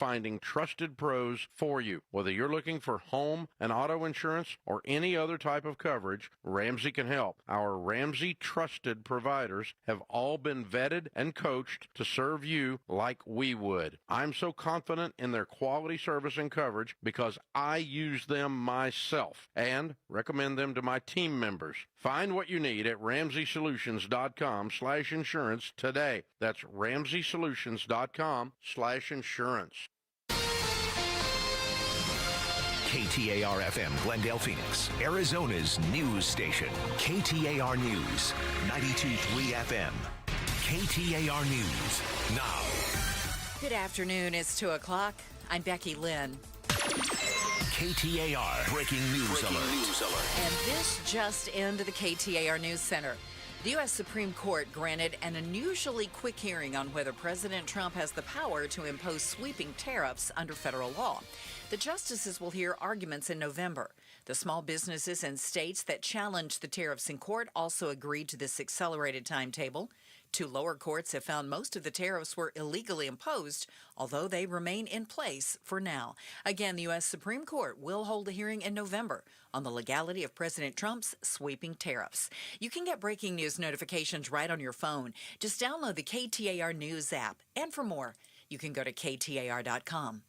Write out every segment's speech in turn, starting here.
finding trusted pros for you. Whether you're looking for home and auto insurance or any other type of coverage, Ramsey can help. Our Ramsey trusted providers have all been vetted and coached to serve you like we would. I'm so confident in their quality service and coverage because I use them myself and recommend them to my team members. Find what you need at RamseySolutions.com/insurance today. That's RamseySolutions.com/insurance. KTAR-FM, Glendale, Phoenix, Arizona's news station. KTAR News, 92.3 FM. KTAR News, now. Good afternoon. It's 2 o'clock. I'm Becky Lynn. KTAR Breaking News Alert. And this just into the KTAR News Center. The U.S. Supreme Court granted an unusually quick hearing on whether President Trump has the power to impose sweeping tariffs under federal law. The justices will hear arguments in November. The small businesses and states that challenged the tariffs in court also agreed to this accelerated timetable. Two lower courts have found most of the tariffs were illegally imposed, although they remain in place for now. Again, the U.S. Supreme Court will hold a hearing in November on the legality of President Trump's sweeping tariffs. You can get breaking news notifications right on your phone. Just download the KTAR News app. And for more, you can go to KTAR.com.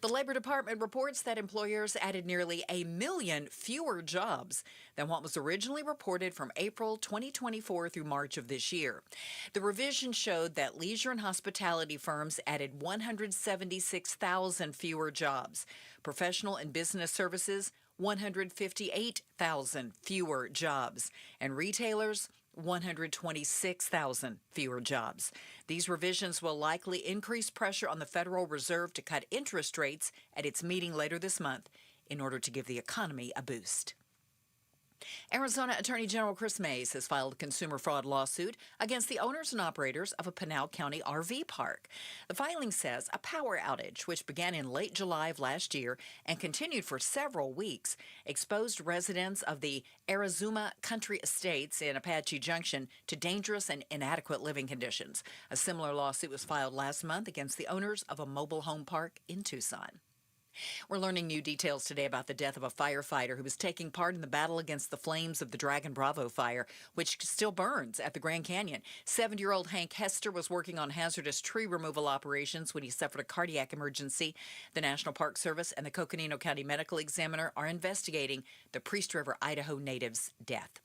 The Labor Department reports that employers added nearly 1 million fewer jobs than what was originally reported from April 2024 through March of this year. The revision showed that leisure and hospitality firms added 176,000 fewer jobs. Professional and business services, 158,000 fewer jobs. And retailers, 126,000 fewer jobs. These revisions will likely increase pressure on the Federal Reserve to cut interest rates at its meeting later this month in order to give the economy a boost. Arizona Attorney General Chris Mays has filed a consumer fraud lawsuit against the owners and operators of a Pinal County RV park. The filing says a power outage, which began in late July of last year and continued for several weeks, exposed residents of the Arizuma Country Estates in Apache Junction to dangerous and inadequate living conditions. A similar lawsuit was filed last month against the owners of a mobile home park in Tucson. We're learning new details today about the death of a firefighter who was taking part in the battle against the flames of the Dragon Bravo fire, which still burns at the Grand Canyon. 70-year-old Hank Hester was working on hazardous tree removal operations when he suffered a cardiac emergency. The National Park Service and the Coconino County Medical Examiner are investigating the Priest River, Idaho native's death.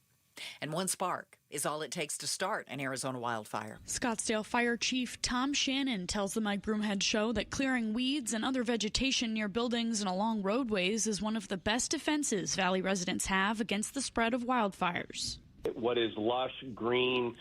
And one spark is all it takes to start an Arizona wildfire. Scottsdale Fire Chief Tom Shannon tells the Mike Broomhead Show that clearing weeds and other vegetation near buildings and along roadways is one of the best defenses Valley residents have against the spread of wildfires. What is lush, green,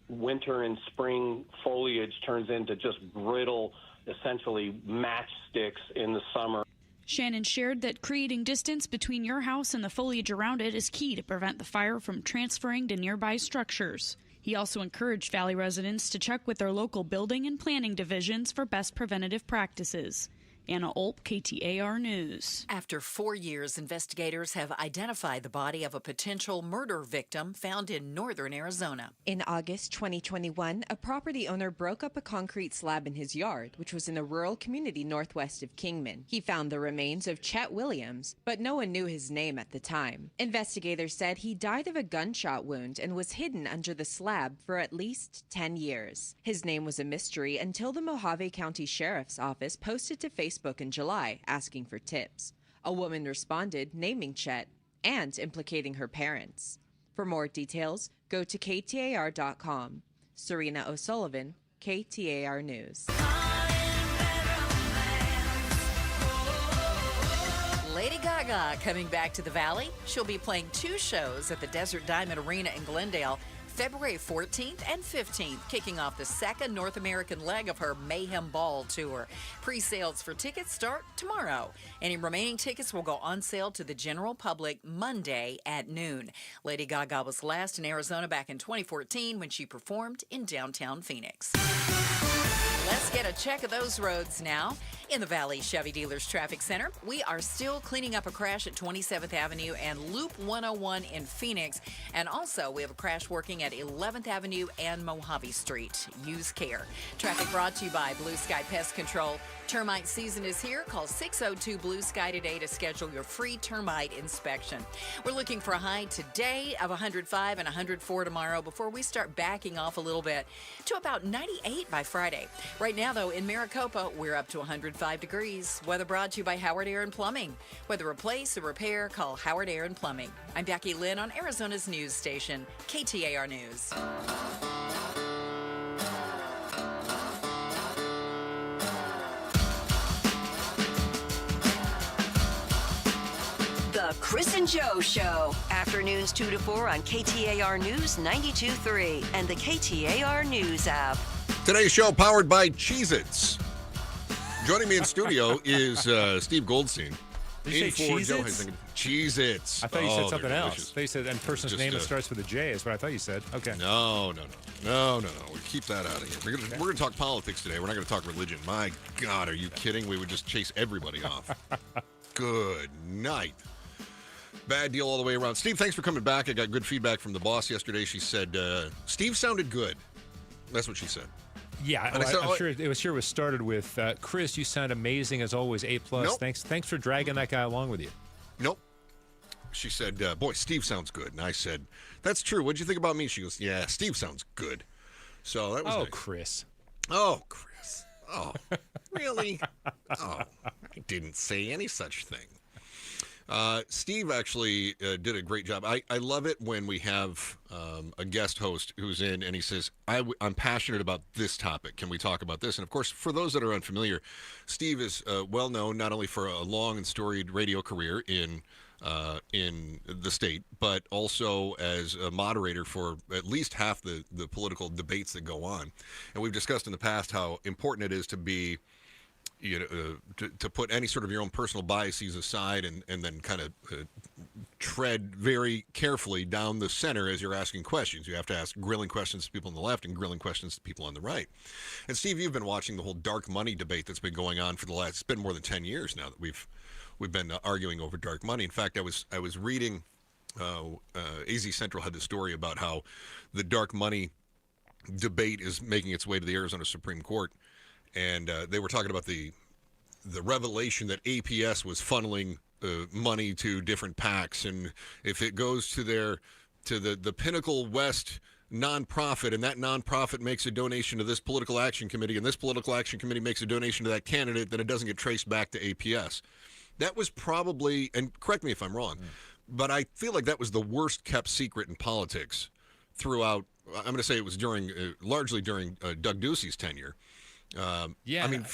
winter and spring foliage turns into just brittle, essentially matchsticks in the summer. Shannon shared that creating distance between your house and the foliage around it is key to prevent the fire from transferring to nearby structures. He also encouraged Valley residents to check with their local building and planning divisions for best preventative practices. Anna Olp, KTAR News. After 4 years, investigators have identified the body of a potential murder victim found in northern Arizona. In August 2021, a property owner broke up a concrete slab in his yard, which was in a rural community northwest of Kingman. He found the remains of Chet Williams, but no one knew his name at the time. Investigators said he died of a gunshot wound and was hidden under the slab for at least 10 years. His name was a mystery until the Mojave County Sheriff's Office posted to Facebook in July asking for tips. A woman responded, naming Chet and implicating her parents. For more details, go to KTAR.com. Serena O'Sullivan, KTAR News. Lady Gaga coming back to the Valley. She'll be playing 2 shows at the Desert Diamond Arena in Glendale, February 14th and 15th, kicking off the second North American leg of her Mayhem Ball tour. Pre-sales for tickets start tomorrow. Any remaining tickets will go on sale to the general public Monday at noon. Lady Gaga was last in Arizona back in 2014 when she performed in downtown Phoenix. Let's get a check of those roads now. In the Valley Chevy Dealers Traffic Center, we are still cleaning up a crash at 27th Avenue and Loop 101 in Phoenix. And also, we have a crash working at 11th Avenue and Mojave Street. Use care. Traffic brought to you by Blue Sky Pest Control. Termite season is here. Call 602-BLUE-SKY today to schedule your free termite inspection. We're looking for a high today of 105 and 104 tomorrow before we start backing off a little bit to about 98 by Friday. Right now, though, in Maricopa, we're up to 105 degrees. Weather brought to you by Howard Air and Plumbing. Whether replace or repair, call Howard Air and Plumbing. I'm Becky Lynn on Arizona's news station, KTAR News. The Chris and Joe Show. Afternoons 2 to 4 on KTAR News 92.3 and the KTAR News app. Today's show powered by Cheez-Its. Joining me in studio is Steve Goldstein. Did you say Cheez-Its? Cheez-Its. I thought you said something else. Delicious. I thought you said, and person's name that starts with a J is what I thought you said. Okay. No. We keep that out of here. We're gonna talk politics today. We're not gonna talk religion. My God, are you kidding? We would just chase everybody off. Good night. Bad deal all the way around. Steve, thanks for coming back. I got good feedback from the boss yesterday. She said, Steve sounded good. That's what she said. Yeah, I'm sure it was started with, Chris, you sound amazing as always, A+. Nope. Thanks for dragging that guy along with you. Nope. She said, boy, Steve sounds good. And I said, that's true. What'd you think about me? She goes, yeah, Steve sounds good. So that was nice. Chris. Oh, Chris. Oh, really? Oh, I didn't say any such thing. Steve actually did a great job. I love it when we have a guest host who's in and he says, I'm passionate about this topic. Can we talk about this? And, of course, for those that are unfamiliar, Steve is well known not only for a long and storied radio career in the state, but also as a moderator for at least half the political debates that go on. And we've discussed in the past how important it is to be to put any sort of your own personal biases aside and then kind of tread very carefully down the center as you're asking questions. You have to ask grilling questions to people on the left and grilling questions to people on the right. And Steve, you've been watching the whole dark money debate that's been going on for it's been more than 10 years now that we've been arguing over dark money. In fact, I was reading AZ Central had the story about how the dark money debate is making its way to the Arizona Supreme Court. And they were talking about the revelation that APS was funneling money to different PACs, and if it goes to the Pinnacle West nonprofit, and that nonprofit makes a donation to this political action committee, and this political action committee makes a donation to that candidate, then it doesn't get traced back to APS. That was probably, and correct me if I'm wrong, but I feel like that was the worst kept secret in politics throughout. I'm going to say it was largely during Doug Ducey's tenure. I mean,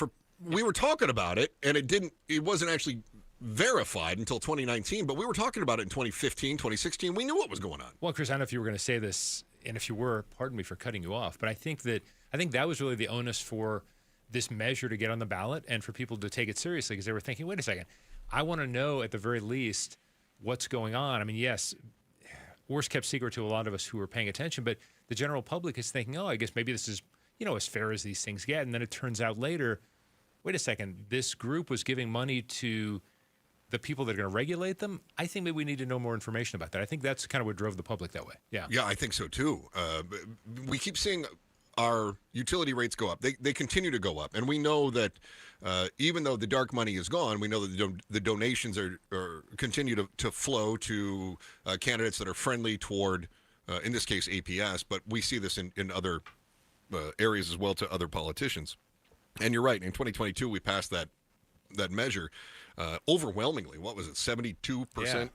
we were talking about it, and it wasn't actually verified until 2019, but we were talking about it in 2015, 2016. We knew what was going on. Well, Chris, I don't know if you were going to say this, and if you were, pardon me for cutting you off, but I think that was really the onus for this measure to get on the ballot and for people to take it seriously, because they were thinking, wait a second, I want to know at the very least what's going on. I mean, yes, worst kept secret to a lot of us who are paying attention, but the general public is thinking, I guess maybe this is as fair as these things get. And then it turns out later, wait a second, this group was giving money to the people that are going to regulate them. I think maybe we need to know more information about that. I think that's kind of what drove the public that way. Yeah. Yeah, I think so too. We keep seeing our utility rates go up. They continue to go up. And we know that even though the dark money is gone, we know that the donations are continue to flow to candidates that are friendly toward, in this case, APS. But we see this in other areas as well to other politicians. And you're right. In 2022, we passed that measure overwhelmingly. What was it? 72%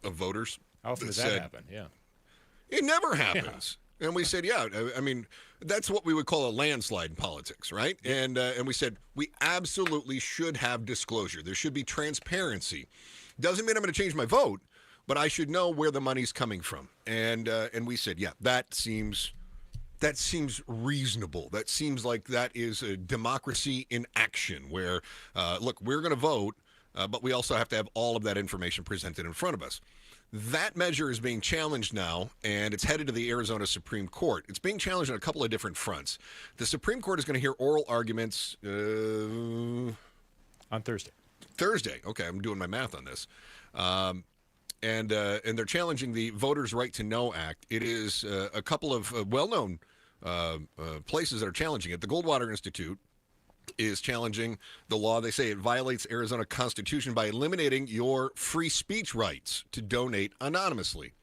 of voters. How often does that happen? Yeah. It never happens. Yeah. And we said, I mean, that's what we would call a landslide in politics, right? Yeah. And we said, we absolutely should have disclosure. There should be transparency. Doesn't mean I'm going to change my vote, but I should know where the money's coming from. And we said, that seems reasonable. That seems like that is a democracy in action where, look, we're going to vote, but we also have to have all of that information presented in front of us. That measure is being challenged now, and it's headed to the Arizona Supreme Court. It's being challenged on a couple of different fronts. The Supreme Court is going to hear oral arguments on Thursday. Thursday. Okay, I'm doing my math on this. And they're challenging the Voters' Right to Know Act. It is a couple of well-known places that are challenging it. The Goldwater Institute is challenging the law. They say it violates Arizona Constitution by eliminating your free speech rights to donate anonymously.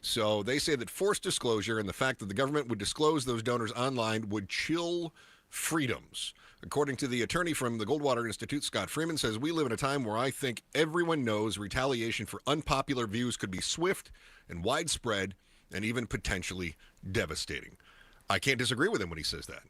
So they say that forced disclosure and the fact that the government would disclose those donors online would chill freedoms. According to the attorney from the Goldwater Institute, Scott Freeman says, we live in a time where I think everyone knows retaliation for unpopular views could be swift and widespread and even potentially devastating. I can't disagree with him when he says that.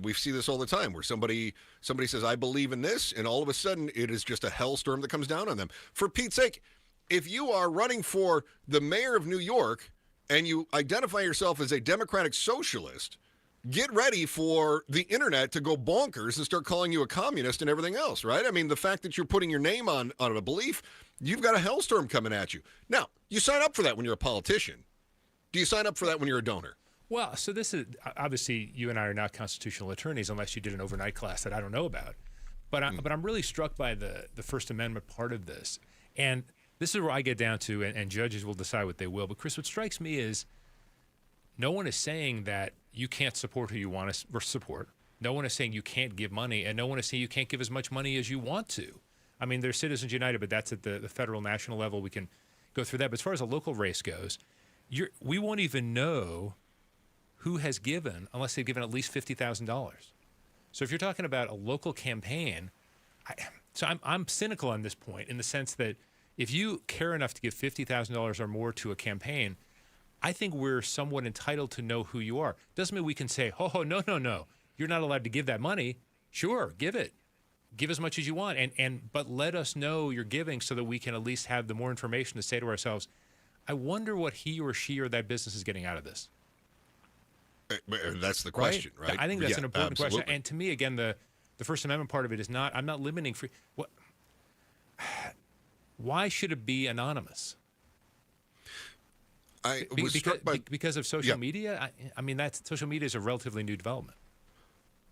We see this all the time where somebody says, I believe in this, and all of a sudden it is just a hellstorm that comes down on them. For Pete's sake, if you are running for the mayor of New York and you identify yourself as a democratic socialist, get ready for the internet to go bonkers and start calling you a communist and everything else, right? I mean, the fact that you're putting your name on a belief, you've got a hellstorm coming at you. Now, you sign up for that when you're a politician. Do you sign up for that when you're a donor? Well, so this is obviously you and I are not constitutional attorneys unless you did an overnight class that I don't know about. But I'm really struck by the First Amendment part of this. And this is where I get down to, and judges will decide what they will. But Chris, what strikes me is no one is saying that you can't support who you want to support. No one is saying you can't give money, and no one is saying you can't give as much money as you want to. I mean, there's Citizens United, but that's at the federal, national level. We can go through that. But as far as a local race goes, we won't even know who has given unless they've given at least $50,000. So if you're talking about a local campaign, I'm cynical on this point in the sense that if you care enough to give $50,000 or more to a campaign, I think we're somewhat entitled to know who you are. Doesn't mean we can say, no, you're not allowed to give that money. Sure, give it. Give as much as you want, but let us know you're giving so that we can at least have the more information to say to ourselves, I wonder what he or she or that business is getting out of this. That's the question, right? I think that's an important question. And to me, again, the First Amendment part of it is not, I'm not limiting free. Why should it be anonymous? Because of social media? I mean, social media is a relatively new development.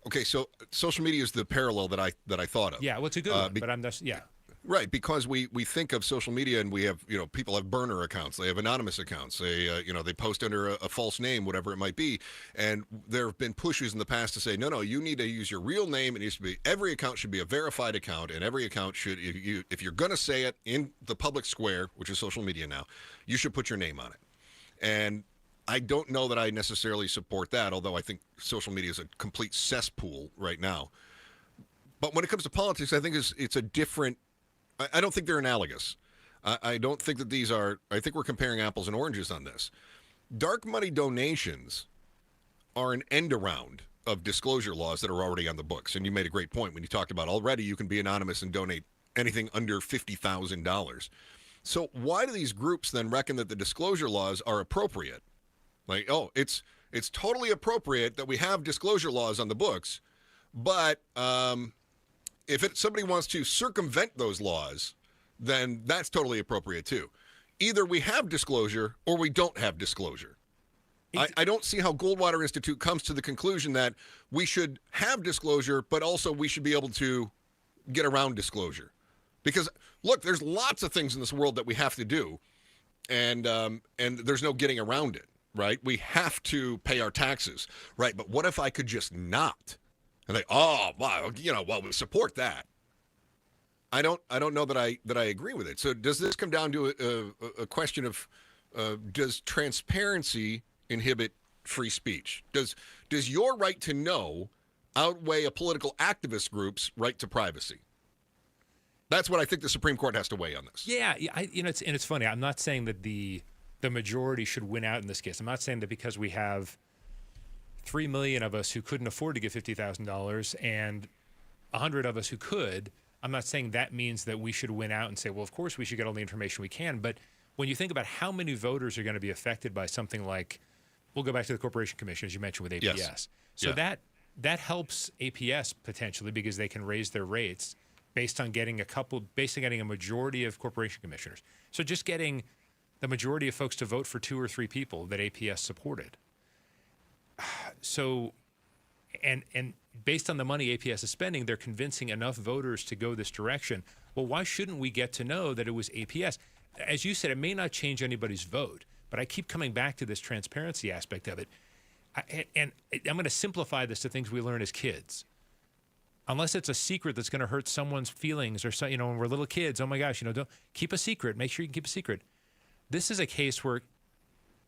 Okay, so social media is the parallel that I thought of. Yeah, well, it's a good one, but I'm just, Right, because we think of social media and we have, people have burner accounts, they have anonymous accounts, they post under a false name, whatever it might be, and there have been pushes in the past to say, no, you need to use your real name. It needs to be, every account should be a verified account, and every account should, if you're going to say it in the public square, which is social media now, you should put your name on it. And I don't know that I necessarily support that, although I think social media is a complete cesspool right now. But when it comes to politics, I think it's a different. I don't think they're analogous. I don't think that these are. I think we're comparing apples and oranges on this. Dark money donations are an end around of disclosure laws that are already on the books. And you made a great point when you talked about already you can be anonymous and donate anything under $50,000. So why do these groups then reckon that the disclosure laws are appropriate? Like, it's totally appropriate that we have disclosure laws on the books, but if somebody wants to circumvent those laws, then that's totally appropriate too. Either we have disclosure or we don't have disclosure. I don't see how Goldwater Institute comes to the conclusion that we should have disclosure, but also we should be able to get around disclosure. Because, look, there's lots of things in this world that we have to do, and there's no getting around it, right? We have to pay our taxes, right? But what if I could just not? And we support that. I don't know that I agree with it. So does this come down to a question of does transparency inhibit free speech? Does your right to know outweigh a political activist group's right to privacy? That's what I think the Supreme Court has to weigh on this. Yeah, it's funny. I'm not saying that the majority should win out in this case. I'm not saying that because we have 3 million of us who couldn't afford to give $50,000 and 100 of us who could, I'm not saying that means that we should win out and say, well, of course we should get all the information we can. But when you think about how many voters are going to be affected by something like, we'll go back to the Corporation Commission, as you mentioned with APS. Yes. So that helps APS potentially because they can raise their rates based on getting a majority of corporation commissioners. So just getting the majority of folks to vote for 2 or 3 people that APS supported. So, and based on the money APS is spending, they're convincing enough voters to go this direction. Well, why shouldn't we get to know that it was APS? As you said, it may not change anybody's vote, but I keep coming back to this transparency aspect of it. And I'm going to simplify this to things we learn as kids. unless it's a secret that's going to hurt someone's feelings or so, when we're little kids, oh my gosh, don't keep a secret. Make sure you can keep a secret. This is a case where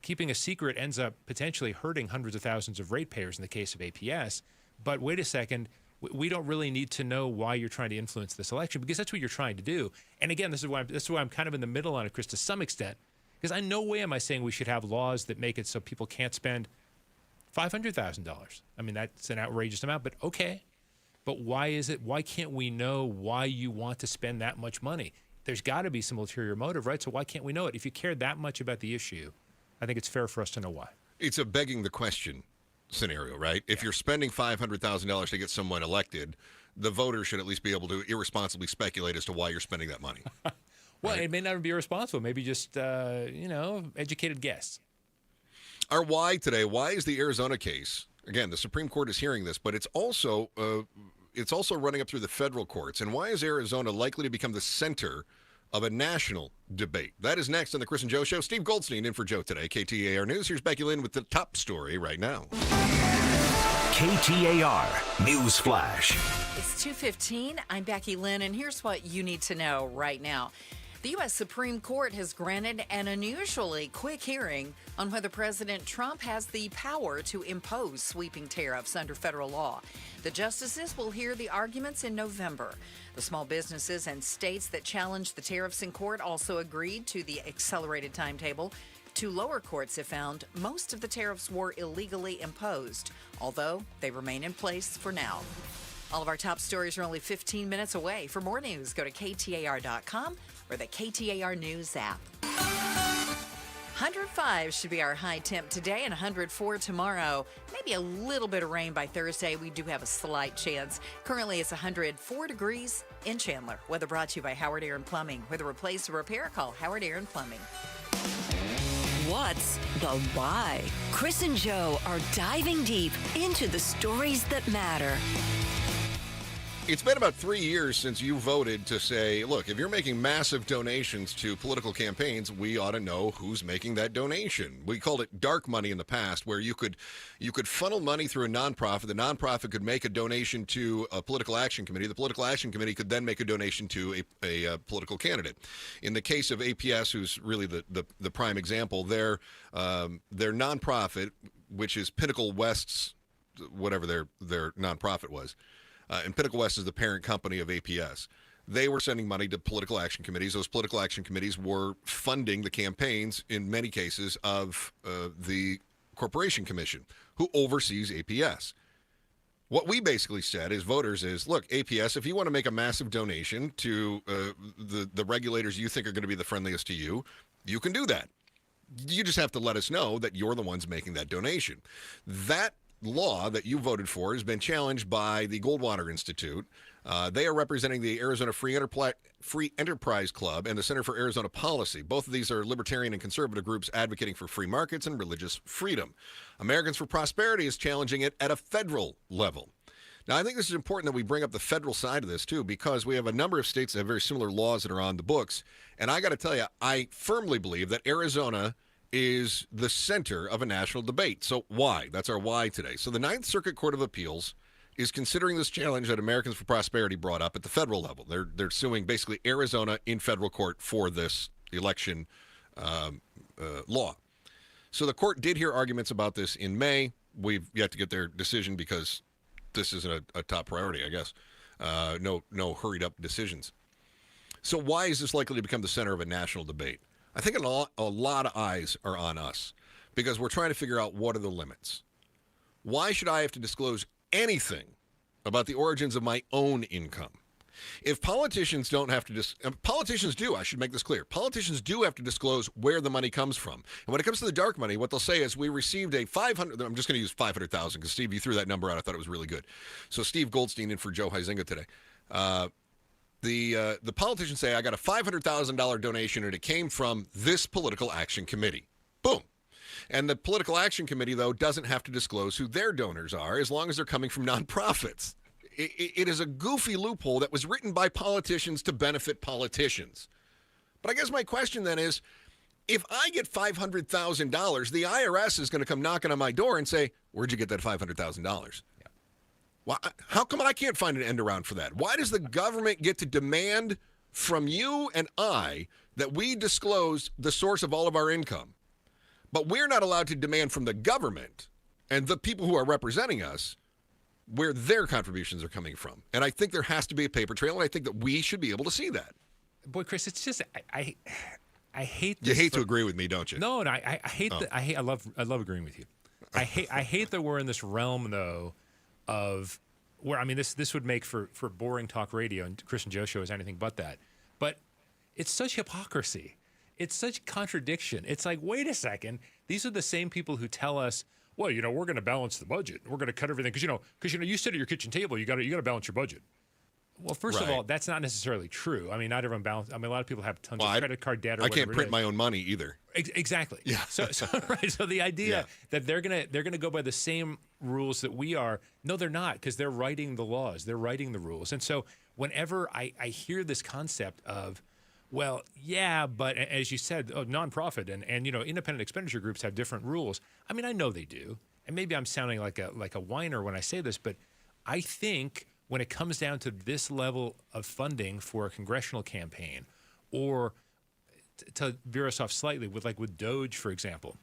keeping a secret ends up potentially hurting hundreds of thousands of ratepayers in the case of APS. But wait a second, we don't really need to know why you're trying to influence this election, because that's what you're trying to do. And again, this is why I'm kind of in the middle on it, Chris, to some extent, because I no way am I saying we should have laws that make it so people can't spend $500,000. I mean, that's an outrageous amount, but okay. But why is it? Why can't we know why you want to spend that much money? There's got to be some ulterior motive, right? So why can't we know it? If you care that much about the issue, I think it's fair for us to know why. It's a begging the question scenario, right? If you're spending $500,000 to get someone elected, the voters should at least be able to irresponsibly speculate as to why you're spending that money. Well, right? It may not be irresponsible. Maybe just, educated guess. Our why today, why is the Arizona case? Again, the Supreme Court is hearing this, but it's also running up through the federal courts. And why is Arizona likely to become the center of a national debate? That is next on the Chris and Joe Show. Steve Goldstein in for Joe today. KTAR News. Here's Becky Lynn with the top story right now. KTAR News Flash. It's 2:15. I'm Becky Lynn, and here's what you need to know right now. The U.S. Supreme Court has granted an unusually quick hearing on whether President Trump has the power to impose sweeping tariffs under federal law. The justices will hear the arguments in November. The small businesses and states that challenged the tariffs in court also agreed to the accelerated timetable. Two lower courts have found most of the tariffs were illegally imposed, although they remain in place for now. All of our top stories are only 15 minutes away. For more news, go to KTAR.com or the KTAR News app. 105 should be our high temp today and 104 tomorrow. Maybe a little bit of rain by Thursday. We do have a slight chance. Currently, it's 104 degrees in Chandler. Weather brought to you by Howard Aaron Plumbing. With a replace or repair, call Howard Aaron Plumbing. What's the why? Chris and Joe are diving deep into the stories that matter. It's been about 3 years since you voted to say, look, if you're making massive donations to political campaigns, we ought to know who's making that donation. We called it dark money in the past, where you could funnel money through a nonprofit. The nonprofit could make a donation to a political action committee. The political action committee could then make a donation to a political candidate. In the case of APS, who's really the prime example, their nonprofit, which is Pinnacle West's, whatever their nonprofit was, and Pinnacle West is the parent company of APS. They were sending money to political action committees. Those political action committees were funding the campaigns, in many cases, of the Corporation Commission, who oversees APS. What we basically said as voters is, look, APS, if you want to make a massive donation to the regulators you think are going to be the friendliest to you, you can do that. You just have to let us know that you're the ones making that donation. That law that you voted for has been challenged by the Goldwater Institute. They are representing the Arizona Free Enterprise Club and the Center for Arizona Policy. Both of these are libertarian and conservative groups advocating for free markets and religious freedom. Americans for Prosperity is challenging it at a federal level. Now, I think this is important that we bring up the federal side of this, too, because we have a number of states that have very similar laws that are on the books. And I got to tell you, I firmly believe that Arizona is the center of a national debate. So why? That's our why today. So the Ninth Circuit Court of Appeals is considering this challenge that Americans for Prosperity brought up at the federal level. They're suing basically Arizona in federal court for this election law. So the court did hear arguments about this in May. We've yet to get their decision because this isn't a top priority, I guess. No hurried up decisions. So why is this likely to become the center of a national debate? I think a lot of eyes are on us because we're trying to figure out what are the limits. Why should I have to disclose anything about the origins of my own income? If politicians don't have to politicians do, I should make this clear. Politicians do have to disclose where the money comes from. And when it comes to the dark money, what they'll say is we received a $500,000, I'm just going to use $500,000 because Steve, you threw that number out. I thought it was really good. So Steve Goldstein in for Joe Huizinga today. The politicians say, I got a $500,000 donation and it came from this political action committee. Boom. And the political action committee, though, doesn't have to disclose who their donors are as long as they're coming from nonprofits. It is a goofy loophole that was written by politicians to benefit politicians. But I guess my question then is, if I get $500,000, the IRS is going to come knocking on my door and say, where'd you get that $500,000? Yeah. Why, how come I can't find an end around for that? Why does the government get to demand from you and I that we disclose the source of all of our income, but we're not allowed to demand from the government and the people who are representing us where their contributions are coming from? And I think there has to be a paper trail, and I think that we should be able to see that. Boy, Chris, it's just I hate this. You hate to agree with me, don't you? No, I hate that. I love agreeing with you. I hate that we're in this realm though of where, I mean, this would make for boring talk radio, and Chris and Joe show is anything but that. But it's such hypocrisy. It's such contradiction. It's like, wait a second, these are the same people who tell us, well, we're going to balance the budget. We're going to cut everything because you sit at your kitchen table, you got to balance your budget. Well, first of all, that's not necessarily true. I mean, not everyone balance. I mean, a lot of people have tons of credit card debt. Or I can't print my own money either. Exactly. Yeah. So right. So the idea that they're gonna go by the same rules that we are, no, they're not, because they're writing the laws, they're writing the rules. And so whenever I hear this concept of, well, yeah, but as you said, nonprofit and independent expenditure groups have different rules. I mean, I know they do, and maybe I'm sounding like a whiner when I say this, but I think when it comes down to this level of funding for a congressional campaign, or to veer us off slightly with Doge, for example.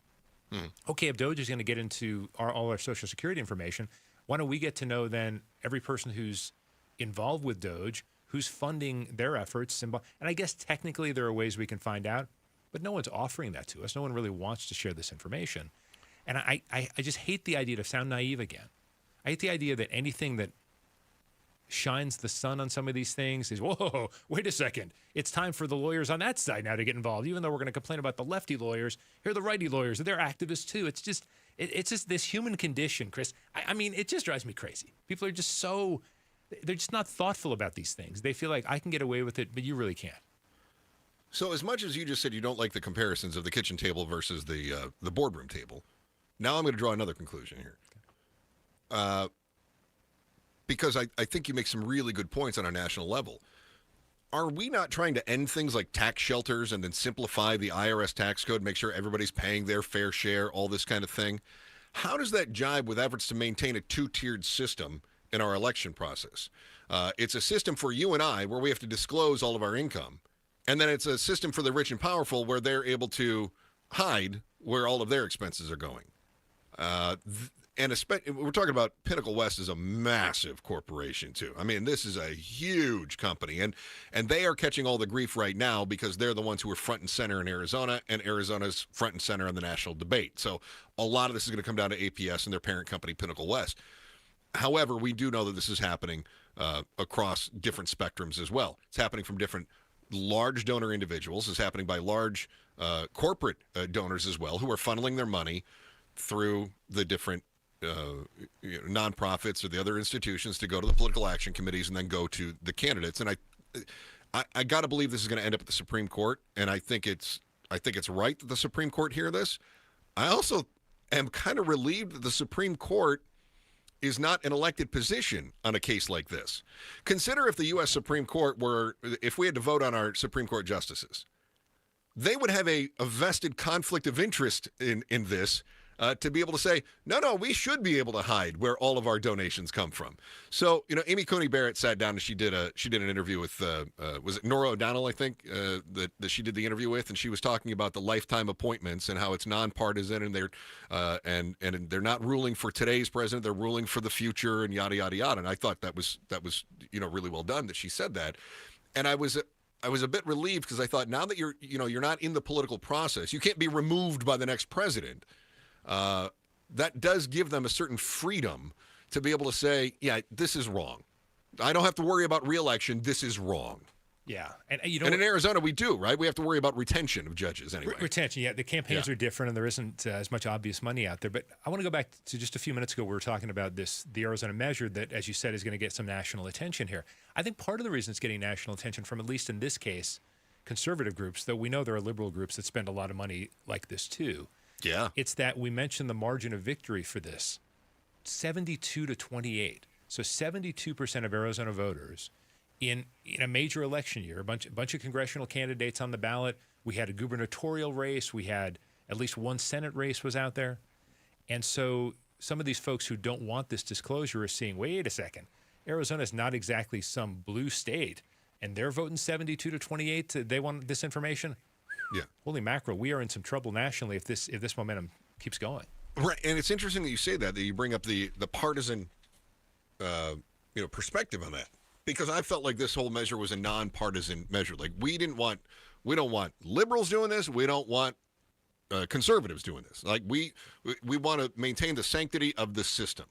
Okay, if Doge is going to get into all our Social Security information, why don't we get to know then every person who's involved with Doge, who's funding their efforts? And I guess technically there are ways we can find out, but no one's offering that to us. No one really wants to share this information. And I just hate the idea, to sound naive again, I hate the idea that anything that shines the sun on some of these things is, whoa, wait a second, it's time for the lawyers on that side now to get involved. Even though we're going to complain about the lefty lawyers, here are the righty lawyers, they're activists too. It's just this human condition, Chris. I mean, it just drives me crazy. People are just they're just not thoughtful about these things. They feel like I can get away with it, but you really can't. So as much as you just said you don't like the comparisons of the kitchen table versus the boardroom table, now I'm going to draw another conclusion here. Because I think you make some really good points on a national level. Are we not trying to end things like tax shelters and then simplify the IRS tax code, make sure everybody's paying their fair share, all this kind of thing? How does that jibe with efforts to maintain a two-tiered system in our election process? It's a system for you and I where we have to disclose all of our income. And then it's a system for the rich and powerful where they're able to hide where all of their expenses are going. And we're talking about Pinnacle West is a massive corporation, too. I mean, this is a huge company, and they are catching all the grief right now because they're the ones who are front and center in Arizona, and Arizona's front and center in the national debate. So a lot of this is going to come down to APS and their parent company, Pinnacle West. However, we do know that this is happening across different spectrums as well. It's happening from different large donor individuals. It's happening by large corporate donors as well, who are funneling their money through the different nonprofits or the other institutions to go to the political action committees and then go to the candidates. And I got to believe this is going to end up at the Supreme Court, and I think it's right that the Supreme Court hear this. I also am kind of relieved that the Supreme Court is not an elected position on a case like this. Consider if the U.S. Supreme Court if we had to vote on our Supreme Court justices, they would have a vested conflict of interest in this. To be able to say, no, we should be able to hide where all of our donations come from. So, Amy Coney Barrett sat down and she did an interview with, was it Nora O'Donnell, I think, that she did the interview with, and she was talking about the lifetime appointments and how it's nonpartisan, and they're not ruling for today's president, they're ruling for the future, and yada yada yada. And I thought that was really well done that she said that, and I was a bit relieved because I thought, now that you're not in the political process, you can't be removed by the next president. That does give them a certain freedom to be able to say, yeah, this is wrong. I don't have to worry about re-election. This is wrong. Yeah. And in Arizona, we do, right? We have to worry about retention of judges anyway. Retention, yeah. The campaigns are different, and there isn't as much obvious money out there. But I want to go back to just a few minutes ago. We were talking about the Arizona measure that, as you said, is going to get some national attention here. I think part of the reason it's getting national attention from, at least in this case, conservative groups, though we know there are liberal groups that spend a lot of money like this too. Yeah. It's that we mentioned the margin of victory for this, 72 to 28. So 72% of Arizona voters in a major election year, a bunch of congressional candidates on the ballot. We had a gubernatorial race. We had at least one Senate race was out there. And so some of these folks who don't want this disclosure are seeing, wait a second, Arizona's not exactly some blue state, and they're voting 72-28. They want this information. Yeah. Holy mackerel, we are in some trouble nationally if this momentum keeps going. Right, and it's interesting that you say that you bring up the partisan, perspective on that, because I felt like this whole measure was a nonpartisan measure. Like we don't want liberals doing this. We don't want conservatives doing this. Like we want to maintain the sanctity of the system.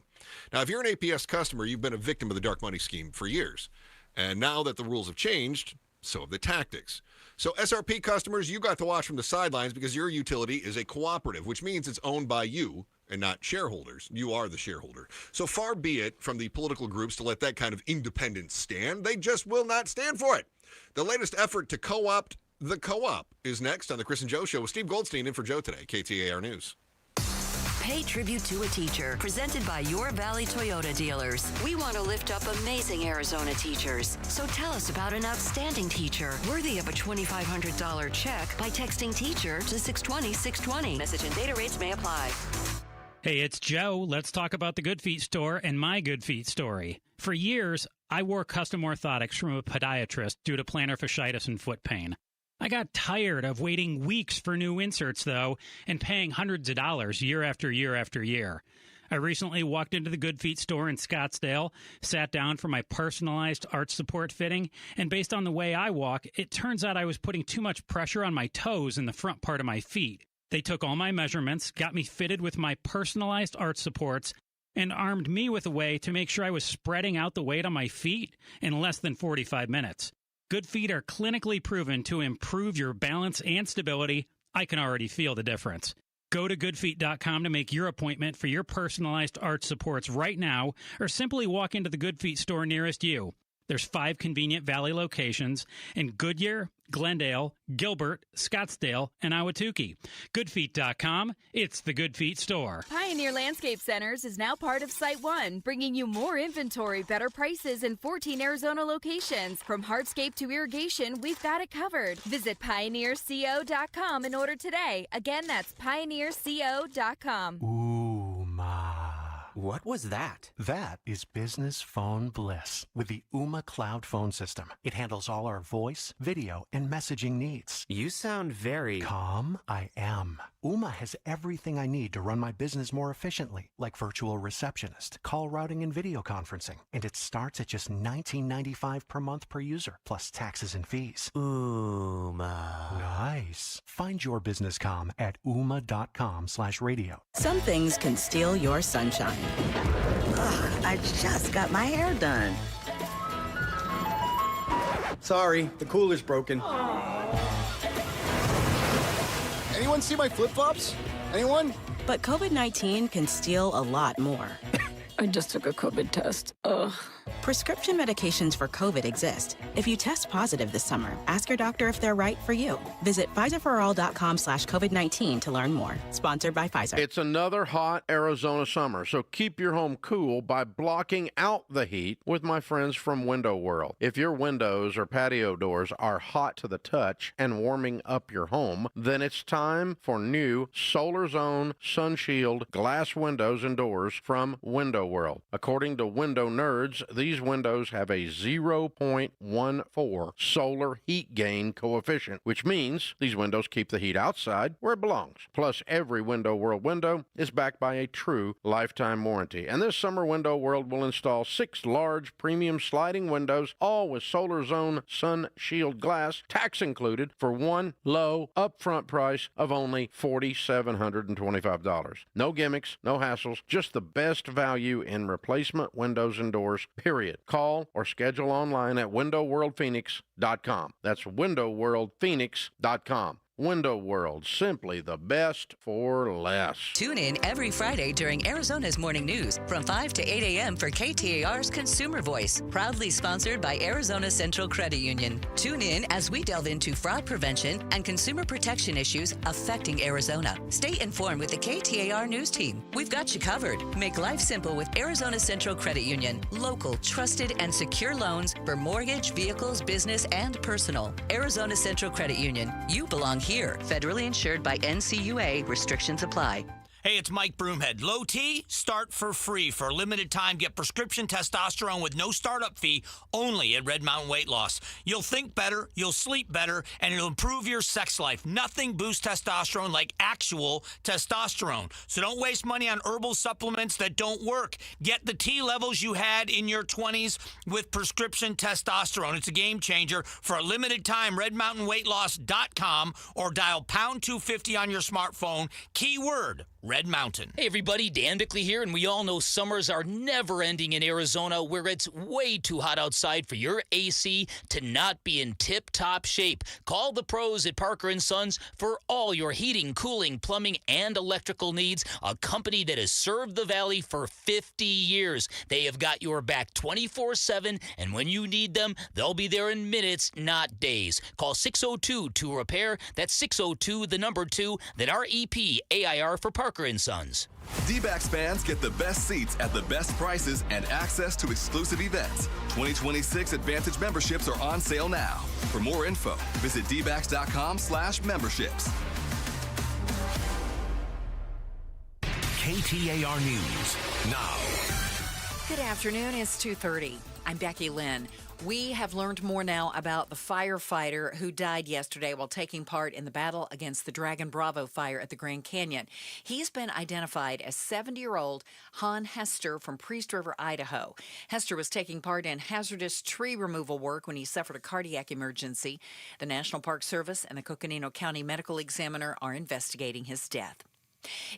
Now, if you're an APS customer, you've been a victim of the dark money scheme for years, and now that the rules have changed, so have the tactics. So SRP customers, you got to watch from the sidelines because your utility is a cooperative, which means it's owned by you and not shareholders. You are the shareholder. So far be it from the political groups to let that kind of independence stand. They just will not stand for it. The latest effort to co-opt the co-op is next on the Chris and Joe Show with Steve Goldstein in for Joe today, KTAR News. Pay tribute to a teacher, presented by Your Valley Toyota dealers. We want to lift up amazing Arizona teachers. So tell us about an outstanding teacher worthy of a $2,500 check by texting teacher to 620-620. Message and data rates may apply. Hey, it's Joe. Let's talk about the Good Feet store and my Good Feet story. For years, I wore custom orthotics from a podiatrist due to plantar fasciitis and foot pain. I got tired of waiting weeks for new inserts, though, and paying hundreds of dollars year after year after year. I recently walked into the Good Feet store in Scottsdale, sat down for my personalized arch support fitting, and based on the way I walk, it turns out I was putting too much pressure on my toes in the front part of my feet. They took all my measurements, got me fitted with my personalized arch supports, and armed me with a way to make sure I was spreading out the weight on my feet in less than 45 minutes. Good Feet are clinically proven to improve your balance and stability. I can already feel the difference. Go to goodfeet.com to make your appointment for your personalized arch supports right now, or simply walk into the Good Feet store nearest you. There's 5 convenient Valley locations in Goodyear, Glendale, Gilbert, Scottsdale, and Ahwatukee. Goodfeet.com. It's the Good Feet store. Pioneer Landscape Centers is now part of Site One, bringing you more inventory, better prices, and 14 Arizona locations. From hardscape to irrigation, we've got it covered. Visit pioneerco.com and order today. Again, that's pioneerco.com. Ooh, ma. What was that? That is business phone bliss with the Ooma Cloud Phone System. It handles all our voice, video, and messaging needs. You sound very... Calm? I am. Ooma has everything I need to run my business more efficiently, like virtual receptionist, call routing, and video conferencing. And it starts at just $19.95 per month per user, plus taxes and fees. Ooma. Nice. Find your business calm at ooma.com/radio. Some things can steal your sunshine. Ugh, I just got my hair done. Sorry, the cooler's broken. Anyone see my flip-flops? Anyone? But COVID-19 can steal a lot more. I just took a COVID test. Ugh. Prescription medications for COVID exist. If you test positive this summer, ask your doctor if they're right for you. Visit PfizerForAll.com/COVID-19 to learn more. Sponsored by Pfizer. It's another hot Arizona summer, so keep your home cool by blocking out the heat with my friends from Window World. If your windows or patio doors are hot to the touch and warming up your home, then it's time for new Solar Zone Sun Shield glass windows and doors from Window World. According to Window Nerds, these windows have a 0.14 solar heat gain coefficient, which means these windows keep the heat outside where it belongs. Plus, every Window World window is backed by a true lifetime warranty. And this summer, Window World will install 6 large premium sliding windows, all with Solar Zone Sun Shield glass, tax included, for one low upfront price of only $4,725. No gimmicks, no hassles, just the best value in replacement windows and doors, period. Call or schedule online at windowworldphoenix.com. That's windowworldphoenix.com. Window World, simply the best for less. Tune in every Friday during Arizona's Morning News from 5 to 8 a.m. for KTAR's Consumer Voice, proudly sponsored by Arizona Central Credit Union. Tune in as we delve into fraud prevention and consumer protection issues affecting Arizona. Stay informed with the KTAR News team. We've got you covered. Make life simple with Arizona Central Credit Union. Local, trusted, and secure loans for mortgage, vehicles, business, and personal. Arizona Central Credit Union. You belong here. Federally insured by NCUA. Restrictions apply. Hey, it's Mike Broomhead. Low T, start for free. For a limited time, get prescription testosterone with no startup fee only at Red Mountain Weight Loss. You'll think better, you'll sleep better, and it'll improve your sex life. Nothing boosts testosterone like actual testosterone. So don't waste money on herbal supplements that don't work. Get the T levels you had in your 20s with prescription testosterone. It's a game changer. For a limited time, redmountainweightloss.com or dial pound 250 on your smartphone. Keyword Red Mountain. Hey everybody, Dan Bickley here, and we all know summers are never ending in Arizona, where it's way too hot outside for your AC to not be in tip-top shape. Call the pros at Parker & Sons for all your heating, cooling, plumbing, and electrical needs, a company that has served the Valley for 50 years. They have got your back 24/7, and when you need them, they'll be there in minutes, not days. Call 602-2REPAIR. That's 602-2, then REPAIR for Parker & Sons. D-backs fans get the best seats at the best prices and access to exclusive events. 2026 Advantage memberships are on sale now. For more info, visit dbacks.com/memberships. KTAR News now. Good afternoon. It's 2:30. I'm Becky Lynn. We have learned more now about the firefighter who died yesterday while taking part in the battle against the Dragon Bravo fire at the Grand Canyon. He's been identified as 70-year-old Han Hester from Priest River, Idaho. Hester was taking part in hazardous tree removal work when he suffered a cardiac emergency. The National Park Service and the Coconino County Medical Examiner are investigating his death.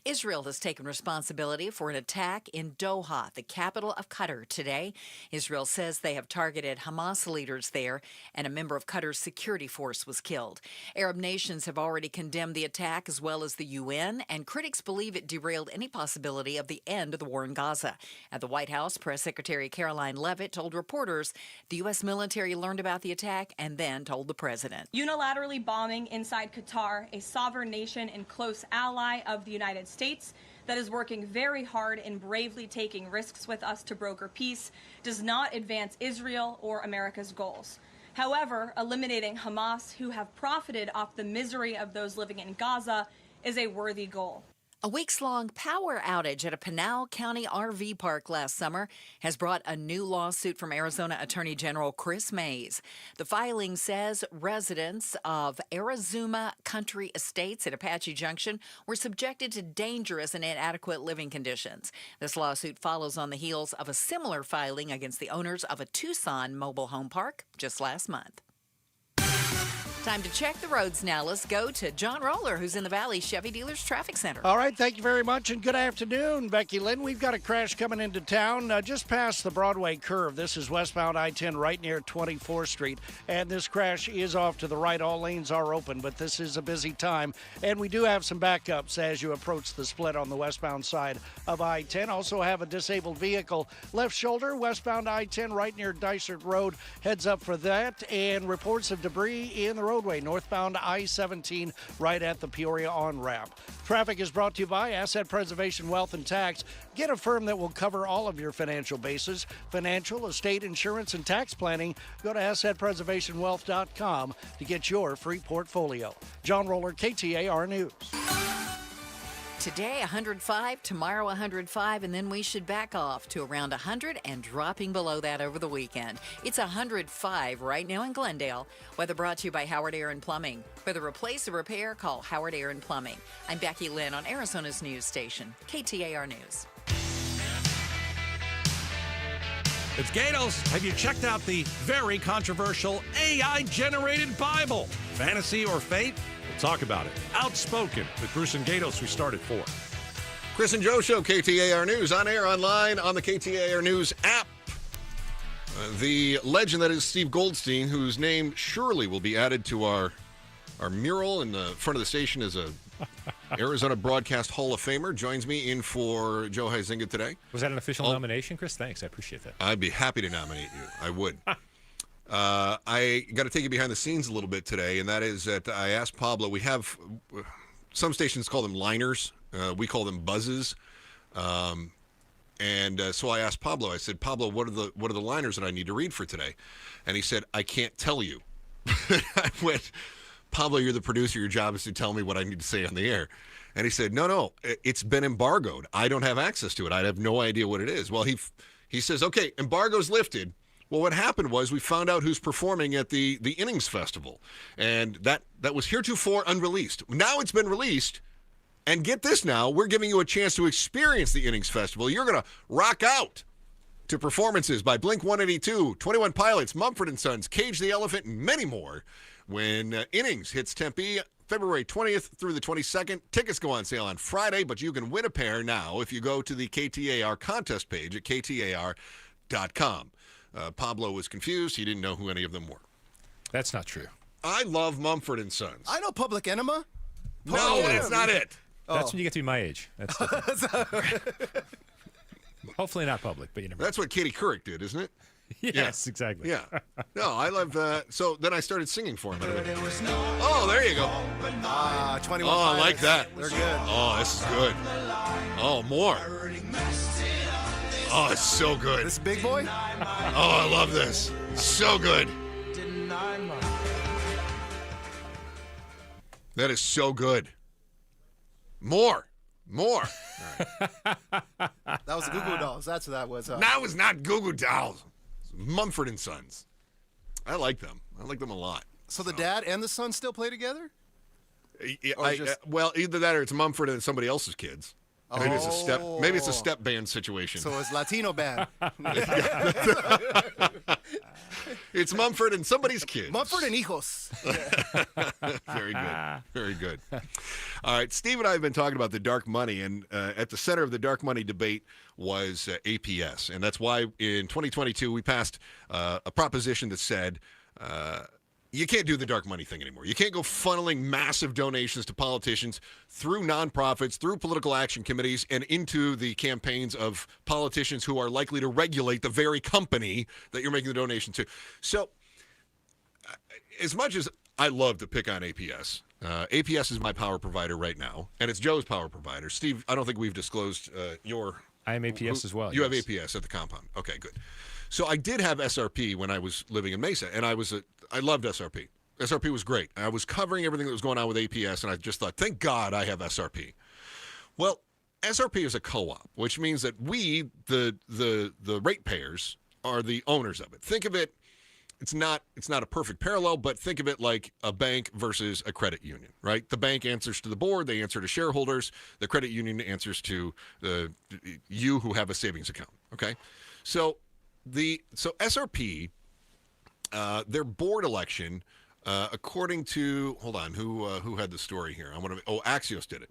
Israel has taken responsibility for an attack in Doha, the capital of Qatar, today. Israel says they have targeted Hamas leaders there, and a member of Qatar's security force was killed. Arab nations have already condemned the attack, as well as the UN, and critics believe it derailed any possibility of the end of the war in Gaza. At the White House, Press Secretary Caroline Leavitt told reporters the U.S. military learned about the attack and then told the president. Unilaterally bombing inside Qatar, a sovereign nation and close ally of the United States that is working very hard and bravely taking risks with us to broker peace, does not advance Israel or America's goals. However, eliminating Hamas, who have profited off the misery of those living in Gaza, is a worthy goal. A weeks-long power outage at a Pinal County RV park last summer has brought a new lawsuit from Arizona Attorney General Chris Mays. The filing says residents of Arizuma Country Estates at Apache Junction were subjected to dangerous and inadequate living conditions. This lawsuit follows on the heels of a similar filing against the owners of a Tucson mobile home park just last month. Time to check the roads now. Let's go to John Roller, who's in the Valley Chevy Dealers Traffic Center. All right, thank you very much, and good afternoon, Becky Lynn. We've got a crash coming into town just past the Broadway curve. This is westbound I-10 right near 24th Street, and this crash is off to the right. All lanes are open, but this is a busy time, and we do have some backups as you approach the split on the westbound side of I-10. Also have a disabled vehicle left shoulder, westbound I-10 right near Dysart Road. Heads up for that, and reports of debris in the roadway, northbound I-17 right at the Peoria on-ramp. Traffic is brought to you by Asset Preservation Wealth and Tax. Get a firm that will cover all of your financial bases, financial, estate, insurance, and tax planning. Go to AssetPreservationWealth.com to get your free portfolio. John Roller, KTAR News. Today, 105, tomorrow, 105, and then we should back off to around 100 and dropping below that over the weekend. It's 105 right now in Glendale. Weather brought to you by Howard Aaron Plumbing. For the replace or repair, call Howard Aaron Plumbing. I'm Becky Lynn on Arizona's news station, KTAR News. It's Gatos. Have you checked out the very controversial AI-generated Bible? Fantasy or faith? We'll talk about it. Outspoken with Bruce and Gatos. We start at 4. Chris and Joe Show, KTAR News, on air, online, on the KTAR News app. The legend that is Steve Goldstein, whose name surely will be added to our mural in the front of the station as a Arizona Broadcast Hall of Famer, joins me in for Joe Huizinga today. Was that an official nomination, Chris? Thanks. I appreciate that. I'd be happy to nominate you. I would. I got to take you behind the scenes a little bit today, and that is that I asked Pablo. We have some stations call them liners. We call them buzzes. And so I asked Pablo. I said, Pablo, what are the liners that I need to read for today? And he said, I can't tell you. I went, Pablo, you're the producer. Your job is to tell me what I need to say on the air. And he said, no, it's been embargoed. I don't have access to it. I have no idea what it is. Well, he says, okay, embargo's lifted. Well, what happened was we found out who's performing at the Innings Festival. And that was heretofore unreleased. Now it's been released. And get this now, we're giving you a chance to experience the Innings Festival. You're going to rock out to performances by Blink-182, 21 Pilots, Mumford & Sons, Cage the Elephant, and many more when Innings hits Tempe February 20th through the 22nd. Tickets go on sale on Friday, but you can win a pair now if you go to the KTAR contest page at KTAR.com. Pablo was confused. He didn't know who any of them were. That's not true. I love Mumford & Sons. I know Public Enema. No, that's not it. That's when you get to be my age. That's different. Hopefully not public, but you never know. That's what Katie Couric did, isn't it? Yes, exactly. Yeah. No, I love so then I started singing for him. Oh, there you go. 21 Oh, I like that. They're good. Oh, this is good. Oh, more. Oh, it's so good. This big boy? Oh, I love this. So good. That is so good. More. That was the Goo Goo Dolls. That's what that was. That was not Goo Goo Dolls. Mumford & Sons. I like them. I like them a lot. So the dad and the son still play together? Well, either that or it's Mumford and somebody else's kids. Maybe it's a step band situation. So it's Latino band. It's Mumford and somebody's kids. Mumford and hijos. Very good. Very good. All right, Steve and I have been talking about the dark money, and at the center of the dark money debate was APS. And that's why in 2022 we passed a proposition that said you can't do the dark money thing anymore. You can't go funneling massive donations to politicians through nonprofits, through political action committees, and into the campaigns of politicians who are likely to regulate the very company that you're making the donation to. So, as much as I love to pick on APS, APS is my power provider right now, and it's Joe's power provider. Steve, I don't think we've disclosed your... I am APS as well. You have APS at the compound. Okay, good. So I did have SRP when I was living in Mesa, and I loved SRP. SRP was great. I was covering everything that was going on with APS, and I just thought, thank God I have SRP. Well, SRP is a co-op, which means that we, the ratepayers, are the owners of it. Think of it, it's not a perfect parallel, but think of it like a bank versus a credit union, right? The bank answers to the board, they answer to shareholders. The credit union answers to you who have a savings account, okay? So SRP, their board election, according to, hold on, who had the story here? Axios did it.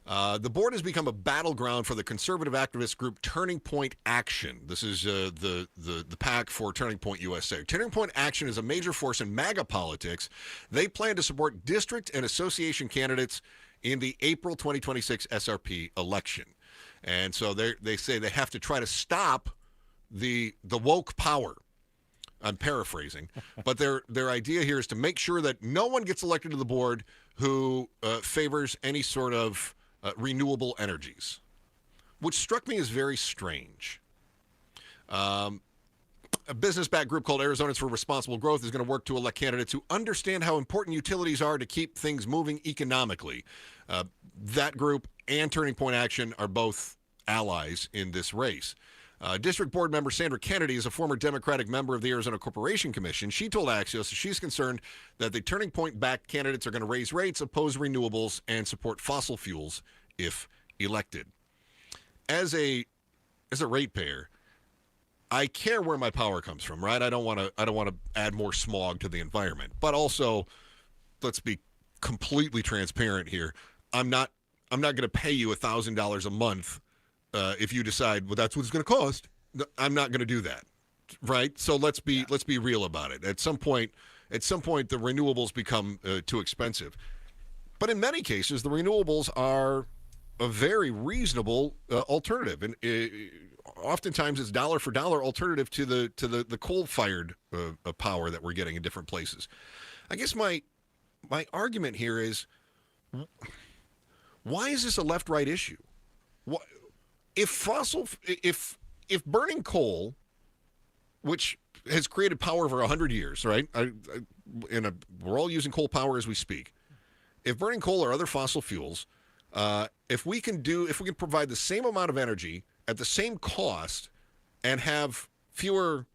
The board has become a battleground for the conservative activist group Turning Point Action. This is the PAC for Turning Point USA. Turning Point Action is a major force in MAGA politics. They plan to support district and association candidates in the April 2026 SRP election. And so they say they have to try to stop the woke power. I'm paraphrasing, but their idea here is to make sure that no one gets elected to the board who favors any sort of renewable energies, which struck me as very strange. A business-backed group called Arizonans for Responsible Growth is going to work to elect candidates who understand how important utilities are to keep things moving economically. That group and Turning Point Action are both allies in this race. District Board member Sandra Kennedy is a former Democratic member of the Arizona Corporation Commission. She told Axios she's concerned that the Turning Point-backed candidates are going to raise rates, oppose renewables, and support fossil fuels if elected. As a ratepayer, I care where my power comes from, right? I don't want to add more smog to the environment. But also, let's be completely transparent here. I'm not going to pay you $1,000 a month if you decide, well, that's what it's going to cost. I'm not going to do that, right? So let's be real about it. At some point, the renewables become too expensive. But in many cases, the renewables are a very reasonable alternative, and oftentimes it's dollar for dollar alternative to the coal-fired power that we're getting in different places. I guess my argument here is, why is this a left-right issue? If burning coal, which has created power for 100 years, right? We're all using coal power as we speak. If burning coal or other fossil fuels If we can provide the same amount of energy at the same cost and have fewer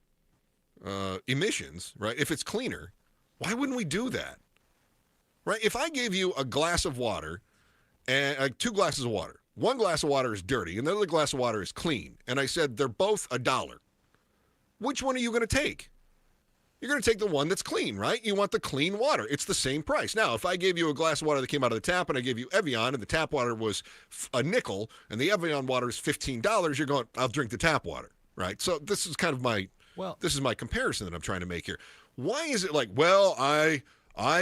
emissions, right? If it's cleaner, why wouldn't we do that? Right? If I gave you a glass of water and 2 glasses of water, one glass of water is dirty and the other glass of water is clean, and I said they're both $1, which one are you going to take? You're going to take the one that's clean, right? You want the clean water. It's the same price. Now, if I gave you a glass of water that came out of the tap and I gave you Evian and the tap water was a nickel and the Evian water is $15, you're going, I'll drink the tap water, right? So this is kind of my comparison that I'm trying to make here. Why is it like, well, I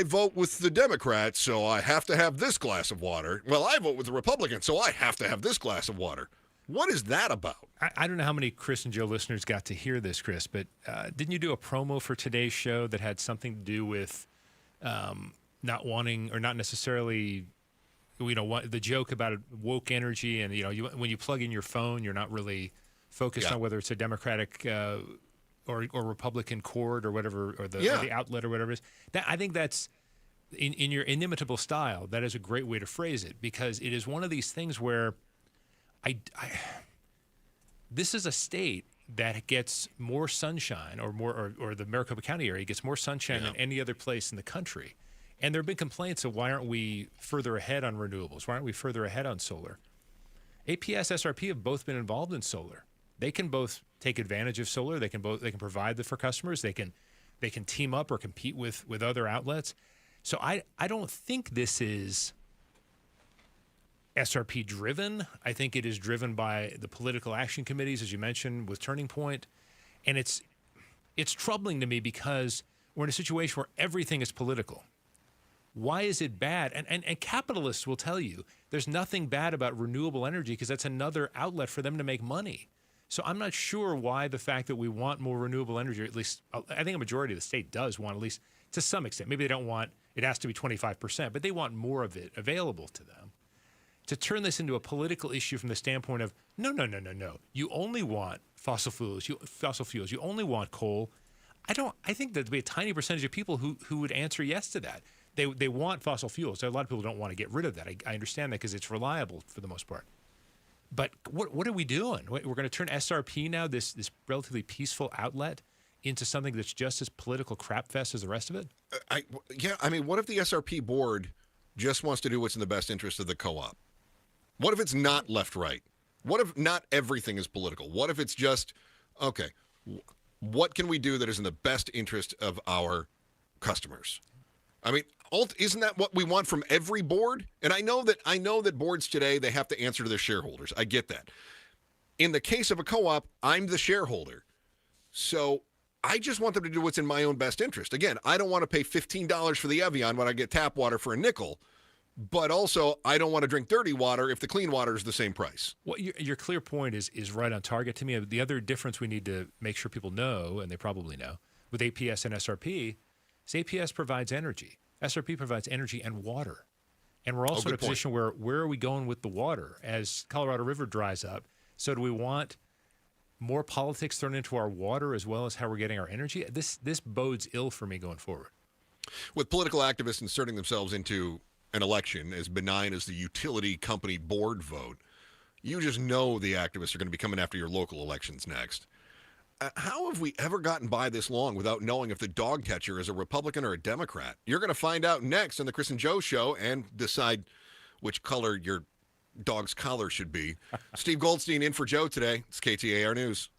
vote with the Democrats, so I have to have this glass of water. Well, I vote with the Republicans, so I have to have this glass of water. What is that about? I don't know how many Chris and Joe listeners got to hear this, Chris, but didn't you do a promo for today's show that had something to do with not wanting or not necessarily, the joke about woke energy and, when you plug in your phone, you're not really focused on whether it's a Democratic or Republican cord or whatever, or the outlet or whatever it is. I think that's, in your inimitable style, that is a great way to phrase it, because it is one of these things where this is a state that gets more sunshine or the Maricopa County area gets more sunshine than any other place in the country. And there have been complaints of why aren't we further ahead on renewables? Why aren't we further ahead on solar? APS, SRP have both been involved in solar. They can both take advantage of solar. They can provide that for customers. They can team up or compete with other outlets. So I don't think this is SRP driven. I think it is driven by the political action committees, as you mentioned, with Turning Point. And it's troubling to me because we're in a situation where everything is political. Why is it bad? And capitalists will tell you there's nothing bad about renewable energy because that's another outlet for them to make money. So I'm not sure why the fact that we want more renewable energy, or at least I think a majority of the state does want, at least to some extent. Maybe they don't want, it has to be 25%, but they want more of it available to them. To turn this into a political issue from the standpoint of, no. You only want fossil fuels. You only want coal. I think there'd be a tiny percentage of people who would answer yes to that. They want fossil fuels. A lot of people don't want to get rid of that. I understand that because it's reliable for the most part. But what are we doing? We're going to turn SRP now, this relatively peaceful outlet, into something that's just as political crap fest as the rest of it? What if the SRP board just wants to do what's in the best interest of the co-op? What if it's not left-right? What if not everything is political? What if it's just, okay, what can we do that is in the best interest of our customers? I mean, isn't that what we want from every board? And I know that boards today, they have to answer to their shareholders. I get that. In the case of a co-op, I'm the shareholder. So I just want them to do what's in my own best interest. Again, I don't want to pay $15 for the Evian when I get tap water for a nickel. But also, I don't want to drink dirty water if the clean water is the same price. Well, your clear point is right on target to me. The other difference we need to make sure people know, and they probably know, with APS and SRP, is APS provides energy. SRP provides energy and water. And we're also in a position where are we going with the water? As Colorado River dries up, so do we want more politics thrown into our water as well as how we're getting our energy? This bodes ill for me going forward. With political activists inserting themselves into an election as benign as the utility company board vote, you just know the activists are going to be coming after your local elections next. How have we ever gotten by this long without knowing if the dog catcher is a Republican or a Democrat? You're going to find out next on the Chris and Joe Show and decide which color your dog's collar should be. Steve Goldstein in for Joe today. It's KTAR News.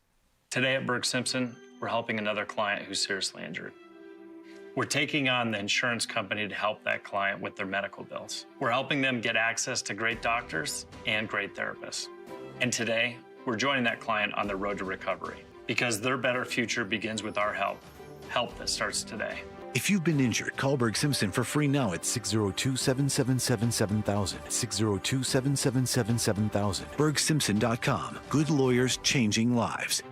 Today at Berg Simpson, we're helping another client who's seriously injured. We're taking on the insurance company to help that client with their medical bills. We're helping them get access to great doctors and great therapists. And today, we're joining that client on their road to recovery because their better future begins with our help. Help that starts today. If you've been injured, call Berg Simpson for free now at 602-777-7000. 602-777-7000. BergSimpson.com. Good lawyers changing lives.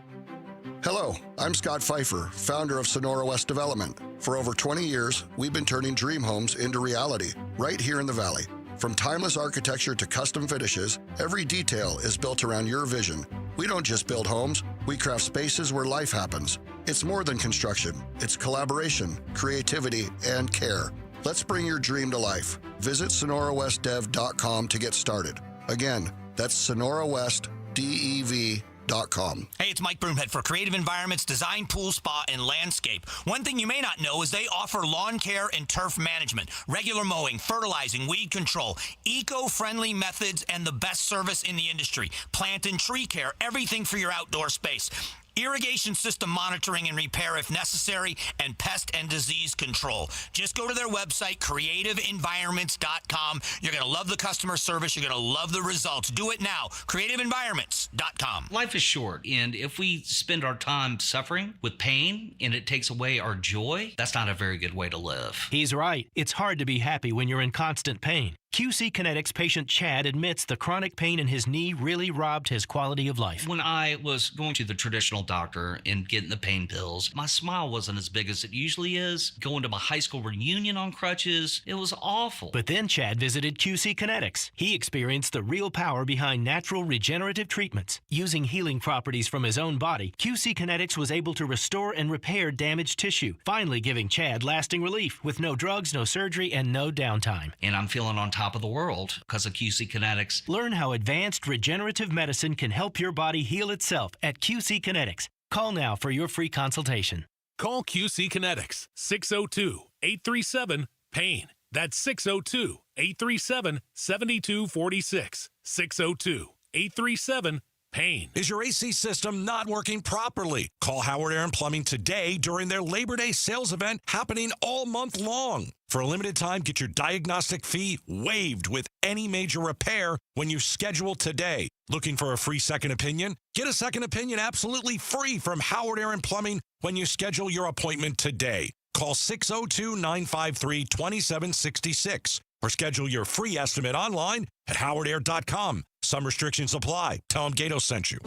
Hello, I'm Scott Pfeiffer, founder of Sonora West Development. For over 20 years, we've been turning dream homes into reality right here in the Valley. From timeless architecture to custom finishes, every detail is built around your vision. We don't just build homes, we craft spaces where life happens. It's more than construction. It's collaboration, creativity, and care. Let's bring your dream to life. Visit SonoraWestDev.com to get started. Again, that's SonoraWestDev.com. Hey, it's Mike Broomhead for Creative Environments Design, Pool, Spa, and Landscape. One thing you may not know is they offer lawn care and turf management, regular mowing, fertilizing, weed control, eco-friendly methods, and the best service in the industry. Plant and tree care, everything for your outdoor space. Irrigation system monitoring and repair if necessary, and pest and disease control. Just go to their website, creativeenvironments.com. You're going to love the customer service. You're going to love the results. Do it now. creativeenvironments.com. Life is short, and if we spend our time suffering with pain and it takes away our joy, that's not a very good way to live. He's right. It's hard to be happy when you're in constant pain. QC Kinetics patient Chad admits the chronic pain in his knee really robbed his quality of life. When I was going to the traditional doctor and getting the pain pills, my smile wasn't as big as it usually is. Going to my high school reunion on crutches, it was awful. But then Chad visited QC Kinetics. He experienced the real power behind natural regenerative treatments. Using healing properties from his own body, QC Kinetics was able to restore and repair damaged tissue, finally giving Chad lasting relief with no drugs, no surgery, and no downtime. And I'm feeling on top of the world because of QC Kinetics. Learn how advanced regenerative medicine can help your body heal itself at QC Kinetics. Call now for your free consultation. Call QC Kinetics, 602-837-PAIN. That's 602-837-7246. 602-837-PAIN. Is your AC system not working properly? Call Howard Aaron Plumbing today during their Labor Day sales event happening all month long. For a limited time, get your diagnostic fee waived with any major repair when you schedule today. Looking for a free second opinion? Get a second opinion absolutely free from Howard Aaron Plumbing when you schedule your appointment today. Call 602-953-2766 or schedule your free estimate online at howardair.com. Some restrictions apply. Tell them Gato sent you.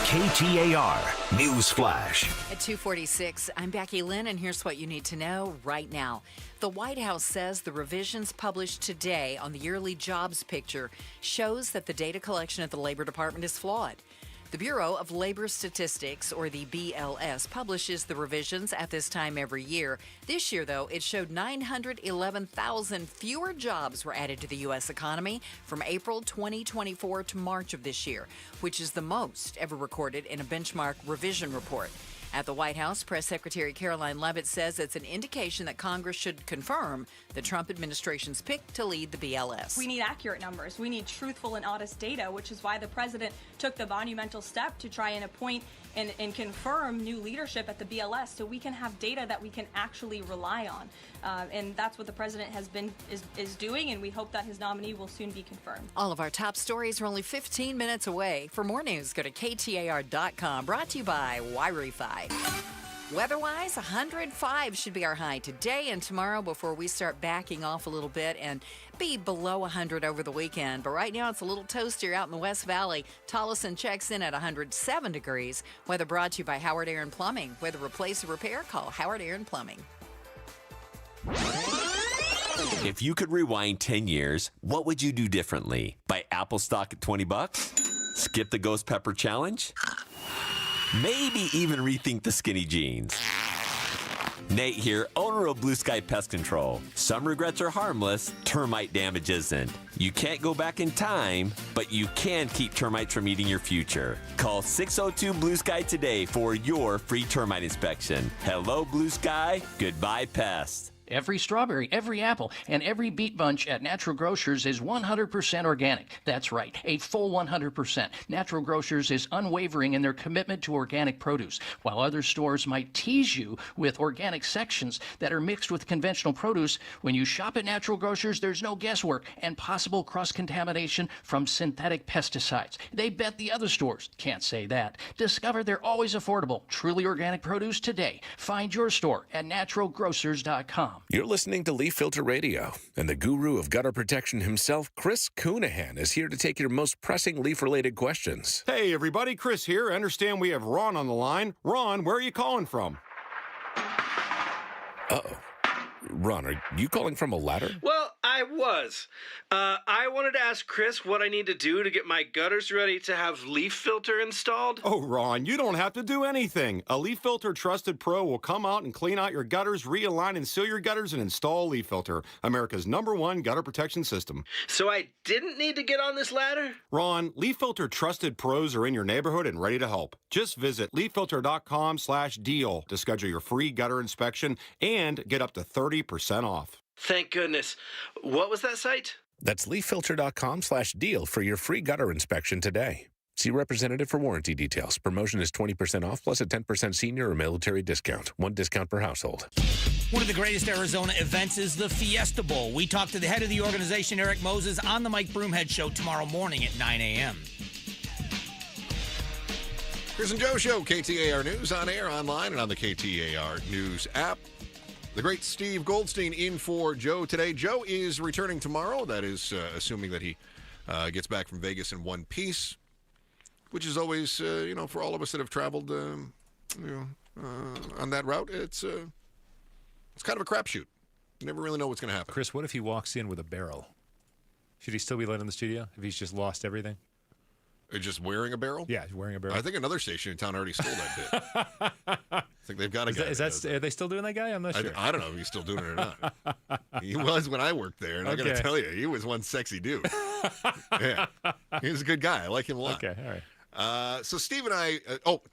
KTAR News Flash. At 2:46, I'm Becky Lynn, and here's what you need to know right now. The White House says the revisions published today on the yearly jobs picture shows that the data collection at the Labor Department is flawed. The Bureau of Labor Statistics, or the BLS, publishes the revisions at this time every year. This year, though, it showed 911,000 fewer jobs were added to the U.S. economy from April 2024 to March of this year, which is the most ever recorded in a benchmark revision report. At the White House, Press Secretary Caroline Leavitt says it's an indication that Congress should confirm the Trump administration's pick to lead the BLS. We need accurate numbers. We need truthful and honest data, which is why the president took the monumental step to try and appoint and confirm new leadership at the BLS so we can have data that we can actually rely on. And that's what the president is doing, and we hope that his nominee will soon be confirmed. All of our top stories are only 15 minutes away. For more news, go to KTAR.com. Brought to you by Wi-Fi. Weather-wise, 105 should be our high today and tomorrow before we start backing off a little bit and be below 100 over the weekend. But right now, it's a little toastier out in the West Valley. Tolleson checks in at 107 degrees. Weather brought to you by Howard Aaron Plumbing. Whether replace or repair, call Howard Aaron Plumbing. If you could rewind 10 years, what would you do differently? Buy Apple stock at $20? Skip the Ghost Pepper Challenge? Maybe even rethink the skinny jeans. Nate here, owner of Blue Sky Pest Control. Some regrets are harmless, termite damage isn't. You can't go back in time, but you can keep termites from eating your future. Call 602-BLUE-SKY today for your free termite inspection. Hello, Blue Sky. Goodbye, pests. Every strawberry, every apple, and every beet bunch at Natural Grocers is 100% organic. That's right, a full 100%. Natural Grocers is unwavering in their commitment to organic produce. While other stores might tease you with organic sections that are mixed with conventional produce, when you shop at Natural Grocers, there's no guesswork and possible cross-contamination from synthetic pesticides. They bet the other stores can't say that. Discover they're always affordable, truly organic produce today. Find your store at naturalgrocers.com. You're listening to Leaf Filter Radio, and the guru of gutter protection himself, Chris Coonahan, is here to take your most pressing leaf-related questions. Hey, everybody, Chris here. I understand we have Ron on the line. Ron, where are you calling from? Uh-oh. Ron, are you calling from a ladder? Well, I was. I wanted to ask Chris what I need to do to get my gutters ready to have leaf filter installed. Oh, Ron, you don't have to do anything. A Leaf Filter Trusted Pro will come out and clean out your gutters, realign and seal your gutters, and install Leaf Filter, America's #1 gutter protection system. So I didn't need to get on this ladder? Ron, Leaf Filter Trusted Pros are in your neighborhood and ready to help. Just visit leaffilter.com/deal to schedule your free gutter inspection and get up to 30% off. Thank goodness. What was that site? That's leaffilter.com/deal for your free gutter inspection today. See representative for warranty details. Promotion is 20% off plus a 10% senior or military discount. One discount per household. One of the greatest Arizona events is the Fiesta Bowl. We talk to the head of the organization, Eric Moses, on the Mike Broomhead Show tomorrow morning at 9 a.m. Chris and Joe Show, KTAR News, on air, online, and on the KTAR News app. The great Steve Goldstein in for Joe today. Joe is returning tomorrow. That is assuming that he gets back from Vegas in one piece, which is always, for all of us that have traveled, on that route, it's kind of a crapshoot. You never really know what's going to happen. Chris, what if he walks in with a barrel? Should he still be let in the studio if he's just lost everything? Just wearing a barrel? Yeah, he's wearing a barrel. I think another station in town already stole that bit. I think they've got a guy. Are they still doing that guy? I'm not sure. I don't know if he's still doing it or not. He was when I worked there, and I got to tell you, he was one sexy dude. Yeah, he was a good guy. I like him a lot. Okay, all right. So Steve and I,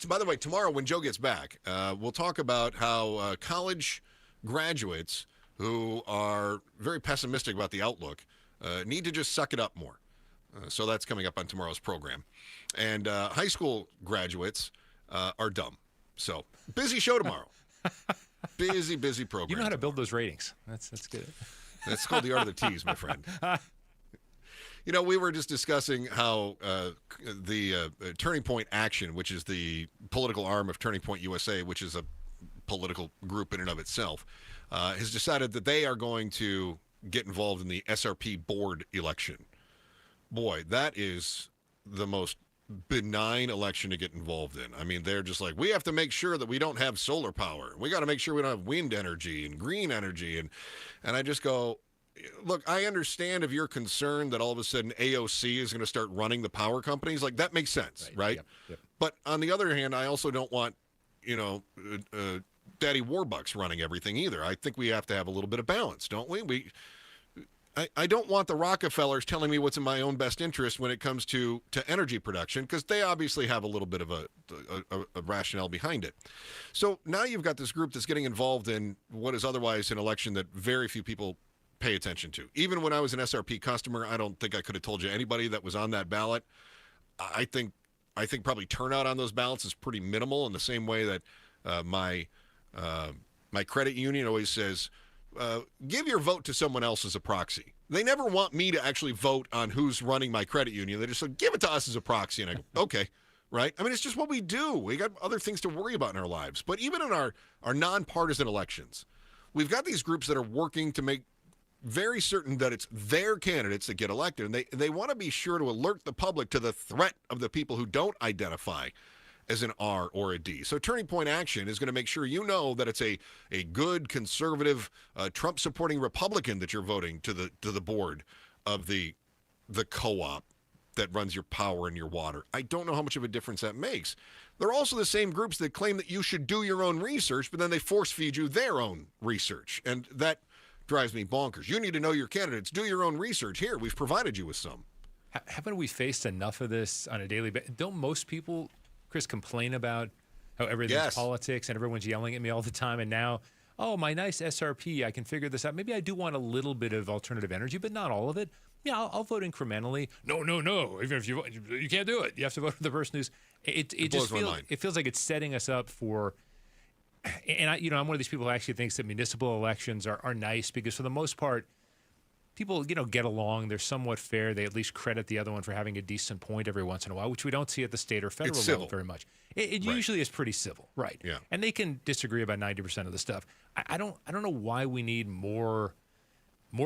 by the way, tomorrow when Joe gets back, we'll talk about how college graduates who are very pessimistic about the outlook need to just suck it up more. So that's coming up on tomorrow's program. And high school graduates are dumb. So busy show tomorrow. busy program. You know how to build those ratings. That's good. That's called the art of the tease, my friend. We were just discussing how the Turning Point Action, which is the political arm of Turning Point USA, which is a political group in and of itself, has decided that they are going to get involved in the SRP board election. Boy, that is the most benign election to get involved in. I mean, they're just like, we have to make sure that we don't have solar power. We got to make sure we don't have wind energy and green energy. And I just go, look, I understand if you're concerned that all of a sudden AOC is going to start running the power companies. Like, that makes sense, right? Yep. But on the other hand, I also don't want, Daddy Warbucks running everything either. I think we have to have a little bit of balance, don't we? I don't want the Rockefellers telling me what's in my own best interest when it comes to energy production, because they obviously have a little bit of a rationale behind it. So now you've got this group that's getting involved in what is otherwise an election that very few people pay attention to. Even when I was an SRP customer, I don't think I could have told you anybody that was on that ballot. I think probably turnout on those ballots is pretty minimal, in the same way that my credit union always says, give your vote to someone else as a proxy. They never want me to actually vote on who's running my credit union. They just say, give it to us as a proxy. And I go, okay, right? I mean, it's just what we do. We got other things to worry about in our lives. But even in our nonpartisan elections, we've got these groups that are working to make very certain that it's their candidates that get elected. And they want to be sure to alert the public to the threat of the people who don't identify as an R or a D. So Turning Point Action is going to make sure you know that it's a good, conservative, Trump-supporting Republican that you're voting to the board of the co-op that runs your power and your water. I don't know how much of a difference that makes. They're also the same groups that claim that you should do your own research, but then they force-feed you their own research. And that drives me bonkers. You need to know your candidates. Do your own research. Here, we've provided you with some. Haven't we faced enough of this on a daily basis? Don't most people, Chris, complain about how everything's politics and everyone's yelling at me all the time, and now, oh, my nice SRP, I can figure this out. Maybe I do want a little bit of alternative energy, but not all of it. Yeah, I'll vote incrementally. No. Even if you can't do it. You have to vote for the person who's. It just feels like it's setting us up for. And I'm one of these people who actually thinks that municipal elections are nice, because for the most part, people, get along. They're somewhat fair. They at least credit the other one for having a decent point every once in a while, which we don't see at the state or federal level very much. It usually is pretty civil, right? Yeah. And they can disagree about 90% of the stuff. I don't know why we need more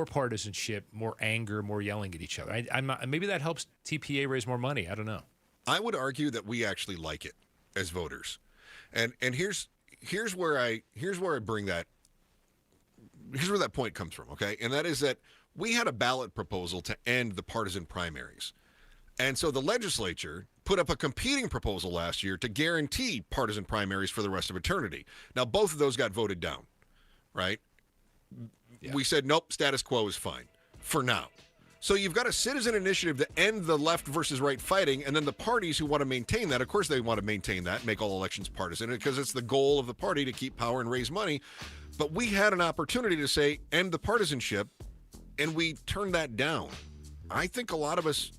partisanship, more anger, more yelling at each other. Maybe that helps TPA raise more money. I don't know. I would argue that we actually like it as voters, and here's where I bring that here's where that point comes from, okay? And that is that we had a ballot proposal to end the partisan primaries. And so the legislature put up a competing proposal last year to guarantee partisan primaries for the rest of eternity. Now, both of those got voted down, right? Yeah. We said, nope, status quo is fine for now. So you've got a citizen initiative to end the left versus right fighting, and then the parties who want to maintain that, of course they want to maintain that, make all elections partisan, because it's the goal of the party to keep power and raise money. But we had an opportunity to say, end the partisanship, and we turned that down. I think a lot of us,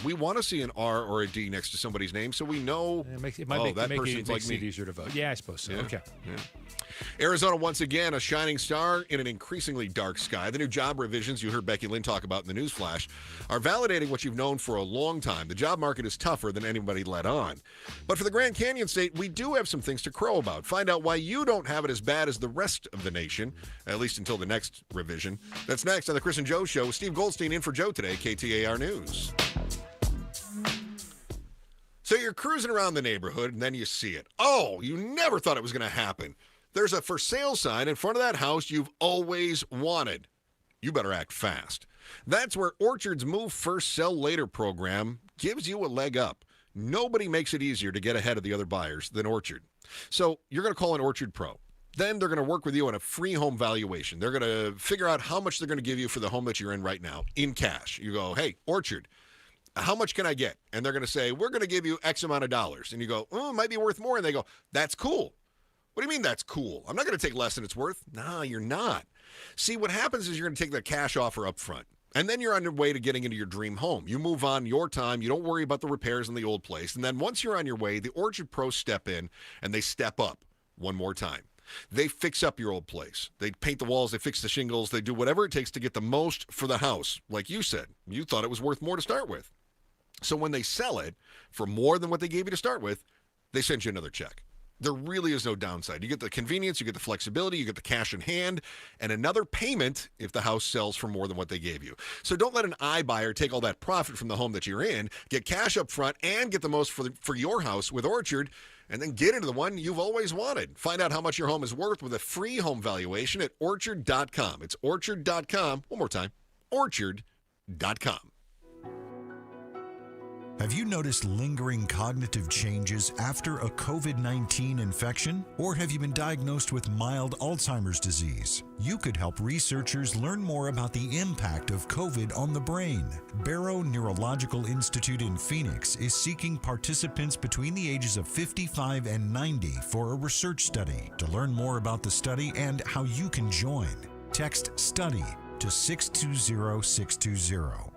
we want to see an R or a D next to somebody's name, so we know, it might make it easier to vote. Yeah, I suppose so. Yeah. Okay. Yeah. Arizona, once again, a shining star in an increasingly dark sky. The new job revisions you heard Becky Lynn talk about in the news flash are validating what you've known for a long time. The job market is tougher than anybody let on. But for the Grand Canyon State, we do have some things to crow about. Find out why you don't have it as bad as the rest of the nation, at least until the next revision. That's next on the Chris and Joe Show. Steve Goldstein in for Joe today, KTAR News. So you're cruising around the neighborhood, and then you see it. Oh, you never thought it was going to happen. There's a for sale sign in front of that house you've always wanted. You better act fast. That's where Orchard's Move First, Sell Later program gives you a leg up. Nobody makes it easier to get ahead of the other buyers than Orchard. So you're going to call an Orchard Pro. Then they're going to work with you on a free home valuation. They're going to figure out how much they're going to give you for the home that you're in right now in cash. You go, hey, Orchard, how much can I get? And they're going to say, we're going to give you X amount of dollars. And you go, oh, it might be worth more. And they go, that's cool. What do you mean that's cool? I'm not going to take less than it's worth. No, you're not. See, what happens is you're going to take the cash offer up front. And then you're on your way to getting into your dream home. You move on your time. You don't worry about the repairs in the old place. And then once you're on your way, the Orchard Pros step in and they step up one more time. They fix up your old place. They paint the walls. They fix the shingles. They do whatever it takes to get the most for the house. Like you said, you thought it was worth more to start with. So when they sell it for more than what they gave you to start with, they send you another check. There really is no downside. You get the convenience, you get the flexibility, you get the cash in hand, and another payment if the house sells for more than what they gave you. So don't let an iBuyer take all that profit from the home that you're in. Get cash up front and get the most for your house with Orchard, and then get into the one you've always wanted. Find out how much your home is worth with a free home valuation at Orchard.com. It's Orchard.com. One more time, Orchard.com. Have you noticed lingering cognitive changes after a COVID-19 infection? Or have you been diagnosed with mild Alzheimer's disease? You could help researchers learn more about the impact of COVID on the brain. Barrow Neurological Institute in Phoenix is seeking participants between the ages of 55 and 90 for a research study. To learn more about the study and how you can join, text STUDY to 620-620.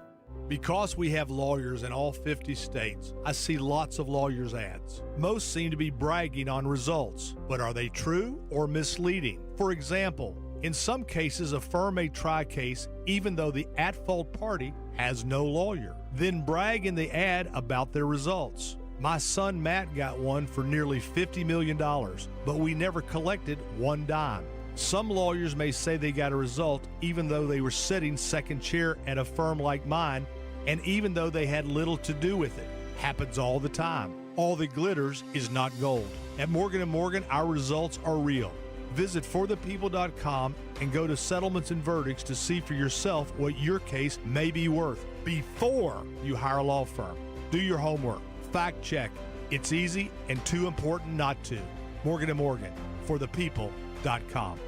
Because we have lawyers in all 50 states, I see lots of lawyers' ads. Most seem to be bragging on results, but are they true or misleading? For example, in some cases, a firm may try a case even though the at-fault party has no lawyer, then brag in the ad about their results. My son Matt got one for nearly $50 million, but we never collected one dime. Some lawyers may say they got a result even though they were sitting second chair at a firm like mine, and even though they had little to do with it. Happens all the time. All that glitters is not gold. At Morgan & Morgan, our results are real. Visit forthepeople.com and go to settlements and verdicts to see for yourself what your case may be worth before you hire a law firm. Do your homework. Fact check. It's easy and too important not to. Morgan & Morgan, forthepeople.com.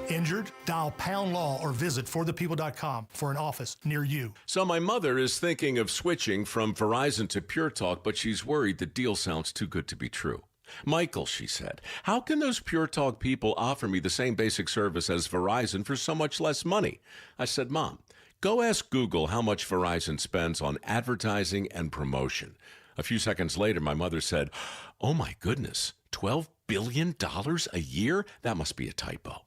Injured? Dial pound law or visit forthepeople.com for an office near you. So my mother is thinking of switching from Verizon to Pure Talk, but she's worried the deal sounds too good to be true. Michael, she said, how can those Pure Talk people offer me the same basic service as Verizon for so much less money? I said, Mom, go ask Google how much Verizon spends on advertising and promotion. A few seconds later, my mother said, oh my goodness, $12 billion a year? That must be a typo.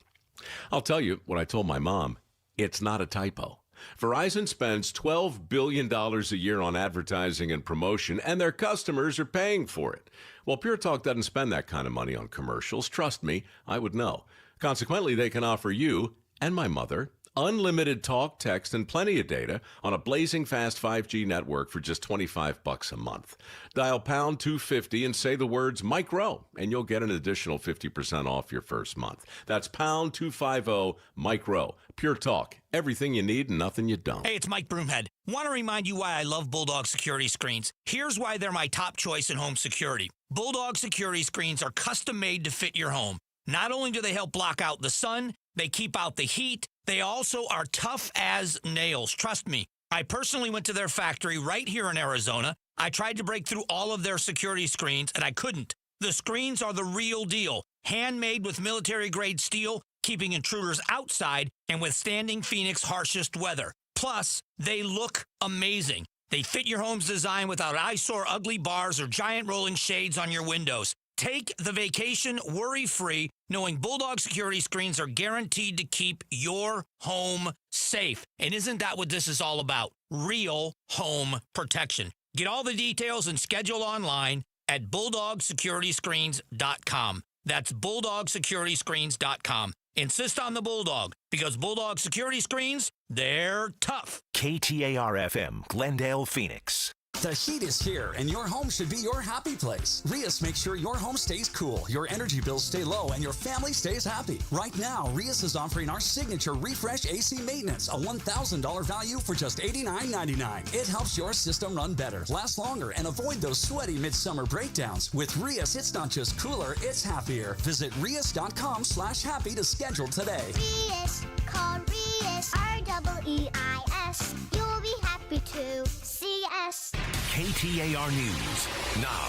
I'll tell you what I told my mom. It's not a typo. Verizon spends $12 billion a year on advertising and promotion, and their customers are paying for it. Well, Pure Talk doesn't spend that kind of money on commercials. Trust me, I would know. Consequently, they can offer you and my mother Unlimited talk, text, and plenty of data on a blazing fast 5G network for just $25 a month. Dial pound 250 and say the words Mike Rowe, and you'll get an additional 50% off your first month. That's pound 250 Mike Rowe. Pure talk. Everything you need and nothing you don't. Hey, it's Mike Broomhead. Want to remind you why I love Bulldog security screens. Here's why they're my top choice in home security. Bulldog security screens are custom made to fit your home. Not only do they help block out the sun, they keep out the heat, they also are tough as nails. Trust me. I personally went to their factory right here in Arizona. I tried to break through all of their security screens, and I couldn't. The screens are the real deal. Handmade with military-grade steel, keeping intruders outside and withstanding Phoenix's harshest weather. Plus, they look amazing. They fit your home's design without eyesore ugly bars or giant rolling shades on your windows. Take the vacation worry-free, knowing Bulldog security screens are guaranteed to keep your home safe. And isn't that what this is all about? Real home protection. Get all the details and schedule online at BulldogSecurityScreens.com. That's BulldogSecurityScreens.com. Insist on the Bulldog, because Bulldog security screens, they're tough. KTAR-FM, Glendale, Phoenix. The heat is here, and your home should be your happy place. Rias makes sure your home stays cool, your energy bills stay low, and your family stays happy. Right now, Rias is offering our signature Refresh AC Maintenance, a $1,000 value for just $89.99. It helps your system run better, last longer, and avoid those sweaty midsummer breakdowns. With Rias, it's not just cooler, it's happier. Visit Rias.com/happy to schedule today. Rias, call Rias, R-E-E-I-S. You'll be happy to see us. KTAR News now.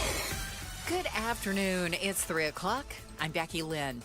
Good afternoon. It's 3 o'clock. I'm Becky Lynn.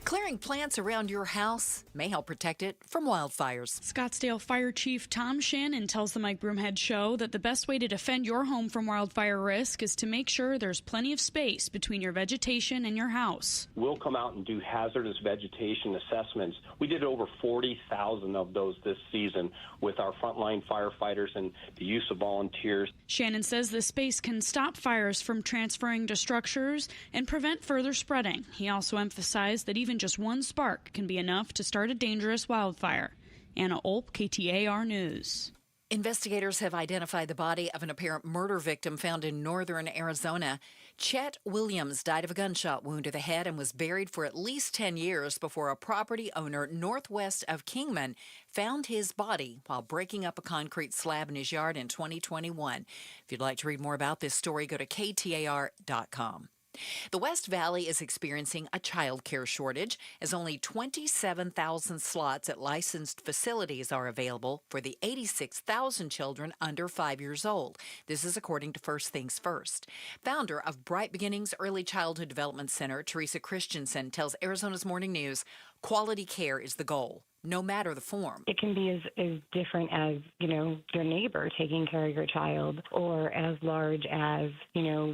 Clearing plants around your house may help protect it from wildfires. Scottsdale Fire Chief Tom Shannon tells the Mike Broomhead Show that the best way to defend your home from wildfire risk is to make sure there's plenty of space between your vegetation and your house. We'll come out and do hazardous vegetation assessments. We did over 40,000 of those this season with our frontline firefighters and the use of volunteers. Shannon says this space can stop fires from transferring to structures and prevent further spreading. He also emphasized that even just one spark can be enough to start a dangerous wildfire. Anna Olp, KTAR News. Investigators have identified the body of an apparent murder victim found in northern Arizona. Chet Williams died of a gunshot wound to the head and was buried for at least 10 years before a property owner northwest of Kingman found his body while breaking up a concrete slab in his yard in 2021. If you'd like to read more about this story, go to KTAR.com. The West Valley is experiencing a child care shortage as only 27,000 slots at licensed facilities are available for the 86,000 children under 5 years old. This is according to First Things First. Founder of Bright Beginnings Early Childhood Development Center, Teresa Christensen, tells Arizona's Morning News, quality care is the goal, no matter the form. It can be as different as, your neighbor taking care of your child, or as large as,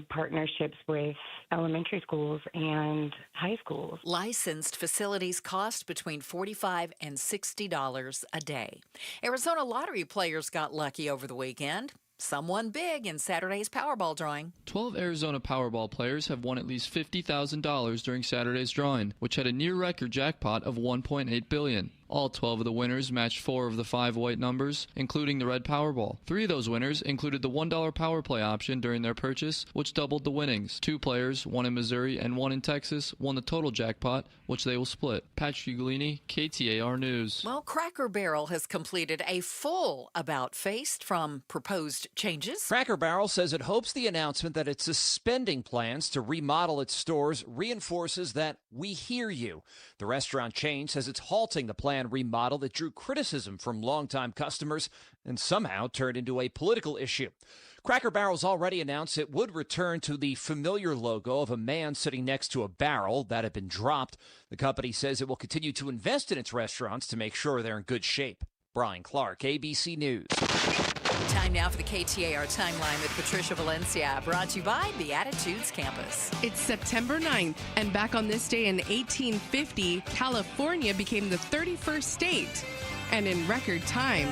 partnerships with elementary schools and high schools. Licensed facilities cost between $45 and $60 a day. Arizona lottery players got lucky over the weekend. Some won big in Saturday's Powerball drawing. 12 Arizona Powerball players have won at least $50,000 during Saturday's drawing, which had a near-record jackpot of $1.8 billion. All 12 of the winners matched 4 of the 5 white numbers, including the red Powerball. 3 of those winners included the $1 power play option during their purchase, which doubled the winnings. 2 players, one in Missouri and one in Texas, won the total jackpot, which they will split. Patrick Ugolini, KTAR News. Well, Cracker Barrel has completed a full about-face from proposed changes. Cracker Barrel says it hopes the announcement that it's suspending plans to remodel its stores reinforces that we hear you. The restaurant chain says it's halting the planned remodel that drew criticism from longtime customers and somehow turned into a political issue. Cracker Barrel's already announced it would return to the familiar logo of a man sitting next to a barrel that had been dropped. The company says it will continue to invest in its restaurants to make sure they're in good shape. Brian Clark, ABC News. Time now for the KTAR Timeline with Patricia Valencia, brought to you by Beatitudes Campus. It's September 9th, and back on this day in 1850, California became the 31st state, and in record time.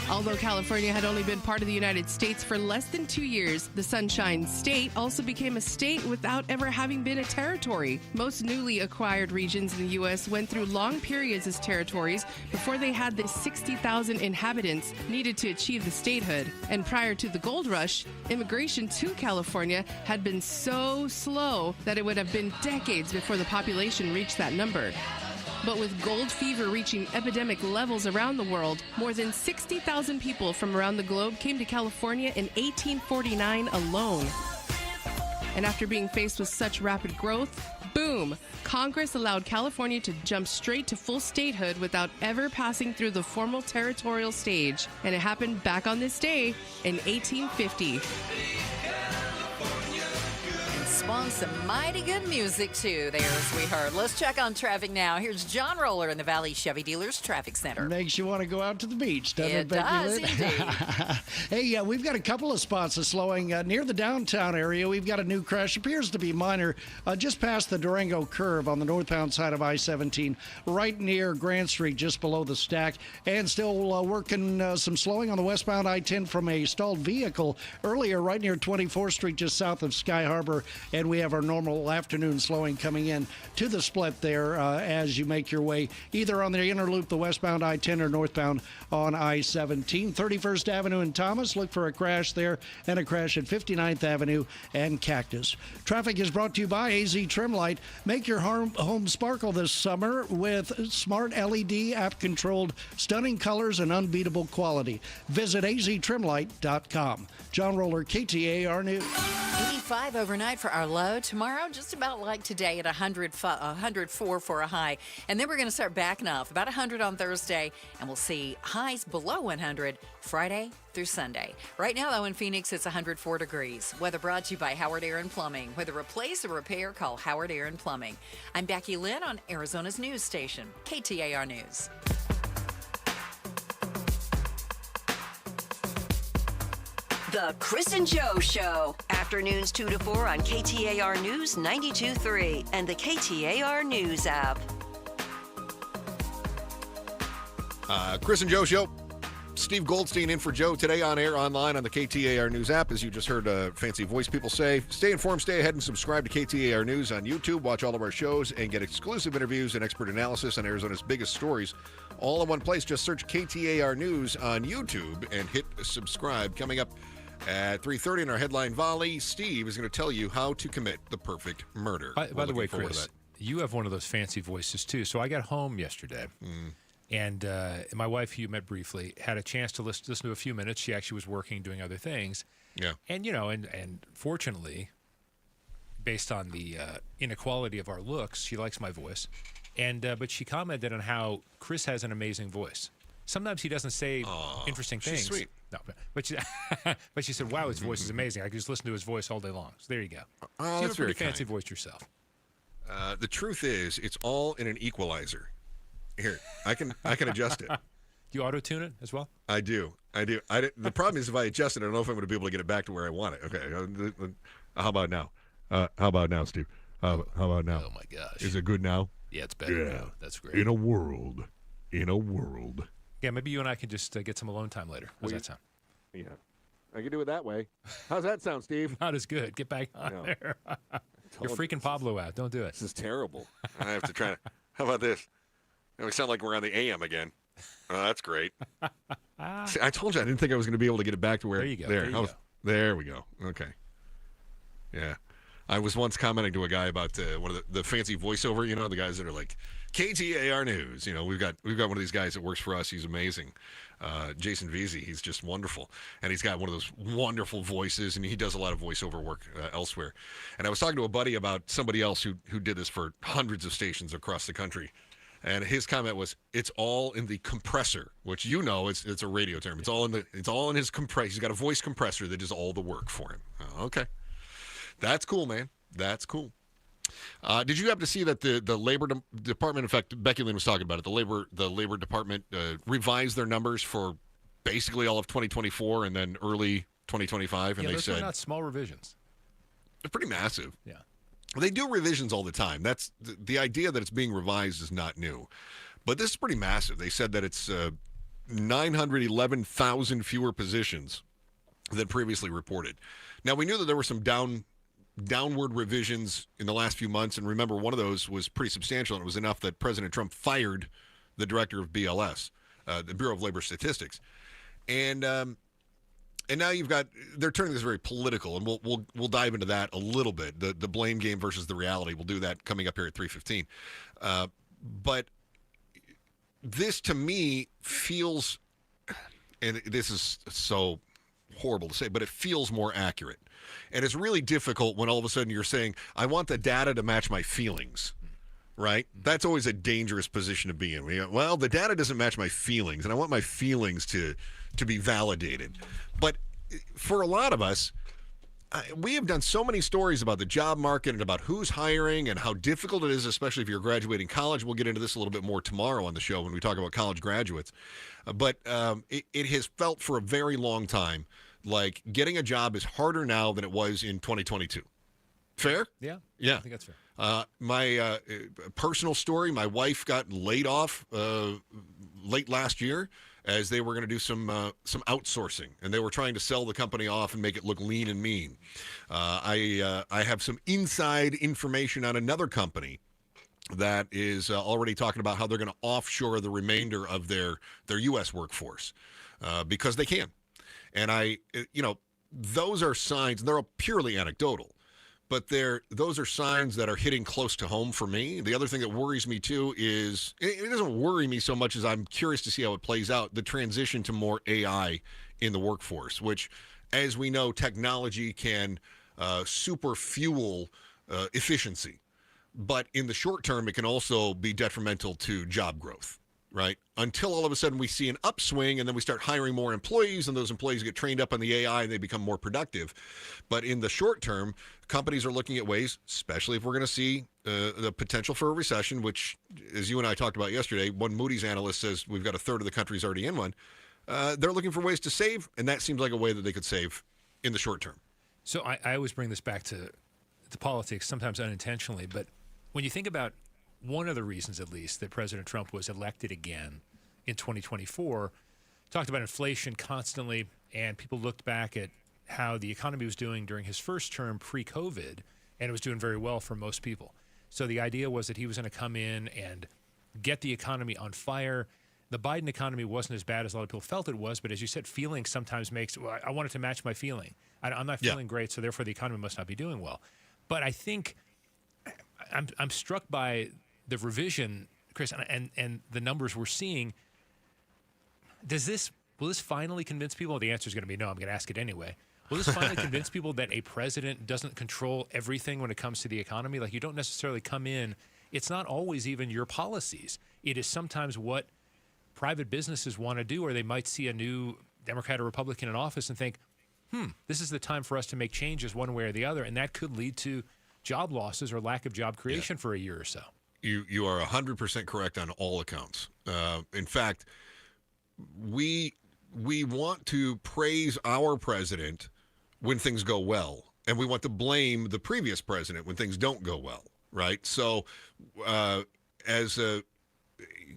Although California had only been part of the United States for less than 2 years, the Sunshine State also became a state without ever having been a territory. Most newly acquired regions in the U.S. went through long periods as territories before they had the 60,000 inhabitants needed to achieve the statehood. And prior to the gold rush, immigration to California had been so slow that it would have been decades before the population reached that number. But with gold fever reaching epidemic levels around the world, more than 60,000 people from around the globe came to California in 1849 alone. And after being faced with such rapid growth, boom, Congress allowed California to jump straight to full statehood without ever passing through the formal territorial stage. And it happened back on this day in 1850. Spawned some mighty good music, too, there, as we heard. Let's check on traffic now. Here's John Roller in the Valley Chevy Dealers Traffic Center. Makes you want to go out to the beach, doesn't it? It does, indeed. Hey, we've got a couple of spots of slowing near the downtown area. We've got a new crash. Appears to be minor just past the Durango curve on the northbound side of I-17, right near Grand Street, just below the stack. And still working some slowing on the westbound I-10 from a stalled vehicle earlier, right near 24th Street, just south of Sky Harbor. And we have our normal afternoon slowing coming in to the split there as you make your way either on the inner loop, the westbound I-10, or northbound on I-17. 31st Avenue and Thomas, look for a crash there, and a crash at 59th Avenue and Cactus. Traffic is brought to you by AZ Trimlight. Make your home sparkle this summer with smart LED app-controlled stunning colors and unbeatable quality. Visit aztrimlight.com. John Roller, KTAR News. 85 overnight for our low. Tomorrow, just about like today at 104 for a high. And then we're going to start backing off. About 100 on Thursday, and we'll see highs below 100 Friday through Sunday. Right now, though, in Phoenix, it's 104 degrees. Weather brought to you by Howard Air and Plumbing. Whether replace or repair, call Howard Air and Plumbing. I'm Becky Lynn on Arizona's news station, KTAR News. The Chris and Joe Show. Afternoons 2 to 4 on KTAR News 92.3 and the KTAR News app. Chris and Joe Show. Steve Goldstein in for Joe today on air, online on the KTAR News app. As you just heard fancy voice people say, stay informed, stay ahead, and subscribe to KTAR News on YouTube. Watch all of our shows and get exclusive interviews and expert analysis on Arizona's biggest stories all in one place. Just search KTAR News on YouTube and hit subscribe. Coming up at 3:30 in our headline volley, Steve is going to tell you how to commit the perfect murder. By the way, Chris, you have one of those fancy voices, too. So I got home yesterday, and my wife, who you met briefly, had a chance to listen to a few minutes. She actually was working, doing other things. Yeah. And, and fortunately, based on the inequality of our looks, she likes my voice. And but she commented on how Chris has an amazing voice. Sometimes he doesn't say interesting things. She's sweet. No, but she said, "Wow, his voice is amazing. I could just listen to his voice all day long." So there you go. Oh, so you have that's a pretty very fancy kind. voice yourself. The truth is, it's all in an equalizer. Here, I can adjust it. Do you auto-tune it as well? I do. The problem is, if I adjust it, I don't know if I'm going to be able to get it back to where I want it. Okay. How about now? How about now, Steve? How about now? Oh my gosh. Is it good now? Yeah, it's better now. That's great. In a world. Yeah, maybe you and I can just get some alone time later. How's that sound? Yeah. I can do it that way. How's that sound, Steve? Not as good. Get back on there. You're freaking Pablo out. Don't do it. This is terrible. I have to try to. How about this? We sound like we're on the AM again. Oh, that's great. See, I told you I didn't think I was going to be able to get it back to where. There you go. There we go. Okay. Yeah. I was once commenting to a guy about one of the fancy voiceover, the guys that are like KTAR News. We've got one of these guys that works for us. He's amazing. Jason Veazey. He's just wonderful. And he's got one of those wonderful voices, and he does a lot of voiceover work elsewhere. And I was talking to a buddy about somebody else who did this for hundreds of stations across the country. And his comment was, "It's all in the compressor," which it's a radio term. It's all in his compressor. He's got a voice compressor that does all the work for him. Okay. That's cool, man. That's cool. Did you happen to see that the Labor Department, in fact, Becky Lynn was talking about it, the Labor Department revised their numbers for basically all of 2024 and then early 2025, and yeah, they those said are not small revisions. They're pretty massive. Yeah. They do revisions all the time. That's the idea that it's being revised is not new. But this is pretty massive. They said that it's 911,000 fewer positions than previously reported. Now, we knew that there were some downward revisions in the last few months, and remember, one of those was pretty substantial, and it was enough that President Trump fired the director of BLS, the Bureau of Labor Statistics. And now they're turning this very political, and we'll dive into that a little bit, the blame game versus the reality. We'll do that coming up here at 3:15. But this, to me, feels, and this is so horrible to say, but it feels more accurate. And it's really difficult when all of a sudden you're saying, I want the data to match my feelings, right? That's always a dangerous position to be in. Well, the data doesn't match my feelings, and I want my feelings to be validated. But for a lot of us, we have done so many stories about the job market and about who's hiring and how difficult it is, especially if you're graduating college. We'll get into this a little bit more tomorrow on the show when we talk about college graduates. But it has felt for a very long time like getting a job is harder now than it was in 2022. Fair? Yeah. Yeah. I think that's fair. My personal story, my wife got laid off late last year as they were going to do some outsourcing, and they were trying to sell the company off and make it look lean and mean. I have some inside information on another company that is already talking about how they're going to offshore the remainder of their U.S. workforce because they can. And those are signs, they're purely anecdotal, but those are signs that are hitting close to home for me. The other thing that worries me too is, it doesn't worry me so much as I'm curious to see how it plays out, the transition to more AI in the workforce, which, as we know, technology can super fuel efficiency. But in the short term, it can also be detrimental to job growth, right? Until all of a sudden we see an upswing and then we start hiring more employees, and those employees get trained up on the AI and they become more productive. But in the short term, companies are looking at ways, especially if we're going to see the potential for a recession, which, as you and I talked about yesterday, one Moody's analyst says we've got a third of the country's already in one. They're looking for ways to save, and that seems like a way that they could save in the short term. So I always bring this back to politics, sometimes unintentionally, but when you think about one of the reasons, at least, that President Trump was elected again in 2024, talked about inflation constantly, and people looked back at how the economy was doing during his first term pre-COVID, and it was doing very well for most people. So the idea was that he was going to come in and get the economy on fire. The Biden economy wasn't as bad as a lot of people felt it was, but as you said, feeling sometimes makes, well, I want it to match my feeling. I'm not feeling great, so therefore the economy must not be doing well. But I think I'm struck by the revision, Chris, and the numbers we're seeing. Will this finally convince people? The answer is going to be no. I'm going to ask it anyway. Will this finally convince people that a president doesn't control everything when it comes to the economy? Like, you don't necessarily come in. It's not always even your policies. It is sometimes what private businesses want to do, or they might see a new Democrat or Republican in office and think, this is the time for us to make changes one way or the other, and that could lead to job losses or lack of job creation for a year or so. You are 100% correct on all accounts. In fact, we want to praise our president when things go well, and we want to blame the previous president when things don't go well, right? So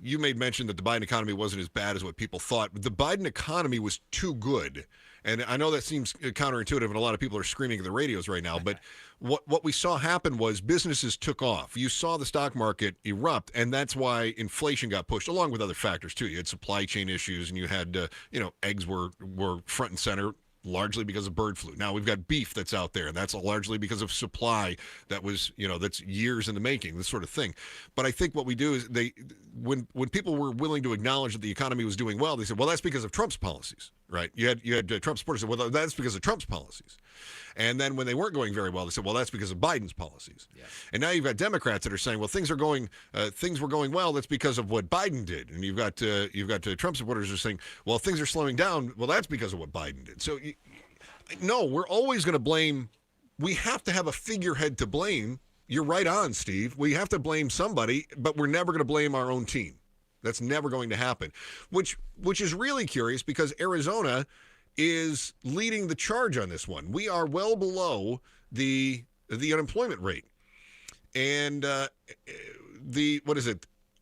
you made mention that the Biden economy wasn't as bad as what people thought. The Biden economy was too good. And I know that seems counterintuitive, and a lot of people are screaming at the radios right now, but what we saw happen was businesses took off. You saw the stock market erupt, and that's why inflation got pushed, along with other factors, too. You had supply chain issues, and you had, eggs were front and center, largely because of bird flu. Now we've got beef that's out there, and that's largely because of supply that was, that's years in the making, this sort of thing. But I think what we do is when people were willing to acknowledge that the economy was doing well, they said, well, that's because of Trump's policies, right? You had Trump supporters say, well, that's because of Trump's policies. And then when they weren't going very well, they said, well, that's because of Biden's policies. Yeah. And now you've got Democrats that are saying, well, things were going well, that's because of what Biden did. And you've got Trump supporters who are saying, well, things are slowing down, well, that's because of what Biden did. So no, we're always going to blame. We have to have a figurehead to blame. You're right on, Steve. We have to blame somebody, but we're never going to blame our own team. That's never going to happen, which is really curious because Arizona is leading the charge on this one. We are well below the unemployment rate. And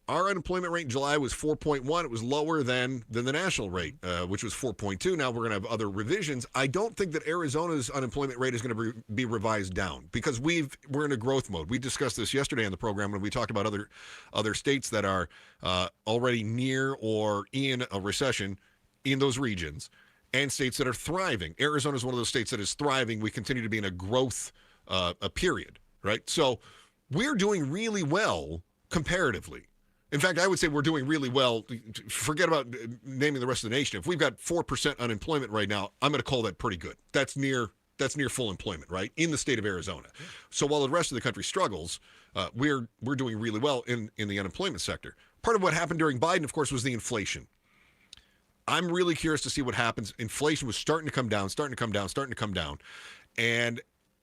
our unemployment rate in July was 4.1. It was lower than the national rate, which was 4.2. Now we're going to have other revisions. I don't think that Arizona's unemployment rate is going to be revised down because we're in a growth mode. We discussed this yesterday on the program when we talked about other states that are already near or in a recession in those regions and states that are thriving. Arizona is one of those states that is thriving. We continue to be in a growth period, right? So we're doing really well comparatively. In fact, I would say we're doing really well. Forget about naming the rest of the nation. If we've got 4% unemployment right now, I'm going to call that pretty good. That's near full employment, right, in the state of Arizona. So while the rest of the country struggles, we're doing really well in the unemployment sector. Part of what happened during Biden, of course, was the inflation. I'm really curious to see what happens. Inflation was starting to come down. And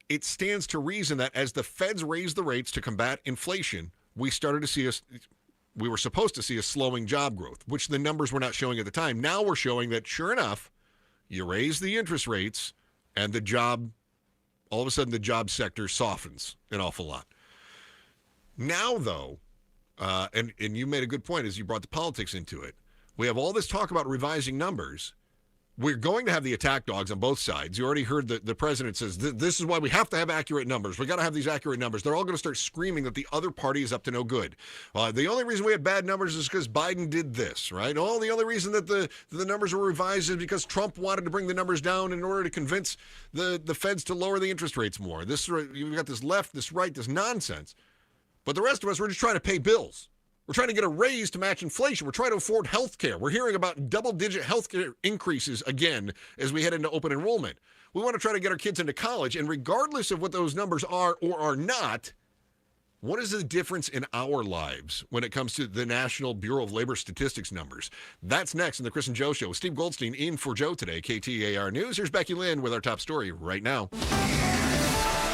it stands to reason that as the feds raised the rates to combat inflation, we were supposed to see a slowing job growth, which the numbers were not showing at the time. Now we're showing that, sure enough, you raise the interest rates and all of a sudden the job sector softens an awful lot. Now, though, and you made a good point as you brought the politics into it, we have all this talk about revising numbers. We're going to have the attack dogs on both sides. You already heard the president says, this is why we have to have accurate numbers. We got to have these accurate numbers. They're all going to start screaming that the other party is up to no good. The only reason we had bad numbers is because Biden did this, right? The only reason that the numbers were revised is because Trump wanted to bring the numbers down in order to convince the feds to lower the interest rates more. You've got this left, this right, this nonsense. But the rest of us, we're just trying to pay bills. We're trying to get a raise to match inflation. We're trying to afford health care. We're hearing about double-digit health care increases again as we head into open enrollment. We want to try to get our kids into college, and regardless of what those numbers are or are not, what is the difference in our lives when it comes to the National Bureau of Labor Statistics numbers? That's next in the Chris and Joe Show with Steve Goldstein in for Joe today, KTAR News. Here's Becky Lynn with our top story right now.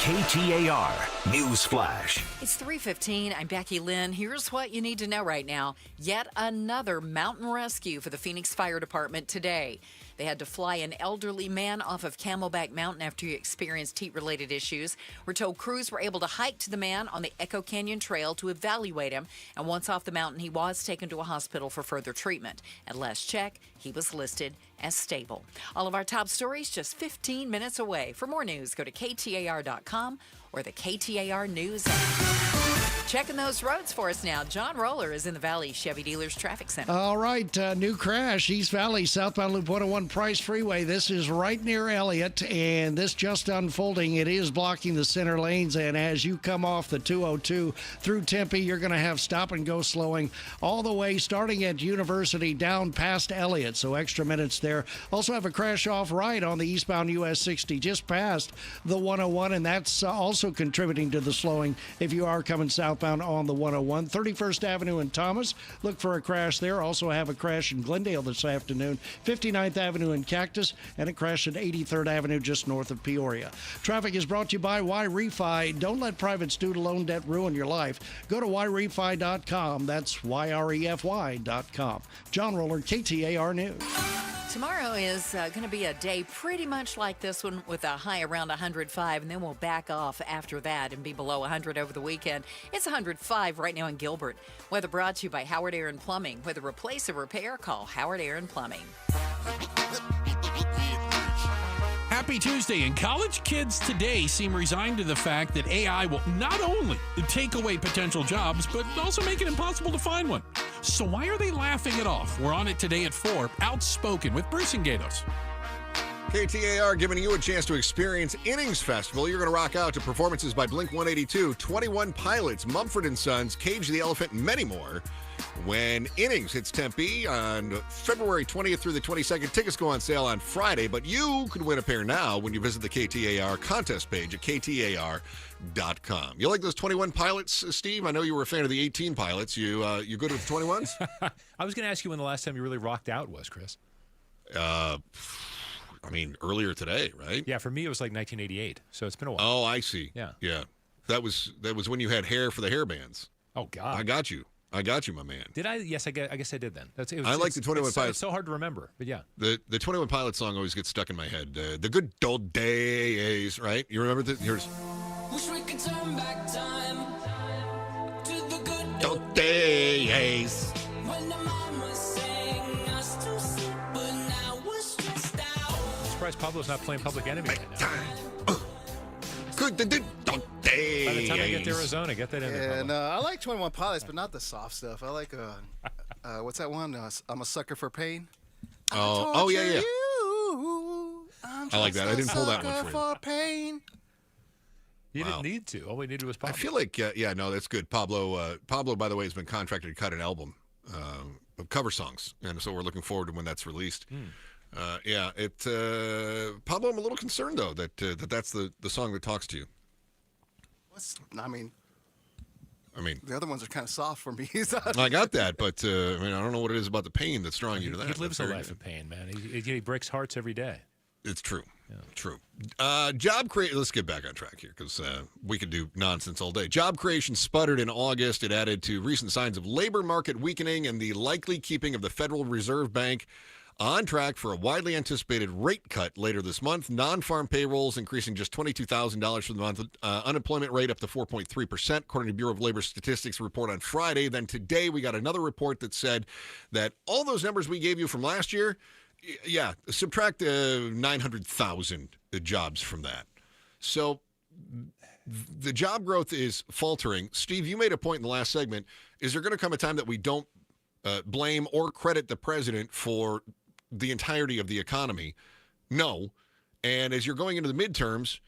KTAR News Flash. It's 3:15. I'm Becky Lynn. Here's what you need to know right now. Yet another mountain rescue for the Phoenix Fire Department today. They had to fly an elderly man off of Camelback Mountain after he experienced heat-related issues. We're told crews were able to hike to the man on the Echo Canyon Trail to evaluate him. And once off the mountain, he was taken to a hospital for further treatment. At last check, he was listed as stable. All of our top stories just 15 minutes away. For more news, go to KTAR.com or the KTAR News app. Checking those roads for us now. John Roller is in the Valley Chevy Dealers Traffic Center. All right, new crash, East Valley, southbound Loop 101 Price Freeway. This is right near Elliott, and this just unfolding. It is blocking the center lanes, and as you come off the 202 through Tempe, you're going to have stop-and-go slowing all the way starting at University down past Elliott, so extra minutes there. Also have a crash off right on the eastbound US 60 just past the 101, and that's also contributing to the slowing if you are coming southbound on the 101. 31st Avenue in Thomas, look for a crash there. Also have a crash in Glendale this afternoon. 59th Avenue in Cactus, and a crash at 83rd Avenue just north of Peoria. Traffic is brought to you by YRefi. Don't let private student loan debt ruin your life. Go to YRefi.com. That's YREFY.com. John Roller, KTAR News. Tomorrow is going to be a day pretty much like this one with a high around 105, and then we'll back off after that and be below 100 over the weekend. It's 105 right now in Gilbert. Weather brought to you by Howard Aaron Plumbing. Whether replace or repair, call Howard Aaron Plumbing. Happy Tuesday, and college kids today seem resigned to the fact that AI will not only take away potential jobs, but also make it impossible to find one. So why are they laughing it off? We're on it today at 4, Outspoken with Bruce and Gatos. KTAR giving you a chance to experience Innings Festival. You're going to rock out to performances by Blink-182, 21 Pilots, Mumford & Sons, Cage the Elephant, and many more. When Innings hits Tempe on February 20th through the 22nd, tickets go on sale on Friday, but you could win a pair now when you visit the KTAR contest page at KTAR.com. You like those 21 Pilots, Steve? I know you were a fan of the 18 Pilots. You good with the 21s? I was going to ask you when the last time you really rocked out was, Chris. I mean, earlier today, right? Yeah, for me it was like 1988, so it's been a while. Oh, I see. Yeah. That was when you had hair for the hair bands. Oh, God. I got you, my man. Did I? Yes, I guess I did then. I like the 21 Pilots. It's so hard to remember, but yeah. The 21 Pilots song always gets stuck in my head. The good old days, right? You remember that? Here's. Wish we could turn back time to the good old days. surprised Pablo's not playing Public Enemy right now. By the time I get to Arizona, get that in there. And I like 21 Pilots, but not the soft stuff. I like, what's that one? I'm a sucker for pain. Oh, yeah. You. I like that. I didn't pull that one Sucker for pain. You didn't need to. All we needed was Pablo. I feel like, no, that's good. Pablo, by the way, has been contracted to cut an album of cover songs, and so we're looking forward to when that's released. Pablo, I'm a little concerned, though, that's the song that talks to you. I mean, the other ones are kind of soft for me. I got that, but I don't know what it is about the pain that's drawing you to that. He lives a life of pain, man. He breaks hearts every day. It's true. Yeah. True. Job creation. Let's get back on track here because we could do nonsense all day. Job creation sputtered in August. It added to recent signs of labor market weakening and the likely keeping of the Federal Reserve Bank on track for a widely anticipated rate cut later this month. Non-farm payrolls increasing just $22,000 for the month. Unemployment rate up to 4.3%, according to Bureau of Labor Statistics report on Friday. Then today we got another report that said that all those numbers we gave you from last year, subtract 900,000 jobs from that. So the job growth is faltering. Steve, you made a point in the last segment. Is there going to come a time that we don't blame or credit the president for the entirety of the economy? No. And as you're going into the midterms,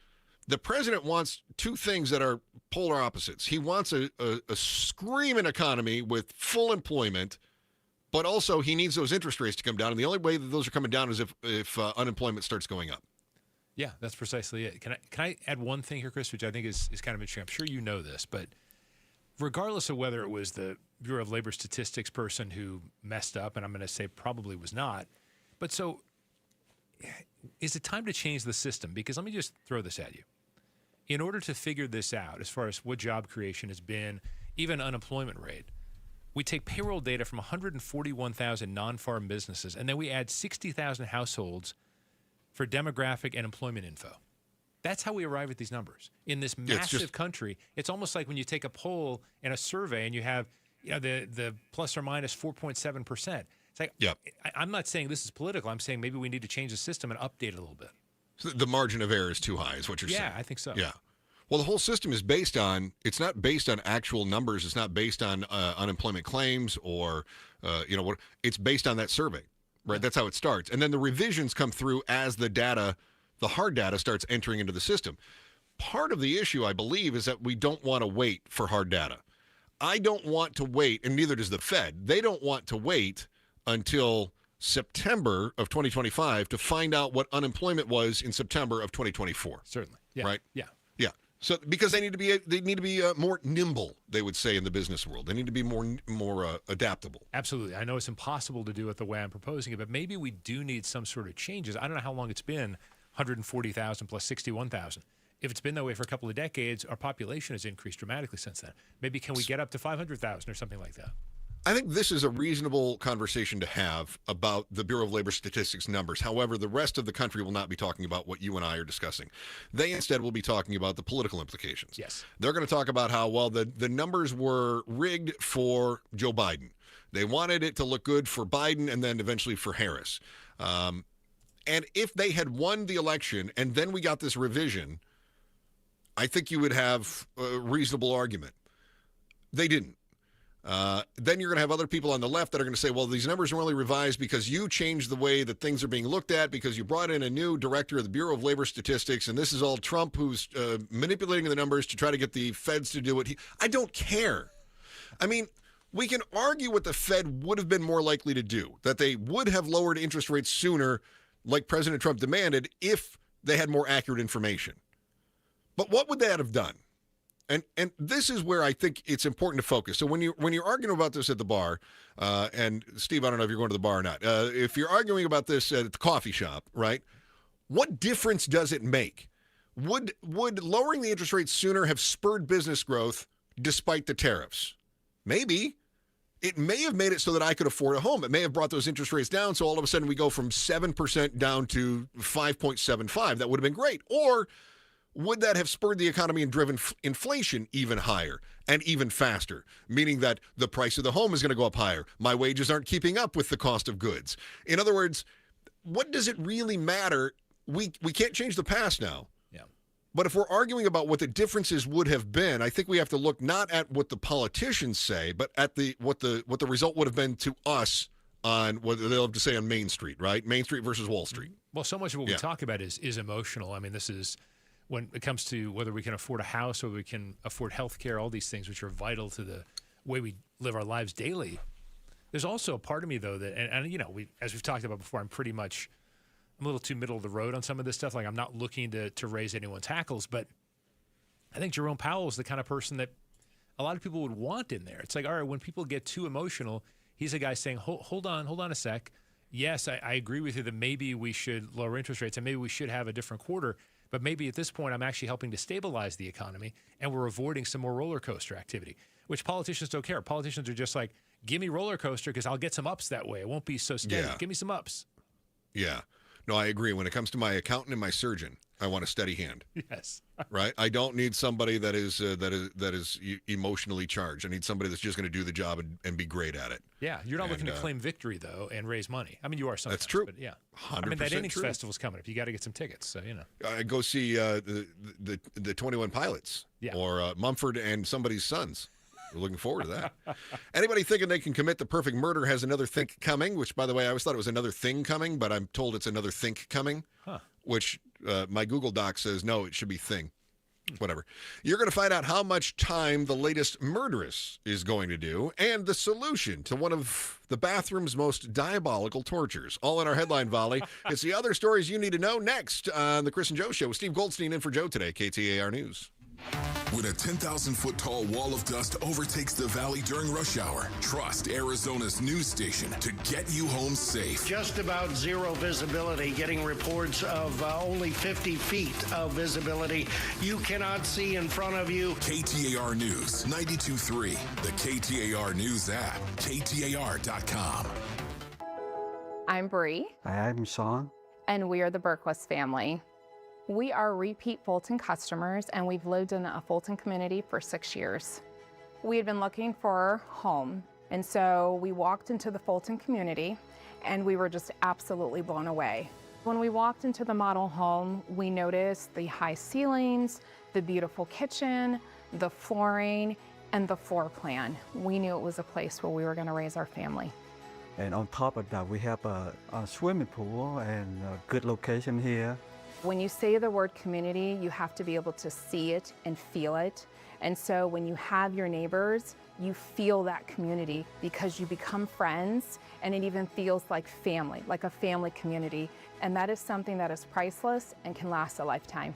the president wants two things that are polar opposites. He wants a screaming economy with full employment, but also he needs those interest rates to come down. And the only way that those are coming down is if unemployment starts going up. Yeah, that's precisely it. Can I add one thing here, Chris, which I think is kind of interesting? I'm sure you know this, but regardless of whether it was the Bureau of Labor Statistics person who messed up, and I'm going to say probably was not, but so is it time to change the system? Because let me just throw this at you. In order to figure this out, as far as what job creation has been, even unemployment rate, we take payroll data from 141,000 non-farm businesses, and then we add 60,000 households for demographic and employment info. That's how we arrive at these numbers. In this massive country, it's almost like when you take a poll and a survey and you have the plus or minus 4.7%. It's like, I'm not saying this is political. I'm saying maybe we need to change the system and update it a little bit. So the margin of error is too high is what you're saying. Yeah, I think so. Yeah. Well, the whole system is it's not based on actual numbers. It's not based on unemployment claims or, what. It's based on that survey, right? Yeah. That's how it starts. And then the revisions come through as the hard data starts entering into the system. Part of the issue, I believe, is that we don't want to wait for hard data. I don't want to wait, and neither does the Fed. They don't want to wait until September of 2025 to find out what unemployment was in September of 2024. Certainly. Yeah. Right? Yeah. Yeah. So because they need to be more nimble, they would say in the business world. They need to be more adaptable. Absolutely. I know it's impossible to do it the way I'm proposing it, but maybe we do need some sort of changes. I don't know how long it's been, 140,000 plus 61,000. If it's been that way for a couple of decades, our population has increased dramatically since then. Maybe can we get up to 500,000 or something like that? I think this is a reasonable conversation to have about the Bureau of Labor Statistics numbers. However, the rest of the country will not be talking about what you and I are discussing. They instead will be talking about the political implications. Yes. They're going to talk about how, the numbers were rigged for Joe Biden. They wanted it to look good for Biden and then eventually for Harris. And if they had won the election and then we got this revision, I think you would have a reasonable argument. They didn't. Then you're going to have other people on the left that are going to say, well, these numbers are only revised because you changed the way that things are being looked at, because you brought in a new director of the Bureau of Labor Statistics, and this is all Trump who's manipulating the numbers to try to get the feds to do what I don't care. I mean, we can argue what the Fed would have been more likely to do, that they would have lowered interest rates sooner, like President Trump demanded, if they had more accurate information. But what would that have done? And this is where I think it's important to focus. So when you're arguing about this at the bar, and Steve, I don't know if you're going to the bar or not. If you're arguing about this at the coffee shop, right? What difference does it make? Would lowering the interest rates sooner have spurred business growth despite the tariffs? Maybe. It may have made it so that I could afford a home. It may have brought those interest rates down, so all of a sudden we go from 7% down to 5.75. That would have been great. Or would that have spurred the economy and driven inflation even higher and even faster, meaning that the price of the home is going to go up higher? My wages aren't keeping up with the cost of goods. In other words, what does it really matter we can't change the past now. Yeah. But if we're arguing about what the differences would have been, I think we have to look not at what the politicians say, but at what the result would have been to us on what they'll have to say on Main Street, right? Main Street versus Wall Street. Well, so much of what we talk about is emotional. I mean, this is when it comes to whether we can afford a house or we can afford health care, all these things which are vital to the way we live our lives daily. There's also a part of me, though, that, and you know, as we've talked about before, I'm a little too middle of the road on some of this stuff. Like, I'm not looking to raise anyone's hackles, but I think Jerome Powell is the kind of person that a lot of people would want in there. It's like, all right, when people get too emotional, he's a guy saying, hold on a sec. Yes, I agree with you that maybe we should lower interest rates and maybe we should have a different quarter, but maybe at this point I'm actually helping to stabilize the economy and we're avoiding some more roller coaster activity, which politicians don't care. Politicians are just like, give me roller coaster because I'll get some ups that way. It won't be so steady. Yeah. Give me some ups. Yeah. No, I agree. When it comes to my accountant and my surgeon, I want a steady hand. Yes. Right? I don't need somebody that is emotionally charged. I need somebody that's just going to do the job and be great at it. Yeah, you're not looking to claim victory, though, and raise money. I mean, you are sometimes. That's true. But yeah. 100% I mean, that innings true. festival's coming up. You got to get some tickets, so, you know. I go see the 21 Pilots or Mumford and somebody's sons. We're looking forward to that. Anybody thinking they can commit the perfect murder has another think coming, which, by the way, I always thought it was another thing coming, but I'm told it's another think coming, which my Google Doc says, no, it should be thing. Whatever. You're going to find out how much time the latest murderess is going to do and the solution to one of the bathroom's most diabolical tortures. All in our headline volley. It's the other stories you need to know next on The Chris and Joe Show with Steve Goldstein in for Joe today, KTAR News. When a 10,000-foot-tall wall of dust overtakes the valley during rush hour, trust Arizona's news station to get you home safe. Just about zero visibility, getting reports of only 50 feet of visibility. You cannot see in front of you. KTAR News 92.3, the KTAR News app, KTAR.com. I'm Bree. Hi, I'm Sean. And we are the Berquist family. We are repeat Fulton customers, and we've lived in a Fulton community for 6 years. We had been looking for a home, and so we walked into the Fulton community, and we were just absolutely blown away. When we walked into the model home, we noticed the high ceilings, the beautiful kitchen, the flooring, and the floor plan. We knew it was a place where we were going to raise our family. And on top of that, we have a swimming pool and a good location here. When you say the word community, you have to be able to see it and feel it. And so when you have your neighbors, you feel that community because you become friends, and it even feels like family, like a family community. And that is something that is priceless and can last a lifetime.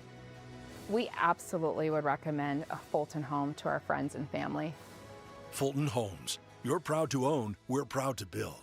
We absolutely would recommend a Fulton home to our friends and family. Fulton Homes. You're proud to own, we're proud to build.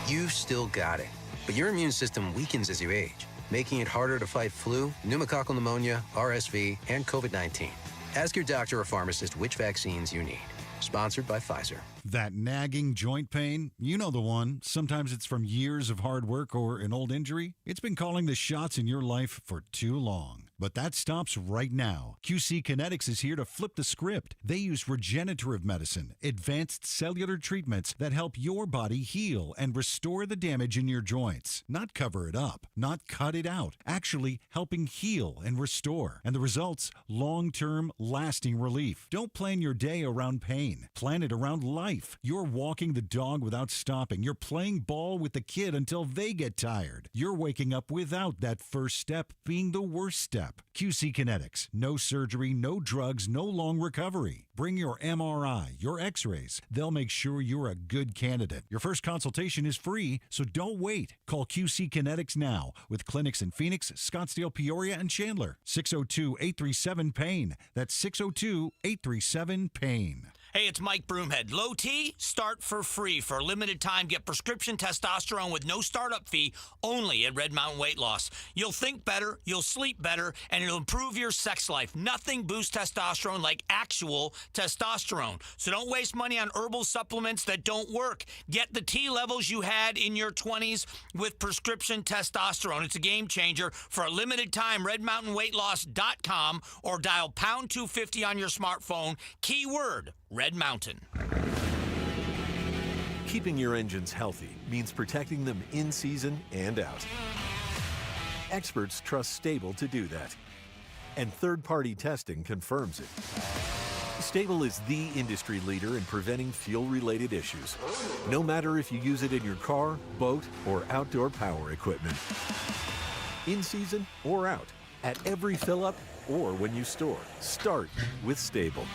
You've still got it. But your immune system weakens as you age, making it harder to fight flu, pneumococcal pneumonia, RSV, and COVID-19. Ask your doctor or pharmacist which vaccines you need. Sponsored by Pfizer. That nagging joint pain, you know the one. Sometimes it's from years of hard work or an old injury. It's been calling the shots in your life for too long. But that stops right now. QC Kinetics is here to flip the script. They use regenerative medicine, advanced cellular treatments that help your body heal and restore the damage in your joints. Not cover it up, not cut it out, actually helping heal and restore. And the results, long-term, lasting relief. Don't plan your day around pain. Plan it around life. You're walking the dog without stopping. You're playing ball with the kid until they get tired. You're waking up without that first step being the worst step. QC Kinetics. No surgery, no drugs, no long recovery. Bring your MRI, your x-rays. They'll make sure you're a good candidate. Your first consultation is free, so don't wait. Call QC Kinetics now with clinics in Phoenix, Scottsdale, Peoria, and Chandler. 602-837-PAIN. That's 602-837-PAIN. Hey, it's Mike Broomhead. Low T, start for free. For a limited time, get prescription testosterone with no startup fee only at Red Mountain Weight Loss. You'll think better, you'll sleep better, and it'll improve your sex life. Nothing boosts testosterone like actual testosterone. So don't waste money on herbal supplements that don't work. Get the T levels you had in your 20s with prescription testosterone. It's a game changer. For a limited time, redmountainweightloss.com or dial pound 250 on your smartphone. Keyword Red Mountain. Keeping your engines healthy means protecting them in season and out. Experts trust Stable to do that. And third-party testing confirms it. Stable is the industry leader in preventing fuel-related issues, no matter if you use it in your car, boat, or outdoor power equipment. In season or out, at every fill-up or when you store, start with Stable.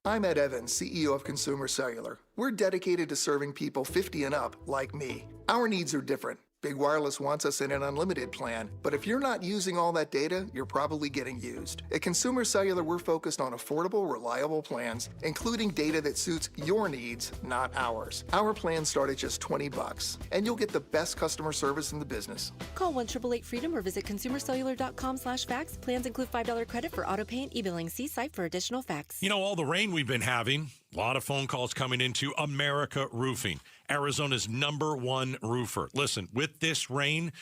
I'm Ed Evans, CEO of Consumer Cellular. We're dedicated to serving people 50 and up like me. Our needs are different. Big Wireless wants us in an unlimited plan, but if you're not using all that data, you're probably getting used. At Consumer Cellular, we're focused on affordable, reliable plans, including data that suits your needs, not ours. Our plans start at just $20, and you'll get the best customer service in the business. Call 1-888-FREEDOM or visit consumercellular.com/facts. Plans include $5 credit for auto pay and e-billing. See site for additional facts. You know, all the rain we've been having, a lot of phone calls coming into America Roofing, Arizona's #1 roofer. Listen, with this rain,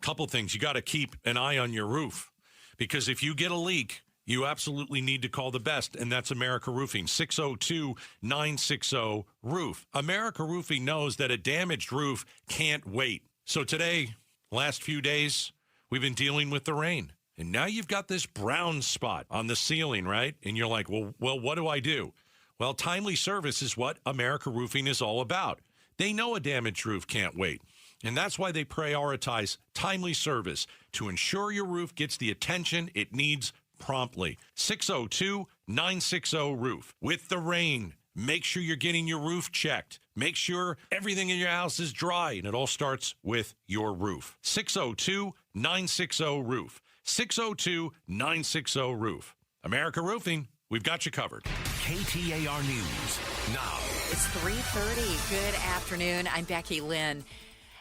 couple things. You got to keep an eye on your roof, because if you get a leak, you absolutely need to call the best, and that's America Roofing, 602-960-ROOF. America Roofing knows that a damaged roof can't wait. So today, last few days, we've been dealing with the rain. And now you've got this brown spot on the ceiling, right? And you're like, well, what do I do? Well, timely service is what America Roofing is all about. They know a damaged roof can't wait, and that's why they prioritize timely service to ensure your roof gets the attention it needs promptly. 602-960-ROOF. With the rain, make sure you're getting your roof checked. Make sure everything in your house is dry, and it all starts with your roof. 602-960-ROOF. 602-960-ROOF. America Roofing, we've got you covered. KTAR News now. It's 3:30. Good afternoon. I'm Becky Lynn.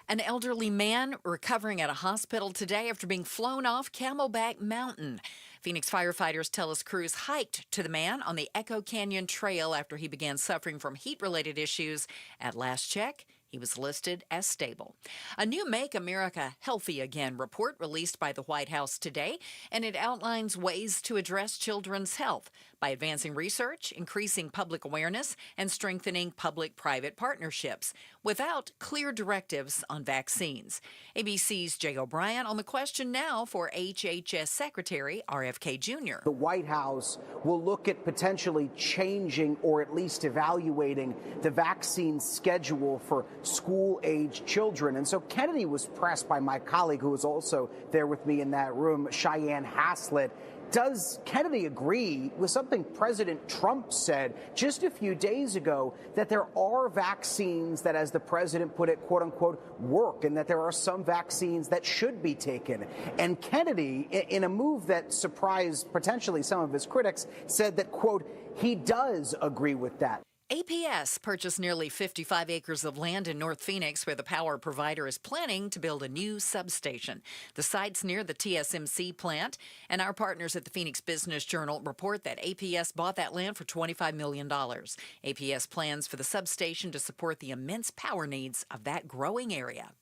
An elderly man recovering at a hospital today after being flown off Camelback Mountain. Phoenix firefighters tell us crews hiked to the man on the Echo Canyon Trail after he began suffering from heat-related issues. At last check, he was listed as stable. A new Make America Healthy Again report released by the White House today, and it outlines ways to address children's health by advancing research, increasing public awareness, and strengthening public-private partnerships without clear directives on vaccines. ABC's Jay O'Brien on the question now for HHS Secretary RFK Jr. The White House will look at potentially changing or at least evaluating the vaccine schedule for school-age children. And so Kennedy was pressed by my colleague who was also there with me in that room, Cheyenne Haslett. Does Kennedy agree with something President Trump said just a few days ago, that there are vaccines that, as the president put it, quote unquote, work, and that there are some vaccines that should be taken? And Kennedy, in a move that surprised potentially some of his critics, said that, quote, he does agree with that. APS purchased nearly 55 acres of land in North Phoenix where the power provider is planning to build a new substation. The site's near the TSMC plant, and our partners at the Phoenix Business Journal report that APS bought that land for $25 million. APS plans for the substation to support the immense power needs of that growing area.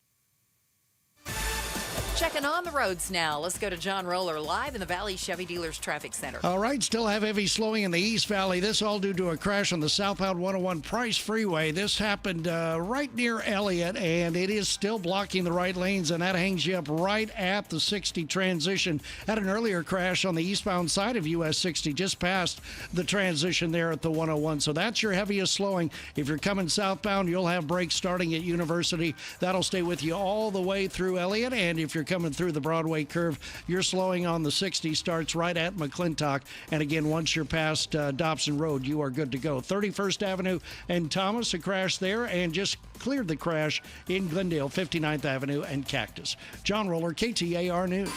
Checking on the roads now. Let's go to John Roller live in the Valley Chevy Dealers Traffic Center. All right, still have heavy slowing in the East Valley. This all due to a crash on the southbound 101 Price Freeway. This happened right near Elliott, and it is still blocking the right lanes, and that hangs you up right at the 60 transition. Had an earlier crash on the eastbound side of US 60, just past the transition there at the 101. So that's your heaviest slowing. If you're coming southbound, you'll have brakes starting at University. That'll stay with you all the way through Elliott, and if you're coming through the Broadway curve, you're slowing on the 60, starts right at McClintock. And again, once you're past Dobson Road, you are good to go. 31st Avenue and Thomas, a crash there, and just cleared the crash in Glendale, 59th Avenue and Cactus. John Roller, KTAR News.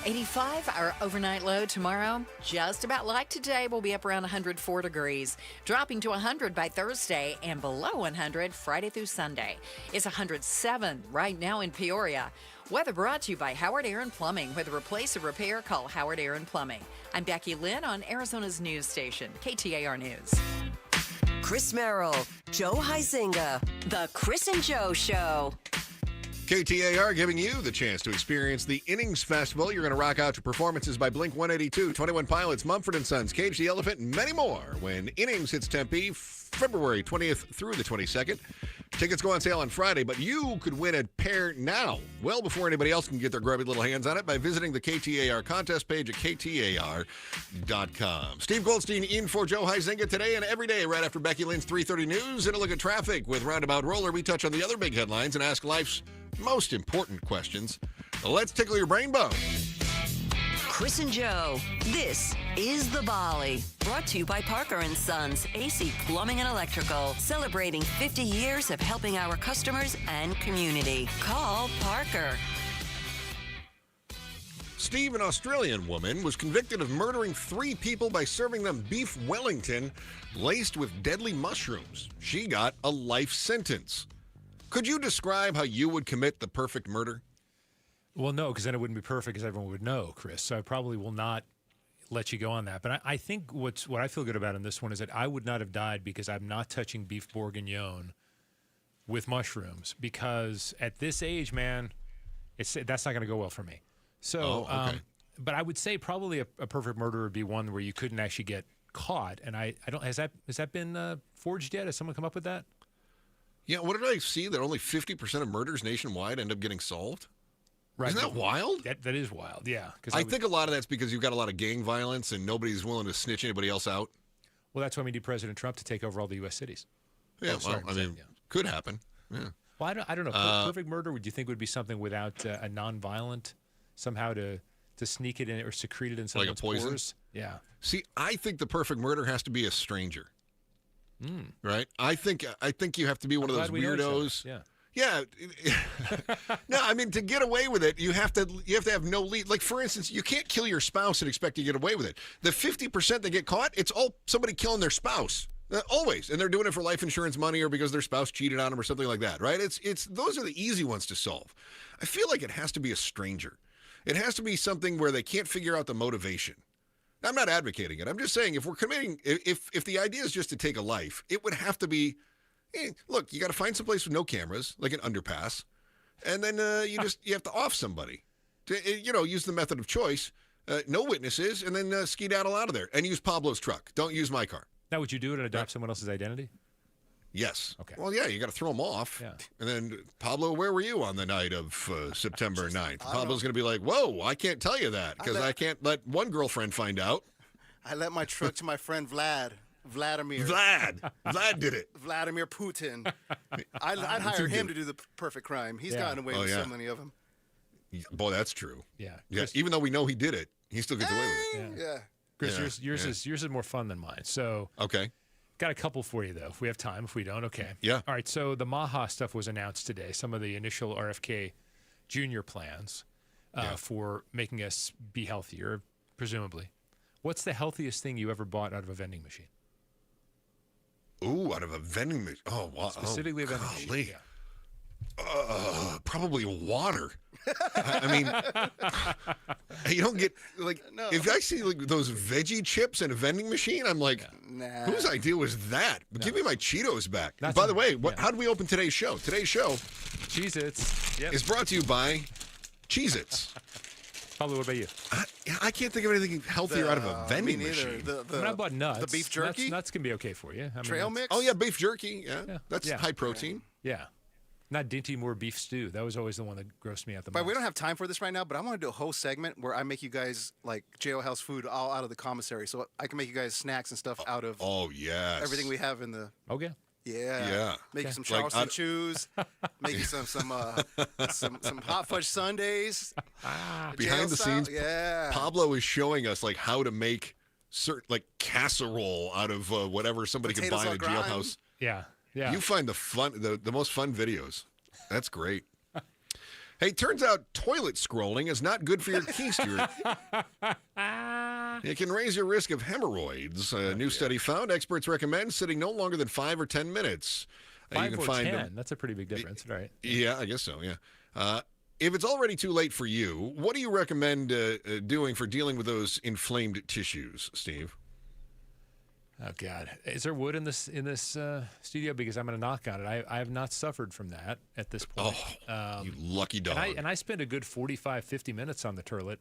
85, our overnight low tomorrow, just about like today, will be up around 104 degrees, dropping to 100 by Thursday and below 100 Friday through Sunday. It's 107 right now in Peoria. Weather brought to you by Howard Aaron Plumbing. Whether replace or repair, call Howard Aaron Plumbing. I'm Becky Lynn on Arizona's news station, KTAR News. Chris Merrill, Joe Huizinga, The Chris and Joe Show. KTAR giving you the chance to experience the Innings Festival. You're going to rock out to performances by Blink-182, 21 Pilots, Mumford & Sons, Cage the Elephant, and many more when Innings hits Tempe February 20th through the 22nd. Tickets go on sale on Friday, but you could win a pair now, well before anybody else can get their grubby little hands on it, by visiting the KTAR contest page at KTAR.com. Steve Goldstein in for Joe Huizinga today and every day right after Becky Lynn's 3:30 news. And a look at traffic with Roundabout Roller. We touch on the other big headlines and ask life's most important questions. Let's tickle your brain bone. Chris and Joe, this is The Volley. Brought to you by Parker & Sons, AC Plumbing and Electrical. Celebrating 50 years of helping our customers and community. Call Parker. Steve, an Australian woman, was convicted of murdering 3 people by serving them beef Wellington laced with deadly mushrooms. She got a life sentence. Could you describe how you would commit the perfect murder? Well, no, because then it wouldn't be perfect, as everyone would know, Chris. So I probably will not let you go on that. But I think what I feel good about in this one is that I would not have died because I'm not touching beef bourguignon with mushrooms. Because at this age, man, that's not going to go well for me. So, okay. But I would say probably a perfect murder would be one where you couldn't actually get caught. And I don't has that been forged yet? Has someone come up with that? Yeah. What did I see? That only 50% of murders nationwide end up getting solved. Right. Isn't that wild? That is wild, yeah. I think a lot of that's because you've got a lot of gang violence and nobody's willing to snitch anybody else out. Well, that's why we need President Trump to take over all the U.S. cities. Yeah, could happen. Yeah. Well, I don't know. Perfect murder, would you think would be something without a non-violent, somehow to sneak it in or secrete it in someone's like a poison? pores? Yeah. See, I think the perfect murder has to be a stranger. Right? I think you have to be one of those weirdos. Yeah. Yeah. No, I mean, to get away with it, you have to have no lead. Like, for instance, you can't kill your spouse and expect to get away with it. The 50% that get caught, it's all somebody killing their spouse. Always. And they're doing it for life insurance money or because their spouse cheated on them or something like that, right? It's those are the easy ones to solve. I feel like it has to be a stranger. It has to be something where they can't figure out the motivation. I'm not advocating it. I'm just saying if we're committing, if the idea is just to take a life, it would have to be, look, you got to find some place with no cameras, like an underpass, and then you have to off somebody. Use the method of choice, no witnesses, and then skedaddle out of there. And use Pablo's truck. Don't use my car. Now, would you do it and adopt someone else's identity? Yes. Okay. Well, yeah, you got to throw them off. Yeah. And then, Pablo, where were you on the night of September 9th? Pablo's going to be like, whoa, I can't tell you that because I can't let one girlfriend find out. I let my truck to my friend Vladimir. Vlad did it. Vladimir Putin. I'd hire him to do the perfect crime. He's gotten away with so many of them. Boy, that's true. Yeah. Yeah. Even though we know he did it, he still gets away with it. Yeah. Chris, yours is more fun than mine. So okay. Got a couple for you, though, if we have time. If we don't, okay. Yeah. All right, so the MAHA stuff was announced today, some of the initial RFK Jr. plans for making us be healthier, presumably. What's the healthiest thing you ever bought out of a vending machine? Ooh, out of a vending machine. Oh, wow. Specifically a vending machine. Yeah. Probably water. I mean, you don't get, if I see those veggie chips in a vending machine, I'm like, whose idea was that? Give me my Cheetos back. By the way, how do we open today's show? Today's show Cheez-Its is brought to you by Cheez-Its. Pablo, what about you? I can't think of anything healthier out of a vending machine. When I bought nuts. The beef jerky? Nuts can be okay for you. Trail mix? Oh, yeah, beef jerky. Yeah. That's high protein. Yeah. Not Dinty Moore beef stew. That was always the one that grossed me out the most. But we don't have time for this right now, but I want to do a whole segment where I make you guys like jailhouse food all out of the commissary. So I can make you guys snacks and stuff out of everything we have in the... Okay. Yeah. Make you some Charleston chews. Make you some hot fudge sundaes. Behind the scenes, yeah. Pablo is showing us how to make certain casserole out of whatever somebody can buy in a jailhouse. Yeah. Yeah. You find the most fun videos. That's great. Hey, turns out toilet scrolling is not good for your keister. It can raise your risk of hemorrhoids. A new study found experts recommend sitting no longer than 5 or 10 minutes. 5 or 10? That's a pretty big difference, right? Yeah, I guess so, yeah. If it's already too late for you, what do you recommend doing for dealing with those inflamed tissues, Steve? Oh God, is there wood in this studio? Because I'm going to knock on it. I have not suffered from that at this point. Oh, you lucky dog! And I spend a good 45, 50 minutes on the turlet.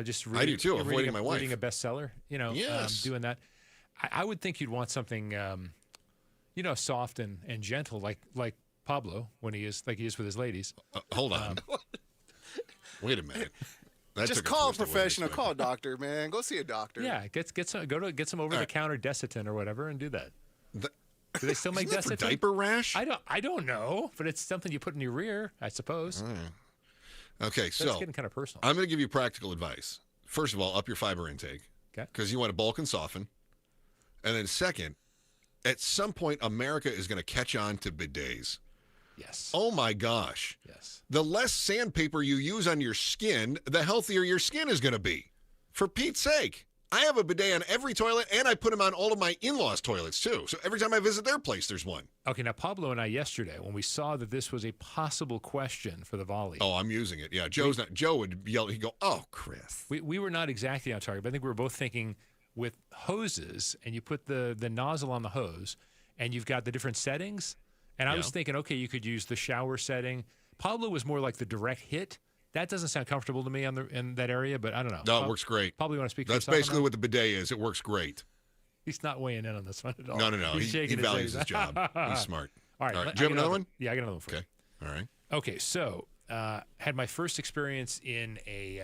Just reading. I do too. Avoiding my wife. Reading a bestseller. Yes. Doing that. I would think you'd want something, soft and gentle, like Pablo when he is with his ladies. Hold on. Wait a minute. Just call a professional. Call a doctor, man. Go see a doctor. Yeah, get some over the counter Desitin or whatever and do that. Do they still make Desitin? For diaper rash? I don't know, but it's something you put in your rear, I suppose. Okay, so that's getting kind of personal. I'm going to give you practical advice. First of all, up your fiber intake. Okay. Because you want to bulk and soften. And then second, at some point, America is going to catch on to bidets. Yes. Oh my gosh. Yes. The less sandpaper you use on your skin, the healthier your skin is going to be. For Pete's sake. I have a bidet on every toilet, and I put them on all of my in-laws' toilets, too. So every time I visit their place, there's one. Okay, now Pablo and I yesterday, when we saw that this was a possible question for the volley. Oh, I'm using it. Yeah, Joe would yell, he'd go, oh, Chris. We were not exactly on target, but I think we were both thinking with hoses, and you put the nozzle on the hose, and you've got the different settings. And I was thinking, okay, you could use the shower setting. Pablo was more like the direct hit. That doesn't sound comfortable to me in that area, but I don't know. No, it works great. Pablo, you want to speak? That's basically what the bidet is. It works great. He's not weighing in on this one at all. No. He values his job. He's smart. All right. Do you have another one? Yeah, I got another one for you. Okay. All right. Okay, so had my first experience in a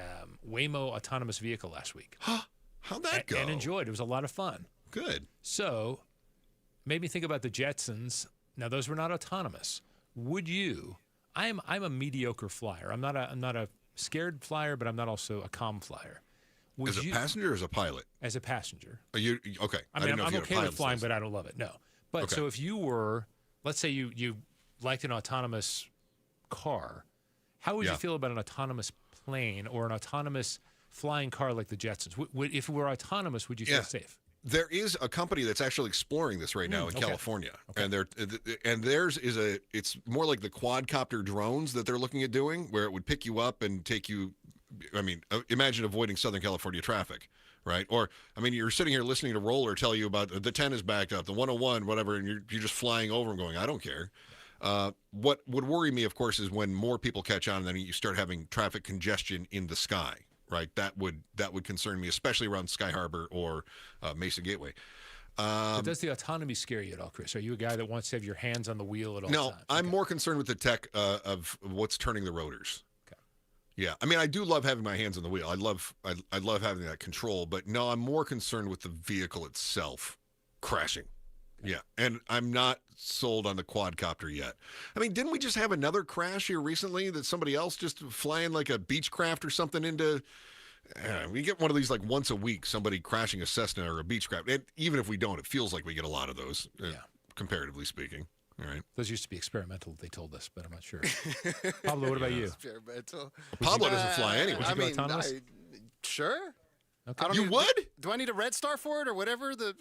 Waymo autonomous vehicle last week. How'd that go? And enjoyed. It was a lot of fun. Good. So, made me think about the Jetsons. Now, those were not autonomous. Would you? I'm a mediocre flyer. I'm not a scared flyer, but I'm not also a calm flyer. As a passenger or as a pilot? As a passenger. Okay. I mean, I'm okay with flying, but I don't love it. No. But Okay. so if you were, let's say you liked an autonomous car, how would you feel about an autonomous plane or an autonomous flying car like the Jetsons? If it were autonomous, would you feel safe? There is a company that's actually exploring this right now in California, and theirs is it's more like the quadcopter drones that they're looking at doing, where it would pick you up and take you. I mean, imagine avoiding Southern California traffic, right? Or I mean, you're sitting here listening to Roller tell you about the 10 is backed up, the 101, whatever, and you're just flying over and going, I don't care. What would worry me, of course, is when more people catch on and then you start having traffic congestion in the sky. Right, that would concern me, especially around Sky Harbor or Mesa Gateway. So does the autonomy scare you at all, Chris? Are you a guy that wants to have your hands on the wheel at all No, times? I'm more concerned with the tech of what's turning the rotors. Okay. Yeah, I mean, I do love having my hands on the wheel. I love having that control, but no, I'm more concerned with the vehicle itself crashing. Yeah, and I'm not sold on the quadcopter yet. I mean, didn't we just have another crash here recently that somebody else just flying like a Beechcraft or something into? We get one of these like once a week, somebody crashing a Cessna or a Beechcraft. And even if we don't, it feels like we get a lot of those, comparatively speaking. All right. Those used to be experimental, they told us, but I'm not sure. Pablo, what about you? Experimental. Pablo doesn't fly anyway. I mean, sure. Okay. You would? Do I need a red star for it or whatever? The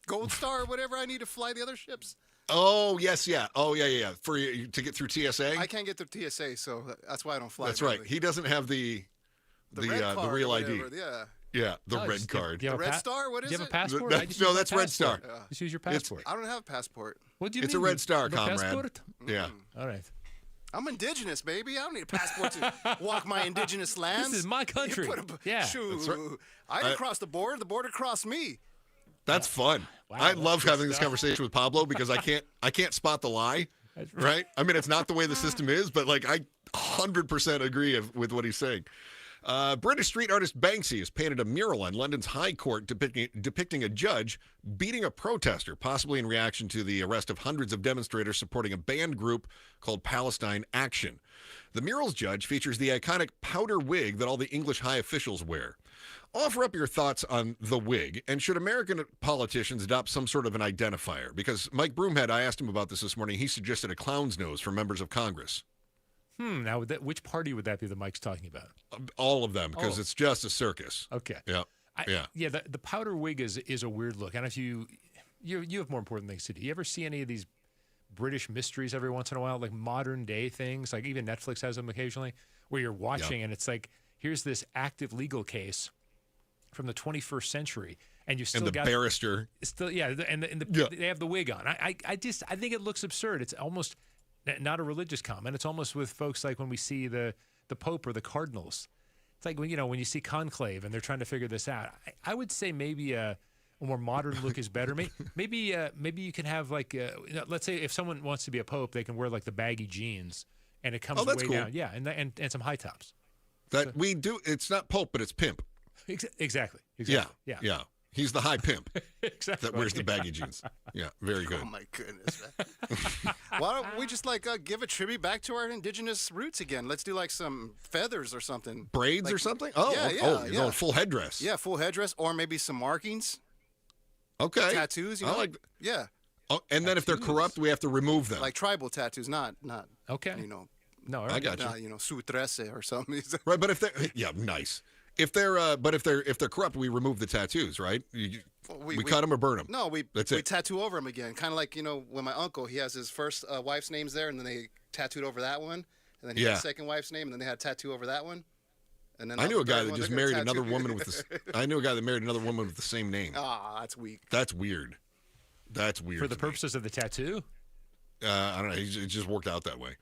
gold star or whatever I need to fly the other ships? Oh, yes, yeah. Oh, yeah. For you to get through TSA? I can't get through TSA, so that's why I don't fly. That's right. He doesn't have the real ID. Yeah, the red card. The red star? What is it? Do you have a passport? No, that's Red Star. Just use your passport. I don't have a passport. What do you It's mean? a Red Star, No comrade. passport? Yeah. All right. I'm indigenous, baby. I don't need a passport to walk my indigenous lands. This is my country. Shoot. That's right. I didn't cross the border. The border crossed me. That's fun. Wow, I love that's having this conversation with Pablo because I can't spot the lie. Right? I mean, it's not the way the system is, but like I 100% agree with what he's saying. British street artist Banksy has painted a mural on London's High Court depicting a judge beating a protester, possibly in reaction to the arrest of hundreds of demonstrators supporting a banned group called Palestine Action. The mural's judge features the iconic powder wig that all the English high officials wear. Offer up your thoughts on the wig, and should American politicians adopt some sort of an identifier? Because Mike Broomhead, I asked him about this morning. He suggested a clown's nose for members of Congress. Now, which party would that be that Mike's talking about? All of them, because it's just a circus. Okay. Yeah. Yeah, the powder wig is a weird look. And if you have more important things to do. You ever see any of these British mysteries every once in a while, like modern day things? Like even Netflix has them occasionally, where you're watching and it's like, here's this active legal case from the 21st century, and you still and the got barrister. Still, yeah, and they have the wig on. I think it looks absurd. It's almost not a religious comment. It's almost with folks like when we see the Pope or the Cardinals. It's like when you see Conclave and they're trying to figure this out. I would say maybe a more modern look is better. Maybe you can have let's say if someone wants to be a pope, they can wear like the baggy jeans and it comes way cool. down. Yeah, and some high tops. We do. It's not pope, but it's pimp. Exactly. Yeah. He's the high pimp exactly. that wears the baggy jeans. Yeah, very good. Oh my goodness. Why don't we just give a tribute back to our indigenous roots again? Let's do like some feathers or something. Braids or something? You're going full headdress. Yeah, full headdress, or maybe some markings. Okay. Tattoos, I like. Yeah. Oh, and then if they're corrupt, we have to remove them. Like tribal tattoos, not. Okay. No, I got you. Su 13 or something. Right, but if they're nice. If they're if they're corrupt, we remove the tattoos, right? We cut them or burn them. No, we it. tattoo over them again. Kind of like when my uncle, he has his first wife's names there, and then they tattooed over that one, and then he had his second wife's name, and then they had tattoo over that one. And then I knew a guy that just married another woman with. I knew a guy that married another woman with the same name. That's weak. That's weird. That's weird. For the purposes of the tattoo? I don't know. It just worked out that way.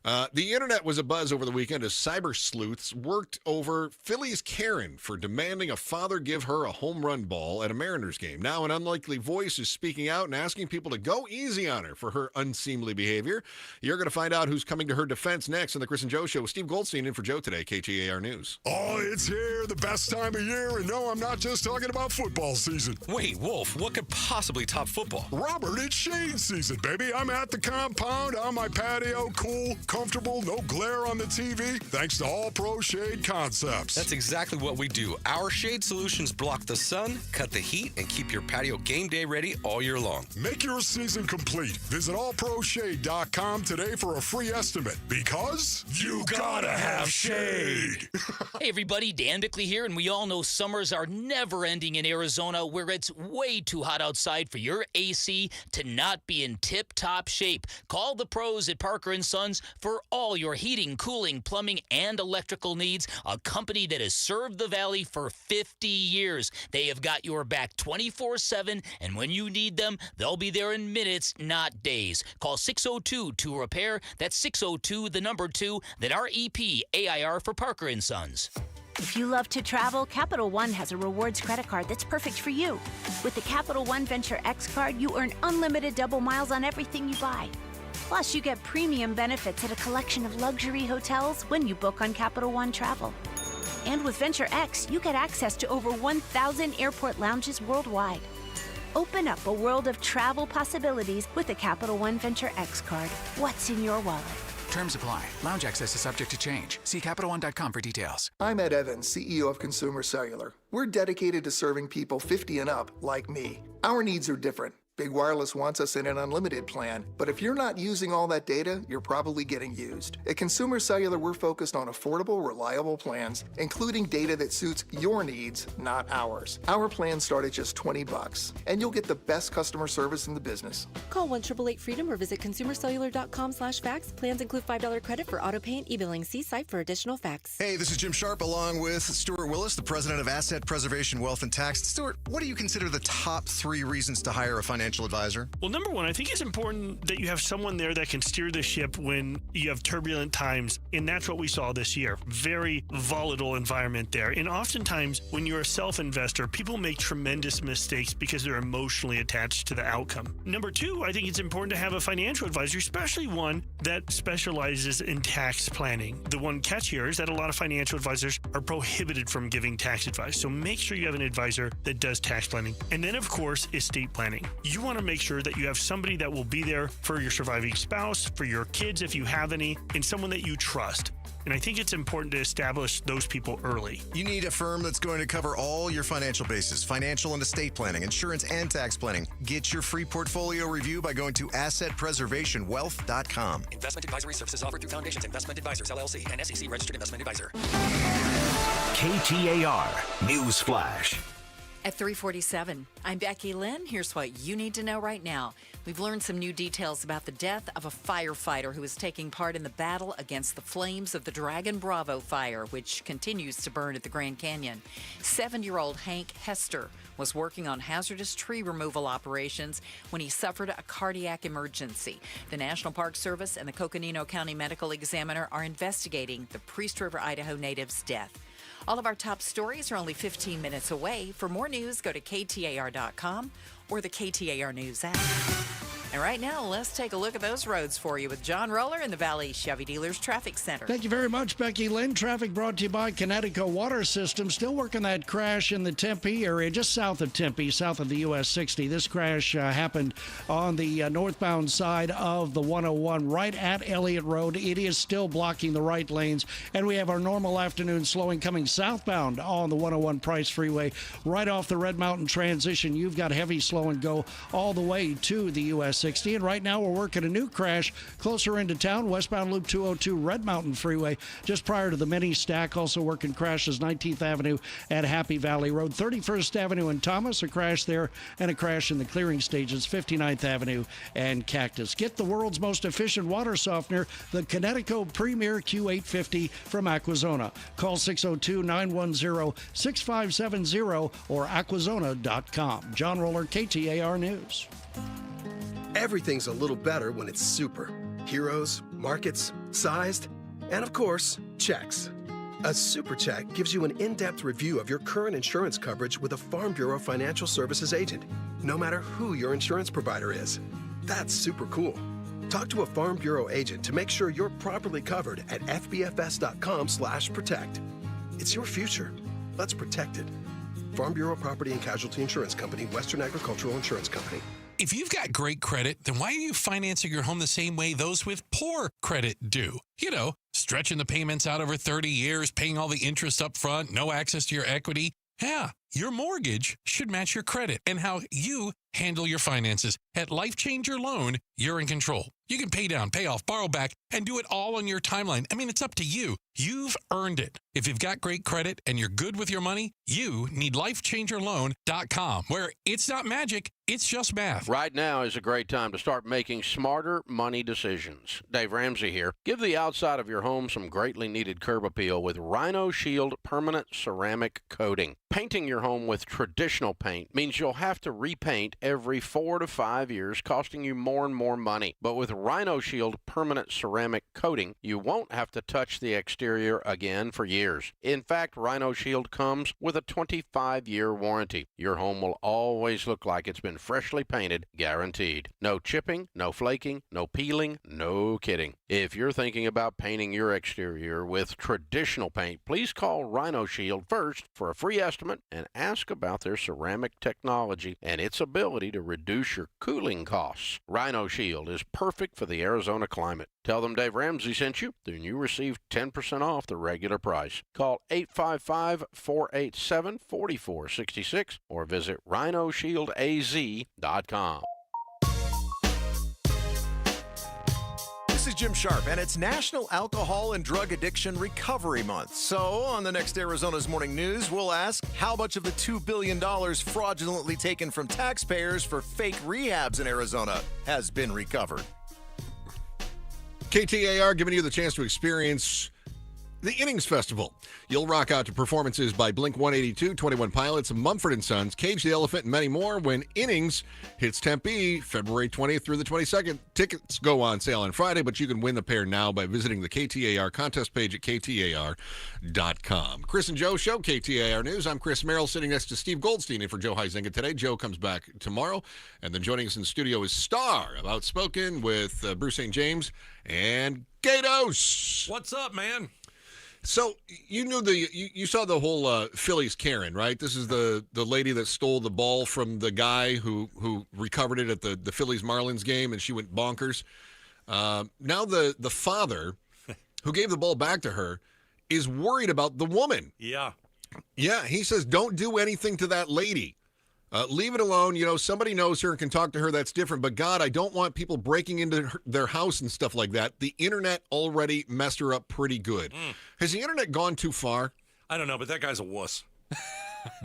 Wow. The internet was abuzz over the weekend as cyber sleuths worked over Philly's Karen for demanding a father give her a home run ball at a Mariners game. Now, an unlikely voice is speaking out and asking people to go easy on her for her unseemly behavior. You're going to find out who's coming to her defense next on the Chris and Joe Show with Steve Goldstein in for Joe today, KTAR News. Oh, it's here, the best time of year, and no, I'm not just talking about football season. Wait, Wolf, what could possibly top football? Robert, it's shade season, baby. I'm at the compound, on my patio, cool, comfortable, no glare on the TV, thanks to All Pro Shade Concepts. That's exactly what we do. Our shade solutions block the sun, cut the heat, and keep your patio game day ready all year long. Make your season complete. Visit allproshade.com today for a free estimate, because you gotta have shade. Hey everybody, Dan Bickley here, and we all know summers are never ending in Arizona, where it's way too hot outside for your AC to not be in tip-top shape. Call the pros at Parker & Sons for all your heating, cooling, plumbing, and electrical needs, a company that has served the Valley for 50 years. They have got your back 24/7, and when you need them, they'll be there in minutes, not days. Call 602-2-REPAIR. That's 602, the number 2, then REP AIR for Parker & Sons. If you love to travel, Capital One has a rewards credit card that's perfect for you. With the Capital One Venture X card, you earn unlimited double miles on everything you buy. Plus, you get premium benefits at a collection of luxury hotels when you book on Capital One Travel. And with Venture X, you get access to over 1,000 airport lounges worldwide. Open up a world of travel possibilities with the Capital One Venture X card. What's in your wallet? Terms apply. Lounge access is subject to change. See CapitalOne.com for details. I'm Ed Evans, CEO of Consumer Cellular. We're dedicated to serving people 50 and up like me. Our needs are different. Big Wireless wants us in an unlimited plan, but if you're not using all that data, you're probably getting used. At Consumer Cellular, we're focused on affordable, reliable plans, including data that suits your needs, not ours. Our plans start at just $20, and you'll get the best customer service in the business. Call 1-888-FREEDOM or visit consumercellular.com/facts. Plans include $5 credit for auto pay and e-billing. See site for additional facts. Hey, this is Jim Sharp along with Stuart Willis, the president of Asset Preservation Wealth and Tax. Stuart, what do you consider the top 3 reasons to hire a financial advisor? Well, number one, I think it's important that you have someone there that can steer the ship when you have turbulent times. And that's what we saw this year. Very volatile environment there. And oftentimes, when you're a self-investor, people make tremendous mistakes because they're emotionally attached to the outcome. Number two, I think it's important to have a financial advisor, especially one that specializes in tax planning. The one catch here is that a lot of financial advisors are prohibited from giving tax advice. So make sure you have an advisor that does tax planning. And then, of course, estate planning. You want to make sure that you have somebody that will be there for your surviving spouse, for your kids if you have any, and someone that you trust. And I think it's important to establish those people early. You need a firm that's going to cover all your financial bases, financial and estate planning, insurance and tax planning. Get your free portfolio review by going to assetpreservationwealth.com. Investment advisory services offered through Foundations Investment Advisors, LLC, and SEC Registered Investment Advisor. KTAR News Flash. At 3:47, I'm Becky Lynn. Here's what you need to know right now. We've learned some new details about the death of a firefighter who was taking part in the battle against the flames of the Dragon Bravo fire, which continues to burn at the Grand Canyon. 7-year-old Hank Hester was working on hazardous tree removal operations when he suffered a cardiac emergency. The National Park Service and the Coconino County Medical Examiner are investigating the Priest River, Idaho native's death. All of our top stories are only 15 minutes away. For more news, go to KTAR.com or the KTAR News app. And right now, let's take a look at those roads for you with John Roller in the Valley Chevy Dealers Traffic Center. Thank you very much, Becky Lynn. Traffic brought to you by Connecticut Water System. Still working that crash in the Tempe area, just south of Tempe, south of the US 60. This crash happened on the northbound side of the 101, right at Elliott Road. It is still blocking the right lanes. And we have our normal afternoon slowing coming southbound on the 101 Price Freeway, right off the Red Mountain transition. You've got heavy slow and go all the way to the US 60. And right now we're working a new crash closer into town, westbound Loop 202 Red Mountain Freeway, just prior to the mini stack. Also working crashes 19th Avenue at Happy Valley Road, 31st Avenue and Thomas, a crash there, and a crash in the clearing stages, 59th Avenue and Cactus. Get the world's most efficient water softener, the Connecticut Premier Q850 from Aquazona. Call 602-910-6570 or aquazona.com. John Roller, KTAR News. Everything's a little better when it's super. Heroes, markets, sized, and of course, checks. A super check gives you an in-depth review of your current insurance coverage with a Farm Bureau Financial Services agent, no matter who your insurance provider is. That's super cool. Talk to a Farm Bureau agent to make sure you're properly covered at fbfs.com/protect. It's your future. Let's protect it. Farm Bureau Property and Casualty Insurance Company, Western Agricultural Insurance Company. If you've got great credit, then why are you financing your home the same way those with poor credit do? You know, stretching the payments out over 30 years, paying all the interest up front, no access to your equity. Yeah, your mortgage should match your credit and how you handle your finances. At Life Changer Loan, you're in control. You can pay down, pay off, borrow back, and do it all on your timeline. I mean, it's up to you. You've earned it. If you've got great credit and you're good with your money, you need LifeChangerLoan.com, where it's not magic, it's just math. Right now is a great time to start making smarter money decisions. Dave Ramsey here. Give the outside of your home some greatly needed curb appeal with Rhino Shield Permanent Ceramic Coating. Painting your home with traditional paint means you'll have to repaint every 4 to 5 years, costing you more and more money. But with Rhino Shield Permanent Ceramic Coating, you won't have to touch the exterior again for years. In fact, Rhino Shield comes with a 25-year warranty. Your home will always look like it's been freshly painted, guaranteed. No chipping, no flaking, no peeling, no kidding. If you're thinking about painting your exterior with traditional paint, please call Rhino Shield first for a free estimate and ask about their ceramic technology and its ability to reduce your cooling costs. Rhino Shield is perfect for the Arizona climate. Tell them Dave Ramsey sent you, then you receive 10% off the regular price. Call 855-487-4466 or visit rhinoshieldaz.com. This is Jim Sharp, and it's National Alcohol and Drug Addiction Recovery Month. So, on the next Arizona's Morning News, we'll ask how much of the $2 billion fraudulently taken from taxpayers for fake rehabs in Arizona has been recovered. KTAR giving you the chance to experience the Innings Festival. You'll rock out to performances by Blink-182, 21 Pilots, Mumford & Sons, Cage the Elephant, and many more when Innings hits Tempe February 20th through the 22nd. Tickets go on sale on Friday, but you can win the pair now by visiting the KTAR contest page at KTAR.com. Chris and Joe Show, KTAR News. I'm Chris Merrill, sitting next to Steve Goldstein in for Joe Huizenga today. Joe comes back tomorrow. And then joining us in the studio is Star of Outspoken with Bruce St. James and Gatos. What's up, man? So you knew you saw the whole Phillies Karen, right? This is the lady that stole the ball from the guy who recovered it at the Phillies Marlins game, and she went bonkers. Now the father who gave the ball back to her is worried about the woman. Yeah, he says don't do anything to that lady. Leave it alone. You know, somebody knows her and can talk to her. That's different. But, God, I don't want people breaking into their house and stuff like that. The internet already messed her up pretty good. Has the internet gone too far? I don't know, but that guy's a wuss.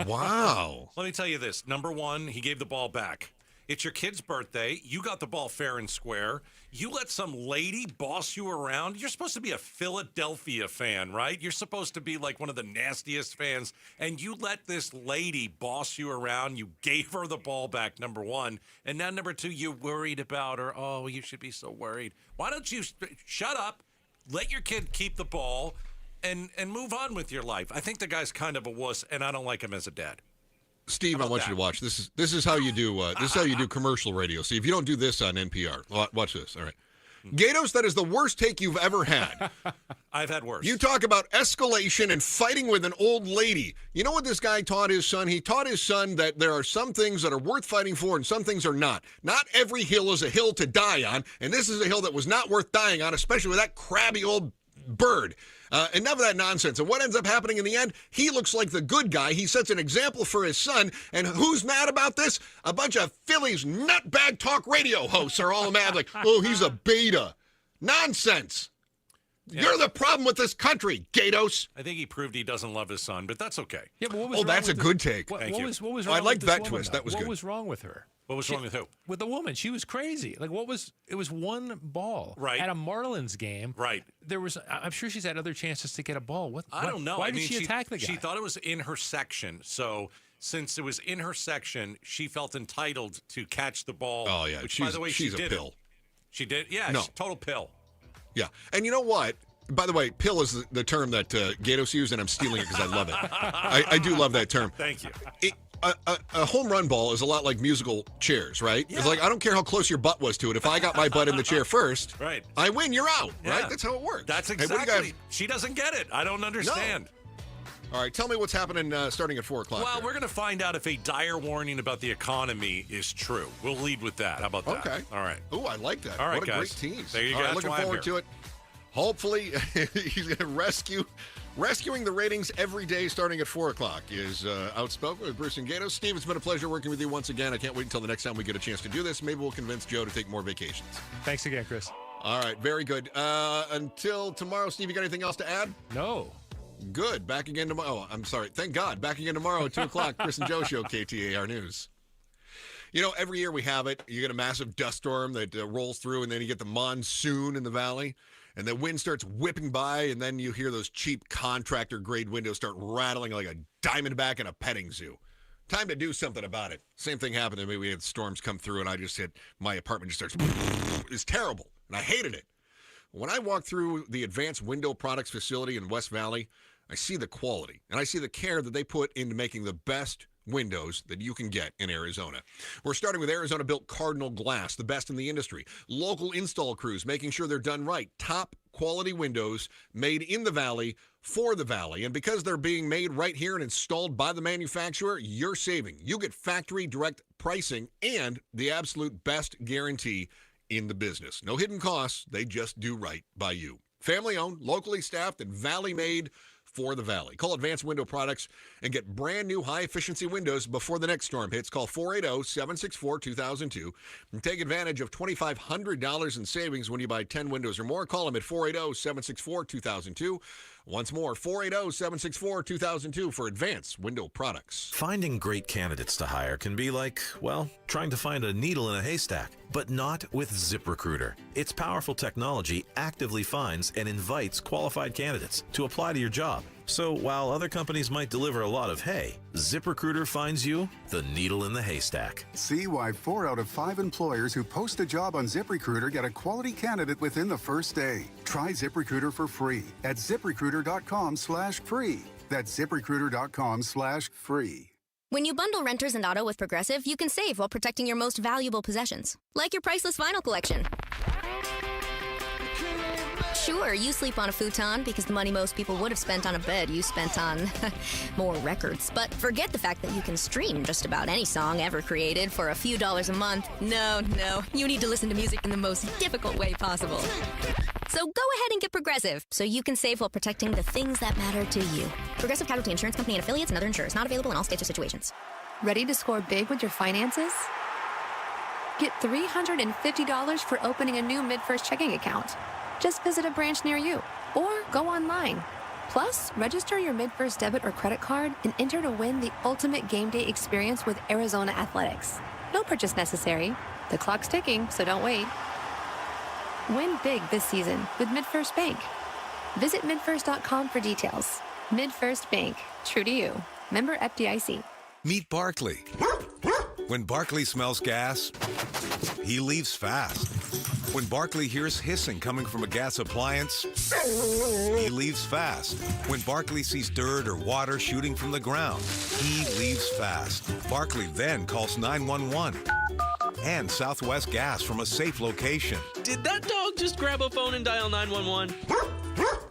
Wow. Let me tell you this. Number one, he gave the ball back. It's your kid's birthday. You got the ball fair and square. You let some lady boss you around. You're supposed to be a Philadelphia fan, right? You're supposed to be like one of the nastiest fans. And you let this lady boss you around. You gave her the ball back, number one. And now, number two, you're worried about her. Oh, you should be so worried. Why don't you shut up, let your kid keep the ball, and move on with your life? I think the guy's kind of a wuss, and I don't like him as a dad. Steve, I want you to watch. This is how you do this is how you do commercial radio. See, if you don't do this on NPR, watch this. All right. Gatos, that is the worst take you've ever had. I've had worse. You talk about escalation and fighting with an old lady. You know what this guy taught his son? He taught his son that there are some things that are worth fighting for and some things are not. Not every hill is a hill to die on, and this is a hill that was not worth dying on, especially with that crabby old bird. Enough of that nonsense. And what ends up happening in the end? He looks like the good guy. He sets an example for his son. And who's mad about this? A bunch of Phillies nutbag talk radio hosts are all mad like, oh, he's a beta. Nonsense. Yeah. You're the problem with this country, Gatos. I think he proved he doesn't love his son, but that's okay. Yeah, but what was wrong that's a with good take. Thank you. What was I wrong like with this that woman, twist. though? That was what good. What was wrong with her? What was wrong with who? With the woman. She was crazy. Like, it was one ball. Right. At a Marlins game. Right. I'm sure she's had other chances to get a ball. I don't know. Why did she attack the guy? She thought it was in her section. So since it was in her section, she felt entitled to catch the ball. Oh, yeah. Which, by the way, she's she a did. pill. She did? Yeah, No. she's total pill. Yeah. And you know what? By the way, pill is the term that Gatos used, and I'm stealing it because I love it. I do love that term. Thank you. A home run ball is a lot like musical chairs, right? Yeah. It's like, I don't care how close your butt was to it. If I got my butt in the chair first, right. I win, you're out, Yeah. right? That's how it works. That's Hey, what do you exactly. guys- She doesn't get it. I don't understand. All right, tell me what's happening starting at 4 o'clock. Well, here. we're going to find out if a dire warning about the economy is true. We'll lead with that. How about that? Okay. All right. Ooh, I like that. All right, what a guys. great tease. There you All go. right, That's looking why I'm forward here. to it. Hopefully, he's going to rescuing the ratings every day starting at 4 o'clock is Outspoken with Bruce and Gatos. Steve, it's been a pleasure working with you once again. I can't wait until the next time we get a chance to do this. Maybe we'll convince Joe to take more vacations. Thanks again, Chris. All right, very good. Until tomorrow, Steve, you got anything else to add? No. Good. Back again tomorrow. Oh, I'm sorry. Thank God. Back again tomorrow at 2 o'clock. Chris and Joe Show, KTAR News. You know, every year we have it. You get a massive dust storm that rolls through, and then you get the monsoon in the valley. And the wind starts whipping by, and then you hear those cheap contractor-grade windows start rattling like a diamondback in a petting zoo. Time to do something about it. Same thing happened to me. We had storms come through, and I just hit my apartment just starts. It's terrible, and I hated it. When I walk through the Advanced Window Products facility in West Valley, I see the quality, and I see the care that they put into making the best windows that you can get in Arizona. We're starting with Arizona-built Cardinal Glass, the best in the industry. Local install crews making sure they're done right. Top quality windows made in the Valley for the Valley. And because they're being made right here and installed by the manufacturer, you're saving. You get factory direct pricing and the absolute best guarantee in the business. No hidden costs. They just do right by you. Family-owned, locally staffed, and Valley-made for the Valley. Call Advanced Window Products and get brand new high-efficiency windows before the next storm hits. Call 480-764-2002 and take advantage of $2,500 in savings when you buy 10 windows or more. Call them at 480-764-2002. Once more, 480-764-2002 for Advanced Window Products. Finding great candidates to hire can be like, well, trying to find a needle in a haystack, but not with ZipRecruiter. Its powerful technology actively finds and invites qualified candidates to apply to your job. So while other companies might deliver a lot of hay, ZipRecruiter finds you the needle in the haystack. See why 4 out of 5 employers who post a job on ZipRecruiter get a quality candidate within the first day. Try ZipRecruiter for free at ZipRecruiter.com/free. That's ZipRecruiter.com/free. When you bundle renters and auto with Progressive, you can save while protecting your most valuable possessions, like your priceless vinyl collection. Sure, you sleep on a futon because the money most people would have spent on a bed you spent on more records. But forget the fact that you can stream just about any song ever created for a few dollars a month. No, you need to listen to music in the most difficult way possible. So go ahead and get Progressive so you can save while protecting the things that matter to you. Progressive Casualty Insurance Company and affiliates and other insurers. Not available in all states or situations. Ready to score big with your finances? Get $350 for opening a new MidFirst checking account. Just visit a branch near you or go online. Plus, register your MidFirst debit or credit card and enter to win the ultimate game day experience with Arizona Athletics. No purchase necessary. The clock's ticking, so don't wait. Win big this season with MidFirst Bank. Visit midfirst.com for details. MidFirst Bank. True to you. Member FDIC. Meet Barkley. When Barkley smells gas, he leaves fast. When Barkley hears hissing coming from a gas appliance, he leaves fast. When Barkley sees dirt or water shooting from the ground, he leaves fast. Barkley then calls 911 and Southwest Gas from a safe location. Did that dog just grab a phone and dial 911?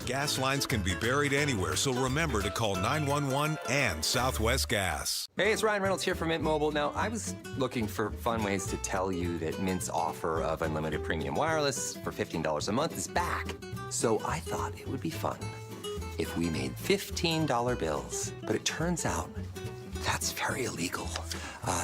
Gas lines can be buried anywhere, so remember to call 911 and Southwest Gas. Hey, it's Ryan Reynolds here from Mint Mobile. Now, I was looking for fun ways to tell you that Mint's offer of unlimited premium wireless for $15 a month is back. So I thought it would be fun if we made $15 bills. But it turns out that's very illegal.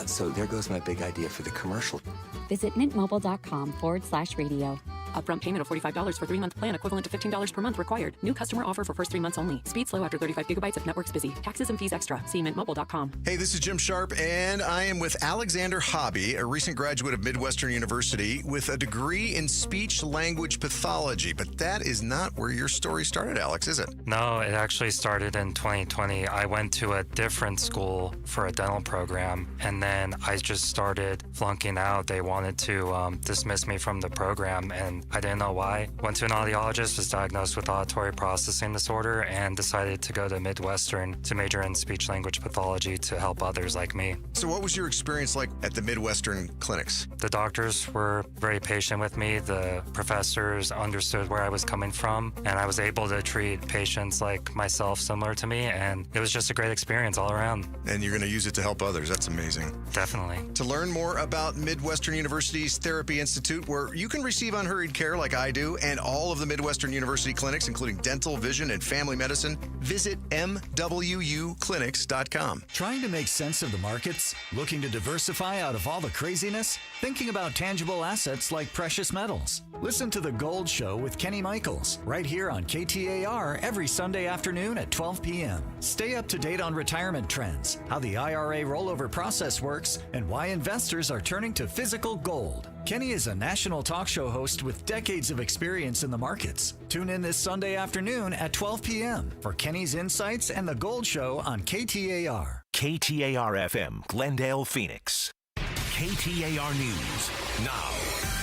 So there goes my big idea for the commercial. Visit mintmobile.com/radio. Upfront payment of $45 for 3-month plan equivalent to $15 per month required. New customer offer for first 3 months only. Speed slow after 35 gigabytes if network's busy. Taxes and fees extra. See mintmobile.com. Hey, this is Jim Sharp, and I am with Alexander Hobby, a recent graduate of Midwestern University with a degree in speech-language pathology. But that is not where your story started, Alex, is it? No, it actually started in 2020. I went to a different school for a dental program, and then I just started flunking out. They wanted to dismiss me from the program, and I didn't know why. Went to an audiologist, was diagnosed with auditory processing disorder, and decided to go to Midwestern to major in speech-language pathology to help others like me. So what was your experience like at the Midwestern clinics? The doctors were very patient with me. The professors understood where I was coming from, and I was able to treat patients like myself, similar to me, and it was just a great experience all around. And you're going to use it to help others. That's amazing. Definitely. To learn more about Midwestern University's Therapy Institute, where you can receive unhurried care like I do, and all of the Midwestern University clinics, including dental, vision, and family medicine, visit mwuclinics.com. Trying to make sense of the markets? Looking to diversify out of all the craziness? Thinking about tangible assets like precious metals? Listen to The Gold Show with Kenny Michaels, right here on KTAR every Sunday afternoon at 12 p.m. Stay up to date on retirement trends, how the IRA rollover process works, and why investors are turning to physical gold. Kenny is a national talk show host with decades of experience in the markets. Tune in this Sunday afternoon at 12 p.m. for Kenny's Insights and The Gold Show on KTAR. KTAR-FM, Glendale, Phoenix. KTAR News now.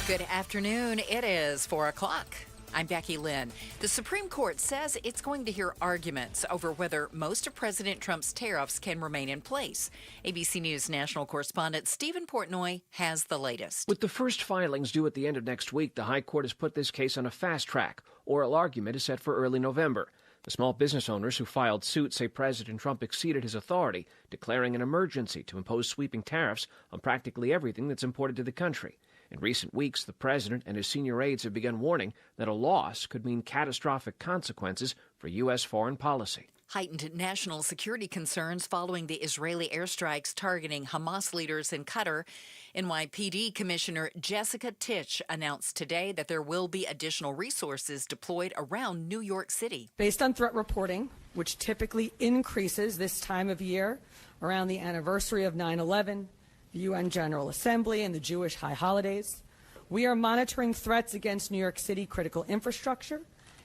Good afternoon. It is 4 o'clock. I'm Becky Lynn. The Supreme Court says it's going to hear arguments over whether most of President Trump's tariffs can remain in place. ABC News national correspondent Stephen Portnoy has the latest. With the first filings due at the end of next week, the High Court has put this case on a fast track. Oral argument is set for early November. The small business owners who filed suit say President Trump exceeded his authority, declaring an emergency to impose sweeping tariffs on practically everything that's imported to the country. In recent weeks, the president and his senior aides have begun warning that a loss could mean catastrophic consequences for U.S. foreign policy. Heightened national security concerns following the Israeli airstrikes targeting Hamas leaders in Qatar. NYPD Commissioner Jessica Tisch announced today that there will be additional resources deployed around New York City. Based on threat reporting, which typically increases this time of year around the anniversary of 9/11, the UN General Assembly, and the Jewish high holidays, we are monitoring threats against New York City critical infrastructure,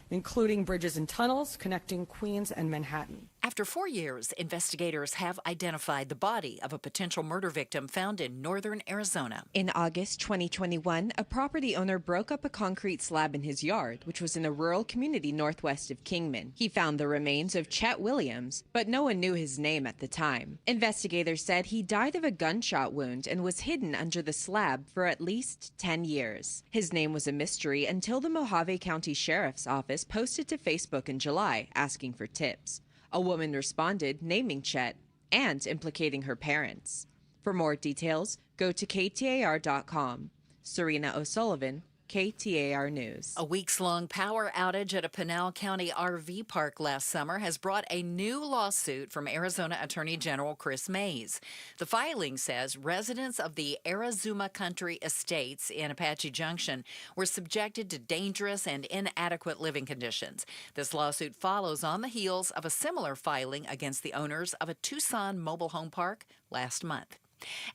including bridges and tunnels connecting Queens and Manhattan. After 4 years, investigators have identified the body of a potential murder victim found in northern Arizona. In August 2021, a property owner broke up a concrete slab in his yard, which was in a rural community northwest of Kingman. He found the remains of Chet Williams, but no one knew his name at the time. Investigators said he died of a gunshot wound and was hidden under the slab for at least 10 years. His name was a mystery until the Mojave County Sheriff's Office posted to Facebook in July asking for tips. A woman responded, naming Chet and implicating her parents. For more details, go to KTAR.com. Serena O'Sullivan, KTAR News. A weeks-long power outage at a Pinal County RV park last summer has brought a new lawsuit from Arizona Attorney General Chris Mays. The filing says residents of the Arizuma Country Estates in Apache Junction were subjected to dangerous and inadequate living conditions. This lawsuit follows on the heels of a similar filing against the owners of a Tucson mobile home park last month.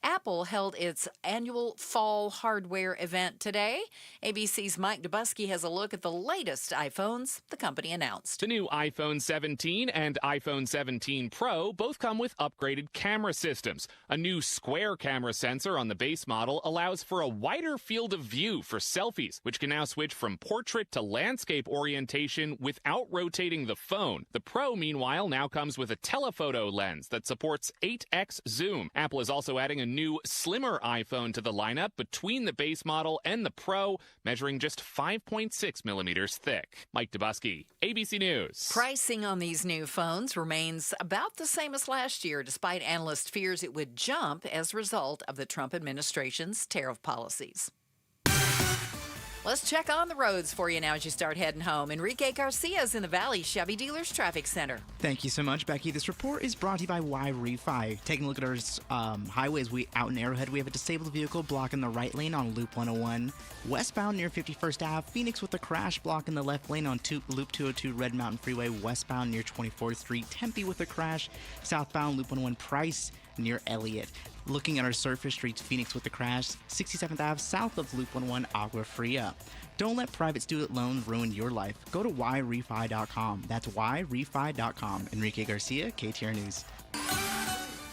Apple held its annual fall hardware event today. ABC's Mike Dubusky has a look at the latest iPhones the company announced. The new iPhone 17 and iPhone 17 Pro both come with upgraded camera systems. A new square camera sensor on the base model allows for a wider field of view for selfies, which can now switch from portrait to landscape orientation without rotating the phone. The Pro, meanwhile, now comes with a telephoto lens that supports 8x zoom. Apple is also adding a new, slimmer iPhone to the lineup between the base model and the Pro, measuring just 5.6 millimeters thick. Mike Dubusky, ABC News. Pricing on these new phones remains about the same as last year, despite analyst fears it would jump as a result of the Trump administration's tariff policies. Let's check on the roads for you now as you start heading home. Enrique Garcia is in the Valley Chevy Dealers Traffic Center. Thank you so much, Becky. This report is brought to you by Y-Refi. Taking a look at our highways, out in Arrowhead, we have a disabled vehicle blocking the right lane on Loop 101. Westbound near 51st Ave, Phoenix with a crash blocking the left lane on Loop 202 Red Mountain Freeway. Westbound near 24th Street, Tempe with a crash. Southbound Loop 101 Price near Elliott. Looking at our surface streets, Phoenix with the crash, 67th Ave south of Loop 101 Agua Fria. Don't let private student loans ruin your life. Go to yrefi.com. That's yrefi.com. Enrique Garcia, KTAR News.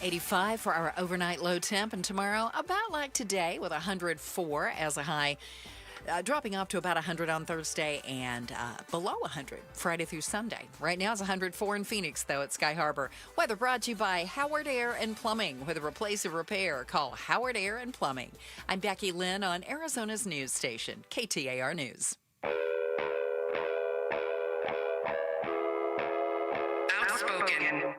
85 for our overnight low temp, and tomorrow about like today with 104 as a high. Dropping off to about 100 on Thursday and below 100 Friday through Sunday. Right now it's 104 in Phoenix, though, at Sky Harbor. Weather brought to you by Howard Air and Plumbing. With a replace or repair, call Howard Air and Plumbing. I'm Becky Lynn on Arizona's news station, KTAR News. Outspoken.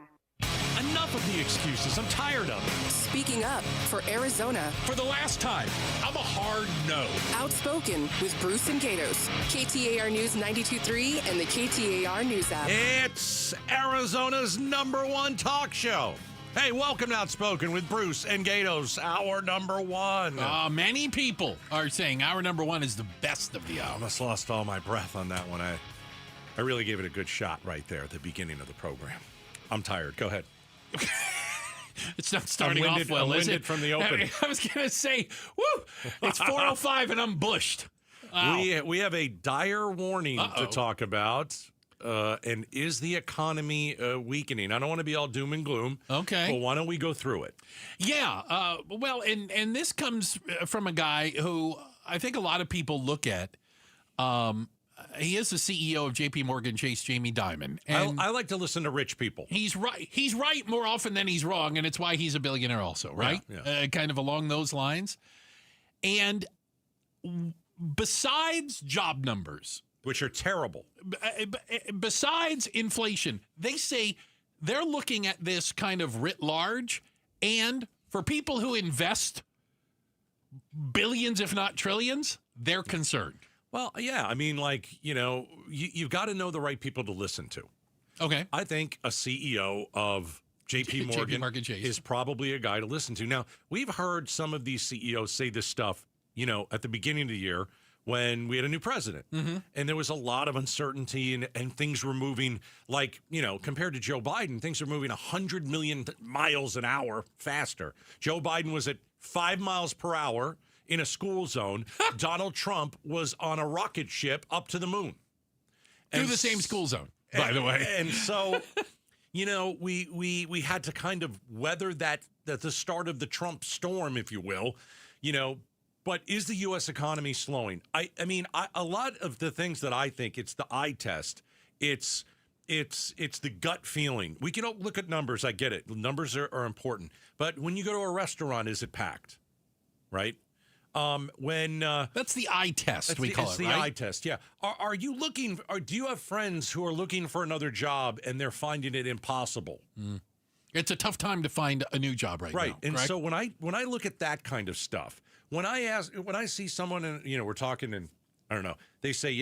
Enough of the excuses. I'm tired of it. Speaking up for Arizona. For the last time, I'm a hard no. Outspoken with Bruce and Gatos. KTAR News 92.3 and the KTAR News app. It's Arizona's #1 talk show. Hey, welcome to Outspoken with Bruce and Gatos, our #1. Many people are saying our #1 is the best of the hour. I almost lost all my breath on that one. I really gave it a good shot right there at the beginning of the program. I'm tired. Go ahead. It's not starting off well, is it? From the open. I was going to say, woo, it's 4:05 and I'm bushed. Wow. We have a dire warning to talk about. And is the economy weakening? I don't want to be all doom and gloom. Okay. But why don't we go through it? Yeah. Well, and this comes from a guy who I think a lot of people look at. He is the CEO of J.P. Morgan Chase, Jamie Dimon. And I like to listen to rich people. He's right. He's right more often than he's wrong, and it's why he's a billionaire also, right? Yeah. Kind of along those lines. And besides job numbers, which are terrible, besides inflation, they say they're looking at this kind of writ large. And for people who invest billions, if not trillions, they're concerned. Well, yeah. I mean, you've got to know the right people to listen to. Okay. I think a CEO of J.P. Morgan Chase is probably a guy to listen to. Now, we've heard some of these CEOs say this stuff, at the beginning of the year when we had a new president. Mm-hmm. And there was a lot of uncertainty and things were moving compared to Joe Biden, things are moving 100 million miles an hour faster. Joe Biden was at 5 miles per hour in a school zone. Donald Trump was on a rocket ship up to the moon. Through the same school zone, by the way. And so, we had to kind of weather that at the start of the Trump storm, if you will, But is the U.S. economy slowing? I mean, a lot of the things that I think, it's the eye test. It's the gut feeling. We can look at numbers. I get it. Numbers are important. But when you go to a restaurant, is it packed? Right? That's the eye test, we call it, It's the right? eye test, yeah. Are you looking, or do you have friends who are looking for another job and they're finding it impossible? Mm. It's a tough time to find a new job right now. Right. And correct? so when I look at that kind of stuff, when I see someone, and we're talking, and I don't know. They say,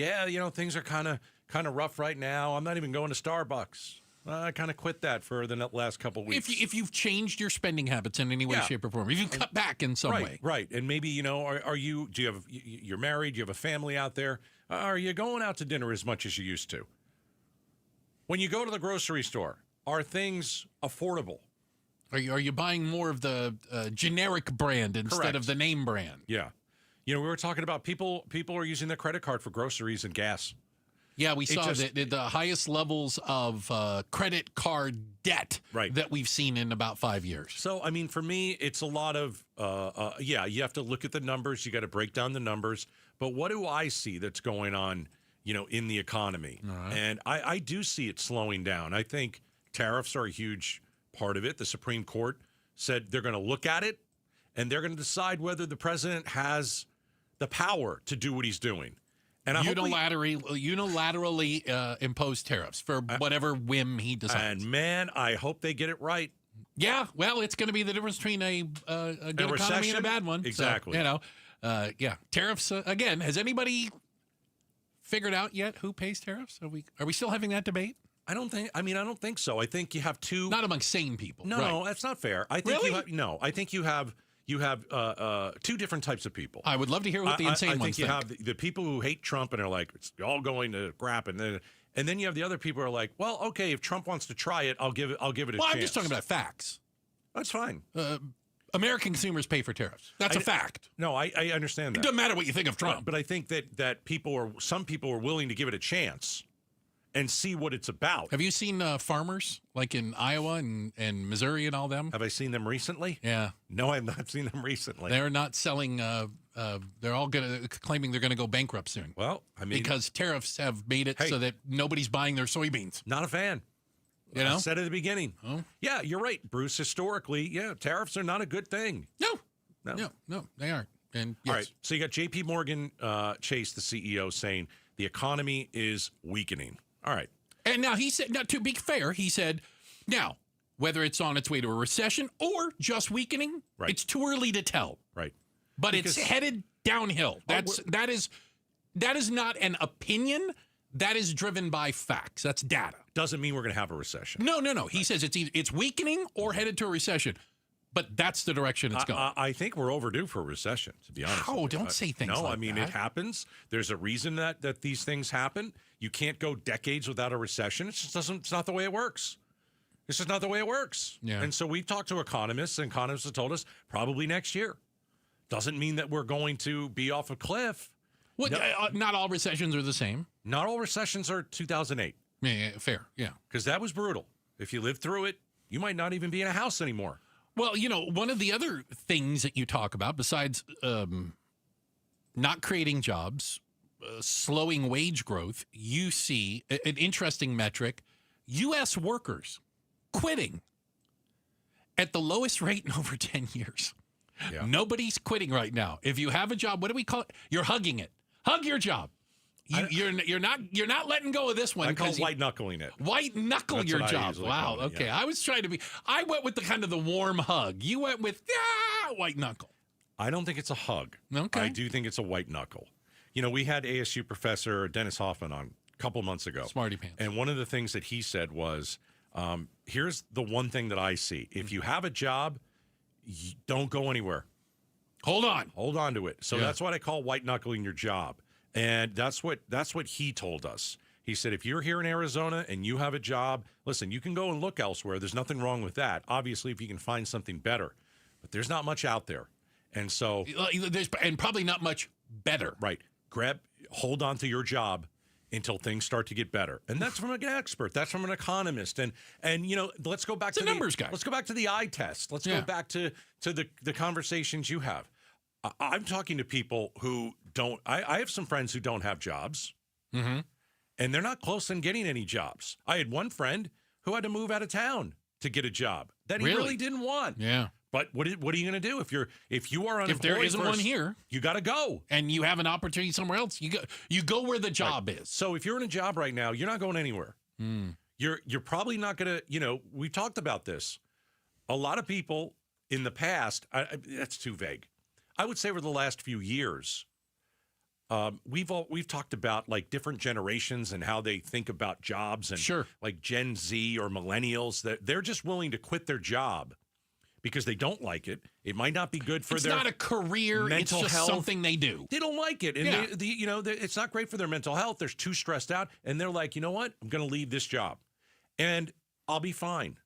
things are kind of rough right now. I'm not even going to Starbucks. I kind of quit that for the last couple of weeks. If you've changed your spending habits in any way, shape, or form, if you've cut back in some way. Right. And maybe, you're married, you have a family out there. Are you going out to dinner as much as you used to? When you go to the grocery store, are things affordable? Are you buying more of the generic brand instead of the name brand? Yeah. We were talking about people are using their credit card for groceries and gas. Yeah, we saw the highest levels of credit card debt that we've seen in about 5 years. So, I mean, for me, it's a lot of, you have to look at the numbers. You got to break down the numbers. But what do I see that's going on, in the economy? Right. And I do see it slowing down. I think tariffs are a huge part of it. The Supreme Court said they're going to look at it, and they're going to decide whether the president has the power to do what he's doing. And unilaterally impose tariffs for whatever whim he decides. And man, I hope they get it right. Yeah, well, it's going to be the difference between a good economy and a bad one. Exactly. So, tariffs again. Has anybody figured out yet who pays tariffs? Are we still having that debate? I don't think so. I think you have two. Not among sane people. No, that's not fair. I think I think you have two different types of people. I would love to hear what the insane ones think. I think you have the people who hate Trump and are like, it's all going to crap, and then you have the other people who are like, well, okay, if Trump wants to try it, I'll give it a chance. Well, I'm just talking about facts. That's fine. American consumers pay for tariffs. That's a fact. No, I understand that. It doesn't matter what you think of Trump. But I think that some people are willing to give it a chance and see what it's about. Have you seen farmers like in Iowa and Missouri and all them? Have I seen them recently? Yeah. No, I've not seen them recently. They're not selling. They're all claiming they're going to go bankrupt soon. Well, I mean, because tariffs have made it so that nobody's buying their soybeans. Not a fan. I said at the beginning. Oh. Yeah, you're right, Bruce. Historically, tariffs are not a good thing. No, they aren't. And yes. All right, so you got J.P. Morgan Chase, the CEO, saying the economy is weakening. All right. And now he said, to be fair, he said, now, whether it's on its way to a recession or just weakening, it's too early to tell. Right. But it's headed downhill. That is not an opinion. That is driven by facts. That's data. Doesn't mean we're going to have a recession. No. He says it's weakening or headed to a recession. But that's the direction it's going. I think we're overdue for a recession, to be honest. Oh, don't say things like that. No, I mean, it happens. There's a reason that these things happen. You can't go decades without a recession. It's not the way it works. It's just not the way it works. Yeah. And so we've talked to economists, and economists have told us probably next year. Doesn't mean that we're going to be off a cliff. Well, not all recessions are the same. Not all recessions are 2008. Yeah, fair, yeah. Because that was brutal. If you lived through it, you might not even be in a house anymore. Well, one of the other things that you talk about, besides not creating jobs, slowing wage growth, you see an interesting metric, U.S. workers quitting at the lowest rate in over 10 years. Yeah. Nobody's quitting right now. If you have a job, what do we call it? You're hugging it. Hug your job. You're not letting go of this one. I call white knuckling it. White knuckle your job. Wow. Okay. Yeah. I was trying to I went with the kind of the warm hug. You went with white knuckle. I don't think it's a hug. Okay. I do think it's a white knuckle. We had ASU professor Dennis Hoffman on a couple months ago. Smarty pants. And one of the things that he said was, here's the one thing that I see. If you have a job, don't go anywhere. Hold on to it. So that's what I call white knuckling your job. And that's what he told us. He said, if you're here in Arizona and you have a job, listen, you can go and look elsewhere. There's nothing wrong with that. Obviously, if you can find something better. But there's not much out there. And so... And probably not much better. Right. Hold on to your job until things start to get better. And that's from an expert. That's from an economist. And let's go back to the numbers guy. Let's go back to the eye test. Let's go back to the conversations you have. I'm talking to people who don't. I have some friends who don't have jobs, and they're not close in getting any jobs. I had one friend who had to move out of town to get a job that he really didn't want. Yeah. But what are you going to do if you are unemployed? If there isn't one here, you got to go, and you have an opportunity somewhere else. You go where the job is. So if you're in a job right now, you're not going anywhere. You're probably not going to. We talked about this. A lot of people in the past. That's too vague. I would say over the last few years, we've talked about like different generations and how they think about jobs, and sure, like Gen Z or millennials, that they're just willing to quit their job because they don't like it. It might not be good for it's their not a career. mental it's just health. Something they do. They don't like it, and it's not great for their mental health. They're too stressed out, and they're like, you know what? I'm going to leave this job, and I'll be fine.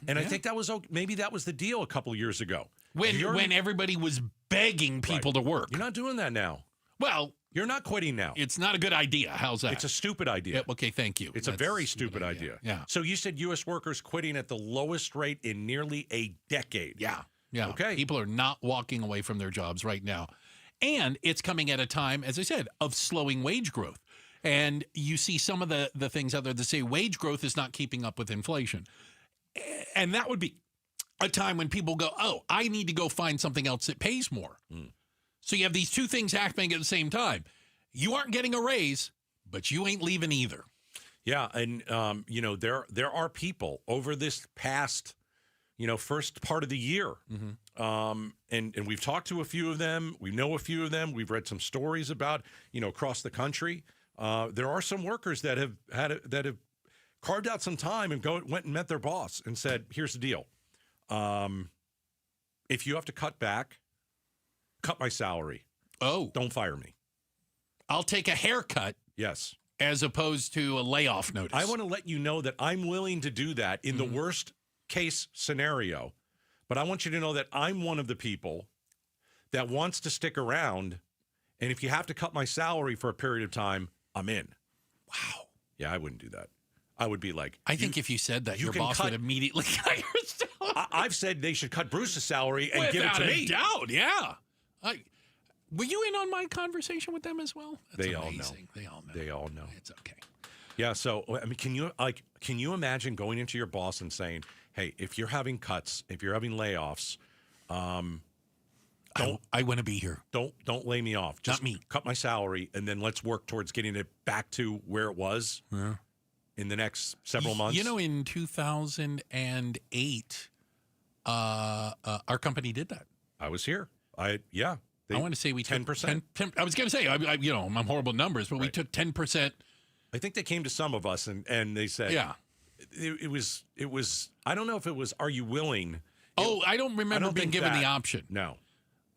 And I think maybe that was the deal a couple of years ago when everybody was begging people to work. You're not doing that now. Well, you're not quitting now. It's not a good idea. How's that? It's a stupid idea. Yeah, okay, thank you. It's a very stupid idea. Yeah. So you said U.S. workers quitting at the lowest rate in nearly a decade. Yeah. Okay. People are not walking away from their jobs right now. And it's coming at a time, as I said, of slowing wage growth. And you see some of the things out there that say wage growth is not keeping up with inflation. And that would be a time when people go, oh, I need to go find something else that pays more. So you have these two things happening at the same time. You aren't getting a raise, but you ain't leaving either. Yeah, and there are people over this past first part of the year, and we've talked to a few of them. We know a few of them. We've read some stories about across the country. There are some workers that have carved out some time and went and met their boss and said, "Here's the deal. If you have to cut my salary. Oh, don't fire me. I'll take a haircut." Yes. As opposed to a layoff notice. I want to let you know that I'm willing to do that in the worst case scenario. But I want you to know that I'm one of the people that wants to stick around. And if you have to cut my salary for a period of time, I'm in. Wow. Yeah, I wouldn't do that. I would be like, I think if you said that, your boss would immediately cut your salary. I've said they should cut Bruce's salary and give it to me. Without a doubt, yeah. Were you in on my conversation with them as well? That's they amazing. all know. They all know. It's okay. Yeah. So I mean, can you imagine going into your boss and saying, "Hey, if you're having cuts, if you're having layoffs, I want to be here. Don't lay me off. Just not me. Cut my salary, and then let's work towards getting it back to where it was in the next several months." In 2008, our company did that. I was here. I want to say we 10%. I was going to say, I'm horrible numbers, but we took 10%. I think they came to some of us and they said, yeah, it was. I don't know if it was, are you willing? I don't remember being given the option. No,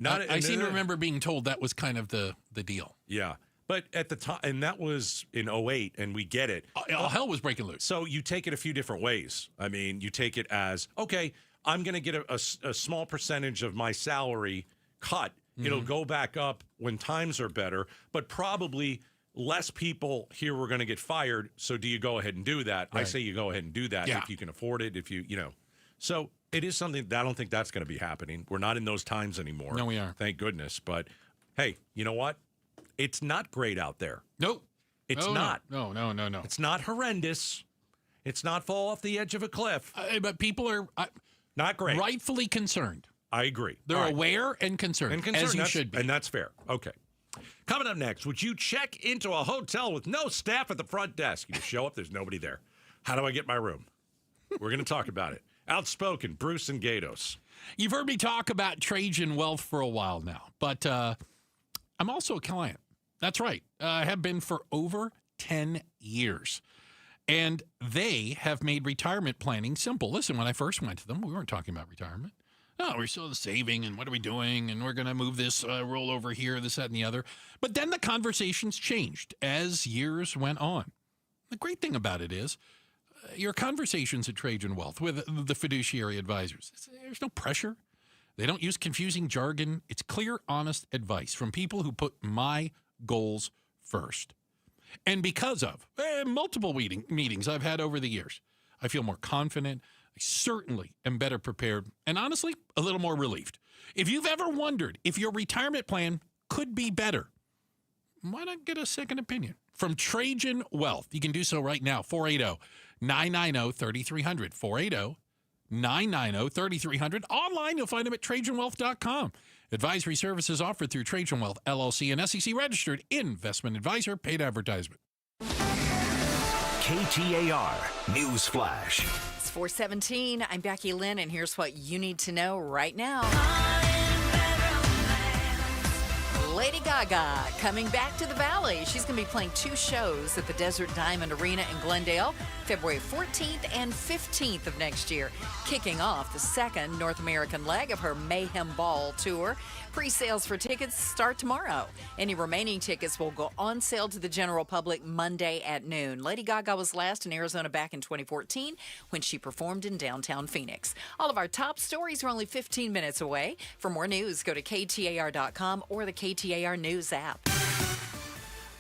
I seem to remember being told that was kind of the deal. Yeah. But at the time, and that was in 2008, and we get it. All hell was breaking loose. So you take it a few different ways. I mean, you take it as, okay, I'm going to get a small percentage of my salary cut. It'll go back up when times are better, but probably less people here were going to get fired. So do you go ahead and do that? Right. I say you go ahead and do that if you can afford it, if you. So it is something that I don't think that's going to be happening. We're not in those times anymore. No, we are. Thank goodness. But hey, you know what? It's not great out there. Nope. It's not. No. It's not horrendous. It's not fall off the edge of a cliff. But people are not great. Rightfully concerned. I agree. They're aware and concerned, as you should be. And that's fair. Okay. Coming up next, would you check into a hotel with no staff at the front desk? You show up, there's nobody there. How do I get my room? We're going to talk about it. Outspoken, Bruce and Gatos. You've heard me talk about Trajan Wealth for a while now, but I'm also a client. That's right. I have been for over 10 years. And they have made retirement planning simple. Listen, when I first went to them, we weren't talking about retirement. No, we're still saving, and what are we doing? And we're going to move this roll over here, this, that, and the other. But then the conversations changed as years went on. The great thing about it is your conversations at Trajan Wealth with the fiduciary advisors, there's no pressure. They don't use confusing jargon. It's clear, honest advice from people who put my goals first. And because of multiple meetings I've had over the years, I feel more confident. I certainly am better prepared and honestly, a little more relieved. If you've ever wondered if your retirement plan could be better, why not get a second opinion from Trajan Wealth? You can do so right now, 480-990-3300, 480-990-3300. Online, you'll find them at TrajanWealth.com. Advisory services offered through Trajan Wealth, LLC, and SEC-registered investment advisor, paid advertisement. KTAR News Flash. It's 4:17. I'm Becky Lynn, and here's what you need to know right now. Lady Gaga coming back to the Valley. She's going to be playing 2 shows at the Desert Diamond Arena in Glendale, February 14th and 15th of next year, kicking off the second North American leg of her Mayhem Ball tour. Pre-sales for tickets start tomorrow. Any remaining tickets will go on sale to the general public Monday at noon. Lady Gaga was last in Arizona back in 2014 when she performed in downtown Phoenix. All of our top stories are only 15 minutes away. For more news, go to KTAR.com or the KTAR News app.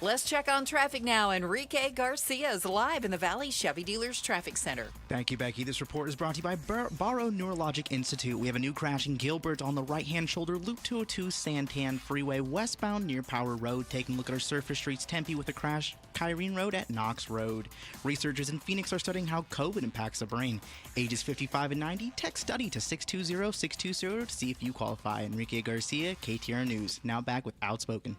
Let's check on traffic now. Enrique Garcia is live in the Valley Chevy Dealers Traffic Center. Thank you, Becky. This report is brought to you by Barrow Neurologic Institute. We have a new crash in Gilbert on the right-hand shoulder, Loop 202 Santan Freeway, westbound near Power Road. Taking a look at our surface streets, Tempe with a crash, Kyrene Road at Knox Road. Researchers in Phoenix are studying how COVID impacts the brain. Ages 55 and 90, text study to 620-620 to see if you qualify. Enrique Garcia, KTAR News. Now back with Outspoken.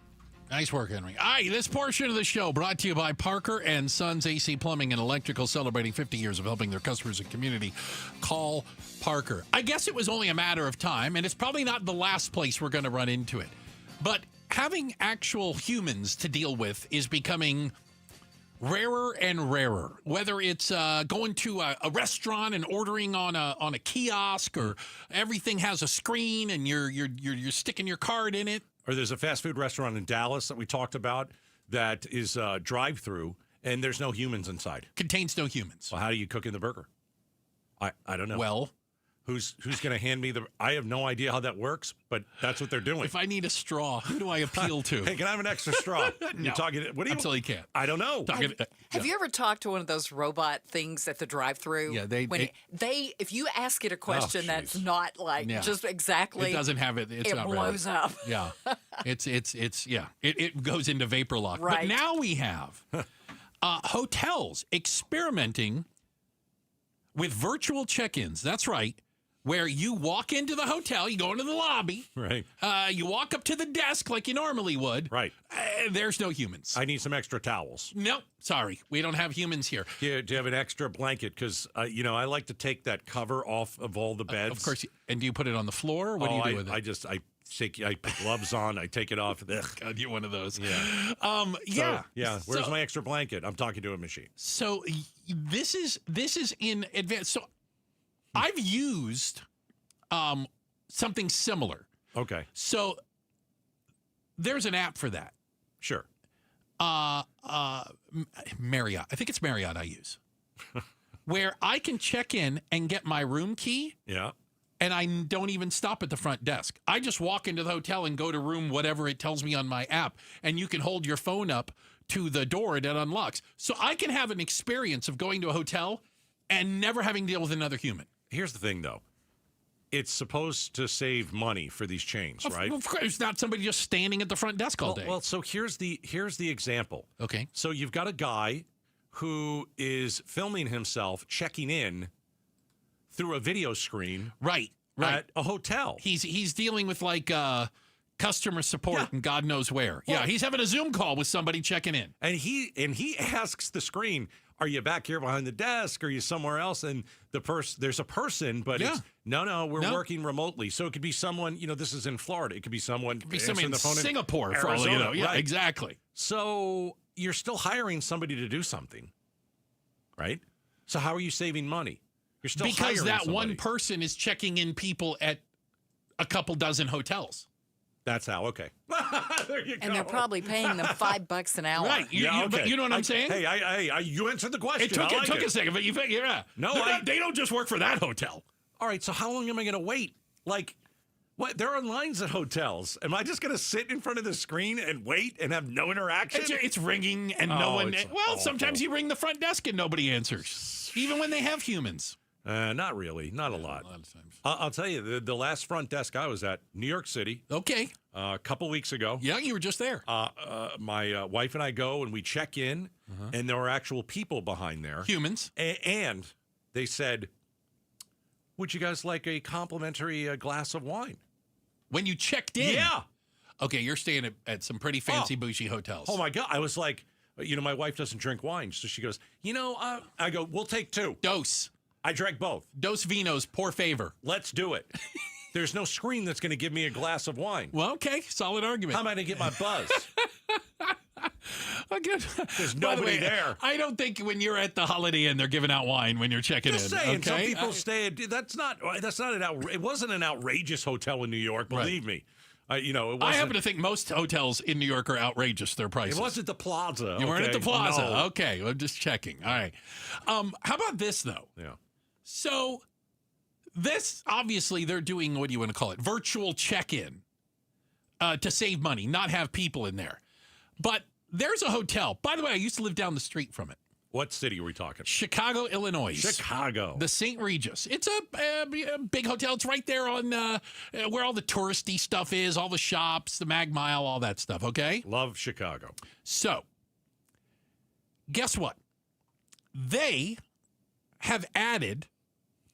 Nice work, Henry. All right, this portion of the show brought to you by Parker and Sons AC Plumbing and Electrical, celebrating 50 years of helping their customers and community. Call Parker. I guess it was only a matter of time, and it's probably not the last place we're going to run into it. But having actual humans to deal with is becoming rarer and rarer. Whether it's going to a restaurant and ordering on a kiosk, or everything has a screen and you're sticking your card in it. Or there's a fast food restaurant in Dallas that we talked about that is drive-through, and there's no humans inside. Contains no humans. Well, how do you cook in the burger? I don't know. Well, who's going to hand me the? I have no idea how that works, but that's what they're doing. If I need a straw, who do I appeal to? Hey, can I have an extra straw? No. You're talking. What do you? Absolutely can't. I don't know. Have you ever talked to one of those robot things at the drive-thru? Yeah, if you ask it a question that's not like just exactly, it doesn't have it. It's it not blows up. Yeah, it goes into vapor lock. Right. But now we have hotels experimenting with virtual check-ins. That's right. Where you walk into the hotel, you go into the lobby. Right. You walk up to the desk like you normally would. Right. There's no humans. I need some extra towels. Nope. Sorry. We don't have humans here. Do you have an extra blanket? Because, I like to take that cover off of all the beds. Of course. And do you put it on the floor? What do you do with it? I put gloves on. I take it off. Ugh. God, you're one of those. Yeah. Where's my extra blanket? I'm talking to a machine. So this is in advance. So I've used something similar. Okay. So there's an app for that. Sure. Marriott. I think it's Marriott I use. Where I can check in and get my room key. Yeah. And I don't even stop at the front desk. I just walk into the hotel and go to room whatever it tells me on my app. And you can hold your phone up to the door and it unlocks. So I can have an experience of going to a hotel and never having to deal with another human. Here's the thing, though. It's supposed to save money for these chains, right? Of course, it's not somebody just standing at the front desk all day. Well, so here's the example. Okay. So you've got a guy who is filming himself checking in through a video screen, right, at a hotel. He's dealing with like customer support and God knows where. Well, he's having a Zoom call with somebody checking in, and he asks the screen, "Are you back here behind the desk? Are you somewhere else?" And there's a person, but it's no, we're working remotely. So it could be someone. This is in Florida. It could be someone. It could be someone in the phone Singapore, in for all you know. Yeah, right. exactly. So you're still hiring somebody to do something, right? So how are you saving money? You're still because that somebody. One person is checking in people at a couple dozen hotels. That's how. Okay. There you go. And they're probably paying them $5 an hour. Right. But you know what I'm saying? Hey, you answered the question. It took a second, but No, they don't just work for that hotel. All right. So how long am I going to wait? Like, what? There are lines at hotels. Am I just going to sit in front of the screen and wait and have no interaction? It's ringing and no one. Well, awful. Sometimes you ring the front desk and nobody answers, even when they have humans. Not really. Not a lot. A lot of times. I'll tell you, the last front desk I was at, New York City. Okay. A couple weeks ago. Yeah, you were just there. My wife and I go and we check in, and there were actual people behind there. Humans. And they said, "Would you guys like a complimentary glass of wine?" When you checked in? Yeah. Okay, you're staying at some pretty fancy bougie hotels. Oh, my God. I was like, my wife doesn't drink wine. So she goes, I go, "We'll take 2. Dos. I drank both. Dos vinos, por favor. Let's do it. There's no screen that's going to give me a glass of wine. Well, okay, solid argument. How am I going to get my buzz? Okay. There's nobody there. I don't think when you're at the Holiday Inn, they're giving out wine when you're checking Just in. saying, okay? some people stay. That's not it wasn't an outrageous hotel in New York. Believe me. It wasn't. I happen to think most hotels in New York are outrageous, their prices. It wasn't the Plaza. You weren't at the Plaza. No. Okay, I'm just checking. All right. How about this, though? Yeah. So this, obviously, they're doing, what do you want to call it, virtual check-in to save money, not have people in there. But there's a hotel. By the way, I used to live down the street from it. What city are we talking? Chicago, Illinois. Chicago. The St. Regis. It's a big hotel. It's right there on where all the touristy stuff is, all the shops, the Mag Mile, all that stuff, okay? Love Chicago. So, guess what? They have added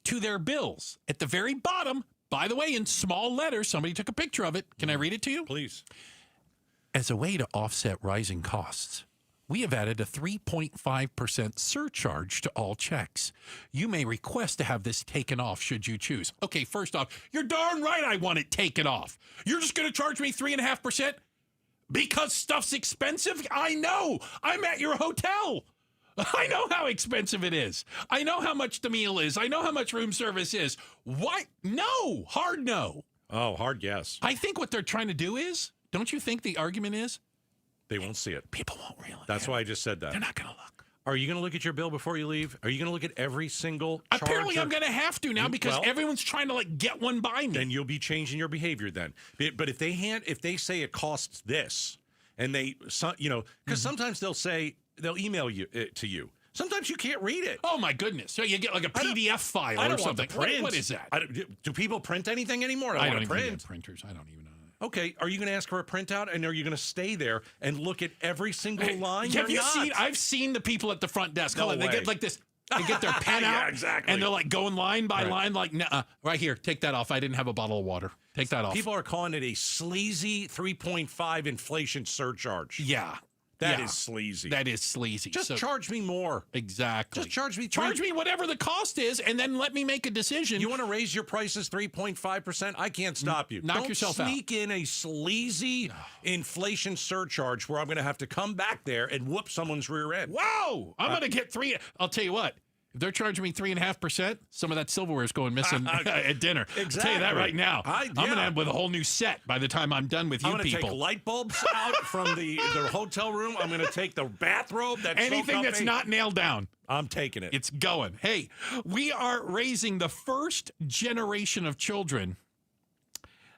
to their bills at the very bottom, by the way, in small letters, somebody took a picture of it. Can I read it to you? Please. As a way to offset rising costs, we have added a 3.5% surcharge to all checks. You may request to have this taken off should you choose. Okay, first off, you're darn right I want it taken off. You're just going to charge me 3.5% because stuff's expensive? I know. I'm at your hotel. I know how expensive it is. I know how much the meal is. I know how much room service is. What? No. Hard no. Oh, hard yes. I think what they're trying to do is, don't you think the argument is? They won't see it. People won't realize. That's why I just said that. They're not going to look. Are you going to look at your bill before you leave? Are you going to look at every single charge? Apparently, I'm going to have to now because everyone's trying to get one by me. Then you'll be changing your behavior then. But if they say it costs this, and because sometimes they'll email you to you. Sometimes you can't read it. Oh my goodness! So you get like a PDF file or something. What is that? Do people print anything anymore? I don't even get printers. I don't even know. Okay, are you going to ask for a printout, and are you going to stay there and look at every single line? Have you seen? I've seen the people at the front desk. No way. They get like this. They get their pen out, exactly. And they're like going line by line, like, nah, right here, take that off. I didn't have a bottle of water. Take that off. People are calling it a sleazy 3.5 inflation surcharge. Yeah. That is sleazy. That is sleazy. Just charge me more. Exactly. Just charge me. Charge me whatever the cost is, and then let me make a decision. You want to raise your prices 3.5%? I can't stop you. Knock yourself out. Don't sneak in a sleazy inflation surcharge where I'm going to have to come back there and whoop someone's rear end. Whoa! I'm going to get three. I'll tell you what. If they're charging me 3.5%, some of that silverware is going missing at dinner. Exactly. I'll tell you that right now. I'm going to end with a whole new set by the time I'm done with you people. I'm going to take light bulbs out from the hotel room. I'm going to take the bathrobe. Anything that's not nailed down. I'm taking it. It's going. Hey, we are raising the first generation of children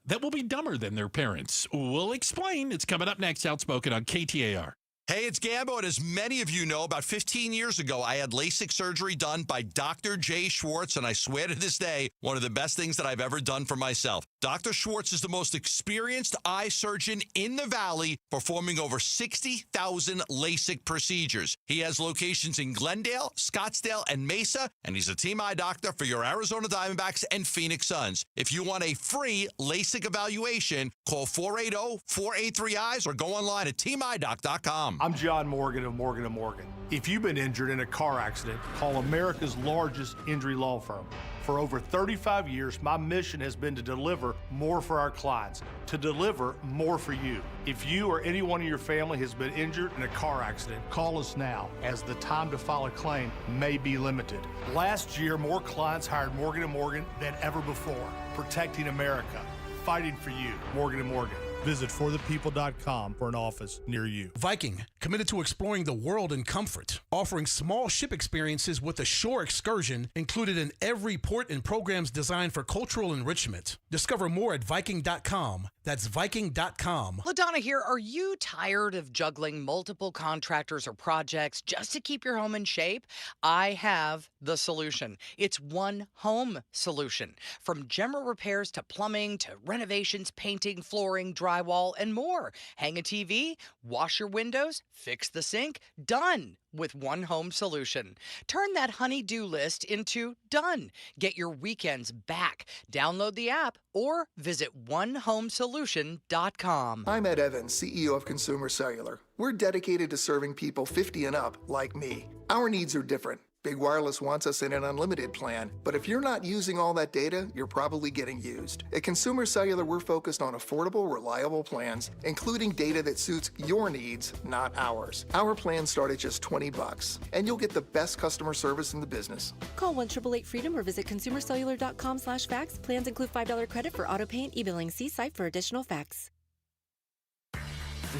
that will be dumber than their parents. We'll explain. It's coming up next. Outspoken on KTAR. Hey, it's Gambo, and as many of you know, about 15 years ago, I had LASIK surgery done by Dr. Jay Schwartz, and I swear to this day, one of the best things that I've ever done for myself. Dr. Schwartz is the most experienced eye surgeon in the Valley, performing over 60,000 LASIK procedures. He has locations in Glendale, Scottsdale, and Mesa, and he's a team eye doctor for your Arizona Diamondbacks and Phoenix Suns. If you want a free LASIK evaluation, call 480-483-EYES or go online at teamidoc.com. I'm John Morgan of Morgan & Morgan. If you've been injured in a car accident, call America's largest injury law firm. For over 35 years, my mission has been to deliver more for our clients, to deliver more for you. If you or anyone in your family has been injured in a car accident, call us now, as the time to file a claim may be limited. Last year, more clients hired Morgan & Morgan than ever before, protecting America, fighting for you. Morgan & Morgan. Visit forthepeople.com for an office near you. Viking, committed to exploring the world in comfort, offering small ship experiences with a shore excursion included in every port and programs designed for cultural enrichment. Discover more at Viking.com. That's Viking.com. LaDonna here. Are you tired of juggling multiple contractors or projects just to keep your home in shape? I have the solution. It's One Home Solution. From general repairs to plumbing to renovations, painting, flooring, drywall, and more. Hang a TV, wash your windows, fix the sink, done with One Home Solution. Turn that honey-do list into done. Get your weekends back. Download the app or visit onehomesolution.com. I'm Ed Evans, CEO of Consumer Cellular. We're dedicated to serving people 50 and up like me. Our needs are different. Big Wireless wants us in an unlimited plan, but if you're not using all that data, you're probably getting used. At Consumer Cellular, we're focused on affordable, reliable plans, including data that suits your needs, not ours. Our plans start at just $20, and you'll get the best customer service in the business. Call 1-888-FREEDOM or visit consumercellular.com/facts. Plans include $5 credit for auto pay and e-billing. See site for additional facts.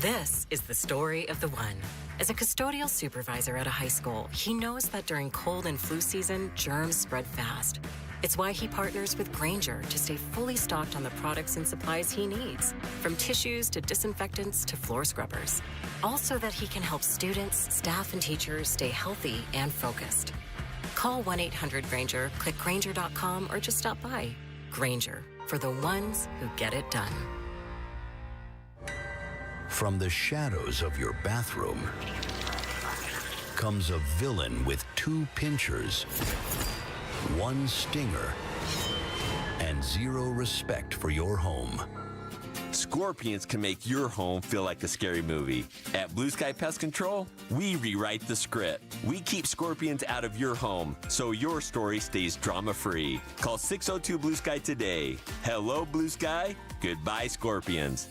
This is the story of the one. As a custodial supervisor at a high school, he knows that during cold and flu season, germs spread fast. It's why he partners with Grainger to stay fully stocked on the products and supplies he needs, from tissues to disinfectants to floor scrubbers. All so that he can help students, staff, and teachers stay healthy and focused. Call 1-800-GRAINGER, click Grainger.com, or just stop by. Grainger, for the ones who get it done. From the shadows of your bathroom comes a villain with 2 pinchers, 1 stinger, and 0 respect for your home. Scorpions can make your home feel like a scary movie. At Blue Sky Pest Control, we rewrite the script. We keep scorpions out of your home so your story stays drama-free. Call 602-BLUE-SKY today. Hello, Blue Sky. Goodbye, scorpions.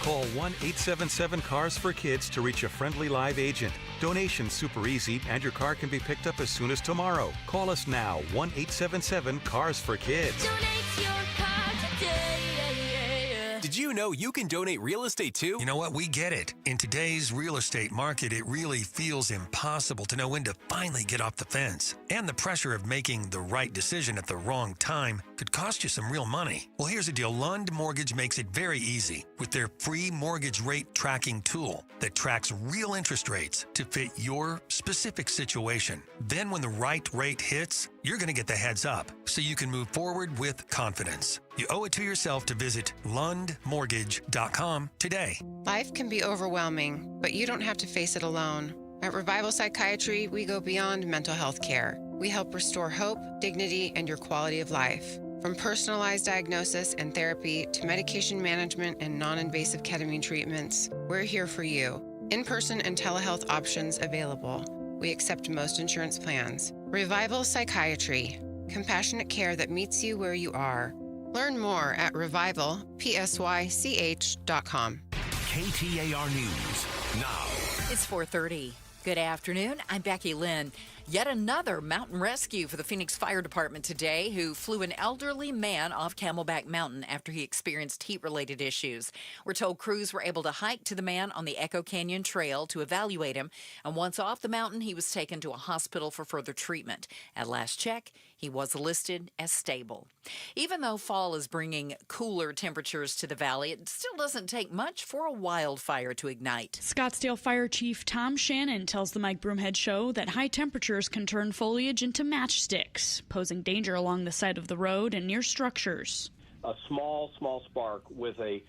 Call 1-877-CARS-FOR-KIDS to reach a friendly live agent. Donation's super easy, and your car can be picked up as soon as tomorrow. Call us now, 1-877-CARS-FOR-KIDS. Donate your car today. Did you know you can donate real estate too? You know what? We get it. In today's real estate market, it really feels impossible to know when to finally get off the fence. And the pressure of making the right decision at the wrong time could cost you some real money. Well, here's the deal. Lund Mortgage makes it very easy with their free mortgage rate tracking tool that tracks real interest rates to fit your specific situation. Then when the right rate hits, you're going to get the heads up so you can move forward with confidence. You owe it to yourself to visit lundmortgage.com today. Life can be overwhelming, but you don't have to face it alone. At Revival Psychiatry, we go beyond mental health care. We help restore hope, dignity, and your quality of life. From personalized diagnosis and therapy to medication management and non-invasive ketamine treatments, we're here for you. In-person and telehealth options available. We accept most insurance plans. Revival Psychiatry. Compassionate care that meets you where you are. Learn more at revivalpsych.com. KTAR News now. It's 4:30. Good afternoon. I'm Becky Lynn. Yet another mountain rescue for the Phoenix Fire Department today, who flew an elderly man off Camelback Mountain after he experienced heat-related issues. We're told crews were able to hike to the man on the Echo Canyon Trail to evaluate him, and once off the mountain, he was taken to a hospital for further treatment. At last check, he was listed as stable. Even though fall is bringing cooler temperatures to the valley, it still doesn't take much for a wildfire to ignite. Scottsdale Fire Chief Tom Shannon tells the Mike Broomhead Show that high temperatures can turn foliage into matchsticks, posing danger along the side of the road and near structures. A small spark with a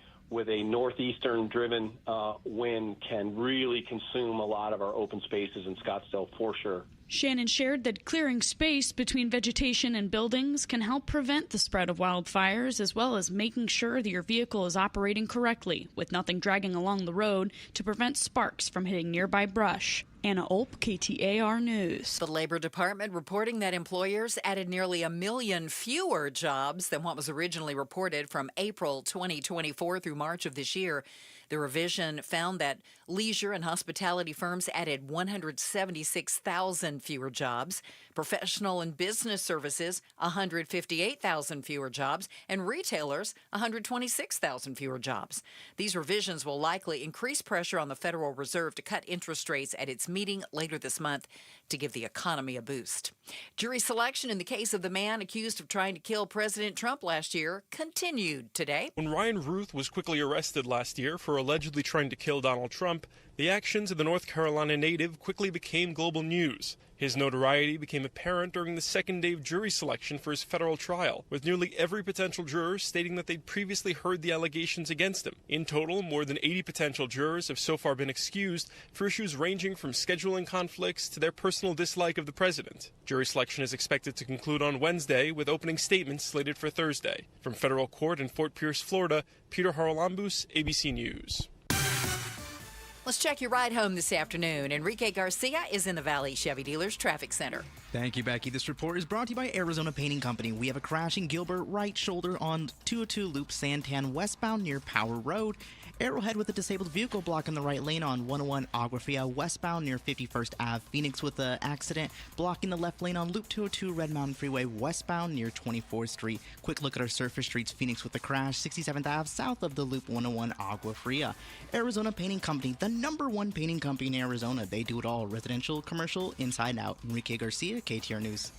northeastern driven wind can really consume a lot of our open spaces in Scottsdale for sure. Shannon shared that clearing space between vegetation and buildings can help prevent the spread of wildfires, as well as making sure that your vehicle is operating correctly, with nothing dragging along the road to prevent sparks from hitting nearby brush. Anna Olp, KTAR News. The Labor Department reporting that employers added nearly 1 million fewer jobs than what was originally reported from April 2024 through March of this year. The revision found that leisure and hospitality firms added 176,000 fewer jobs, professional and business services 158,000 fewer jobs, and retailers 126,000 fewer jobs. These revisions will likely increase pressure on the Federal Reserve to cut interest rates at its meeting later this month to give the economy a boost. Jury selection in the case of the man accused of trying to kill President Trump last year continued today. When Ryan Ruth was quickly arrested last year for allegedly trying to kill Donald Trump, the actions of the North Carolina native quickly became global news. His notoriety became apparent during the second day of jury selection for his federal trial, with nearly every potential juror stating that they'd previously heard the allegations against him. In total, more than 80 potential jurors have so far been excused for issues ranging from scheduling conflicts to their personal dislike of the president. Jury selection is expected to conclude on Wednesday, with opening statements slated for Thursday. From federal court in Fort Pierce, Florida, Peter Haralambous, ABC News. Let's check your ride home this afternoon. Enrique Garcia is in the Valley Chevy Dealers Traffic Center. Thank you, Becky. This report is brought to you by Arizona Painting Company. We have a crash in Gilbert, right shoulder on 202 Loop Santan westbound near Power Road. Arrowhead with a disabled vehicle blocking the right lane on 101 Agua Fria westbound near 51st Ave. Phoenix with an accident blocking the left lane on Loop 202 Red Mountain Freeway westbound near 24th Street. Quick look at our surface streets. Phoenix with a crash 67th Ave south of the Loop 101 Agua Fria. Arizona Painting Company, the #1 painting company in Arizona. They do it all, residential, commercial, inside and out. Enrique Garcia, KTAR News.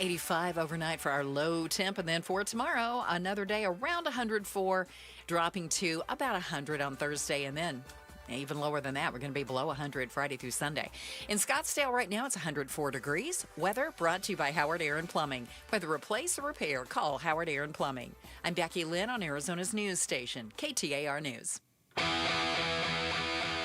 85 overnight for our low temp, and then for tomorrow, another day around 104, dropping to about 100 on Thursday, and then even lower than that. We're going to be below 100 Friday through Sunday. In Scottsdale right now, it's 104 degrees. Weather brought to you by Howard Aaron Plumbing. Whether replace or repair, call Howard Aaron Plumbing. I'm Becky Lynn on Arizona's news station, KTAR News.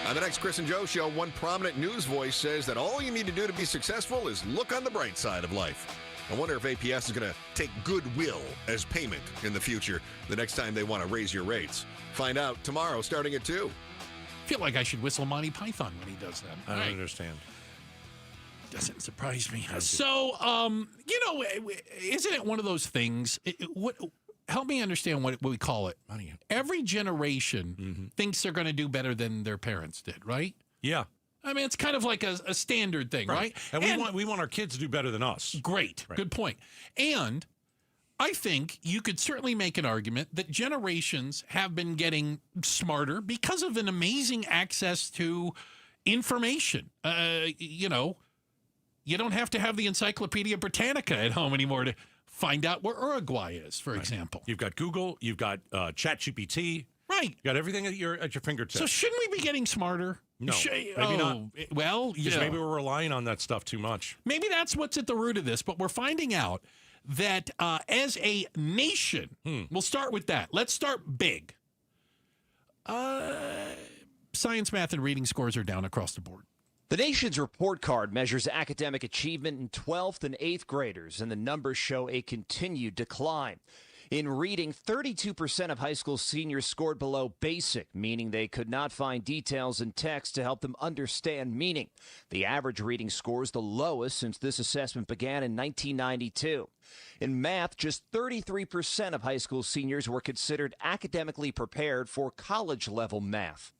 On the next Chris and Joe show, one prominent news voice says that all you need to do to be successful is look on the bright side of life. I wonder if APS is going to take goodwill as payment in the future the next time they want to raise your rates. Find out tomorrow starting at 2. I feel like I should whistle Monty Python when he does that. I don't understand. Doesn't surprise me. So, isn't it one of those things? Help me understand what we call it. Every generation thinks they're going to do better than their parents did, right? Yeah. I mean, it's kind of like a standard thing, right? And we want our kids to do better than us. Great. Right. Good point. And I think you could certainly make an argument that generations have been getting smarter because of an amazing access to information. You don't have to have the Encyclopedia Britannica at home anymore to find out where Uruguay is, for example. You've got Google, you've got ChatGPT. Right. You got everything at your fingertips. So shouldn't we be getting smarter? No, maybe not. Well, because maybe we're relying on that stuff too much. Maybe that's what's at the root of this, but we're finding out that as a nation, we'll start with that. Let's start big. Science, math, and reading scores are down across the board. The nation's report card measures academic achievement in 12th and 8th graders, and the numbers show a continued decline. In reading, 32% of high school seniors scored below basic, meaning they could not find details in text to help them understand meaning. The average reading score is the lowest since this assessment began in 1992. In math, just 33% of high school seniors were considered academically prepared for college-level math.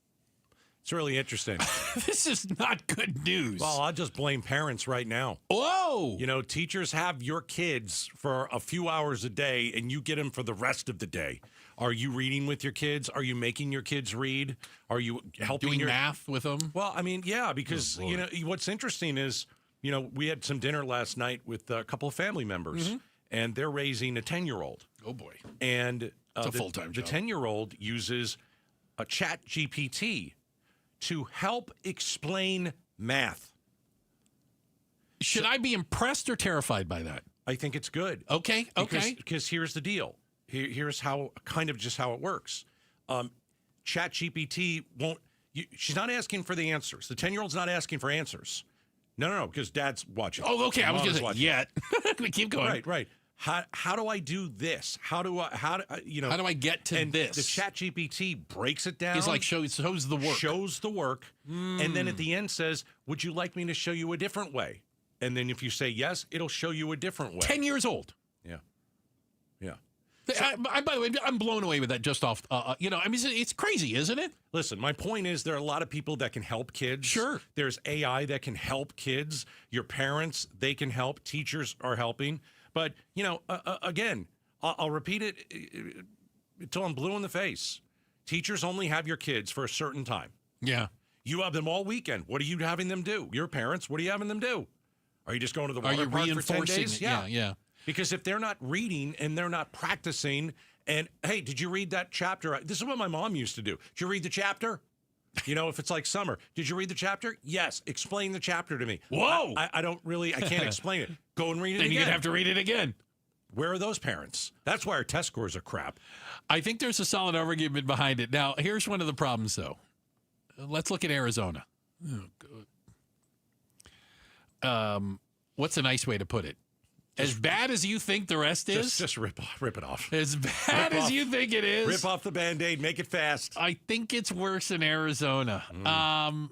It's really interesting. This is not good news. Well, I'll just blame parents right now. Whoa! Teachers have your kids for a few hours a day, and you get them for the rest of the day. Are you reading with your kids? Are you making your kids read? Are you helping doing math with them? Well, I mean, yeah, because, what's interesting is, we had some dinner last night with a couple of family members, and they're raising a 10-year-old. Oh, boy. And it's a full-time job. The 10-year-old uses a ChatGPT to help explain math. Should I be impressed or terrified by that? I think it's good. Okay. Because here's the deal. Here's how it works. ChatGPT won't. She's not asking for the answers. The 10-year-old's not asking for answers. No, because Dad's watching. Oh, okay. I was going to say yet. Keep going. Right. How do I do this? How do I get to this? The ChatGPT breaks it down. It's like shows the work. Shows the work, and then at the end says, "Would you like me to show you a different way?" And then if you say yes, it'll show you a different way. 10 years old. Yeah. By the way, I'm blown away with that just off. It's crazy, isn't it? Listen, my point is there are a lot of people that can help kids. Sure. There's AI that can help kids. Your parents, they can help. Teachers are helping. But, again, I'll repeat it until I'm blue in the face. Teachers only have your kids for a certain time. Yeah. You have them all weekend. What are you having them do? Your parents, what are you having them do? Are you just going to the water park for 10 days? Yeah. Because if they're not reading and they're not practicing, and, hey, did you read that chapter? This is what my mom used to do. Did you read the chapter? If it's like summer, did you read the chapter? Yes. Explain the chapter to me. Whoa. I can't explain it. Go and read it then again. Then you'd have to read it again. Where are those parents? That's why our test scores are crap. I think there's a solid argument behind it. Now, here's one of the problems, though. Let's look at Arizona. Oh, good. What's a nice way to put it? As bad as you think the rest is? Just rip it off. As bad as you think it is? Rip off the Band-Aid. Make it fast. I think it's worse in Arizona.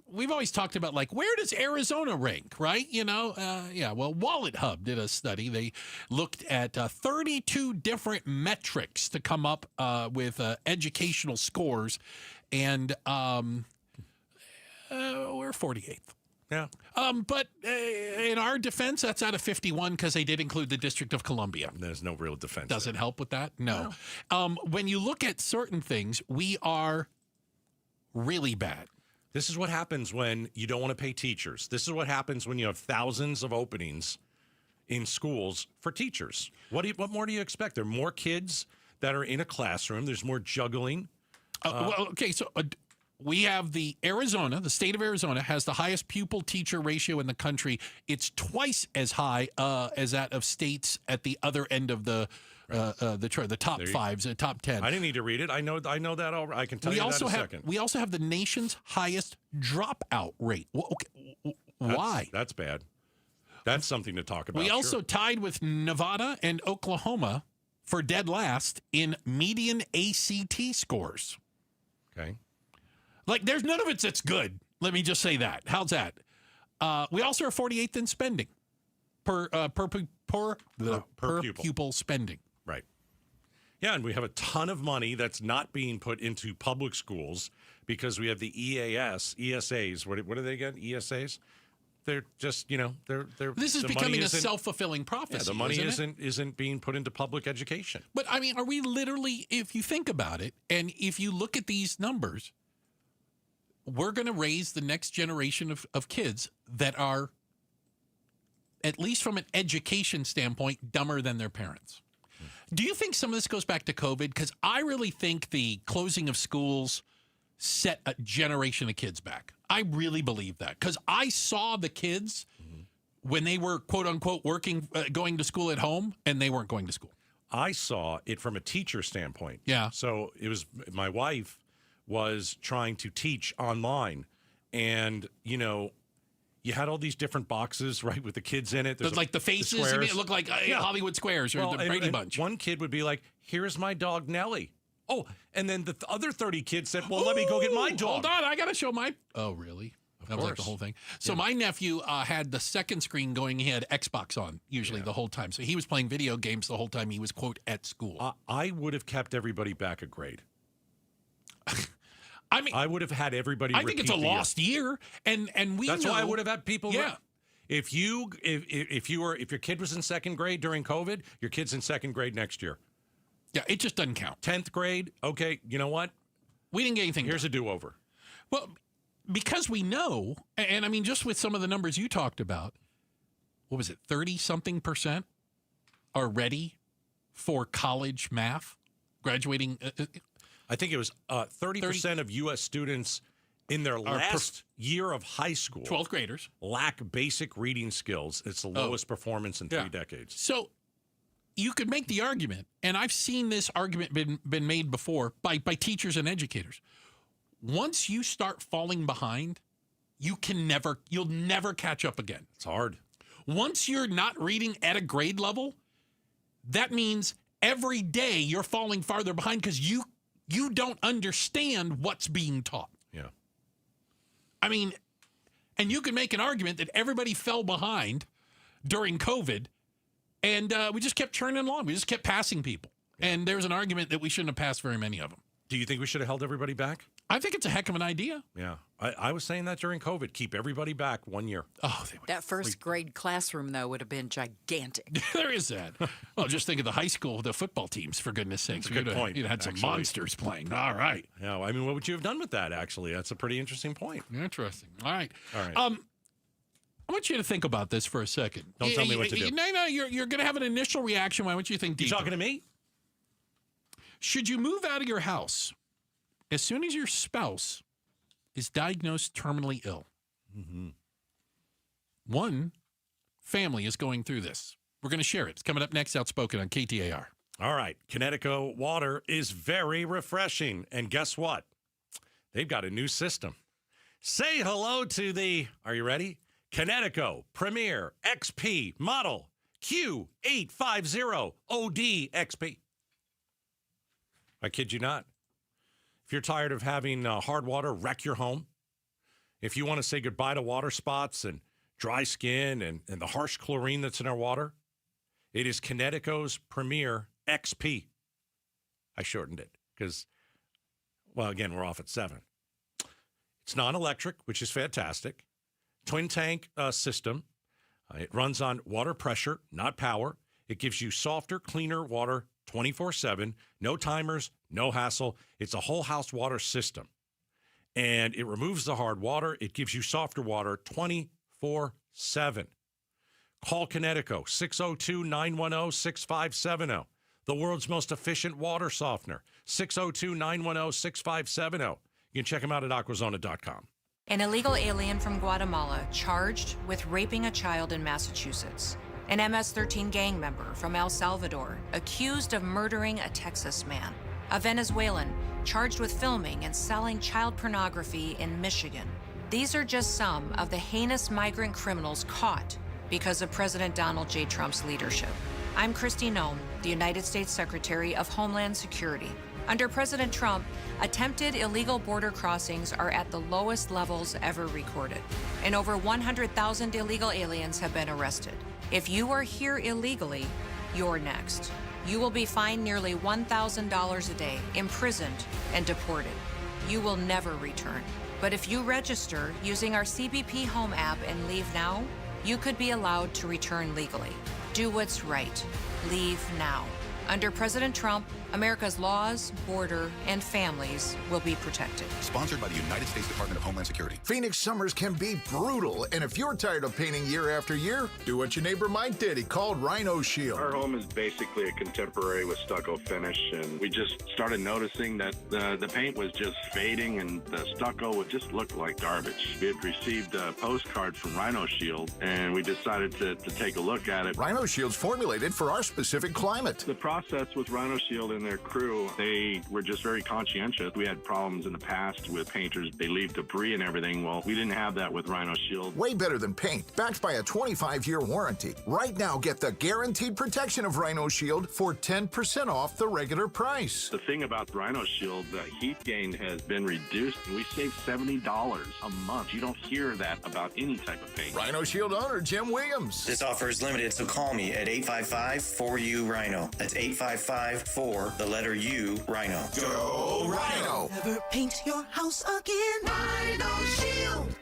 We've always talked about, where does Arizona rank, right? Well, Wallet Hub did a study. They looked at 32 different metrics to come up with educational scores, and we're 48th. Yeah. But in our defense, that's out of 51 because they did include the District of Columbia. There's no real defense. Does it help with that? No. When you look at certain things, we are really bad. This is what happens when you don't want to pay teachers. This is what happens when you have thousands of openings in schools for teachers. What more do you expect? There are more kids that are in a classroom. There's more juggling. We have the state of Arizona has the highest pupil-teacher ratio in the country. It's twice as high as that of states at the other end of the top fives, top 10. I didn't need to read it. I know that already. I can tell you that in a second. We also have the nation's highest dropout rate. Why? That's bad. That's something to talk about. We also tied with Nevada and Oklahoma for dead last in median ACT scores. Okay. There's none of it that's good. Let me just say that. How's that? We also are 48th in spending per pupil spending. Right. Yeah, and we have a ton of money that's not being put into public schools because we have the ESAs. What are they again? ESAs? They're just, they're. This is becoming a self-fulfilling prophecy. Yeah, the money isn't being put into public education. But I mean, are we literally, if you think about it, and if you look at these numbers, we're going to raise the next generation of kids that are, at least from an education standpoint, dumber than their parents. Do you think some of this goes back to COVID? Because I really think the closing of schools set a generation of kids back. I really believe that. Because I saw the kids when they were, quote unquote, working, going to school at home, and they weren't going to school. I saw it from a teacher standpoint. Yeah. So it was my wife was trying to teach online, and you had all these different boxes, right, with the kids in it. There's the faces, it looked like Hollywood Squares or the Brady Bunch. One kid would be like, "Here's my dog Nellie." Oh, and then the other 30 kids said, "Well, let me go get my dog." Hold on, I got to show my. Oh, really? That was like the whole thing. So my nephew had the second screen going. He had Xbox on usually the whole time. So he was playing video games the whole time he was, quote, at school. I would have kept everybody back a grade. I mean, I would have had everybody. I think it's a lost year, and we. That's know, why I would have had people. Yeah. If your kid was in second grade during COVID, your kid's in second grade next year. Yeah, it just doesn't count. 10th grade. Okay, you know what? We didn't get anything. Here's a do-over. Well, because we know, and I mean, just with some of the numbers you talked about, what was it? 30-something% are ready for college math, graduating. I think it was 30% of U.S. students in their last year of high school, 12th graders, lack basic reading skills. It's the lowest performance in 3 decades. So you could make the argument, and I've seen this argument been made before by teachers and educators. Once you start falling behind, you'll never catch up again. It's hard. Once you're not reading at a grade level, that means every day you're falling farther behind because you don't understand what's being taught. Yeah. I mean, and you can make an argument that everybody fell behind during COVID, and we just kept churning along. We just kept passing people. Yeah. And there's an argument that we shouldn't have passed very many of them. Do you think we should have held everybody back? I think it's a heck of an idea. Yeah. I was saying that during COVID. Keep everybody back 1 year. Oh, that first grade classroom, though, would have been gigantic. There is that. Well, just think of the high school, the football teams, for goodness sakes. That's a good point. You'd had some monsters playing. All right. Yeah, I mean, what would you have done with that, actually? That's a pretty interesting point. Interesting. All right. All right. I want you to think about this for a second. Don't tell me what to do. No, you're going to have an initial reaction. Why don't you think deeper? You talking to me? Should you move out of your house as soon as your spouse is diagnosed terminally ill. Mm-hmm. One family is going through this. We're going to share it. It's coming up next, Outspoken on KTAR. All right. Connecticut water is very refreshing. And guess what? They've got a new system. Say hello to the, are you ready? Connecticut Premier XP Model Q850OD XP. I kid you not. If you're tired of having hard water wreck your home, if you want to say goodbye to water spots and dry skin and the harsh chlorine that's in our water, it is Connecticut's Premier XP. I shortened it because, well, again, we're off at 7. It's non-electric, which is fantastic. Twin tank system. It runs on water pressure, not power. It gives you softer, cleaner water 24/7. No timers, no hassle. It's a whole house water system. And it removes the hard water. It gives you softer water 24/7. Call Connecticut, 602-910-6570. The world's most efficient water softener, 602-910-6570. You can check them out at aquazona.com. An illegal alien from Guatemala charged with raping a child in Massachusetts. An MS-13 gang member from El Salvador accused of murdering a Texas man. A Venezuelan charged with filming and selling child pornography in Michigan. These are just some of the heinous migrant criminals caught because of President Donald J. Trump's leadership. I'm Kristi Noem, the United States Secretary of Homeland Security. Under President Trump, attempted illegal border crossings are at the lowest levels ever recorded, and over 100,000 illegal aliens have been arrested. If you are here illegally, you're next. You will be fined nearly $1,000 a day, imprisoned, and deported. You will never return. But if you register using our CBP Home app and leave now, you could be allowed to return legally. Do what's right. Leave now. Under President Trump, America's laws, border, and families will be protected. Sponsored by the United States Department of Homeland Security. Phoenix summers can be brutal, and if you're tired of painting year after year, do what your neighbor Mike did. He called Rhino Shield. Our home is basically a contemporary with stucco finish, and we just started noticing that the paint was just fading, and the stucco would just look like garbage. We had received a postcard from Rhino Shield, and we decided to take a look at it. Rhino Shield's formulated for our specific climate. The process with Rhino Shield and their crew, they were just very conscientious. We had problems in the past with painters. They leave debris and everything. Well, we didn't have that with Rhino Shield. Way better than paint, backed by a 25-year warranty. Right now, get the guaranteed protection of Rhino Shield for 10% off the regular price. The thing about Rhino Shield, the heat gain has been reduced. We save $70 a month. You don't hear that about any type of paint. Rhino Shield owner Jim Williams. This offer is limited, so call me at 855-4U-RHINO. That's 855-4, the letter U, Rhino. Go Rhino! Never paint your house again. Rhino Shield.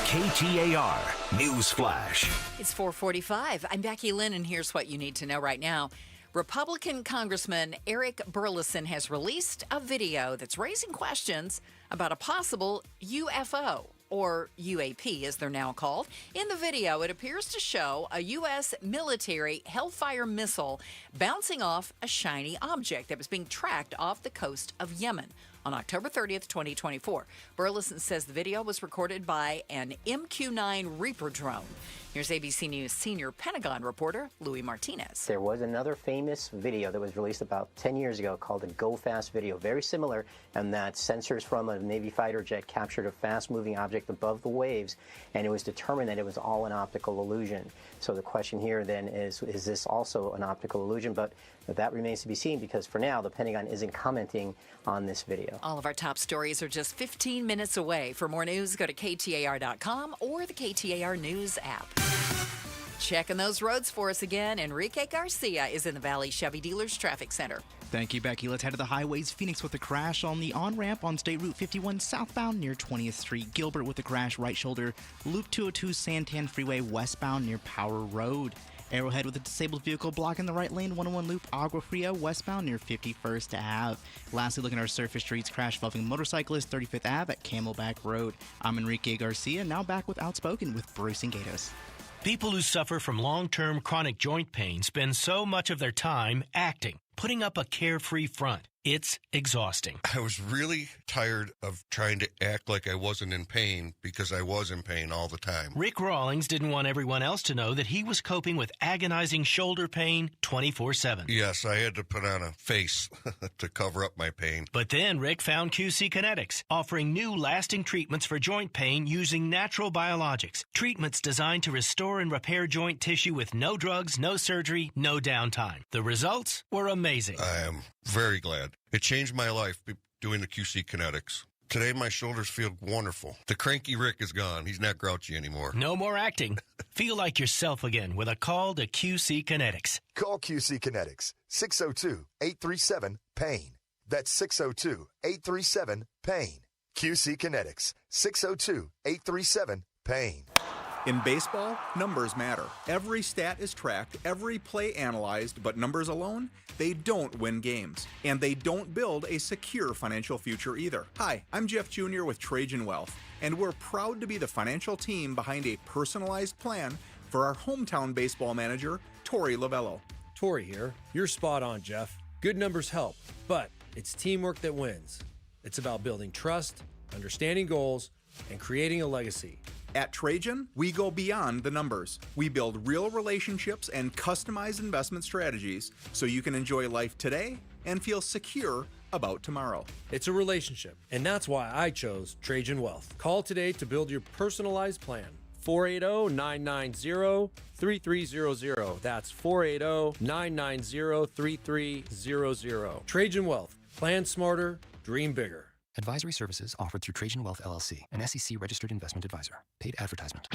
KTAR News Flash. It's 4:45. I'm Becky Lynn, and here's what you need to know right now. Republican Congressman Eric Burleson has released a video that's raising questions about a possible UFO, or UAP as they're now called. In the video, it appears to show a U.S. military Hellfire missile bouncing off a shiny object that was being tracked off the coast of Yemen on October 30th, 2024. Burleson says the video was recorded by an MQ-9 Reaper drone. Here's ABC News senior Pentagon reporter Louis Martinez. There was another famous video that was released about 10 years ago called the Go Fast video. Very similar in that sensors from a Navy fighter jet captured a fast-moving object above the waves, and it was determined that it was all an optical illusion. So the question here then is this also an optical illusion? But that remains to be seen, because for now, the Pentagon isn't commenting on this video. All of our top stories are just 15 minutes away. For more news, go to KTAR.com or the KTAR News app. Checking those roads for us again, Enrique Garcia is in the Valley Chevy Dealers Traffic Center. Thank you, Becky. Let's head to the highways. Phoenix with a crash on the on-ramp on State Route 51 southbound near 20th Street. Gilbert with a crash right shoulder. Loop 202 Santan Freeway westbound near Power Road. Arrowhead with a disabled vehicle blocking the right lane, 101 Loop Agua Fria westbound near 51st Ave. Lastly, looking at our surface streets, crash involving motorcyclist 35th Ave at Camelback Road. I'm Enrique Garcia, now back with Outspoken with Bruce and Gatos. People who suffer from long-term chronic joint pain spend so much of their time acting, putting up a carefree front. It's exhausting. I was really tired of trying to act like I wasn't in pain because I was in pain all the time. Rick Rawlings didn't want everyone else to know that he was coping with agonizing shoulder pain 24/7. Yes, I had to put on a face to cover up my pain. But then Rick found QC Kinetics, offering new lasting treatments for joint pain using natural biologics. Treatments designed to restore and repair joint tissue with no drugs, no surgery, no downtime. The results were amazing. I am very glad. It changed my life doing the QC Kinetics. Today, my shoulders feel wonderful. The cranky Rick is gone. He's not grouchy anymore. No more acting. Feel like yourself again with a call to QC Kinetics. Call QC Kinetics, 602-837-PAIN. That's 602-837-PAIN. QC Kinetics, 602-837-PAIN. In baseball, numbers matter. Every stat is tracked, every play analyzed, but numbers alone, they don't win games. And they don't build a secure financial future either. Hi, I'm Jeff Jr. with Trajan Wealth, and we're proud to be the financial team behind a personalized plan for our hometown baseball manager, Tori Lavello. Tori here. You're spot on, Jeff. Good numbers help, but it's teamwork that wins. It's about building trust, understanding goals, and creating a legacy. At Trajan, we go beyond the numbers. We build real relationships and customized investment strategies so you can enjoy life today and feel secure about tomorrow. It's a relationship, and that's why I chose Trajan Wealth. Call today to build your personalized plan. 480-990-3300. That's 480-990-3300. Trajan Wealth. Plan smarter, dream bigger. Advisory services offered through Trajan Wealth LLC, an SEC-registered investment advisor. Paid advertisement.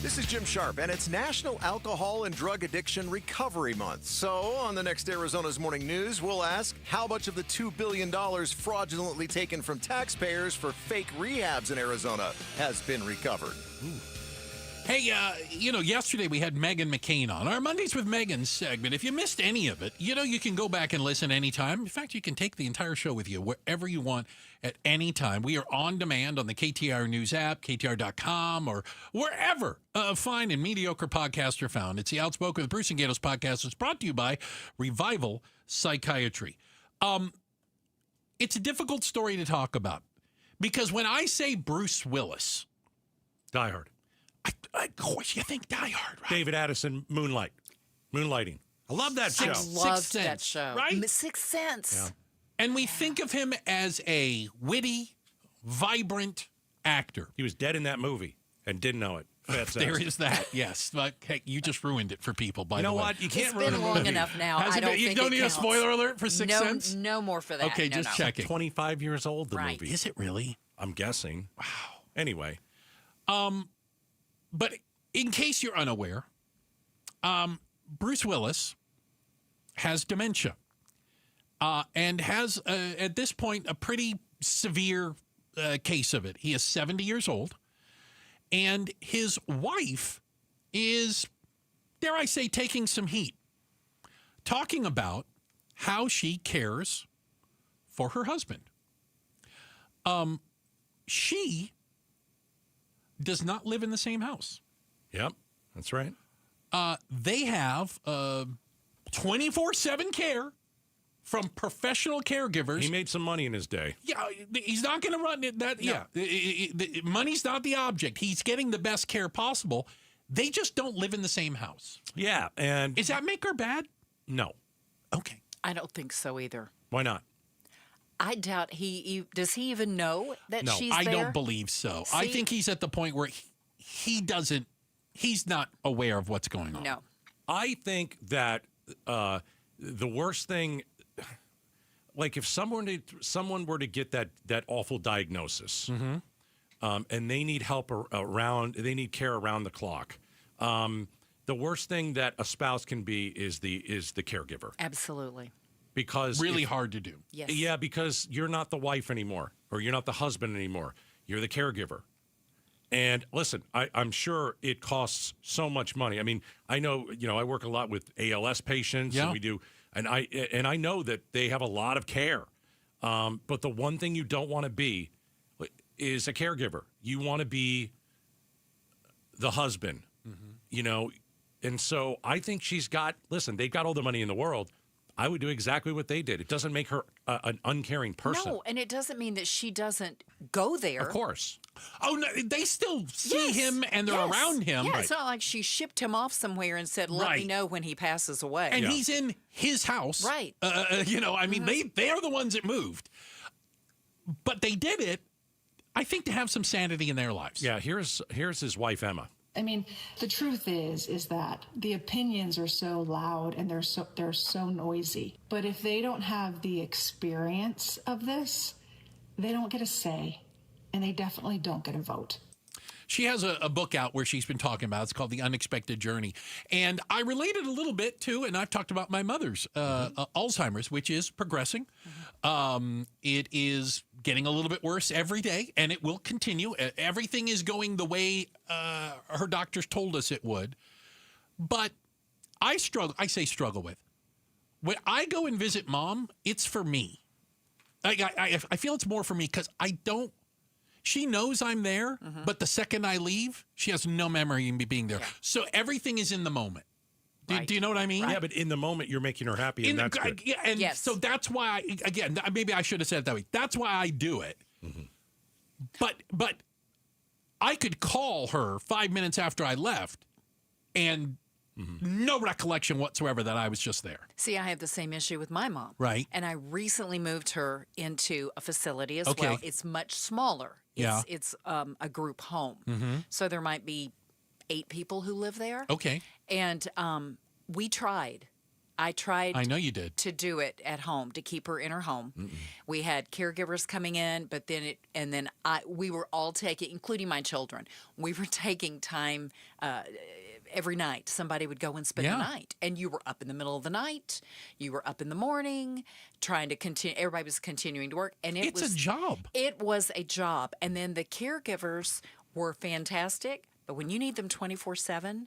This is Jim Sharp, and it's National Alcohol and Drug Addiction Recovery Month. So, on the next Arizona's Morning News, we'll ask how much of the $2 billion fraudulently taken from taxpayers for fake rehabs in Arizona has been recovered. Hey, yesterday we had Megan McCain on our Mondays with Megan segment. If you missed any of it, you can go back and listen anytime. In fact, you can take the entire show with you wherever you want at any time. We are on demand on the KTAR News app, KTAR.com, or wherever fine and mediocre podcasts are found. It's the Outspoken with Bruce and Gatos podcast. It's brought to you by Revival Psychiatry. It's a difficult story to talk about because when I say Bruce Willis, Die Hard. Of course, you think Die Hard, right? David Addison, Moonlighting. I love that show. Loved that show. Right? Sixth Sense. Yeah. And we think of him as a witty, vibrant actor. He was dead in that movie and didn't know it. There is that, yes. But hey, you just ruined it for people, by the way. You know what? You can't ruin It's been long enough now. I don't think you don't it need counts. a spoiler alert for Sixth Sense? No more for that. Okay, just checking. 25 years old, the Right. movie. Is it really? I'm guessing. Wow. Anyway. But in case you're unaware, Bruce Willis has dementia and has, at this point, a pretty severe case of it. He is 70 years old, and his wife is, dare I say, taking some heat, talking about how she cares for her husband. She does not live in the same house. Yep, that's right. They have 24/7 care from professional caregivers. He made some money in his day. Yeah, he's not going to run it. That. No. Yeah, money's not the object. He's getting the best care possible. They just don't live in the same house. Yeah, and is that make her bad? No. Okay. I don't think so either. Why not? I doubt does he even know that she's there? I don't believe so. See? I think he's at the point where he's not aware of what's going on. No. I think that the worst thing, like if someone were to get that awful diagnosis, and they need help they need care around the clock. The worst thing that a spouse can be is the caregiver. Absolutely. Because really hard to do. Yes. Yeah, because you're not the wife anymore, or you're not the husband anymore. You're the caregiver. And listen, I'm sure it costs so much money. I mean, I know, I work a lot with ALS patients, and we do, and I know that they have a lot of care. But the one thing you don't want to be is a caregiver. You want to be the husband, And so I think they've got all the money in the world. I would do exactly what they did. It doesn't make her an uncaring person. No, and it doesn't mean that she doesn't go there. Of course. Oh, no, they still see him and they're around him. Yeah, it's not like she shipped him off somewhere and said, let me know when he passes away. And he's in his house. Right. They're the ones that moved. But they did it, I think, to have some sanity in their lives. Yeah, here's his wife, Emma. I mean, the truth is that the opinions are so loud and they're so noisy. But if they don't have the experience of this, they don't get a say, and they definitely don't get a vote. She has a book out where she's been talking about. It's called The Unexpected Journey. And I related a little bit to, and I've talked about my mother's Alzheimer's, which is progressing. It is getting a little bit worse every day, and it will continue. Everything is going the way her doctors told us it would. But I struggle with. When I go and visit Mom, it's for me. I feel it's more for me because she knows I'm there, but the second I leave, she has no memory of me being there. Yeah. So everything is in the moment. Do you know what I mean? Right. Yeah, but in the moment, you're making her happy, and that's good. Yeah, and so that's why, maybe I should have said it that way. That's why I do it. Mm-hmm. But I could call her 5 minutes after I left, and no recollection whatsoever that I was just there. See, I have the same issue with my mom. Right. And I recently moved her into a facility as well. It's much smaller. It's a group home. Mm-hmm. So there might be 8 people who live there. Okay. And we tried. I tried. I know you did. To do it at home, to keep her in her home. Mm-mm. We had caregivers coming in, but then we were all taking, including my children, we were taking time every night. Somebody would go and spend the night. And you were up in the middle of the night. You were up in the morning trying to continue. Everybody was continuing to work. And it's a job. It was a job. And then the caregivers were fantastic. But when you need them 24/7,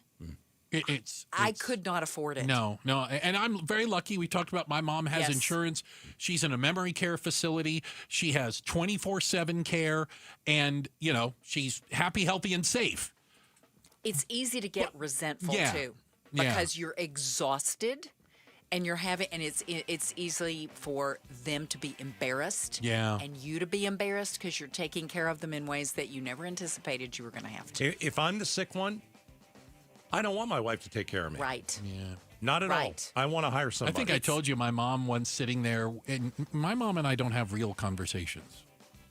I could not afford it. No. And I'm very lucky. We talked about my mom has insurance. She's in a memory care facility. She has 24/7 care. And, she's happy, healthy, and safe. It's easy to get resentful too, because you're exhausted, and it's easy for them to be embarrassed, and you to be embarrassed because you're taking care of them in ways that you never anticipated you were going to have to. If I'm the sick one, I don't want my wife to take care of me. Right. Yeah. Not at all. I want to hire somebody. I think I told you my mom once sitting there, and my mom and I don't have real conversations,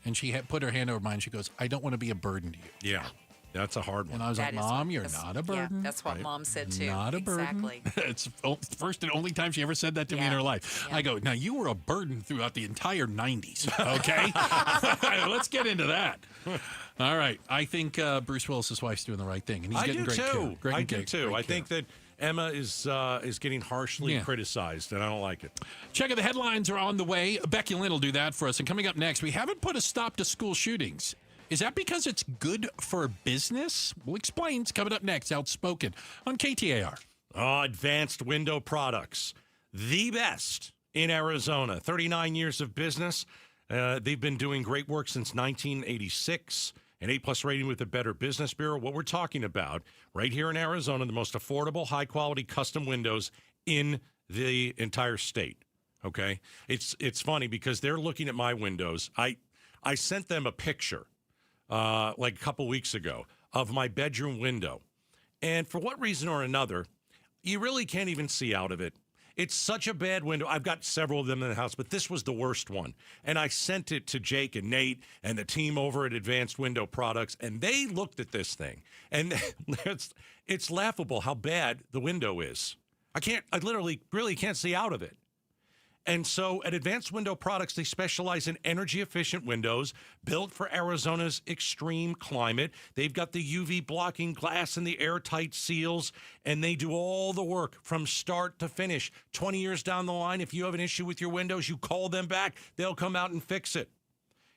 and she had put her hand over mine. She goes, "I don't want to be a burden to you." Yeah. That's a hard one. And I was like, Mom, you're not a burden. Yeah, that's what Mom said too. Not a burden. Exactly. It's the first and only time she ever said that to me in her life. Yeah. I go, now you were a burden throughout the entire 90s, okay? Let's get into that. All right. I think Bruce Willis's wife's doing the right thing, and he's getting great care. I do too. I think that Emma is getting harshly criticized, and I don't like it. Check out the headlines are on the way. Becky Lynn will do that for us. And coming up next, we haven't put a stop to school shootings. Is that because it's good for business? We'll explain. It's coming up next. Outspoken on KTAR. Advanced Window Products, the best in Arizona. 39 years of business. They've been doing great work since 1986. An A+ rating with the Better Business Bureau. What we're talking about right here in Arizona, the most affordable, high-quality custom windows in the entire state. Okay? It's funny because they're looking at my windows. I sent them a picture like a couple weeks ago of my bedroom window. And for what reason or another, you really can't even see out of it. It's such a bad window. I've got several of them in the house, but this was the worst one. And I sent it to Jake and Nate and the team over at Advanced Window Products, and they looked at this thing. And it's laughable how bad the window is. I literally really can't see out of it. And so at Advanced Window Products, they specialize in energy-efficient windows built for Arizona's extreme climate. They've got the UV-blocking glass and the airtight seals, and they do all the work from start to finish. 20 years down the line, if you have an issue with your windows, you call them back. They'll come out and fix it.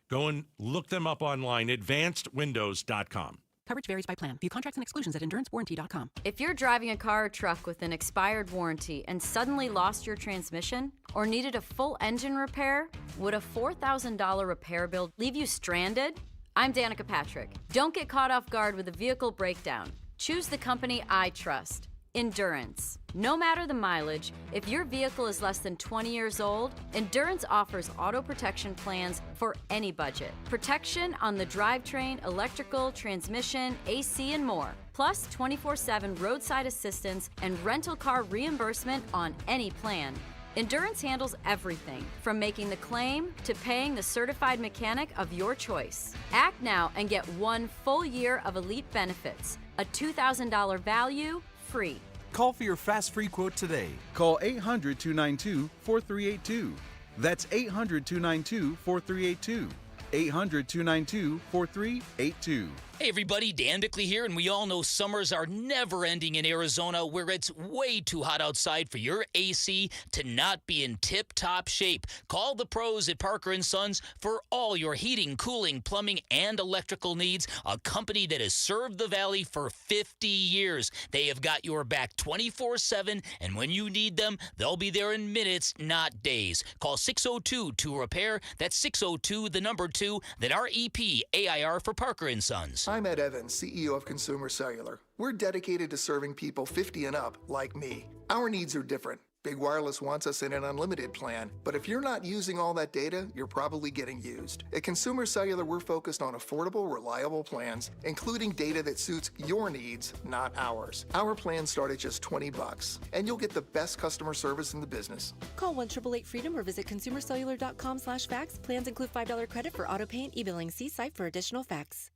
Go and look them up online, advancedwindows.com. Coverage varies by plan. View contracts and exclusions at endurancewarranty.com. If you're driving a car or truck with an expired warranty and suddenly lost your transmission or needed a full engine repair, would a $4,000 repair bill leave you stranded? I'm Danica Patrick. Don't get caught off guard with a vehicle breakdown. Choose the company I trust. Endurance. No matter the mileage, if your vehicle is less than 20 years old, Endurance offers auto protection plans for any budget. Protection on the drivetrain, electrical, transmission, AC, and more. Plus 24/7 roadside assistance and rental car reimbursement on any plan. Endurance handles everything, from making the claim to paying the certified mechanic of your choice. Act now and get 1 full year of elite benefits. A $2,000 value, free. Call for your fast free quote today. Call 800-292-4382. That's 800-292-4382. 800-292-4382. Hey everybody, Dan Bickley here, and we all know summers are never ending in Arizona, where it's way too hot outside for your AC to not be in tip-top shape. Call the pros at Parker & Sons for all your heating, cooling, plumbing, and electrical needs, a company that has served the Valley for 50 years. They have got your back 24/7, and when you need them, they'll be there in minutes, not days. Call 602-2REPAIR. That's 602, the number 2, then REP AIR for Parker & Sons. I'm Ed Evans, CEO of Consumer Cellular. We're dedicated to serving people 50 and up, like me. Our needs are different. Big Wireless wants us in an unlimited plan, but if you're not using all that data, you're probably getting used. At Consumer Cellular, we're focused on affordable, reliable plans, including data that suits your needs, not ours. Our plans start at just $20, and you'll get the best customer service in the business. Call 1-888-FREEDOM or visit consumercellular.com/facts. Plans include $5 credit for auto pay and e-billing. See site for additional facts.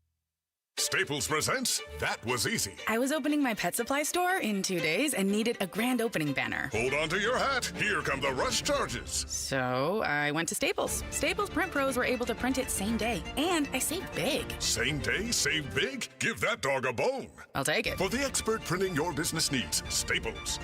Staples presents That Was Easy. I was opening my pet supply store in 2 days and needed a grand opening banner. Hold on to your hat. Here come the rush charges. So I went to Staples. Staples Print Pros were able to print it same day, and I saved big. Same day, save big? Give that dog a bone. I'll take it. For the expert printing your business needs, Staples.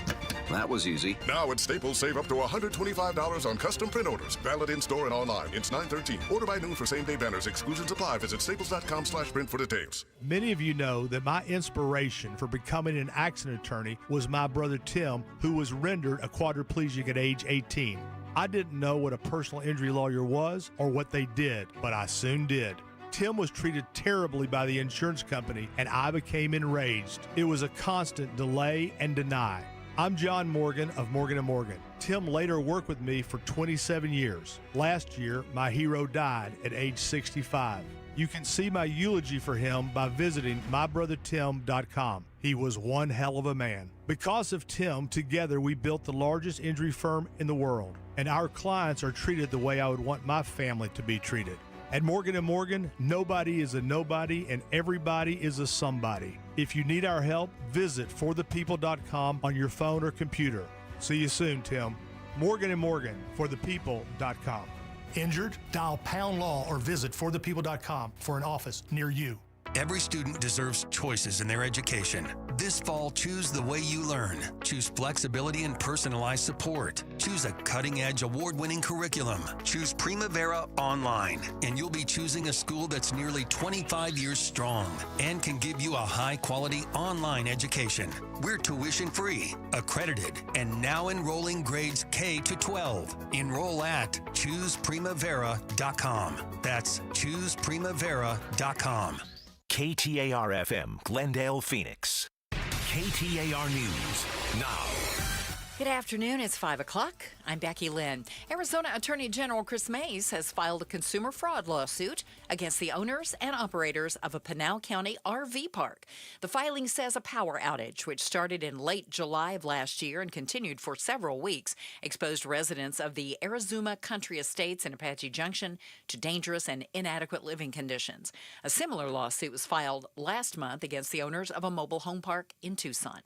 That was easy. Now at Staples, save up to $125 on custom print orders. Valid in-store and online. It's 9/13. Order by noon for same-day banners. Exclusions apply. Visit staples.com/print for details. Many of you know that my inspiration for becoming an accident attorney was my brother Tim, who was rendered a quadriplegic at age 18. I didn't know what a personal injury lawyer was or what they did, but I soon did. Tim was treated terribly by the insurance company, and I became enraged. It was a constant delay and deny. I'm John Morgan of Morgan & Morgan. Tim later worked with me for 27 years. Last year, my hero died at age 65. You can see my eulogy for him by visiting mybrothertim.com. He was one hell of a man. Because of Tim, together we built the largest injury firm in the world, and our clients are treated the way I would want my family to be treated. At Morgan & Morgan, nobody is a nobody and everybody is a somebody. If you need our help, visit forthepeople.com on your phone or computer. See you soon, Tim. Morgan & Morgan, forthepeople.com. Injured? Dial # law or visit forthepeople.com for an office near you. Every student deserves choices in their education. This fall, choose the way you learn. Choose flexibility and personalized support. Choose a cutting-edge, award-winning curriculum. Choose Primavera Online, and you'll be choosing a school that's nearly 25 years strong and can give you a high-quality online education. We're tuition-free, accredited, and now enrolling grades K to 12. Enroll at ChoosePrimavera.com. That's ChoosePrimavera.com. KTAR-FM, Glendale, Phoenix. KTAR News now. Good afternoon. It's 5 o'clock. I'm Becky Lynn. Arizona Attorney General Chris Mays has filed a consumer fraud lawsuit against the owners and operators of a Pinal County RV park. The filing says a power outage, which started in late July of last year and continued for several weeks, exposed residents of the Arizona Country Estates in Apache Junction to dangerous and inadequate living conditions. A similar lawsuit was filed last month against the owners of a mobile home park in Tucson.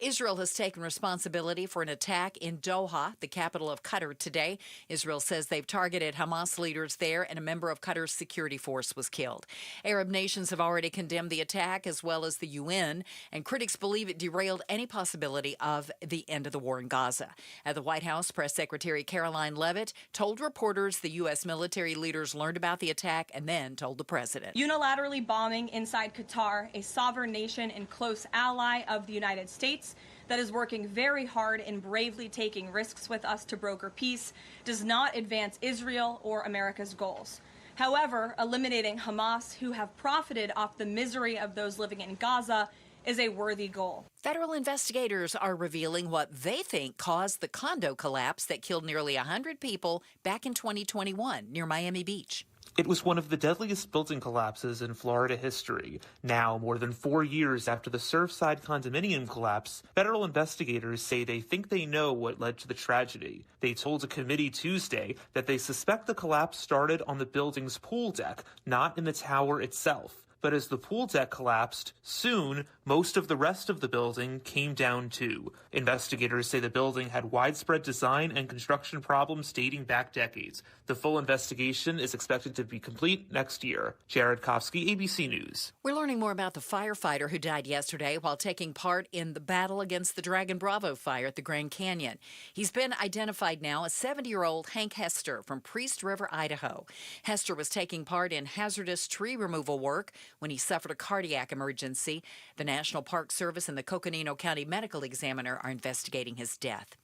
Israel has taken responsibility for an attack in Doha, the capital of Qatar, today. Israel says they've targeted Hamas leaders there, and a member of Qatar's security force was killed. Arab nations have already condemned the attack, as well as the UN, and critics believe it derailed any possibility of the end of the war in Gaza. At the White House, Press Secretary Caroline Leavitt told reporters the U.S. military leaders learned about the attack and then told the president. Unilaterally bombing inside Qatar, a sovereign nation and close ally of the United States that is working very hard and bravely taking risks with us to broker peace, does not advance Israel or America's goals. However, eliminating Hamas, who have profited off the misery of those living in Gaza, is a worthy goal. Federal investigators are revealing what they think caused the condo collapse that killed nearly 100 people back in 2021 near Miami Beach. It was one of the deadliest building collapses in Florida history. Now, more than 4 years after the Surfside condominium collapse, federal investigators say they think they know what led to the tragedy. They told a committee Tuesday that they suspect the collapse started on the building's pool deck, not in the tower itself. But as the pool deck collapsed, soon, most of the rest of the building came down too. Investigators say the building had widespread design and construction problems dating back decades. The full investigation is expected to be complete next year. Jared Kofsky, ABC News. We're learning more about the firefighter who died yesterday while taking part in the battle against the Dragon Bravo fire at the Grand Canyon. He's been identified now as 70-year-old Hank Hester from Priest River, Idaho. Hester was taking part in hazardous tree removal work when he suffered a cardiac emergency. The National Park Service and the Coconino County Medical Examiner are investigating his death.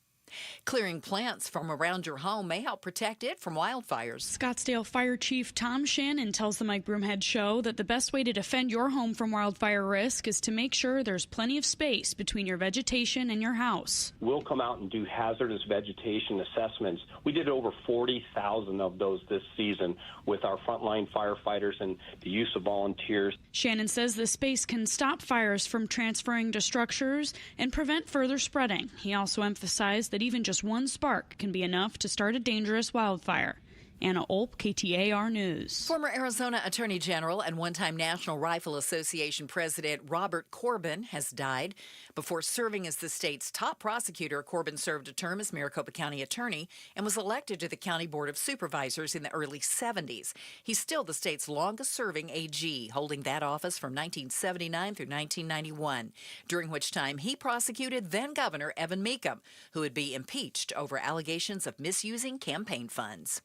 Clearing plants from around your home may help protect it from wildfires. Scottsdale Fire Chief Tom Shannon tells the Mike Broomhead Show that the best way to defend your home from wildfire risk is to make sure there's plenty of space between your vegetation and your house. We'll come out and do hazardous vegetation assessments. We did over 40,000 of those this season with our frontline firefighters and the use of volunteers. Shannon says the space can stop fires from transferring to structures and prevent further spreading. He also emphasized that even just one spark can be enough to start a dangerous wildfire. Anna Olp, KTAR News. Former Arizona Attorney General and one-time National Rifle Association President Robert Corbin has died. Before serving as the state's top prosecutor, Corbin served a term as Maricopa County Attorney and was elected to the County Board of Supervisors in the early 70s. He's still the state's longest-serving AG, holding that office from 1979 through 1991, during which time he prosecuted then-Governor Evan Mecham, who would be impeached over allegations of misusing campaign funds.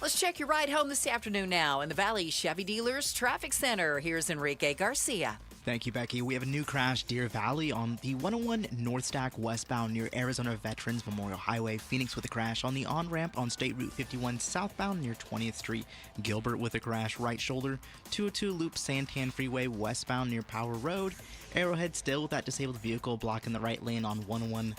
Let's check your ride home this afternoon now in the Valley Chevy Dealers Traffic Center. Here's Enrique Garcia. Thank you, Becky. We have a new crash, Deer Valley, on the 101 North Stack westbound near Arizona Veterans Memorial Highway. Phoenix with a crash on the on-ramp on State Route 51 southbound near 20th Street. Gilbert with a crash right shoulder. 202 Loop Santan Freeway westbound near Power Road. Arrowhead still with that disabled vehicle blocking the right lane on 101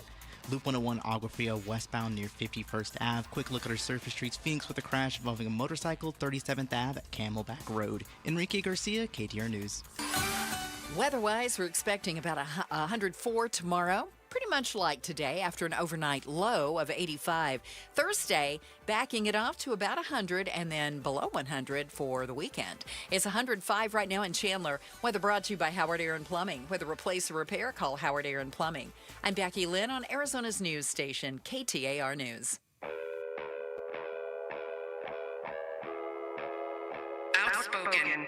Loop 101 Agua Fria westbound near 51st Ave. Quick look at our surface streets. Phoenix with a crash involving a motorcycle, 37th Ave at Camelback Road. Enrique Garcia, KTAR News. Weather-wise, we're expecting about 104 tomorrow. Pretty much like today after an overnight low of 85. Thursday, backing it off to about 100 and then below 100 for the weekend. It's 105 right now in Chandler. Weather brought to you by Howard Aaron Plumbing. Whether replace or repair, call Howard Aaron Plumbing. I'm Becky Lynn on Arizona's news station, KTAR News. Outspoken.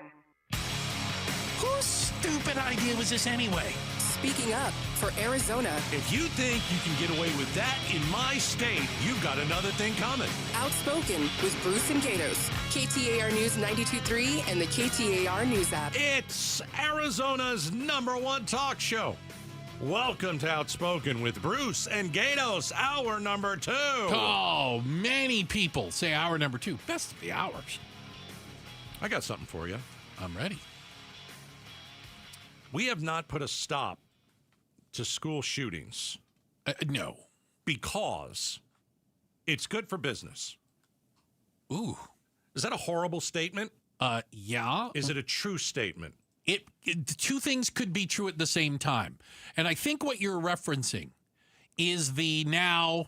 Whose stupid idea was this anyway? Speaking up for Arizona. If you think you can get away with that in my state, you've got another thing coming. Outspoken with Bruce and Gatos. KTAR News 92.3 and the KTAR News app. It's Arizona's #1 talk show. Welcome to Outspoken with Bruce and Gatos, hour number 2. Oh, many people say hour number 2. Best of the hours. I got something for you. I'm ready. We have not put a stop to school shootings. No. Because it's good for business. Ooh. Is that a horrible statement? Yeah. Is it a true statement? Two things could be true at the same time. And I think what you're referencing is the now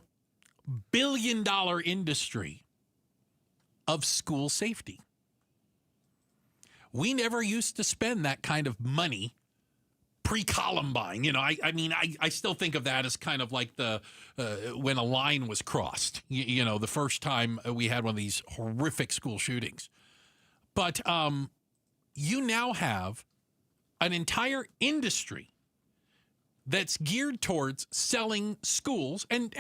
billion-dollar industry of school safety. We never used to spend that kind of money pre-Columbine. You know, I still think of that as kind of like the when a line was crossed, you know, the first time we had one of these horrific school shootings. But you now have an entire industry that's geared towards selling schools and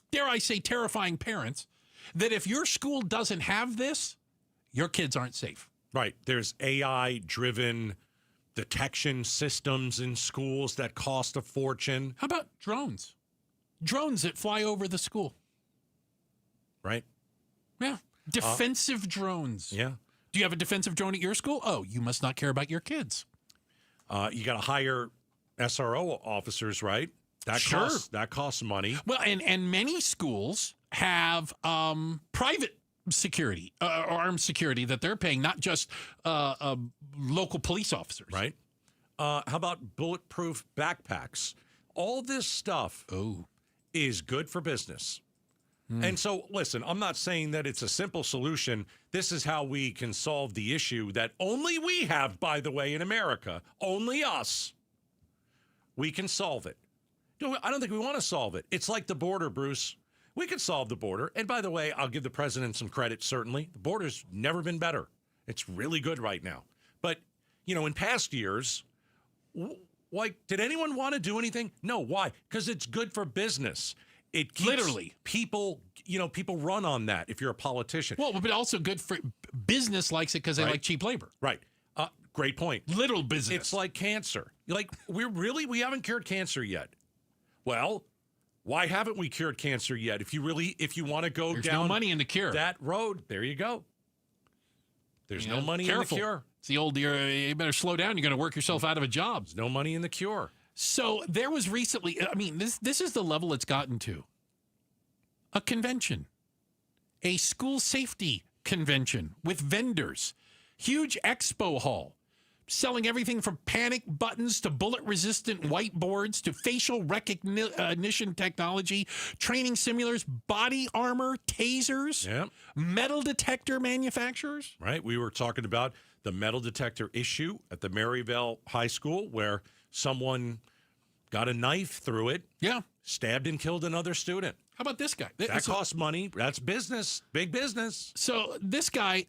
dare I say, terrifying parents, that if your school doesn't have this, your kids aren't safe. Right. There's AI-driven detection systems in schools that cost a fortune. How about drones? Drones that fly over the school. Right. Yeah. Defensive drones. Yeah. Do you have a defensive drone at your school? Oh, you must not care about your kids. You got to hire SRO officers, right? That costs money. Well, and many schools have private security or armed security that they're paying, not just local police officers. Right. How about bulletproof backpacks? All this stuff is good for business. And so, listen, I'm not saying that it's a simple solution. This is how we can solve the issue that only we have, by the way, in America. Only us. We can solve it. I don't think we want to solve it. It's like the border, Bruce. We could solve the border. And by the way, I'll give the president some credit, certainly. The border's never been better. It's really good right now. But, in past years, did anyone want to do anything? No. Why? Because it's good for business. It keeps literally people run on that if you're a politician. Well, but also good for business likes it because they like cheap labor. Right. Great point. Literal business. It's like cancer. We haven't cured cancer yet. Well, why haven't we cured cancer yet? If you want to go There's down no money in the cure. That road, there you go. There's no money in the cure. It's the old, you better slow down. You're going to work yourself out of a job. There's no money in the cure. So there was recently, this is the level it's gotten to. A convention, a school safety convention with vendors, huge expo hall, selling everything from panic buttons to bullet-resistant whiteboards to facial recognition technology, training simulators, body armor, tasers, metal detector manufacturers. Right. We were talking about the metal detector issue at the Maryvale High School where someone got a knife through it, stabbed and killed another student. How about this guy? That costs money. That's business, big business. So this guy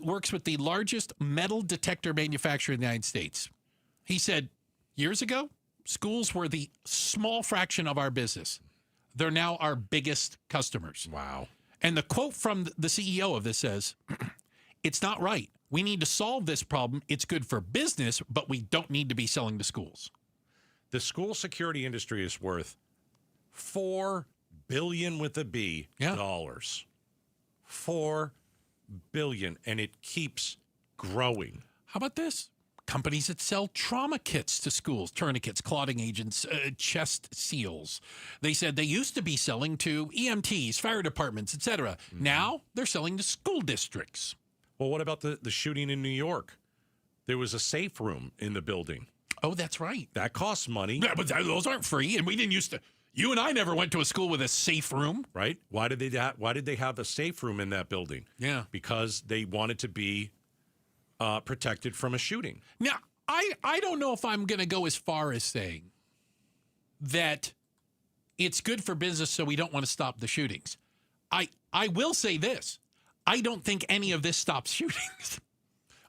works with the largest metal detector manufacturer in the United States. He said, years ago, schools were the small fraction of our business. They're now our biggest customers. Wow. And the quote from the CEO of this says, it's not right. We need to solve this problem. It's good for business, but we don't need to be selling to schools. The school security industry is worth $4 billion with a B dollars. $4 billion, and it keeps growing. How about this? Companies that sell trauma kits to schools, tourniquets, clotting agents, chest seals. They said they used to be selling to EMTs, fire departments, etc. Now they're selling to school districts. Well, what about the shooting in New York? There was a safe room in the building. Oh, that's right. That costs money. Yeah, but those aren't free, and we didn't used to. You and I never went to a school with a safe room, right? Why did they have a safe room in that building? Yeah, because they wanted to be protected from a shooting. Now, I don't know if I'm going to go as far as saying that it's good for business, so we don't want to stop the shootings. I will say this: I don't think any of this stops shootings.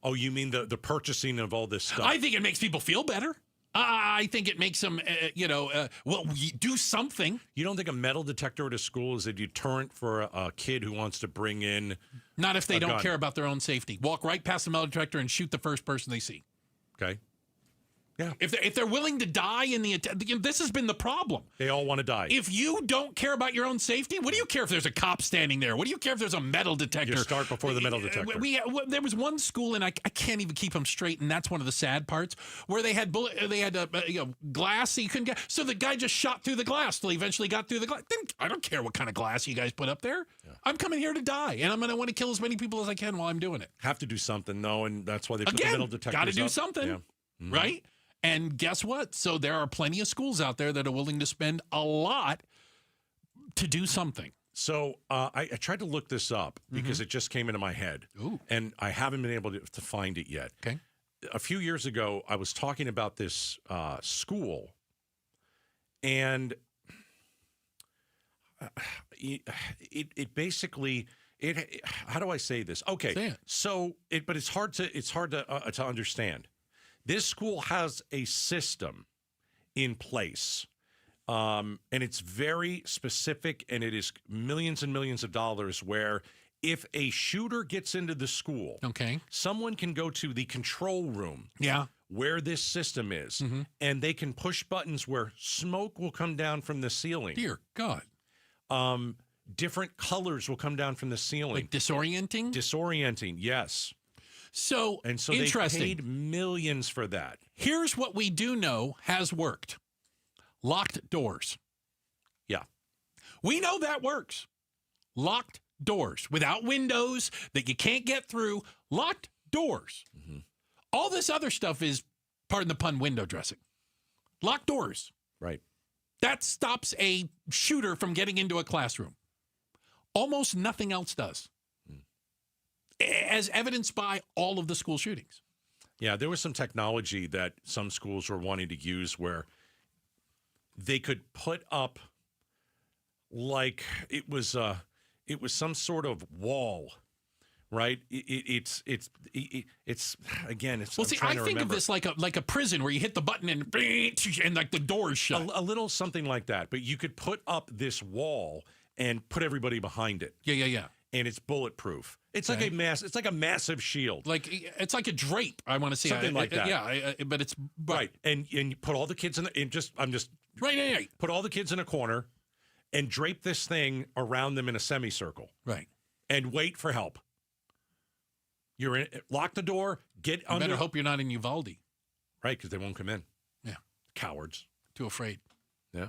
Oh, you mean the purchasing of all this stuff? I think it makes people feel better. I think it makes them, do something. You don't think a metal detector at a school is a deterrent for a kid who wants to bring in Not if they don't gun. care about their own safety. Walk right past the metal detector and shoot the first person they see. Okay. Yeah. If they're willing to die in the this has been the problem. They all want to die. If you don't care about your own safety, what do you care if there's a cop standing there? What do you care if there's a metal detector? You start before the metal detector. There was one school, and I can't even keep them straight, and that's one of the sad parts, where they had glass, so you couldn't get. So the guy just shot through the glass till he eventually got through the glass. Then I don't care what kind of glass you guys put up there. Yeah. I'm coming here to die, and I'm going to want to kill as many people as I can while I'm doing it. Have to do something though, and that's why they put the metal detectors got to do up. something, yeah. Right? And guess what? So there are plenty of schools out there that are willing to spend a lot to do something. So I tried to look this up because it just came into my head. Ooh. And I haven't been able to find it yet. Okay. A few years ago, I was talking about this school, and it basically how do I say this? Okay, say it. So but it's hard to understand. This school has a system in place, and it's very specific, and it is millions and millions of dollars where if a shooter gets into the school, someone can go to the control room where this system is, and they can push buttons where smoke will come down from the ceiling. Dear God. Different colors will come down from the ceiling. Like disorienting? Disorienting, yes. So they interesting. paid millions for that. Here's what we do know has worked. Locked doors. Yeah. We know that works. Locked doors without windows that you can't get through. Locked doors. Mm-hmm. All this other stuff is, pardon the pun, window dressing. Locked doors. Right. That stops a shooter from getting into a classroom. Almost nothing else does. As evidenced by all of the school shootings. Yeah, there was some technology that some schools were wanting to use where they could put up like it was some sort of wall, right? It's again. It's well. See, I think of this like a prison where you hit the button and like the doors shut. A little something like that, but you could put up this wall and put everybody behind it. Yeah. And it's bulletproof. It's like a massive shield. Like it's like a drape. I want to see something like that. Yeah, but it's right. And you put all the kids right. Put all the kids in a corner, and drape this thing around them in a semicircle. Right. And wait for help. You're in. Lock the door. Get you under. Better hope you're not in Uvalde. Right, because they won't come in. Yeah. Cowards. Too afraid. Yeah.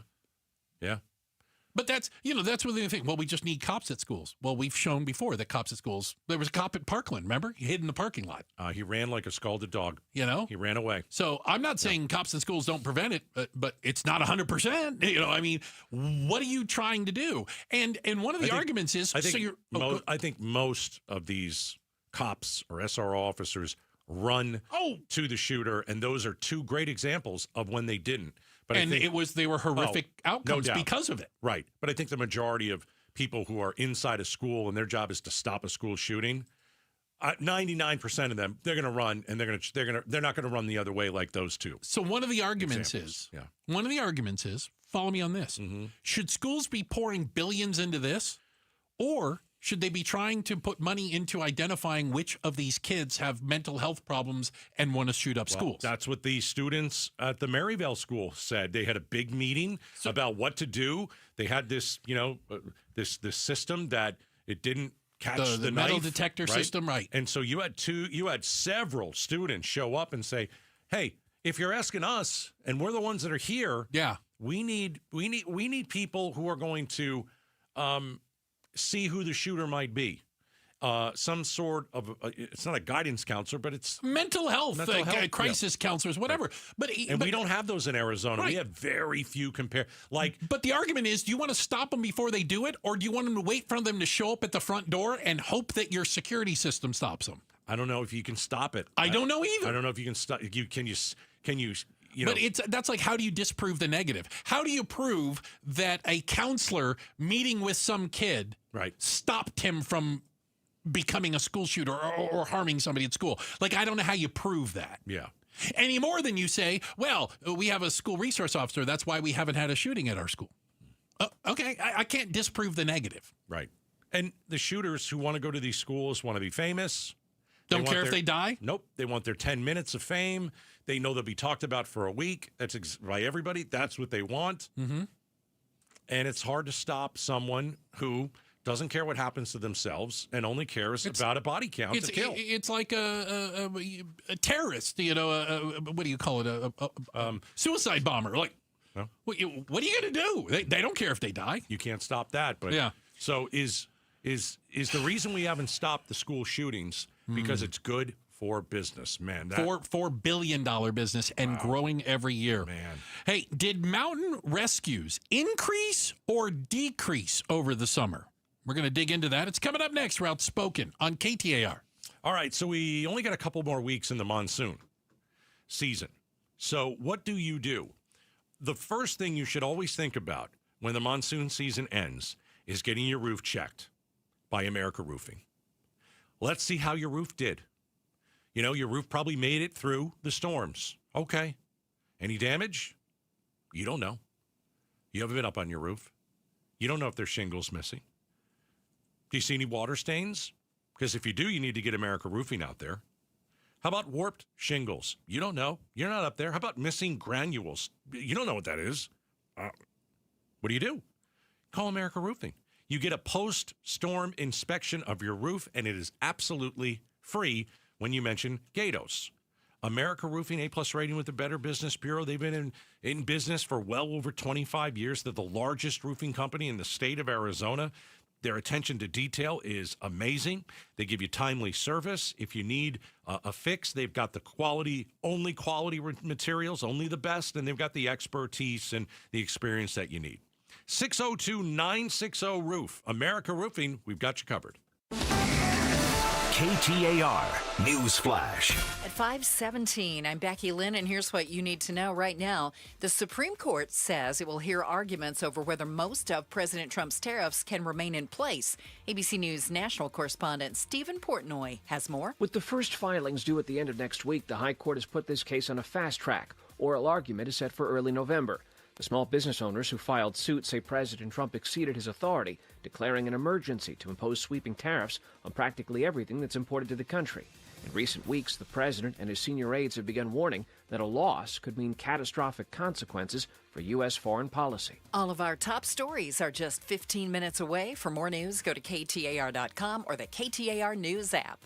But that's what they think. Well, we just need cops at schools. Well, we've shown before that cops at schools. There was a cop at Parkland, remember? He hid in the parking lot. He ran like a scalded dog. He ran away. So I'm not saying cops in schools don't prevent it, but it's not 100%. I mean, what are you trying to do? And one of the arguments is, I think most of these cops or SRO officers run to the shooter, and those are two great examples of when they didn't. But they were horrific outcomes because of it. Right. But I think the majority of people who are inside a school and their job is to stop a school shooting, 99% of them, they're going to run, and they're not going to run the other way like those two. So one of the arguments is, follow me on this. Mm-hmm. Should schools be pouring billions into this, or should they be trying to put money into identifying which of these kids have mental health problems and want to shoot up schools? That's what the students at the Maryvale school said. They had a big meeting about what to do. They had this, this system that it didn't catch the metal knife, detector system, right? And so you had several students show up and say, "Hey, if you're asking us, and we're the ones that are here, we need people who are going to." See who the shooter might be. Some sort of, it's not a guidance counselor, but it's mental health crisis counselors, whatever. But we don't have those in Arizona. Right. We have very few But the argument is, do you want to stop them before they do it, or do you want them to wait for them to show up at the front door and hope that your security system stops them? I don't know if you can stop it. I don't know either. I don't know if you can stop. Can you? But that's like, how do you disprove the negative? How do you prove that a counselor meeting with some kid stopped him from becoming a school shooter or harming somebody at school? Like, I don't know how you prove that. Yeah. Any more than you say, well, we have a school resource officer. That's why we haven't had a shooting at our school. Okay, I can't disprove the negative. Right. And the shooters who want to go to these schools want to be famous. Don't care if they die? Nope. They want their 10 minutes of fame. They know they'll be talked about for a week. That's by everybody. That's what they want. Mm-hmm. And it's hard to stop someone who doesn't care what happens to themselves and only cares about a body count to kill. It's like a terrorist, what do you call it? A suicide bomber. Like, what are you going to do? They don't care if they die. You can't stop that. But yeah. So is the reason we haven't stopped the school shootings because it's good for business, man. $4 billion business and growing every year. Man. Hey, did mountain rescues increase or decrease over the summer? We're going to dig into that. It's coming up next. We're Outspoken on KTAR. All right, so we only got a couple more weeks in the monsoon season. So what do you do? The first thing you should always think about when the monsoon season ends is getting your roof checked by America Roofing. Let's see how your roof did. Your roof probably made it through the storms. Okay. Any damage? You don't know. You haven't been up on your roof. You don't know if there's shingles missing. Do you see any water stains? Because if you do, you need to get America Roofing out there. How about warped shingles? You don't know. You're not up there. How about missing granules? You don't know what that is. What do? Call America Roofing. You get a post-storm inspection of your roof, and it is absolutely free when you mention Gatos. America Roofing, A-plus rating with the Better Business Bureau. They've been in business for well over 25 years. They're the largest roofing company in the state of Arizona. Their attention to detail is amazing. They give you timely service. If you need a fix, they've got the only quality materials, only the best, and they've got the expertise and the experience that you need. 602-960-ROOF. America Roofing, we've got you covered. KTAR News Flash. At 5:17, I'm Becky Lynn, and here's what you need to know right now. The Supreme Court says it will hear arguments over whether most of President Trump's tariffs can remain in place. ABC News national correspondent Stephen Portnoy has more. With the first filings due at the end of next week, the High Court has put this case on a fast track. Oral argument is set for early November. The small business owners who filed suit say President Trump exceeded his authority, declaring an emergency to impose sweeping tariffs on practically everything that's imported to the country. In recent weeks, the president and his senior aides have begun warning that a loss could mean catastrophic consequences for U.S. foreign policy. All of our top stories are just 15 minutes away. For more news, go to KTAR.com or the KTAR News app.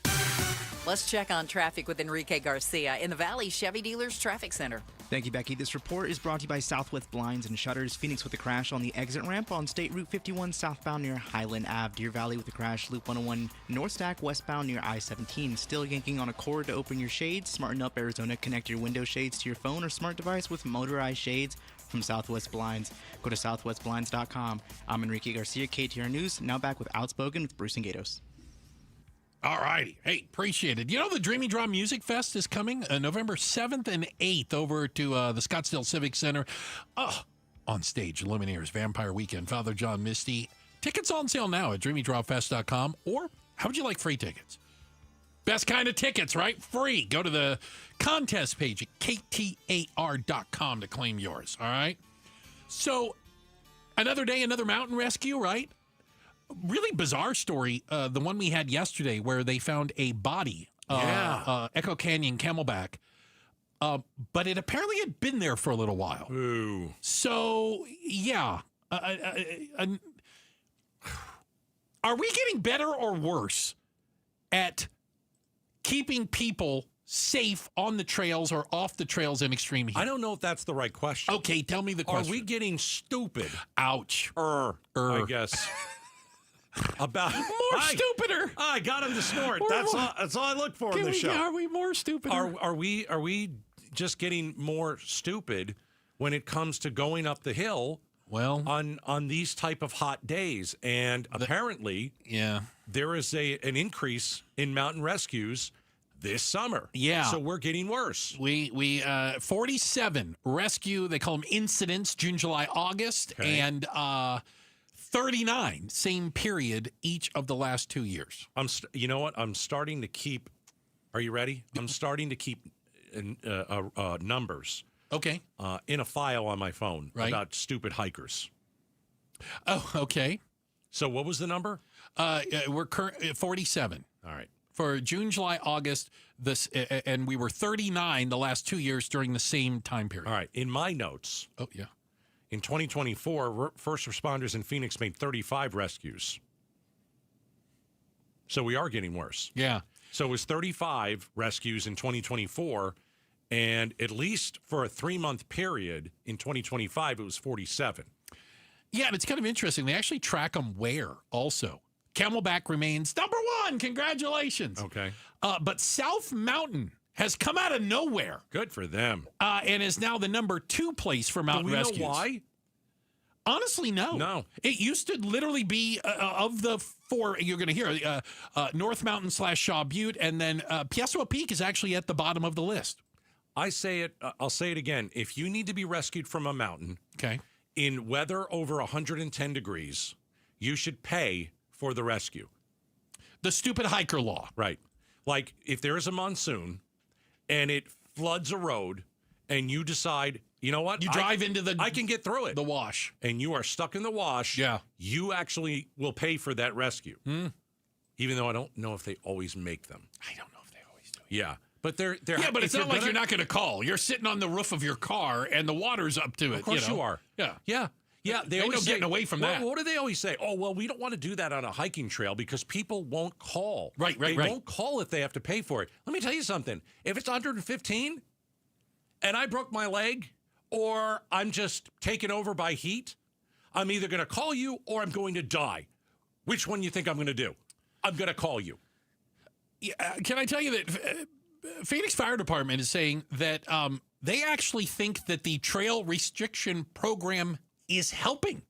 Let's check on traffic with Enrique Garcia in the Valley Chevy Dealers Traffic Center. Thank you, Becky. This report is brought to you by Southwest Blinds and Shutters. Phoenix with a crash on the exit ramp on State Route 51 southbound near Highland Ave. Deer Valley with a crash, Loop 101 North Stack westbound near I-17. Still yanking on a cord to open your shades. Smarten up, Arizona. Connect your window shades to your phone or smart device with motorized shades from Southwest Blinds. Go to southwestblinds.com. I'm Enrique Garcia, KTAR News. Now back with Outspoken with Bruce and Gatos. All righty. Hey, appreciate it. You know, the Dreamy Draw Music Fest is coming November 7th and 8th over to the Scottsdale Civic Center. On stage, Lumineers, Vampire Weekend, Father John Misty. Tickets on sale now at dreamydrawfest.com, or how would you like free tickets? Best kind of tickets, right? Free. Go to the contest page at KTAR.com to claim yours, all right? So, another day, another mountain rescue, right? Really bizarre story, the one we had yesterday where they found a body, Echo Canyon Camelback, but it apparently had been there for a little while. Ooh. So, yeah. Are we getting better or worse at keeping people safe on the trails or off the trails in extreme heat? I don't know if that's the right question. Okay, tell me the question. Are we getting stupid? Ouch. I guess. About stupider. I got him to snort. That's all I look for in the show. Are we more stupid? Are we just getting more stupid when it comes to going up the hill? Well, on these type of hot days, and apparently, there is an increase in mountain rescues this summer. Yeah. So we're getting worse. We 47 rescue. They call them incidents. June, July, August, and 39 same period each of the last 2 years. You know what? I'm starting to keep. Are you ready? I'm starting to keep numbers. Okay. In a file on my phone about stupid hikers. Oh, okay. So what was the number? We're 47. All right. For June, July, August, and we were 39 the last 2 years during the same time period. All right. In my notes. Oh, yeah. In 2024, first responders in Phoenix made 35 rescues. So we are getting worse. Yeah. So it was 35 rescues in 2024, and at least for a 3-month period in 2025, it was 47. Yeah, and it's kind of interesting. They actually track them where also. Camelback remains number 1. Congratulations. Okay. But South Mountain has come out of nowhere. Good for them. And is now the number 2 place for mountain rescues. Do we know why? Honestly, no. No. It used to literally be of the 4 you're going to hear, North Mountain / Shaw Butte, and then Piestewa Peak is actually at the bottom of the list. I'll say it again. If you need to be rescued from a mountain in weather over 110 degrees, you should pay for the rescue. The stupid hiker law. Right. Like if there is a monsoon and it floods a road and you decide, you know what? You drive into I can get through it. The wash. And you are stuck in the wash. Yeah. You actually will pay for that rescue. Even though I don't know if they always make them. I don't know if they always do. Yeah. But they're yeah, but it's not like you're not going to call. You're sitting on the roof of your car and the water's up to it. Of course you are. Yeah. Yeah. Yeah, they always getting away from that. What do they always say? Oh, well, we don't want to do that on a hiking trail because people won't call. Right. They won't call if they have to pay for it. Let me tell you something. If it's 115 and I broke my leg or I'm just taken over by heat, I'm either going to call you or I'm going to die. Which one you think I'm going to do? I'm going to call you. Yeah, can I tell you that Phoenix Fire Department is saying that they actually think that the trail restriction program is helping.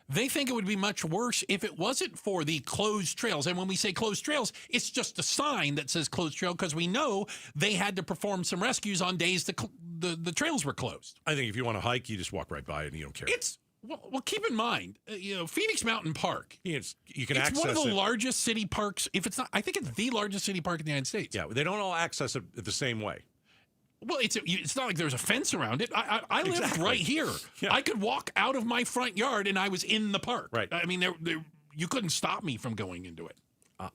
They think it would be much worse if it wasn't for the closed trails. And when we say closed trails, it's just a sign that says closed trail because we know they had to perform some rescues on days the trails were closed. I think if you want to hike, you just walk right by it and you don't care. Well, keep in mind, Phoenix Mountain Park. You can access it. It's one of the largest city parks. If it's not, I think it's the largest city park in the United States. Yeah, they don't all access it the same way. Well, it's not like there's a fence around it. I live right here. Yeah. I could walk out of my front yard and I was in the park. Right. I mean, you couldn't stop me from going into it.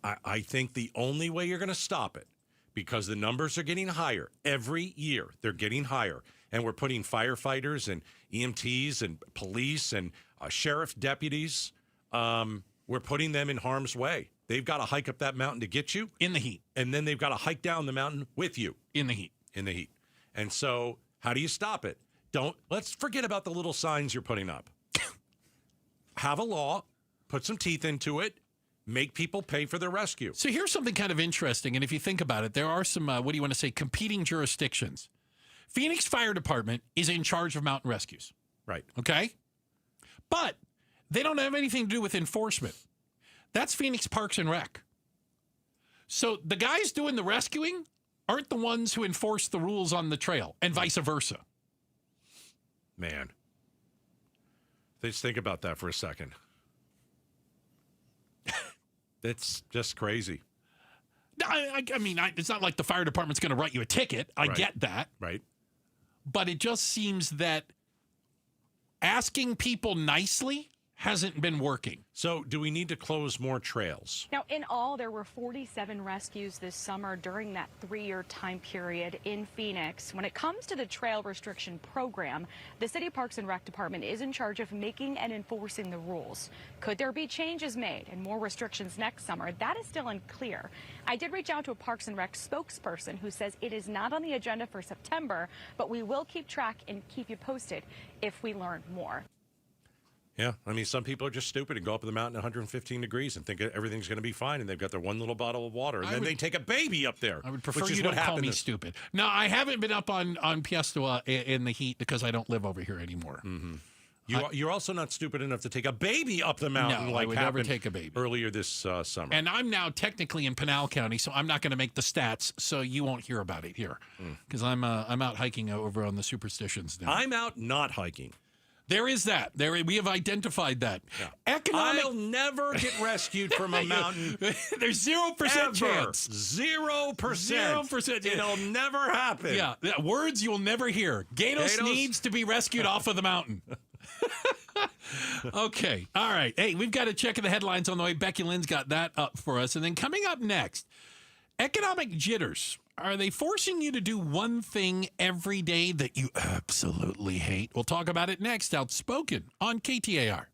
I think the only way you're going to stop it, because the numbers are getting higher every year. They're getting higher. And we're putting firefighters and EMTs and police and sheriff deputies, we're putting them in harm's way. They've got to hike up that mountain to get you. In the heat. And then they've got to hike down the mountain with you. In the heat. In the heat. And so how do you stop it? Let's forget about the little signs you're putting up. Have a law, put some teeth into it, make people pay for their rescue. So here's something kind of interesting. And if you think about it, there are some, competing jurisdictions. Phoenix Fire Department is in charge of mountain rescues. Right. Okay? But they don't have anything to do with enforcement. That's Phoenix Parks and Rec. So the guys doing the rescuing aren't the ones who enforce the rules on the trail, and vice versa. Man. Let's think about that for a second. That's just crazy. I mean, it's not like the fire department's going to write you a ticket. I get that. Right. But it just seems that asking people nicely hasn't been working. So do we need to close more trails? Now, in all, there were 47 rescues this summer during that 3-year time period in Phoenix. When it comes to the trail restriction program, the City Parks and Rec Department is in charge of making and enforcing the rules. Could there be changes made and more restrictions next summer? That is still unclear. I did reach out to a Parks and Rec spokesperson who says it is not on the agenda for September, but we will keep track and keep you posted if we learn more. Yeah, I mean, some people are just stupid and go up the mountain at 115 degrees and think everything's going to be fine, and they've got their one little bottle of water, and then they take a baby up there. I would prefer you don't call me stupid. No, I haven't been up on Piestewa in the heat because I don't live over here anymore. Mm-hmm. You're also not stupid enough to take a baby up the mountain. No, like I would never take a baby. Earlier this summer. And I'm now technically in Pinal County, so I'm not going to make the stats, so you won't hear about it here because I'm out hiking over on the superstitions now. I'm out not hiking. There is that. We have identified that. Yeah. I'll never get rescued from a mountain. There's 0% chance. 0%. 0%. It'll never happen. Yeah. Words you'll never hear. Gatos needs to be rescued off of the mountain. Okay. All right. Hey, we've got to check the headlines on the way. Becky Lynn's got that up for us. And then coming up next, economic jitters. Are they forcing you to do one thing every day that you absolutely hate? We'll talk about it next. Outspoken on KTAR.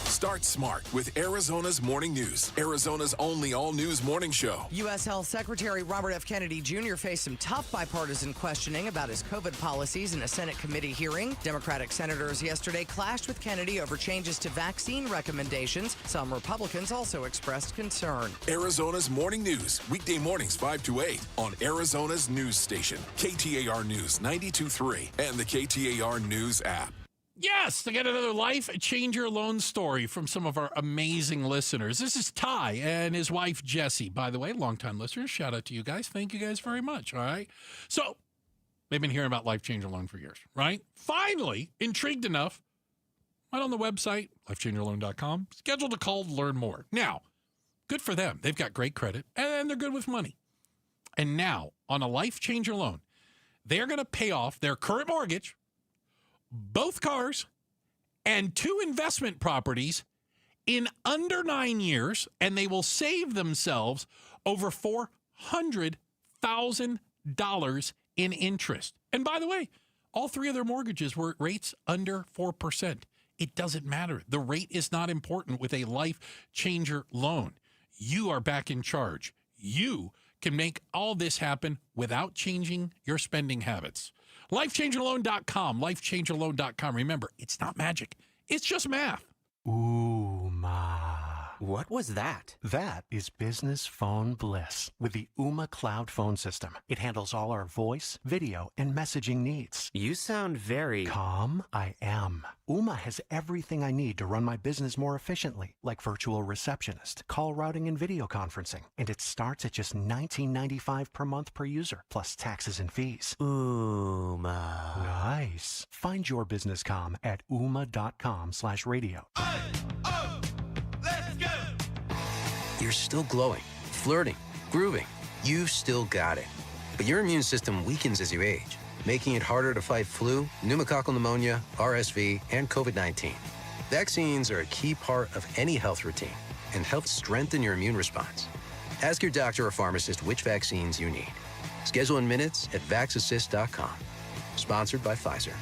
Start smart with Arizona's Morning News, Arizona's only all-news morning show. U.S. Health Secretary Robert F. Kennedy Jr. faced some tough bipartisan questioning about his COVID policies in a Senate committee hearing. Democratic senators yesterday clashed with Kennedy over changes to vaccine recommendations. Some Republicans also expressed concern. Arizona's Morning News, weekday mornings 5 to 8 on Arizona's news station, KTAR News 92.3 and the KTAR News app. Yes, to get another life changer loan story from some of our amazing listeners. This is Ty and his wife, Jessie. By the way, longtime listeners, shout out to you guys. Thank you guys very much, all right? So, they've been hearing about life changer loan for years, right? Finally, intrigued enough, went on the website, lifechangerloan.com, scheduled a call to learn more. Now, good for them. They've got great credit, and they're good with money. And now, on a life changer loan, they're going to pay off their current mortgage, both cars, and 2 investment properties in under 9 years, and they will save themselves over $400,000 in interest. And by the way, all 3 of their mortgages were at rates under 4%. It doesn't matter. The rate is not important with a Life Changer loan. You are back in charge. You can make all this happen without changing your spending habits. LifeChangerLoan.com, LifeChangerLoan.com. Remember, it's not magic. It's just math. Ooma. What was that? That is business phone bliss with the Ooma Cloud phone system. It handles all our voice, video, and messaging needs. You sound very... Calm? I am. Ooma has everything I need to run my business more efficiently, like virtual receptionist, call routing, and video conferencing. And it starts at just $19.95 per month per user, plus taxes and fees. Ooma. Nice. Find your business calm at ooma.com/radio. You're still glowing, flirting, grooving. You've still got it. But your immune system weakens as you age, making it harder to fight flu, pneumococcal pneumonia, RSV, and COVID-19. Vaccines are a key part of any health routine and help strengthen your immune response. Ask your doctor or pharmacist which vaccines you need. Schedule in minutes at vaxassist.com. Sponsored by Pfizer.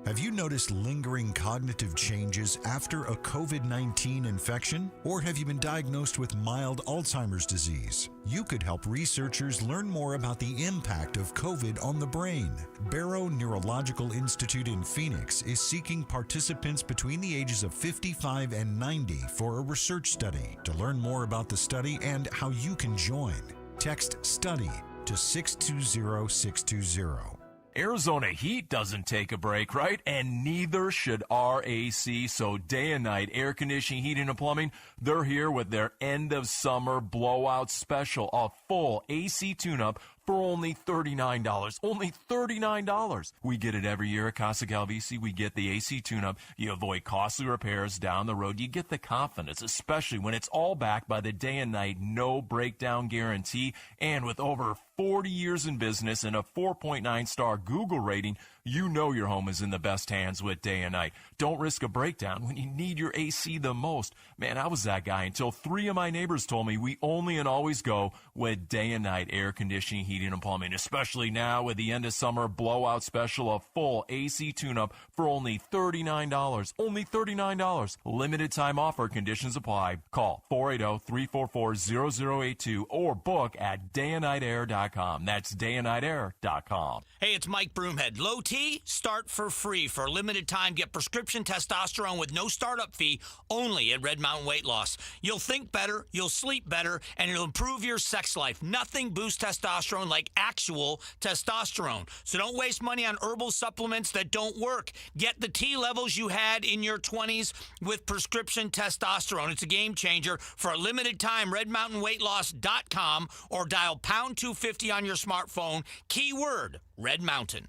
Have you noticed lingering cognitive changes after a COVID-19 infection? Or have you been diagnosed with mild Alzheimer's disease? You could help researchers learn more about the impact of COVID on the brain. Barrow Neurological Institute in Phoenix is seeking participants between the ages of 55 and 90 for a research study. To learn more about the study and how you can join, text STUDY to 620-620. Arizona heat doesn't take a break, right? And neither should our AC. So day and night, air conditioning, heating, and plumbing, they're here with their end of summer blowout special. A full AC tune-up for only $39. Only $39. We get it every year at Casa Calvisi. We get the AC tune-up. You avoid costly repairs down the road. You get the confidence, especially when it's all backed by the day and night no breakdown guarantee. And with over 40 years in business and a 4.9-star Google rating, you know your home is in the best hands with Day and Night. Don't risk a breakdown when you need your AC the most. Man, I was that guy until 3 of my neighbors told me we only and always go with Day and Night air conditioning, heating, and plumbing, especially now with the end of summer blowout special, a full AC tune-up for only $39. Only $39. Limited time offer, conditions apply. Call 480-344-0082 or book at dayandnightair.com. That's dayandnightair.com. Hey, it's Mike Broomhead. Low T, start for free. For a limited time, get prescription testosterone with no startup fee only at Red Mountain Weight Loss. You'll think better, you'll sleep better, and it'll improve your sex life. Nothing boosts testosterone like actual testosterone. So don't waste money on herbal supplements that don't work. Get the T levels you had in your 20s with prescription testosterone. It's a game changer. For a limited time, redmountainweightloss.com or dial pound 250 on your smartphone. Keyword, Red Mountain.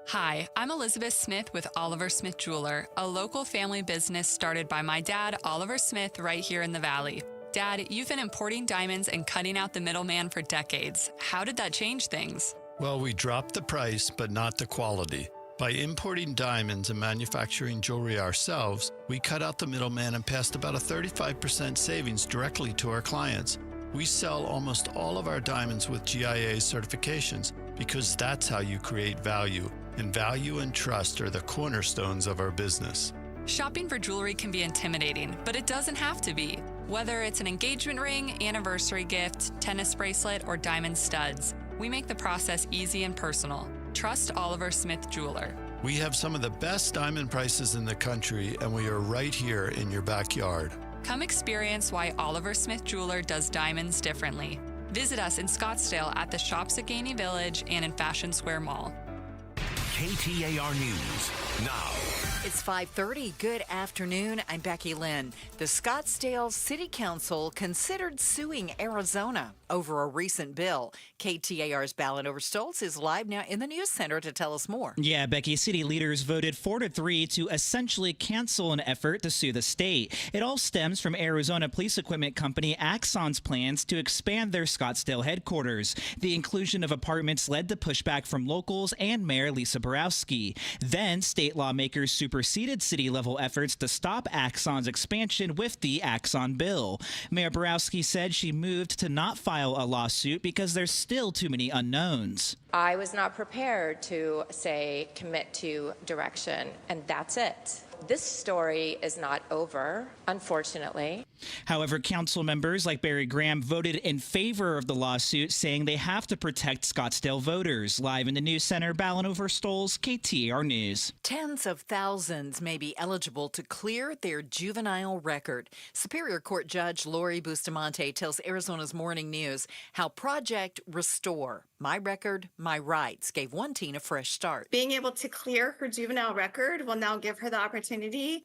Hi, I'm Elizabeth Smith with Oliver Smith Jeweler, a local family business started by my dad, Oliver Smith, right here in the Valley. Dad, you've been importing diamonds and cutting out the middleman for decades. How did that change things? Well, we dropped the price, but not the quality. By importing diamonds and manufacturing jewelry ourselves, we cut out the middleman and passed about a 35% savings directly to our clients. We sell almost all of our diamonds with GIA certifications because that's how you create value. And value and trust are the cornerstones of our business. Shopping for jewelry can be intimidating, but it doesn't have to be. Whether it's an engagement ring, anniversary gift, tennis bracelet, or diamond studs, we make the process easy and personal. Trust Oliver Smith Jeweler. We have some of the best diamond prices in the country, and we are right here in your backyard. Come experience why Oliver Smith Jeweler does diamonds differently. Visit us in Scottsdale at the Shops at Gainey Village and in Fashion Square Mall. KTAR News now. It's 5:30. Good afternoon. I'm Becky Lynn. The Scottsdale City Council considered suing Arizona over a recent bill. KTAR's Ballin Overstolz is live now in the news center to tell us more. Yeah, Becky, city leaders voted 4-3 to essentially cancel an effort to sue the state. It all stems from Arizona police equipment company Axon's plans to expand their Scottsdale headquarters. The inclusion of apartments led to pushback from locals and Mayor Lisa Borowski. Then state lawmakers superseded city-level efforts to stop Axon's expansion with the Axon bill. Mayor Borowski said she moved to not file file a lawsuit because there's still too many unknowns. I was not prepared to say commit to direction, and that's it. This story is not over, unfortunately. However, council members like Barry Graham voted in favor of the lawsuit, saying they have to protect Scottsdale voters. Live in the News Center, Ballin Overstoles, KTAR News. Tens of thousands may be eligible to clear their juvenile record. Superior Court Judge Lori Bustamante tells Arizona's Morning News how Project Restore, My Record, My Rights, gave one teen a fresh start. Being able to clear her juvenile record will now give her the opportunity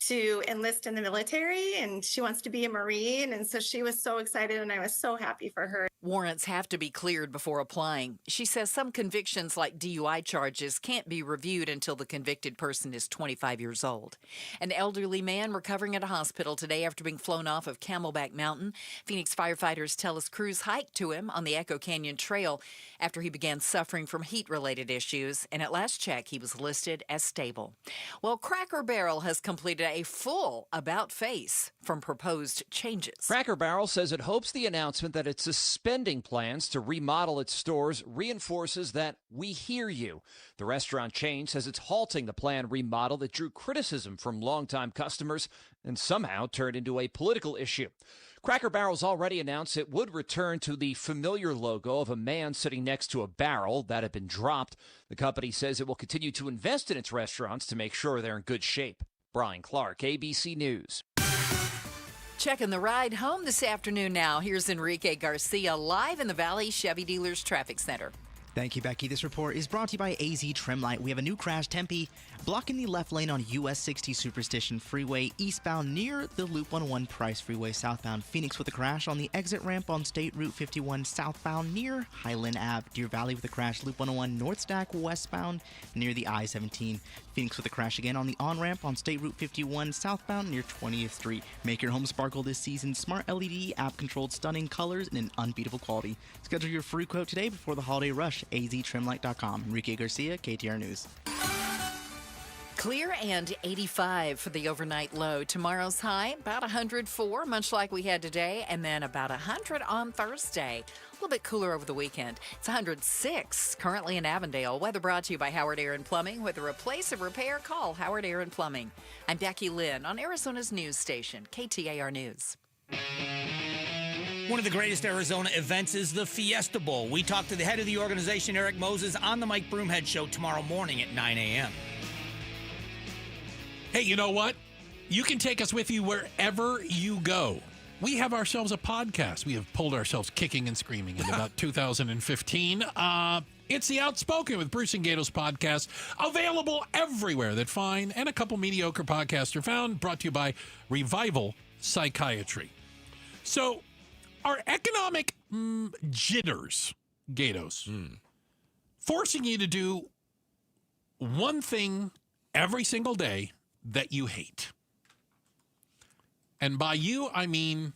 to enlist in the military, and she wants to be a Marine, and so she was so excited, and I was so happy for her. Warrants have to be cleared before applying. She says some convictions like DUI charges can't be reviewed until the convicted person is 25 years old. An elderly man recovering at a hospital today after being flown off of Camelback Mountain. Phoenix firefighters tell us crews hiked to him on the Echo Canyon Trail after he began suffering from heat-related issues, and at last check, he was listed as stable. Well, Cracker Barrel has completed a full about-face from proposed changes. Cracker Barrel says it hopes the announcement that it's suspending plans to remodel its stores reinforces that we hear you. The restaurant chain says it's halting the planned remodel that drew criticism from longtime customers and somehow turned into a political issue. Cracker Barrel's already announced it would return to the familiar logo of a man sitting next to a barrel that had been dropped. The company says it will continue to invest in its restaurants to make sure they're in good shape. Brian Clark, ABC News. Checking the ride home this afternoon now. Here's Enrique Garcia live in the Valley Chevy Dealers Traffic Center. Thank you, Becky. This report is brought to you by AZ Trimlight. We have a new crash, Tempe, blocking the left lane on US 60 Superstition Freeway eastbound near the Loop 101 Price Freeway southbound. Phoenix with a crash on the exit ramp on State Route 51 southbound near Highland Ave. Deer Valley with a crash, Loop 101 North Stack westbound near the I-17. Phoenix with a crash again on the on-ramp on State Route 51 southbound near 20th Street. Make your home sparkle this season. Smart LED, app-controlled stunning colors, and an unbeatable quality. Schedule your free quote today before the holiday rush. aztrimlight.com. Enrique Garcia, KTAR News. Clear and 85 for the overnight low. Tomorrow's high, about 104, much like we had today, and then about 100 on Thursday. A little bit cooler over the weekend. It's 106 currently in Avondale. Weather brought to you by Howard Air and Plumbing. With a replace or repair, call Howard Air and Plumbing. I'm Becky Lynn on Arizona's news station, KTAR News. One of the greatest Arizona events is the Fiesta Bowl. We talked to the head of the organization, Eric Moses, on the Mike Broomhead Show tomorrow morning at 9 a.m. Hey, you know what? You can take us with you wherever you go. We have ourselves a podcast. We have pulled ourselves kicking and screaming in about 2015. It's The Outspoken with Bruce and Gato's podcast, available everywhere that fine and a couple mediocre podcasts are found, brought to you by Revival Psychiatry. So, our economic jitters, Gatos, forcing you to do one thing every single day that you hate. And by you, I mean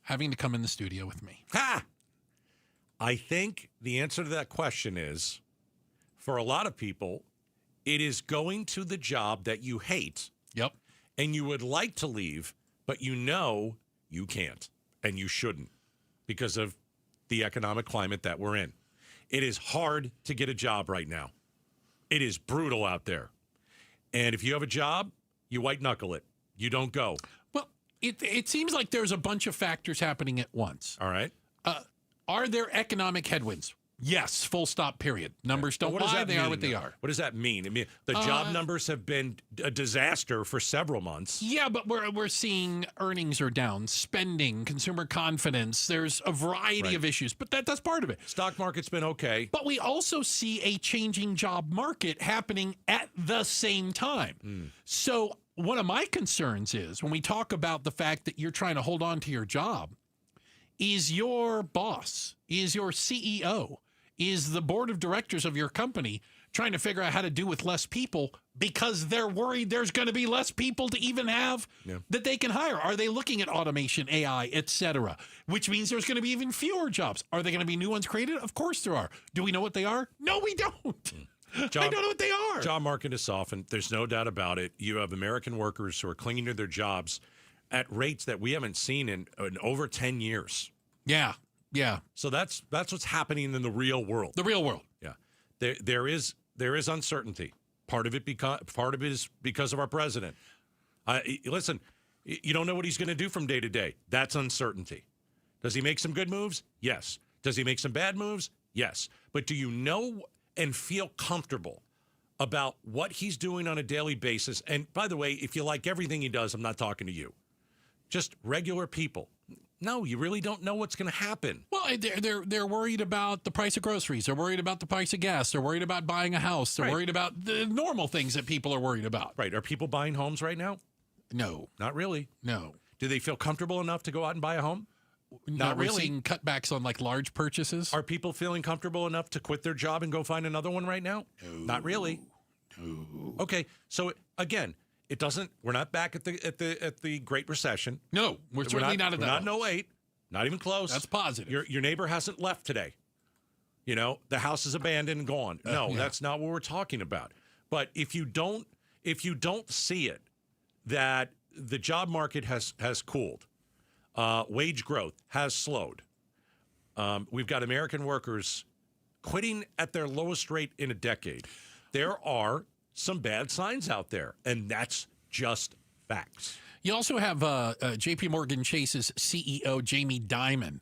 having to come in the studio with me. Ha! I think the answer to that question is, for a lot of people, it is going to the job that you hate. Yep. And you would like to leave, but you know you can't and you shouldn't because of the economic climate that we're in. It is hard to get a job right now. It is brutal out there. And if you have a job, you white knuckle it. You don't go. Well, it seems like there's a bunch of factors happening at once. All right. Are there economic headwinds? Yes, full stop, period. Numbers don't lie, they are what they are. What does that mean? I mean, the job numbers have been a disaster for several months. Yeah, but we're seeing earnings are down, spending, consumer confidence. There's a variety of issues, but that's part of it. Stock market's been okay. But we also see a changing job market happening at the same time. So one of my concerns is when we talk about the fact that you're trying to hold on to your job, is your boss, is your CEO, is the board of directors of your company trying to figure out how to do with less people because they're worried there's going to be less people to even have that they can hire? Are they looking at automation, AI, et cetera, which means there's going to be even fewer jobs? Are there going to be new ones created? Of course there are. Do we know what they are? No, we don't. I don't know what they are. Job market is softened. There's no doubt about it. You have American workers who are clinging to their jobs at rates that we haven't seen in over 10 years. Yeah. Yeah. So that's what's happening in the real world. The real world. Yeah. There is uncertainty. Part of it is because of our president. Listen, you don't know what he's going to do from day to day. That's uncertainty. Does he make some good moves? Yes. Does he make some bad moves? Yes. But do you know and feel comfortable about what he's doing on a daily basis? And by the way, if you like everything he does, I'm not talking to you. Just regular people. No, you really don't know what's going to happen. Well, they're worried about the price of groceries. They're worried about the price of gas. They're worried about buying a house. They're worried about the normal things that people are worried about. Right. Are people buying homes right now? No. Not really. No. Do they feel comfortable enough to go out and buy a home? Not really. We're seeing cutbacks on like large purchases. Are people feeling comfortable enough to quit their job and go find another one right now? No. Not really. No. Okay. So again, it doesn't. We're not back at the Great Recession. No, we're certainly not at that. We're not in 08. Not even close. That's positive. Your neighbor hasn't left today. You know, the house is abandoned and gone. No, that's not what we're talking about. But if you don't see it, that the job market has cooled, wage growth has slowed. We've got American workers quitting at their lowest rate in a decade. There are some bad signs out there, and that's just facts. You also have J.P. Morgan Chase's CEO, Jamie Dimon,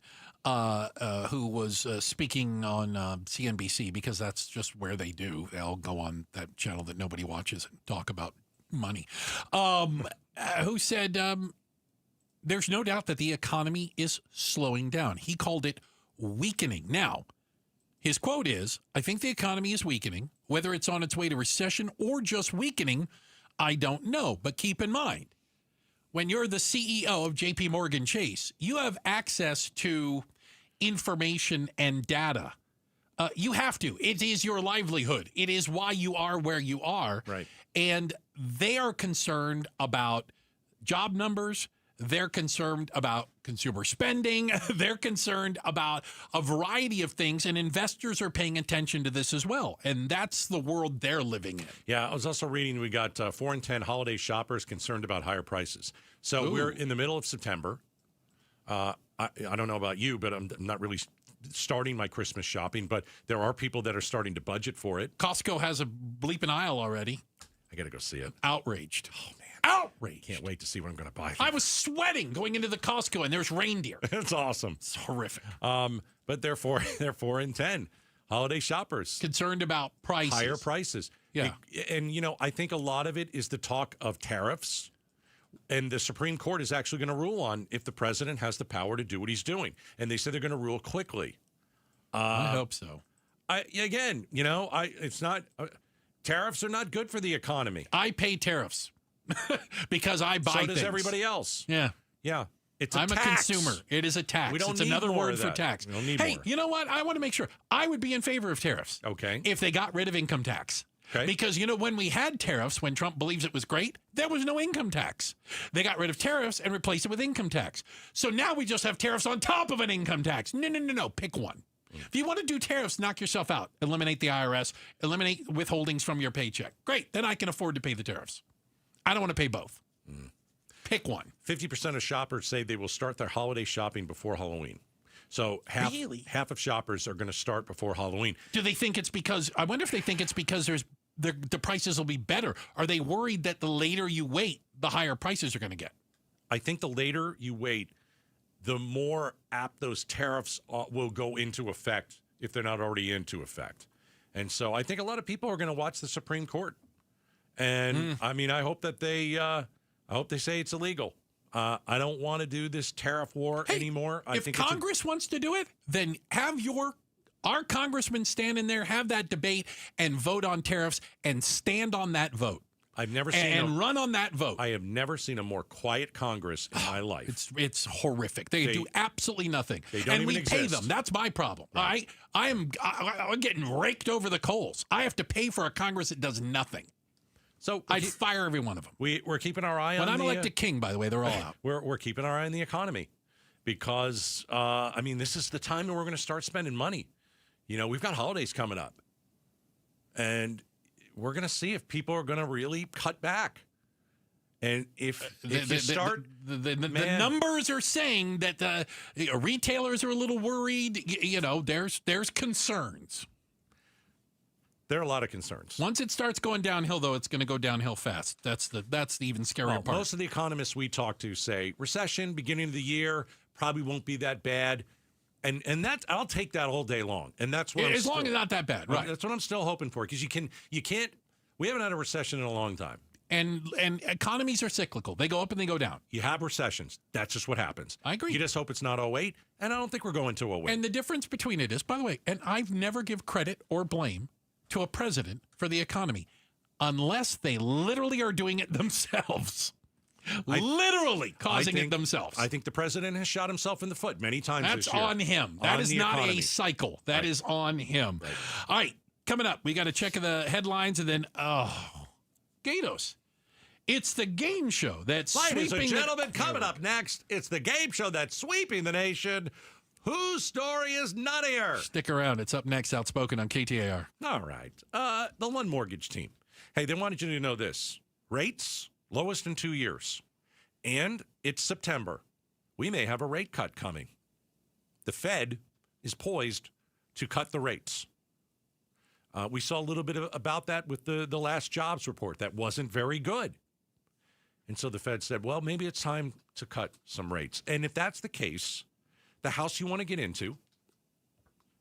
who was speaking on CNBC, because that's just where they do. They'll go on that channel that nobody watches and talk about money, who said there's no doubt that the economy is slowing down. He called it weakening. Now, his quote is, "I think the economy is weakening. Whether it's on its way to recession or just weakening, I don't know. But keep in mind, when you're the CEO of J.P. Morgan Chase, you have access to information and data. You have to. It is your livelihood. It is why you are where you are. Right. And they are concerned about job numbers. They're concerned about consumer spending. They're concerned about a variety of things, and investors are paying attention to this as well. And that's the world they're living in. Yeah, I was also reading we got 4 in 10 holiday shoppers concerned about higher prices. So we're in the middle of September. I don't know about you, but I'm not really starting my Christmas shopping, but there are people that are starting to budget for it. Costco has a bleeping aisle already. I got to go see it. Outraged. Oh, man. Outraged. Can't wait to see what I'm going to buy. I was sweating going into the Costco, and there's reindeer. It's awesome. It's horrific. But they're 4 in 10 holiday shoppers. Concerned about prices. Higher prices. Yeah. And, you know, I think a lot of it is the talk of tariffs. And the Supreme Court is actually going to rule on if the president has the power to do what he's doing. And they said they're going to rule quickly. I hope so. It's not tariffs are not good for the economy. I pay tariffs because I buy things. So does everybody else. Yeah. Yeah. I'm a consumer. It is a tax. We don't it's need another more word of for that. tax. We don't need hey, more. you know what? I want to make sure. I would be in favor of tariffs. Okay. If they got rid of income tax. Okay. Because, you know, when we had tariffs, when Trump believes it was great, there was no income tax. They got rid of tariffs and replaced it with income tax. So now we just have tariffs on top of an income tax. No. Pick one. If you want to do tariffs, knock yourself out. Eliminate the IRS. Eliminate withholdings from your paycheck. Great. Then I can afford to pay the tariffs. I don't want to pay both. Pick one. 50% of shoppers say they will start their holiday shopping before Halloween. So half of shoppers are going to start before Halloween. Do they think it's because, I wonder if they think it's because the prices will be better. Are they worried that the later you wait, the higher prices are going to get? I think the later you wait, the more apt those tariffs will go into effect if they're not already into effect. And so I think a lot of people are going to watch the Supreme Court. And I mean, I hope that they say it's illegal. I don't want to do this tariff war anymore. If Congress wants to do it, then have our congressmen stand in there, have that debate, and vote on tariffs, and stand on that vote. I've never seen run on that vote. I have never seen a more quiet Congress in my life. It's horrific. They do absolutely nothing. They don't even exist. Pay them. That's my problem. Right. I'm getting raked over the coals. I have to pay for a Congress that does nothing. So I'd fire every one of them. We're keeping our eye on. When I'm elected king, by the way, they're all out. We're keeping our eye on the economy because this is the time that we're going to start spending money. You know, we've got holidays coming up, and we're going to see if people are going to really cut back. And if you start, the numbers are saying that retailers are a little worried. There's concerns. There are a lot of concerns. Once it starts going downhill, though, it's going to go downhill fast. That's the even scarier part. Most of the economists we talk to say recession, beginning of the year, probably won't be that bad. And I'll take that all day long. And that's what as long as not that bad, right? That's what I'm still hoping for, because you can't. We haven't had a recession in a long time. And economies are cyclical. They go up and they go down. You have recessions. That's just what happens. I agree. You just hope it's not 08, and I don't think we're going to 08. And the difference between it is, by the way, and I've never give credit or blame to a president for the economy unless they literally are doing it themselves. Literally causing it themselves. I think the president has shot himself in the foot many times this year. That's on him. That is not a cycle. That is on him. Right. All right, coming up, we got to check the headlines, and then, Gatos. It's the game show that's sweeping. Ladies and gentlemen, coming up next, it's the game show that's sweeping the nation. Whose story is nuttier? Stick around. It's up next, Outspoken on KTAR. All right. The Lund Mortgage team. Hey, they wanted you to know this. Rates, lowest in 2 years. And it's September. We may have a rate cut coming. The Fed is poised to cut the rates. We saw a little bit about that with the last jobs report. That wasn't very good. And so the Fed said, well, maybe it's time to cut some rates. And if that's the case, the house you want to get into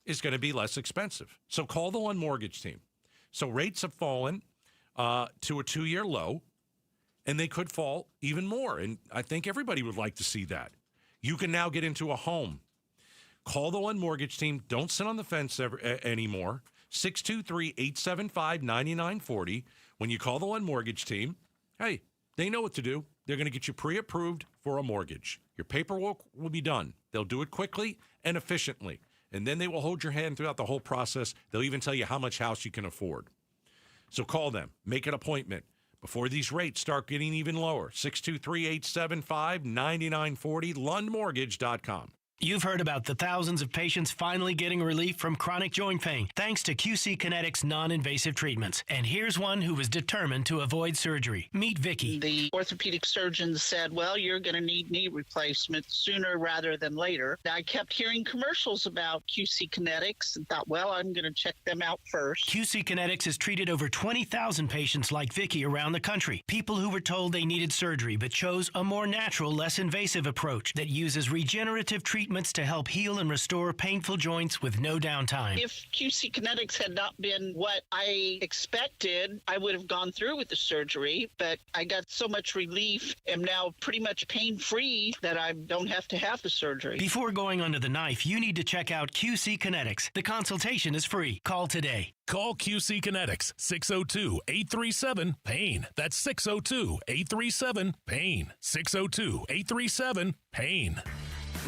is going to be less expensive. So call the Lund Mortgage team. So rates have fallen to a 2-year low, and they could fall even more. And I think everybody would like to see that. You can now get into a home. Call the Lund Mortgage team. Don't sit on the fence anymore. 623-875-9940. When you call the Lund Mortgage team, hey, they know what to do. They're going to get you pre-approved for a mortgage. Your paperwork will be done. They'll do it quickly and efficiently. And then they will hold your hand throughout the whole process. They'll even tell you how much house you can afford. So call them. Make an appointment before these rates start getting even lower. 623-875-9940, lundmortgage.com. You've heard about the thousands of patients finally getting relief from chronic joint pain thanks to QC Kinetics non-invasive treatments. And here's one who was determined to avoid surgery. Meet Vicky. The orthopedic surgeon said, well, you're going to need knee replacement sooner rather than later. I kept hearing commercials about QC Kinetics and thought, well, I'm going to check them out first. QC Kinetics has treated over 20,000 patients like Vicky around the country. People who were told they needed surgery but chose a more natural, less invasive approach that uses regenerative treatments to help heal and restore painful joints with no downtime. If QC Kinetics had not been what I expected, I would have gone through with the surgery, but I got so much relief, am now pretty much pain-free that I don't have to have the surgery. Before going under the knife, you need to check out QC Kinetics. The consultation is free. Call today. Call QC Kinetics, 602-837-PAIN. That's 602-837-PAIN. 602-837-PAIN.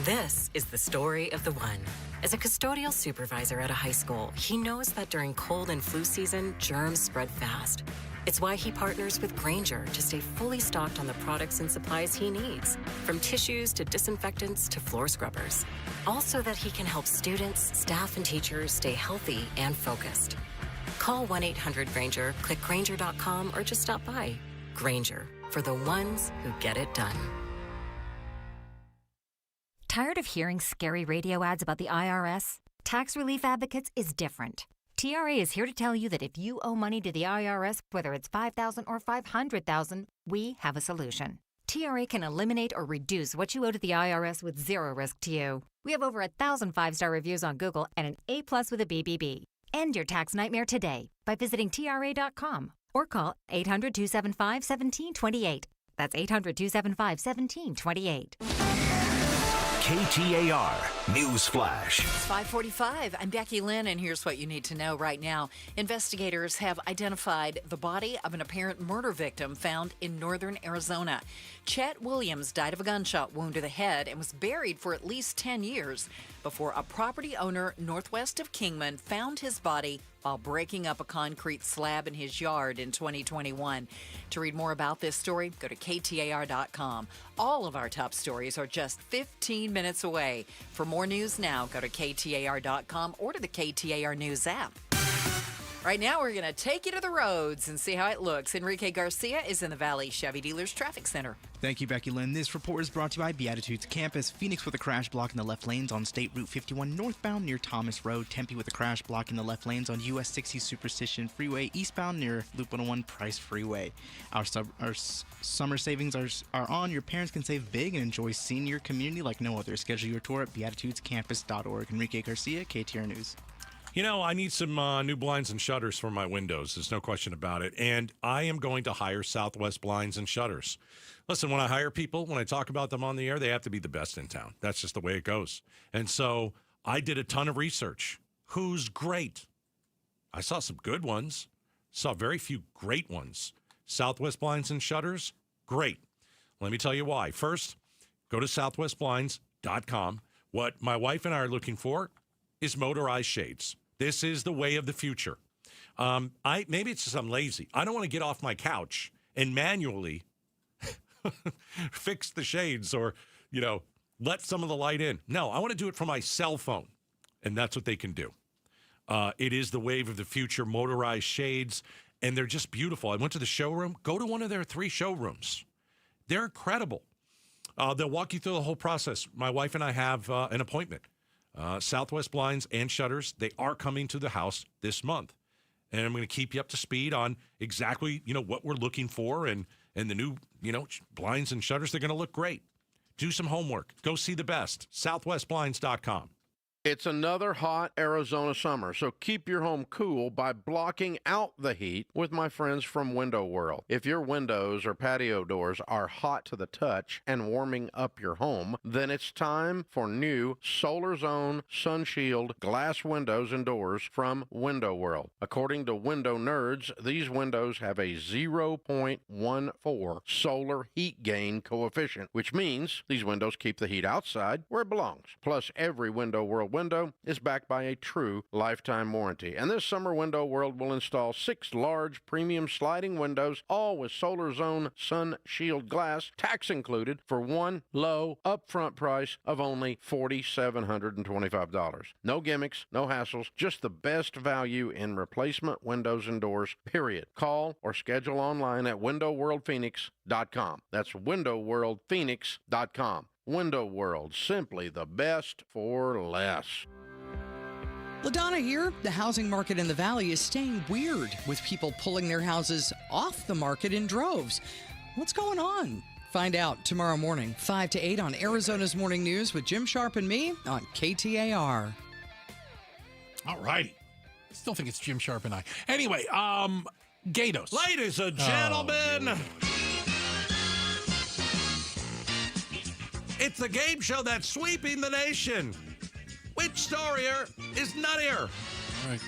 This is the story of the one. As a custodial supervisor at a high school, he knows that during cold and flu season, germs spread fast. It's why he partners with Grainger to stay fully stocked on the products and supplies he needs, from tissues to disinfectants to floor scrubbers. All so that he can help students, staff, and teachers stay healthy and focused. Call 1-800-GRAINGER, click Grainger.com, or just stop by. Grainger, for the ones who get it done. Tired of hearing scary radio ads about the IRS? Tax Relief Advocates is different. TRA is here to tell you that if you owe money to the IRS, whether it's $5,000 or $500,000, we have a solution. TRA can eliminate or reduce what you owe to the IRS with zero risk to you. We have over 1,000 5-star reviews on Google and an A+ with a BBB. End your tax nightmare today by visiting TRA.com or call 800-275-1728. That's 800-275-1728. KTAR News Flash. It's 5:45. I'm Becky Lynn, and here's what you need to know right now. Investigators have identified the body of an apparent murder victim found in northern Arizona. Chet Williams died of a gunshot wound to the head and was buried for at least 10 years before a property owner northwest of Kingman found his body while breaking up a concrete slab in his yard in 2021. To read more about this story, go to KTAR.com. All of our top stories are just 15 minutes away. For more news now, go to KTAR.com or to the KTAR News app. Right now, we're going to take you to the roads and see how it looks. Enrique Garcia is in the Valley Chevy Dealers Traffic Center. Thank you, Becky Lynn. This report is brought to you by Beatitudes Campus. Phoenix with a crash block in the left lanes on State Route 51 northbound near Thomas Road. Tempe with a crash block in the left lanes on US 60 Superstition Freeway eastbound near Loop 101 Price Freeway. Our summer savings are on. Your parents can save big and enjoy senior community like no other. Schedule your tour at beatitudescampus.org. Enrique Garcia, KTAR News. You know, I need some new blinds and shutters for my windows. There's no question about it. And I am going to hire Southwest Blinds and Shutters. Listen, when I hire people, when I talk about them on the air, they have to be the best in town. That's just the way it goes. And so I did a ton of research. Who's great? I saw some good ones. Saw very few great ones. Southwest Blinds and Shutters, great. Let me tell you why. First, go to southwestblinds.com. What my wife and I are looking for is motorized shades. This is the way of the future. Maybe it's just I'm lazy. I don't want to get off my couch and manually fix the shades or, let some of the light in. No, I want to do it from my cell phone, and that's what they can do. It is the wave of the future, motorized shades, and they're just beautiful. I went to the showroom. Go to one of their 3 showrooms. They're incredible. They'll walk you through the whole process. My wife and I have an appointment. Southwest Blinds and Shutters, they are coming to the house this month. And I'm going to keep you up to speed on exactly, what we're looking for and the new, blinds and shutters. They're going to look great. Do some homework. Go see the best. SouthwestBlinds.com. It's another hot Arizona summer, so keep your home cool by blocking out the heat with my friends from Window World. If your windows or patio doors are hot to the touch and warming up your home, then it's time for new Solar Zone Sun Shield glass windows and doors from Window World. According to Window Nerds, these windows have a 0.14 solar heat gain coefficient, which means these windows keep the heat outside where it belongs. Plus, every Window World window is backed by a true lifetime warranty. And this summer, Window World will install 6 large premium sliding windows, all with Solar Zone Sun Shield glass, tax included, for one low upfront price of only $4,725. No gimmicks, no hassles, just the best value in replacement windows and doors, period. Call or schedule online at windowworldphoenix.com. That's windowworldphoenix.com. Window World, simply the best for less. LaDonna here. The housing market in the Valley is staying weird, with people pulling their houses off the market in droves. What's going on? Find out tomorrow morning, 5 to 8 on Arizona's Morning News with Jim Sharp and me on KTAR. All righty. Still think it's Jim Sharp and I. Anyway, Gatos. Ladies and gentlemen. It's the game show that's sweeping the nation. Which storier is nuttier? All right.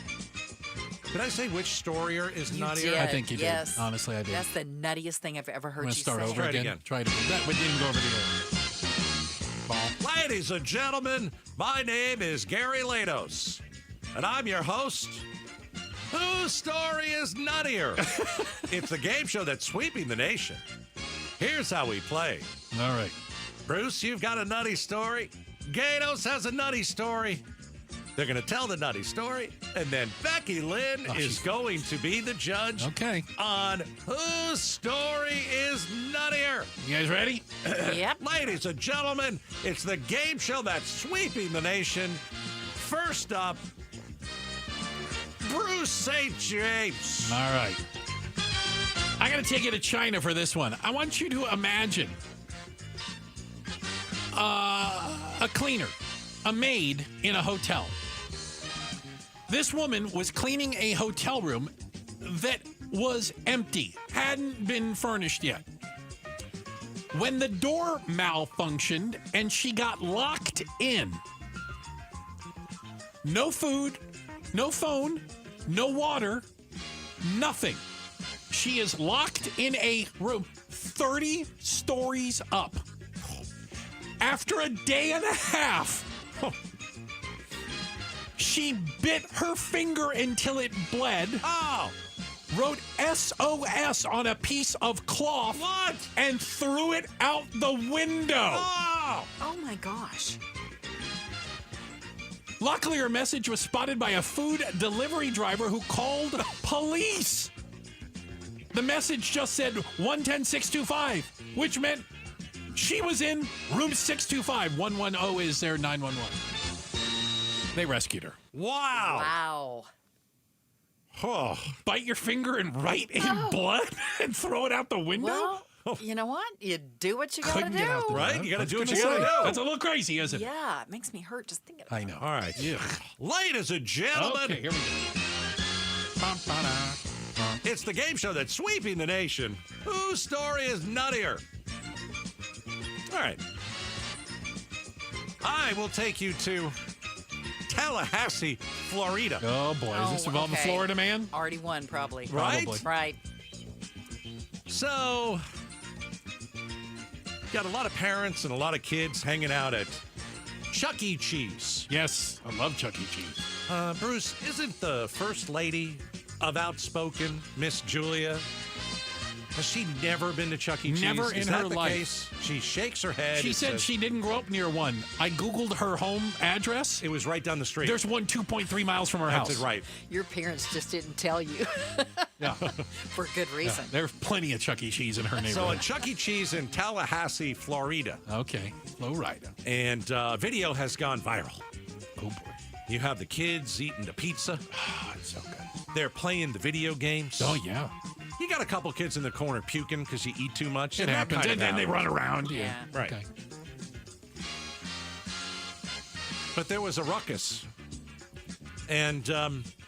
Did I say which storier is nuttier? Did. I think you yes. did. Honestly, I did. That's the nuttiest thing I've ever heard you say. I'm going to start over again. Try it again. That didn't go over the air. Ladies and gentlemen, my name is Gary Latos, and I'm your host. Whose story is nuttier? It's the game show that's sweeping the nation. Here's how we play. All right. Bruce, you've got a nutty story. Gatos has a nutty story. They're going to tell the nutty story, and then Becky Lynn is going to be the judge on whose story is nuttier. You guys ready? Yep. Ladies and gentlemen, it's the game show that's sweeping the nation. First up, Bruce St. James. All right. I got to take you to China for this one. I want you to imagine a cleaner, a maid in a hotel. This woman was cleaning a hotel room that was empty, hadn't been furnished yet. When the door malfunctioned and she got locked in, no food, no phone, no water, nothing. She is locked in a room 30 stories up. After a day and a half, she bit her finger until it bled. Oh! Wrote SOS on a piece of cloth. What? And threw it out the window. Oh! Oh my gosh. Luckily, her message was spotted by a food delivery driver who called police. The message just said 110-625, which meant she was in room 625. 110 is their 911. They rescued her. Wow. Oh, bite your finger and write in blood and throw it out the window? Well, you know what? You do what you gotta Couldn't do. get out the Right? You got to do what you gonna got to say. do. That's a little crazy, isn't it? Yeah, it makes me hurt just thinking about I know. All right. Ladies and gentlemen. Okay, here we go. It's the game show that's sweeping the nation. Whose story is nuttier? All right. I will take you to Tallahassee, Florida. Oh, boy. Is this involving the Florida man? Already won, probably. Right? Probably. Right. So, got a lot of parents and a lot of kids hanging out at Chuck E. Cheese. Yes, I love Chuck E. Cheese. Bruce, isn't the First Lady of Outspoken, Miss Julia, has she never been to Chuck E. Cheese? Never in Is that her the life. case? She shakes her head. She and said says, she didn't grow up near one. I Googled her home address. It was right down the street. There's one 2.3 miles from her house. That's it, right. Your parents just didn't tell you. Yeah. For good reason. Yeah, there's plenty of Chuck E. Cheese in her neighborhood. So a Chuck E. Cheese in Tallahassee, Florida. Okay, low rider. And video has gone viral. Oh, boy. You have the kids eating the pizza. Oh, it's so good. They're playing the video games. Oh, yeah. You got a couple kids in the corner puking because you eat too much. It and that happens. kind And of then they happens. run around. Yeah. Right. Okay. But there was a ruckus. And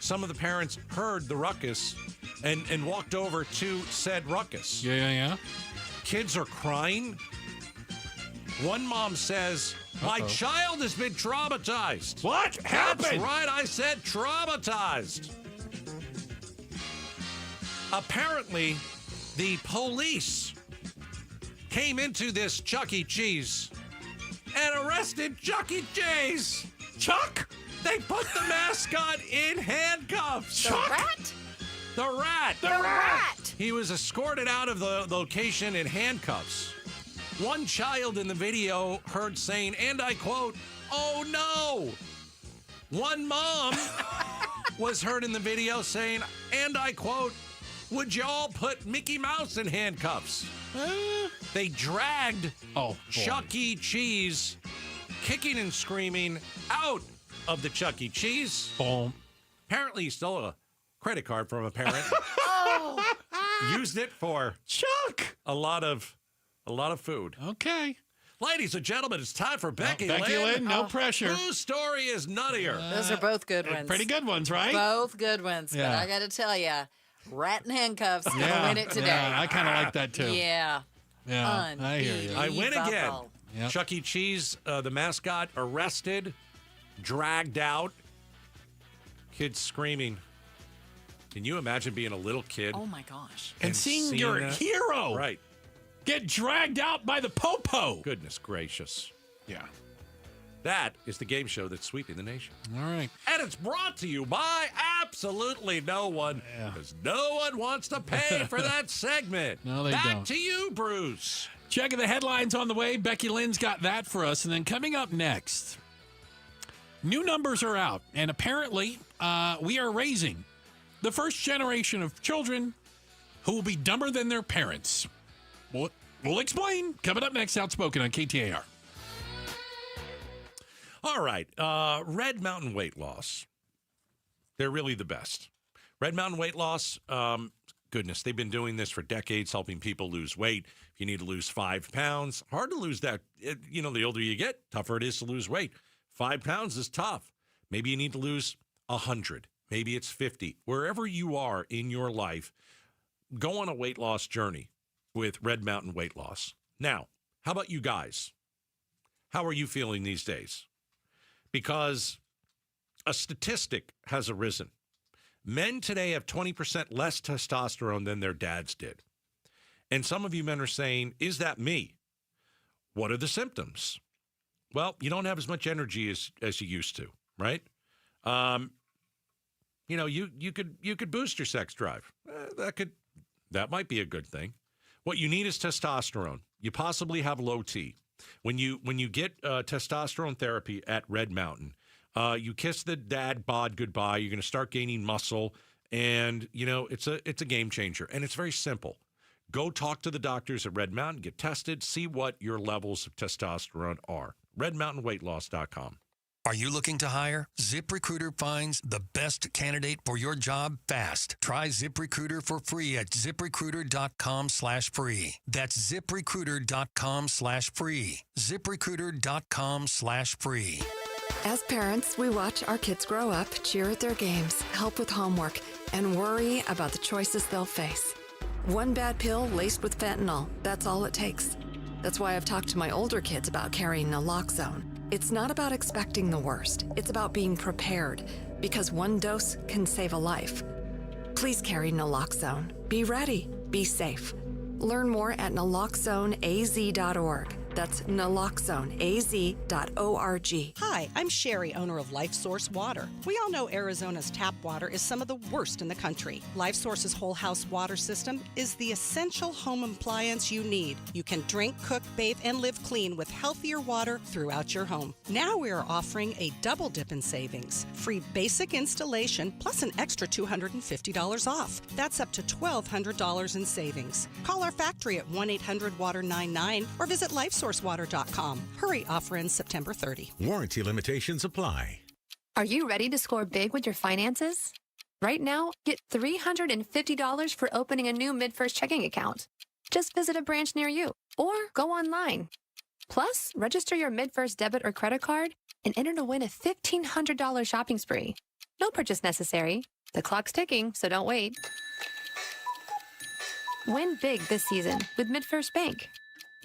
some of the parents heard the ruckus and walked over to said ruckus. Yeah. Kids are crying. One mom says, my child has been traumatized. What happened? That's right, I said traumatized. Apparently, the police came into this Chuck E. Cheese and arrested Chuck E. Cheese. Chuck! They put the mascot in handcuffs. The rat? The rat. The rat! He was escorted out of the location in handcuffs. One child in the video heard saying, and I quote, oh no. One mom was heard in the video saying, and I quote, would y'all put Mickey Mouse in handcuffs? They dragged Chuck E. Cheese, kicking and screaming, out of the Chuck E. Cheese. Boom. Apparently he stole a credit card from a parent. Used it for Chuck. a lot of food. Okay. Ladies and gentlemen, it's time for Becky Becky Lynn, no pressure. Whose story is nuttier? Those are both good ones. Pretty good ones, right? Both good ones. Yeah. But I got to tell you, rat in handcuffs gonna win it today. Yeah, I kind of like that too. Yeah. Yeah, I hear you. I win again. Yep. Chuck E. Cheese, the mascot, arrested, dragged out, kids screaming. Can you imagine being a little kid? Oh my gosh. And seeing your that? hero Right. get dragged out by the popo. Goodness gracious. Yeah. That is the game show that's sweeping the nation. All right. And it's brought to you by absolutely no one, because no one wants to pay for that segment. No, they Back don't. to you, Bruce. Checking the headlines on the way. Becky Lynn's got that for us. And then coming up next, new numbers are out. And apparently, we are raising the first generation of children who will be dumber than their parents. We'll explain. Coming up next, Outspoken on KTAR. All right. Red Mountain Weight Loss. They're really the best. Red Mountain Weight Loss, goodness, they've been doing this for decades, helping people lose weight. If you need to lose 5 pounds, hard to lose that. The older you get, tougher it is to lose weight. 5 pounds is tough. Maybe you need to lose 100. Maybe it's 50. Wherever you are in your life, go on a weight loss journey with Red Mountain Weight Loss. Now, how about you guys? How are you feeling these days? Because a statistic has arisen. Men today have 20% less testosterone than their dads did. And some of you men are saying, is that me? What are the symptoms? Well, you don't have as much energy as you used to, right? You could boost your sex drive. That might be a good thing. What you need is testosterone. You possibly have low T. When you get testosterone therapy at Red Mountain, You kiss the dad bod goodbye. You're going to start gaining muscle. And, it's a game changer. And it's very simple. Go talk to the doctors at Red Mountain, get tested, see what your levels of testosterone are. RedMountainWeightLoss.com. Are you looking to hire? ZipRecruiter finds the best candidate for your job fast. Try ZipRecruiter for free at ZipRecruiter.com/free. That's ZipRecruiter.com/free. ZipRecruiter.com/free. As parents, we watch our kids grow up, cheer at their games, help with homework, and worry about the choices they'll face. One bad pill laced with fentanyl, that's all it takes. That's why I've talked to my older kids about carrying naloxone. It's not about expecting the worst. It's about being prepared, because one dose can save a life. Please carry naloxone. Be ready. Be safe. Learn more at naloxoneaz.org. That's naloxoneaz.org. Hi, I'm Sherry, owner of LifeSource Water. We all know Arizona's tap water is some of the worst in the country. LifeSource's whole house water system is the essential home appliance you need. You can drink, cook, bathe, and live clean with healthier water throughout your home. Now we are offering a double dip in savings. Free basic installation plus an extra $250 off. That's up to $1,200 in savings. Call our factory at 1-800-WATER-99 or visit LifeSourceWater.com. Hurry, offer ends September 30. Warranty limitations apply. Are you ready to score big with your finances? Right now, get $350 for opening a new MidFirst checking account. Just visit a branch near you or go online. Plus, register your MidFirst debit or credit card and enter to win a $1,500 shopping spree. No purchase necessary. The clock's ticking, so don't wait. Win big this season with MidFirst Bank.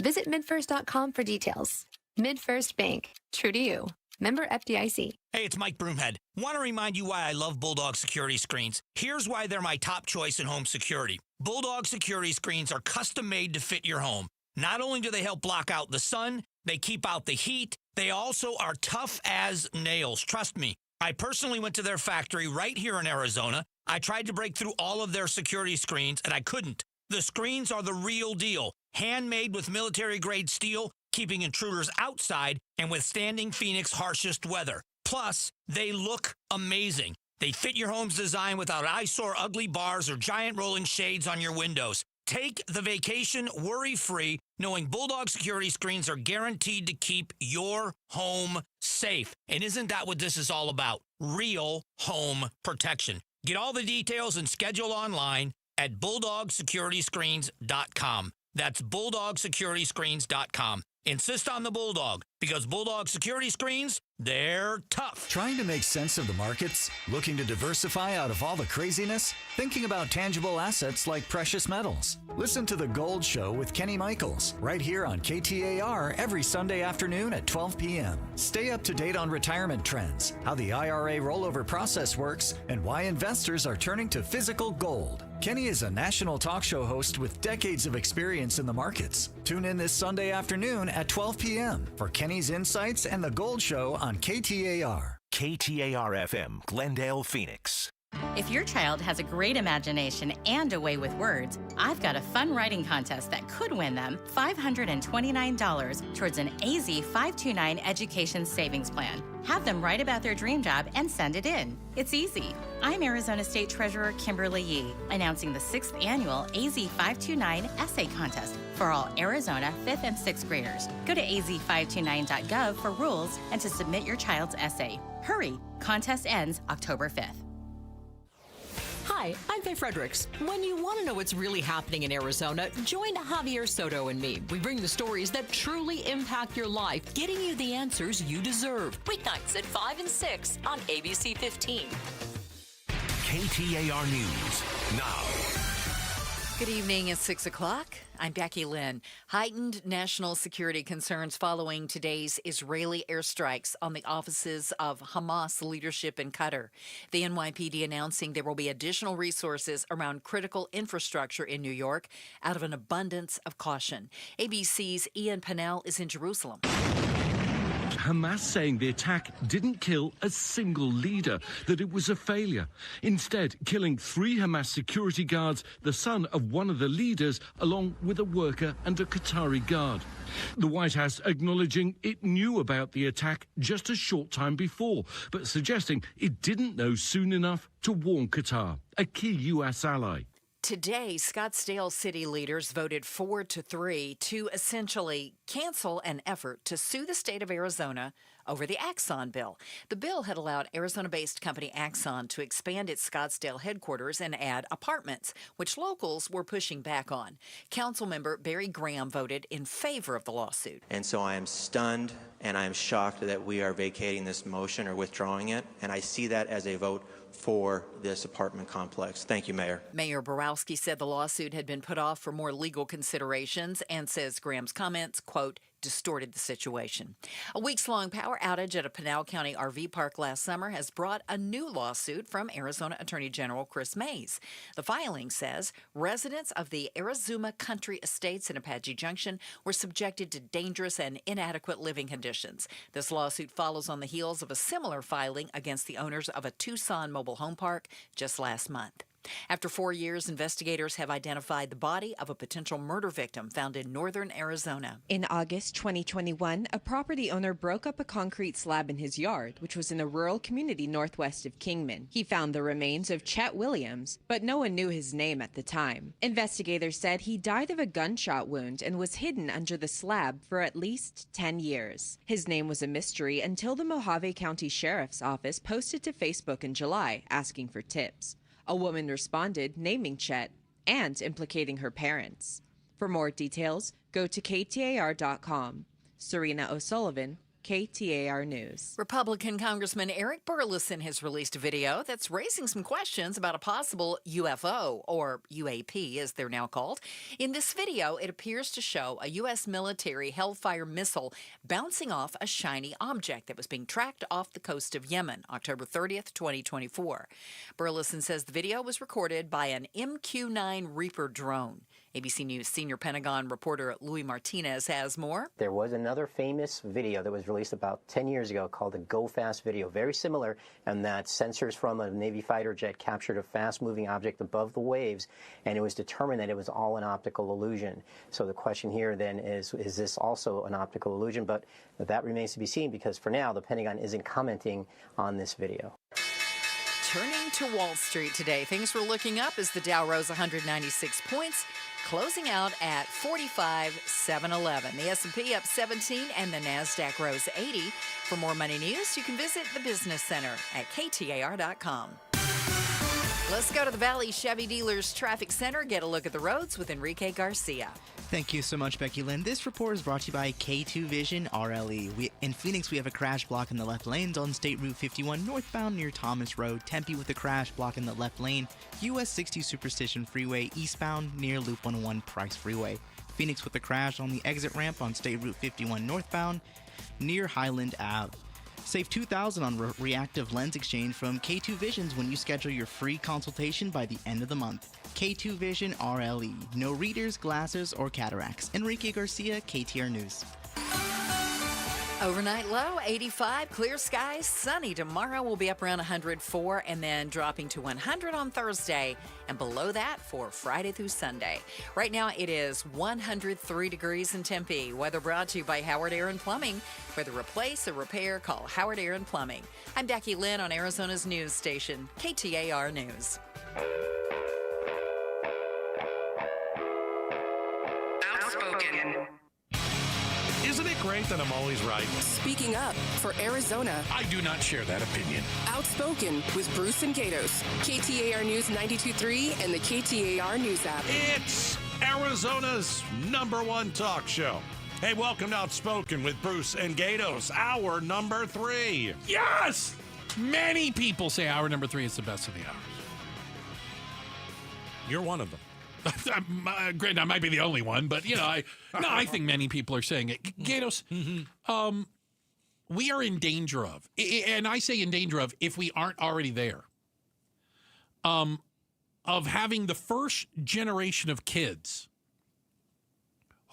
Visit midfirst.com for details. MidFirst Bank. True to you. Member FDIC. Hey, it's Mike Broomhead. Want to remind you why I love Bulldog security screens. Here's why they're my top choice in home security. Bulldog security screens are custom made to fit your home. Not only do they help block out the sun, they keep out the heat, they also are tough as nails. Trust me. I personally went to their factory right here in Arizona. I tried to break through all of their security screens, and I couldn't. The screens are the real deal. Handmade with military-grade steel, keeping intruders outside and withstanding Phoenix's harshest weather. Plus, they look amazing. They fit your home's design without eyesore, ugly bars, or giant rolling shades on your windows. Take the vacation worry-free, knowing Bulldog security screens are guaranteed to keep your home safe. And isn't that what this is all about? Real home protection. Get all the details and schedule online at BulldogSecurityScreens.com. That's BulldogSecurityScreens.com. Insist on the Bulldog, because Bulldog security screens, they're tough. Trying to make sense of the markets? Looking to diversify out of all the craziness? Thinking about tangible assets like precious metals? Listen to The Gold Show with Kenny Michaels, right here on KTAR every Sunday afternoon at 12 p.m. Stay up to date on retirement trends, how the IRA rollover process works, and why investors are turning to physical gold. Kenny is a national talk show host with decades of experience in the markets. Tune in this Sunday afternoon at 12 p.m. for Kenny's insights and The Gold Show on KTAR. KTAR-FM, Glendale, Phoenix. If your child has a great imagination and a way with words, I've got a fun writing contest that could win them $529 towards an AZ 529 education savings plan. Have them write about their dream job and send it in. It's easy. I'm Arizona State Treasurer Kimberly Yee, announcing the 6th annual AZ 529 essay contest for all Arizona 5th and 6th graders. Go to az529.gov for rules and to submit your child's essay. Hurry! Contest ends October 5th. Hi, I'm Faye Fredericks. When you want to know what's really happening in Arizona, join Javier Soto and me. We bring the stories that truly impact your life, getting you the answers you deserve. Weeknights at 5 and 6 on ABC 15. KTAR News now. Good evening. It's 6 o'clock. I'm Becky Lynn. Heightened national security concerns following today's Israeli airstrikes on the offices of Hamas leadership in Qatar. The NYPD announcing there will be additional resources around critical infrastructure in New York out of an abundance of caution. ABC's Ian Pennell is in Jerusalem. Hamas saying the attack didn't kill a single leader, that it was a failure. Instead, killing 3 Hamas security guards, the son of one of the leaders, along with a worker and a Qatari guard. The White House acknowledging it knew about the attack just a short time before, but suggesting it didn't know soon enough to warn Qatar, a key U.S. ally. Today, Scottsdale city leaders voted 4-3 to essentially cancel an effort to sue the state of Arizona over the Axon bill. The bill had allowed Arizona-based company Axon to expand its Scottsdale headquarters and add apartments, which locals were pushing back on. Councilmember Barry Graham voted in favor of the lawsuit. And so I am stunned and I am shocked that we are vacating this motion or withdrawing it, and I see that as a vote for this apartment complex. Thank you, Mayor. Mayor Borowski said the lawsuit had been put off for more legal considerations and says Graham's comments, quote, distorted the situation. A weeks-long power outage at a Pinal County RV park last summer has brought a new lawsuit from Arizona Attorney General Chris Mays. The filing says residents of the Arizona Country Estates in Apache Junction were subjected to dangerous and inadequate living conditions. This lawsuit follows on the heels of a similar filing against the owners of a Tucson mobile home park just last month. After 4 years, investigators have identified the body of a potential murder victim found in northern Arizona. In August 2021, a property owner broke up a concrete slab in his yard, which was in a rural community northwest of Kingman. He found the remains of Chet Williams, but no one knew his name at the time. Investigators said he died of a gunshot wound and was hidden under the slab for at least 10 years. His name was a mystery until the Mojave County Sheriff's Office posted to Facebook in July asking for tips. A woman responded, naming Chet and implicating her parents. For more details, go to KTAR.com. Serena O'Sullivan, KTAR News. Republican Congressman Eric Burleson has released a video that's raising some questions about a possible UFO, or UAP as they're now called. In this video, it appears to show a U.S. military Hellfire missile bouncing off a shiny object that was being tracked off the coast of Yemen, October 30th, 2024. Burleson says the video was recorded by an MQ-9 Reaper drone. ABC News senior Pentagon reporter Louis Martinez has more. There was another famous video that was released about 10 years ago called the Go Fast video, very similar, and that sensors from a Navy fighter jet captured a fast-moving object above the waves, and it was determined that it was all an optical illusion. So the question here then is this also an optical illusion? But that remains to be seen, because for now, the Pentagon isn't commenting on this video. Turning to Wall Street today, things were looking up as the Dow rose 196 points, closing out at 45,711. The S&P up 17 and the NASDAQ rose 80. For more money news, you can visit the Business Center at KTAR.com. Let's go to the Valley Chevy Dealers Traffic Center, get a look at the roads with Enrique Garcia. Thank you so much, Becky Lynn. This report is brought to you by K2 Vision RLE. In Phoenix, we have a crash block in the left lanes on State Route 51 northbound near Thomas Road. Tempe with a crash block in the left lane. US 60 Superstition Freeway eastbound near Loop 101 Price Freeway. Phoenix with a crash on the exit ramp on State Route 51 northbound near Highland Ave. Save $2,000 on reactive lens exchange from K2 Visions when you schedule your free consultation by the end of the month. K2 Vision RLE. No readers, glasses, or cataracts. Enrique Garcia, KTAR News. Overnight low, 85, clear skies, sunny. Tomorrow will be up around 104 and then dropping to 100 on Thursday and below that for Friday through Sunday. Right now it is 103 degrees in Tempe. Weather brought to you by Howard Aaron Plumbing. Whether replace or repair, call Howard Aaron Plumbing. I'm Becky Lynn on Arizona's news station, KTAR News. Outspoken. Isn't it great that I'm always right? Speaking up for Arizona. I do not share that opinion. Outspoken with Bruce and Gatos. KTAR News 92.3 and the KTAR News app. It's Arizona's #1 talk show. Hey, welcome to Outspoken with Bruce and Gatos, hour number 3. Yes! Many people say hour number 3 is the best of the hours. You're one of them. Granted, I might be the only one, but, you know, I think many people are saying it. Gatos, we are in danger of, and I say in danger of if we aren't already there, of having the first generation of kids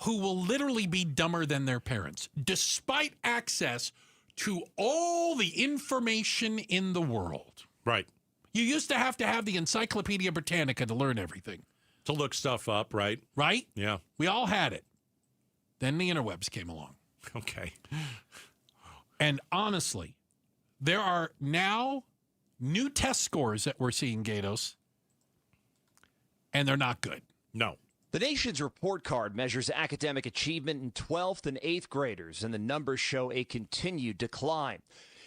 who will literally be dumber than their parents, despite access to all the information in the world. Right. You used to have the Encyclopedia Britannica to learn everything. To look stuff up, right? Right? Yeah. We all had it. Then the interwebs came along. Okay. And honestly, there are now new test scores that we're seeing, Gatos, and they're not good. No. The nation's report card measures academic achievement in 12th and 8th graders, and the numbers show a continued decline.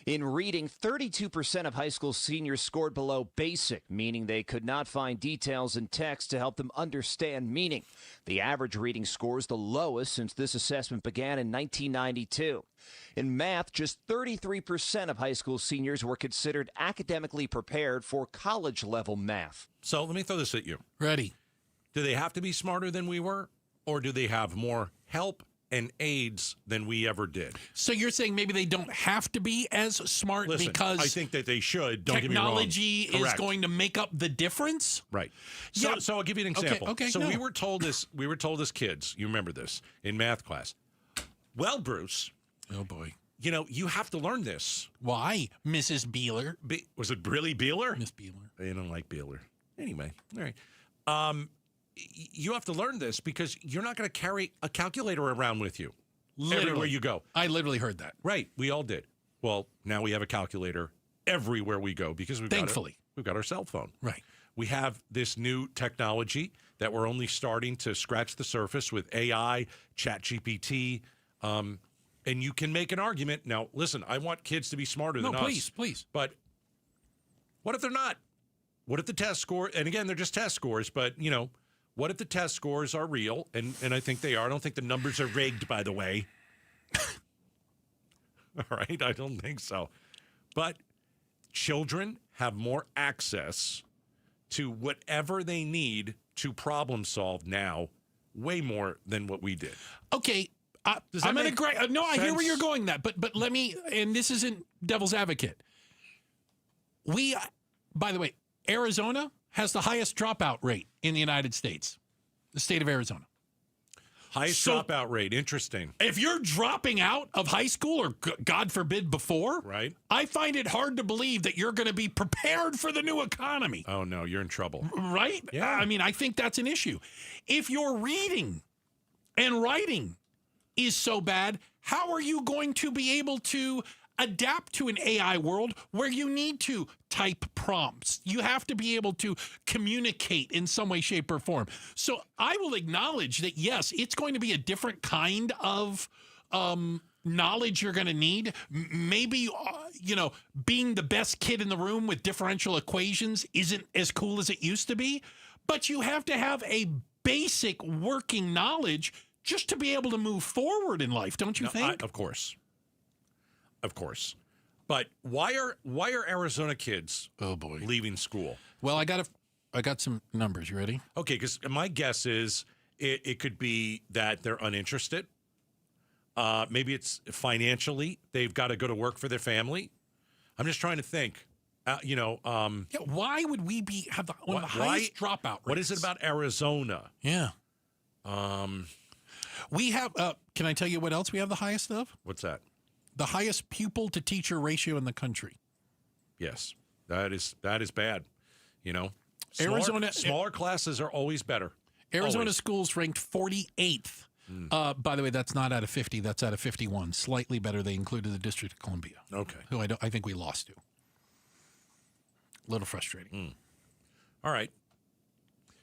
In reading, 32% of high school seniors scored below basic, meaning they could not find details in text to help them understand meaning. The average reading score is the lowest since this assessment began in 1992. In math, just 33% of high school seniors were considered academically prepared for college-level math. So let me throw this at you. Ready. Do they have to be smarter than we were, or do they have more help and aids than we ever did? So you're saying maybe they don't have to be as smart. Listen, because I think that they should. Don't get me wrong. Technology is going to make up the difference? Right. Yeah. So I'll give you an example. Okay, so no. we were told as kids, you remember this, in math class. Well, Bruce. Oh, boy. You know, you have to learn this. Why, Mrs. Beeler? Was it really Beeler? Miss Beeler. They don't like Beeler. Anyway, all right. You have to learn this because you're not going to carry a calculator around with you everywhere you go. I literally heard that. Right. We all did. Well, now we have a calculator everywhere we go because we've got our cell phone. Right. We have this new technology that we're only starting to scratch the surface with AI, ChatGPT, and you can make an argument. Now, listen, I want kids to be smarter than us. Please. But what if they're not? What if the test score, and again, they're just test scores, but, you know, what if the test scores are real? And I think they are. I don't think the numbers are rigged, by the way. All right? I don't think so. But children have more access to whatever they need to problem solve now, way more than what we did. Okay. I'm going to agree. No, I hear where you're going that, but let me, and this isn't devil's advocate. By the way, Arizona has the highest dropout rate in the United States, the state of Arizona. Highest dropout rate. Interesting. If you're dropping out of high school or, God forbid, before, right? I find it hard to believe that you're going to be prepared for the new economy. Oh, no, you're in trouble. Right? Yeah. I mean, I think that's an issue. If your reading and writing is so bad, how are you going to be able to adapt to an AI world where you need to type prompts? You have to be able to communicate in some way, shape, or form. So I will acknowledge that, yes, it's going to be a different kind of knowledge you're going to need. Maybe, being the best kid in the room with differential equations isn't as cool as it used to be, but you have to have a basic working knowledge just to be able to move forward in life, don't you think? Of course. Of course. But why are Arizona kids leaving school? Well, I got some numbers. You ready? Okay, because my guess is it could be that they're uninterested. Maybe it's financially. They've got to go to work for their family. I'm just trying to think. Why would we have one of the highest dropout rates? What is it about Arizona? Yeah. We have, can I tell you what else we have the highest of? What's that? The highest pupil to teacher ratio in the country. Yes, that is bad. Arizona smaller classes are always better. Arizona schools ranked 48th. By the way, that's not out of 50. That's out of 51. Slightly better. They included the District of Columbia. Okay. Who I think we lost to. A little frustrating. All right.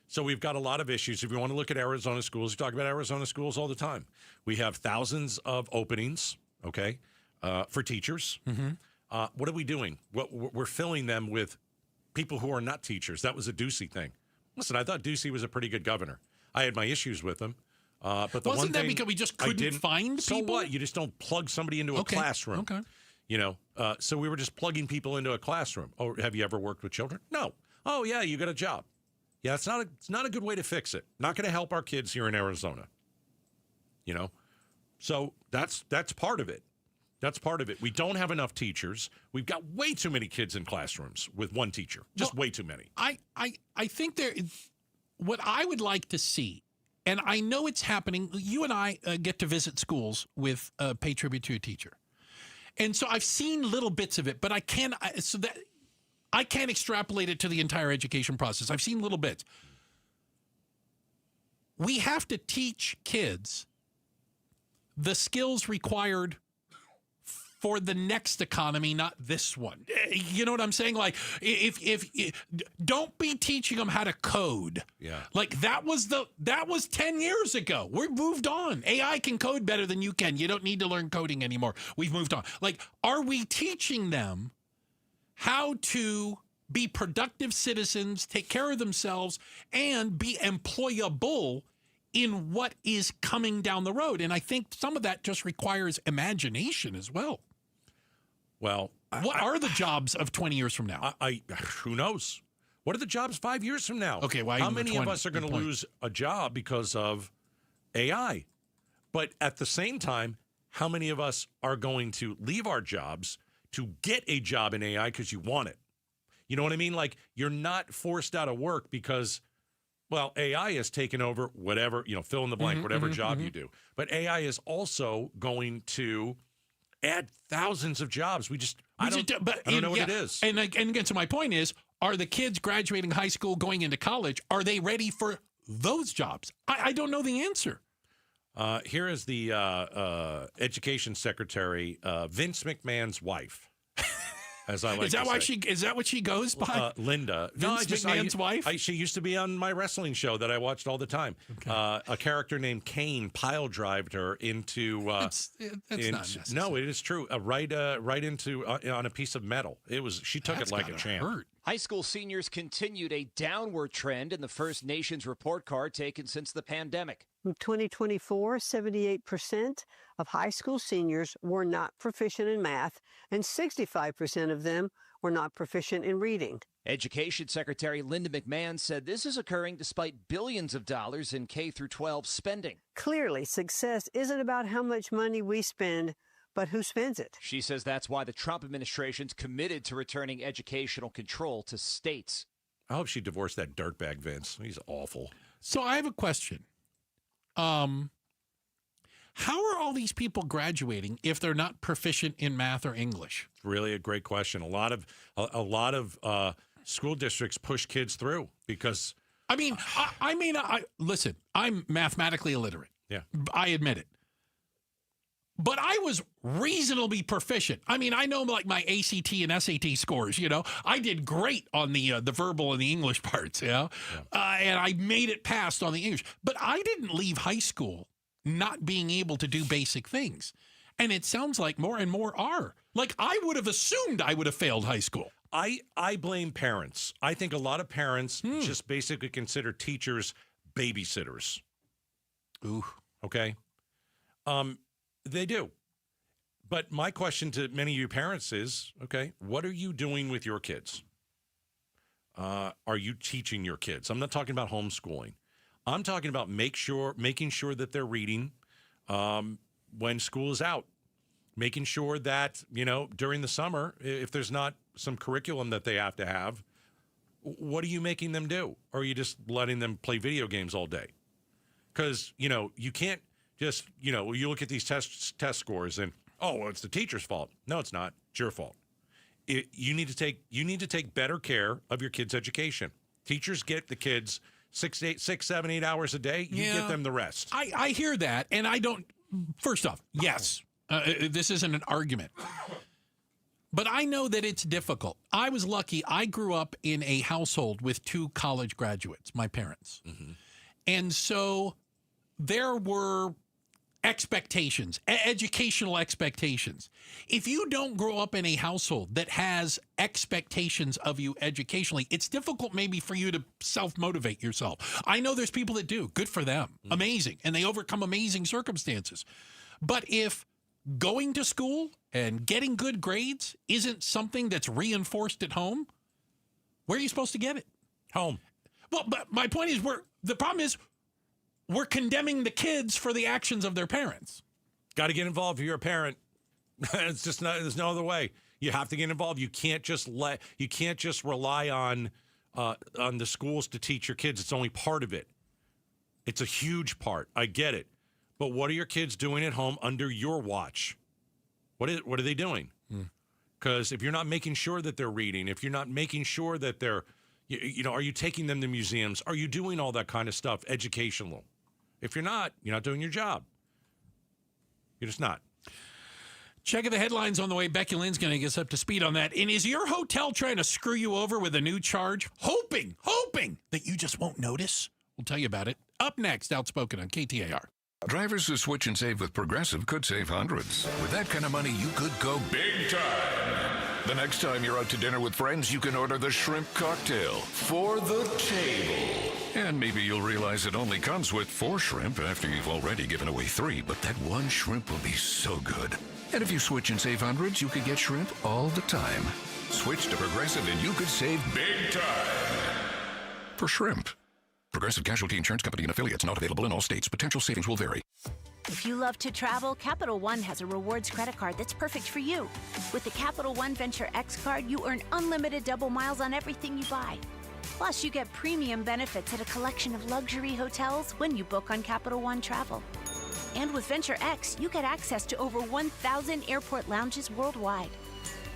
So we've got a lot of issues. If you want to look at Arizona schools, we talk about Arizona schools all the time. We have thousands of openings. Okay. For teachers. Mm-hmm. What are we doing? We're filling them with people who are not teachers. That was a Ducey thing. Listen, I thought Ducey was a pretty good governor. I had my issues with him. But Wasn't that because we just couldn't find people? So what? You just don't plug somebody into a classroom. Okay. So we were just plugging people into a classroom. Oh, have you ever worked with children? No. Oh, yeah, you got a job. Yeah, it's not a good way to fix it. Not going to help our kids here in Arizona. So that's part of it. That's part of it. We don't have enough teachers. We've got way too many kids in classrooms with one teacher. Just way too many. I think what I would like to see, and I know it's happening. You and I get to visit schools with pay tribute to a teacher. And so I've seen little bits of it, but I can't extrapolate it to the entire education process. I've seen little bits. We have to teach kids the skills required for the next economy, not this one. You know what I'm saying? Like, if don't be teaching them how to code. Yeah. Like that was 10 years ago. We've moved on. AI can code better than you can. You don't need to learn coding anymore. We've moved on. Like, are we teaching them how to be productive citizens, take care of themselves, and be employable in what is coming down the road? And I think some of that just requires imagination as well. Well, what are the jobs of 20 years from now? Who knows? What are the jobs 5 years from now? Okay, well, how many of us are going to lose a job because of AI? But at the same time, how many of us are going to leave our jobs to get a job in AI because you want it? You know what I mean? Like, you're not forced out of work because, well, AI has taken over whatever, fill in the blank, whatever job you do. But AI is also going to add thousands of jobs. I don't know what it is. And again, so my point is, are the kids graduating high school, going into college, are they ready for those jobs? I don't know the answer. Here is the education secretary, Vince McMahon's wife. As I like is that what she goes by? Linda. Vince McMahon's wife? She used to be on my wrestling show that I watched all the time. Okay. A character named Kane pile-drived her into... that's not necessary. No, it is true. Right into on a piece of metal. She took it like a champ. Hurt. High school seniors continued a downward trend in the first nation's report card taken since the pandemic. In 2024, 78% of high school seniors were not proficient in math, and 65% of them were not proficient in reading. Education Secretary Linda McMahon said this is occurring despite billions of dollars in K-12 spending. Clearly, success isn't about how much money we spend, but who spends it. She says that's why the Trump administration's committed to returning educational control to states. I hope she divorced that dirtbag Vince. He's awful. So I have a question. How are all these people graduating if they're not proficient in math or English? Really a great question. A lot of school districts push kids through because... listen, I'm mathematically illiterate. Yeah. I admit it. But I was reasonably proficient. I know like my ACT and SAT scores, I did great on the verbal and the English parts, and I made it past on the English. But I didn't leave high school not being able to do basic things. And it sounds like more and more are. Like, I would have assumed I would have failed high school. I blame parents. I think a lot of parents just basically consider teachers babysitters. Ooh. Okay? They do. But my question to many of you parents is, okay, what are you doing with your kids? Are you teaching your kids? I'm not talking about homeschooling. I'm talking about making sure that they're reading when school is out. Making sure that, during the summer, if there's not some curriculum that they have to have, what are you making them do? Or are you just letting them play video games all day? Because, you can't just, you look at these test scores and, well, it's the teacher's fault. No, it's not. It's your fault. You need to take better care of your kids' education. Teachers get the kids 6, 7, 8 hours a day. You get them the rest. I hear that, and I don't. First off, yes, this isn't an argument. But I know that it's difficult. I was lucky. I grew up in a household with 2 college graduates, my parents. Mm-hmm. And so there were expectations, educational expectations. If you don't grow up in a household that has expectations of you educationally, it's difficult maybe for you to self-motivate yourself. I know there's people that do. Good for them. Amazing. And they overcome amazing circumstances. But if going to school and getting good grades isn't something that's reinforced at home, where are you supposed to get it? Home. Well, but my point is, the problem is we're condemning the kids for the actions of their parents. Got to get involved if you're a parent. It's just not. There's no other way. You have to get involved. You can't just rely on the schools to teach your kids. It's only part of it. It's a huge part. I get it. But what are your kids doing at home under your watch? What are they doing? Because if you're not making sure that they're reading, if you're not making sure that they're, are you taking them to museums? Are you doing all that kind of stuff, educational? If you're not doing your job. You're just not. Checking the headlines on the way. Becky Lynn's going to get us up to speed on that. And is your hotel trying to screw you over with a new charge? Hoping that you just won't notice? We'll tell you about it. Up next, Outspoken on KTAR. Drivers who switch and save with Progressive could save hundreds. With that kind of money, you could go big time. The next time you're out to dinner with friends, you can order the shrimp cocktail for the table. And maybe you'll realize it only comes with 4 shrimp after you've already given away 3, but that one shrimp will be so good. And if you switch and save hundreds, you could get shrimp all the time. Switch to Progressive and you could save big time. For shrimp. Progressive Casualty Insurance Company and affiliates, not available in all states. Potential savings will vary. If you love to travel, Capital One has a rewards credit card that's perfect for you. With the Capital One Venture X card, you earn unlimited double miles on everything you buy. Plus, you get premium benefits at a collection of luxury hotels when you book on Capital One Travel. And with Venture X, you get access to over 1,000 airport lounges worldwide.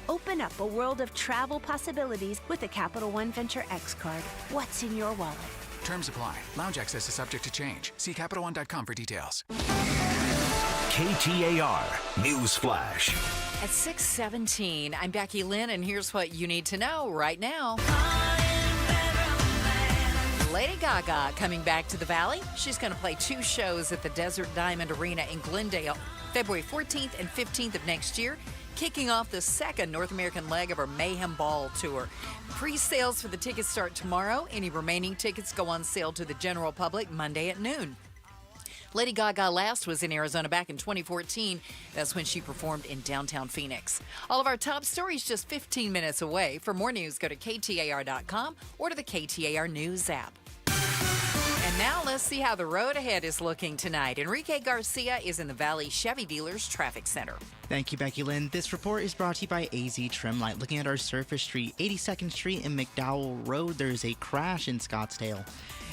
Open up a world of travel possibilities with the Capital One Venture X card. What's in your wallet? Terms apply. Lounge access is subject to change. See CapitalOne.com for details. KTAR News Flash. At 6:17, I'm Becky Lynn, and here's what you need to know right now. Lady Gaga coming back to the Valley. She's going to play 2 shows at the Desert Diamond Arena in Glendale, February 14th and 15th of next year, kicking off the second North American leg of her Mayhem Ball tour. Pre-sales for the tickets start tomorrow. Any remaining tickets go on sale to the general public Monday at noon. Lady Gaga last was in Arizona back in 2014. That's when she performed in downtown Phoenix. All of our top stories just 15 minutes away. For more news, go to KTAR.com or to the KTAR News app. And now let's see how the road ahead is looking tonight. Enrique Garcia is in the Valley Chevy Dealers Traffic Center. Thank you, Becky Lynn. This report is brought to you by AZ Trimlight. Looking at our Surface Street, 82nd Street and McDowell Road, there's a crash in Scottsdale.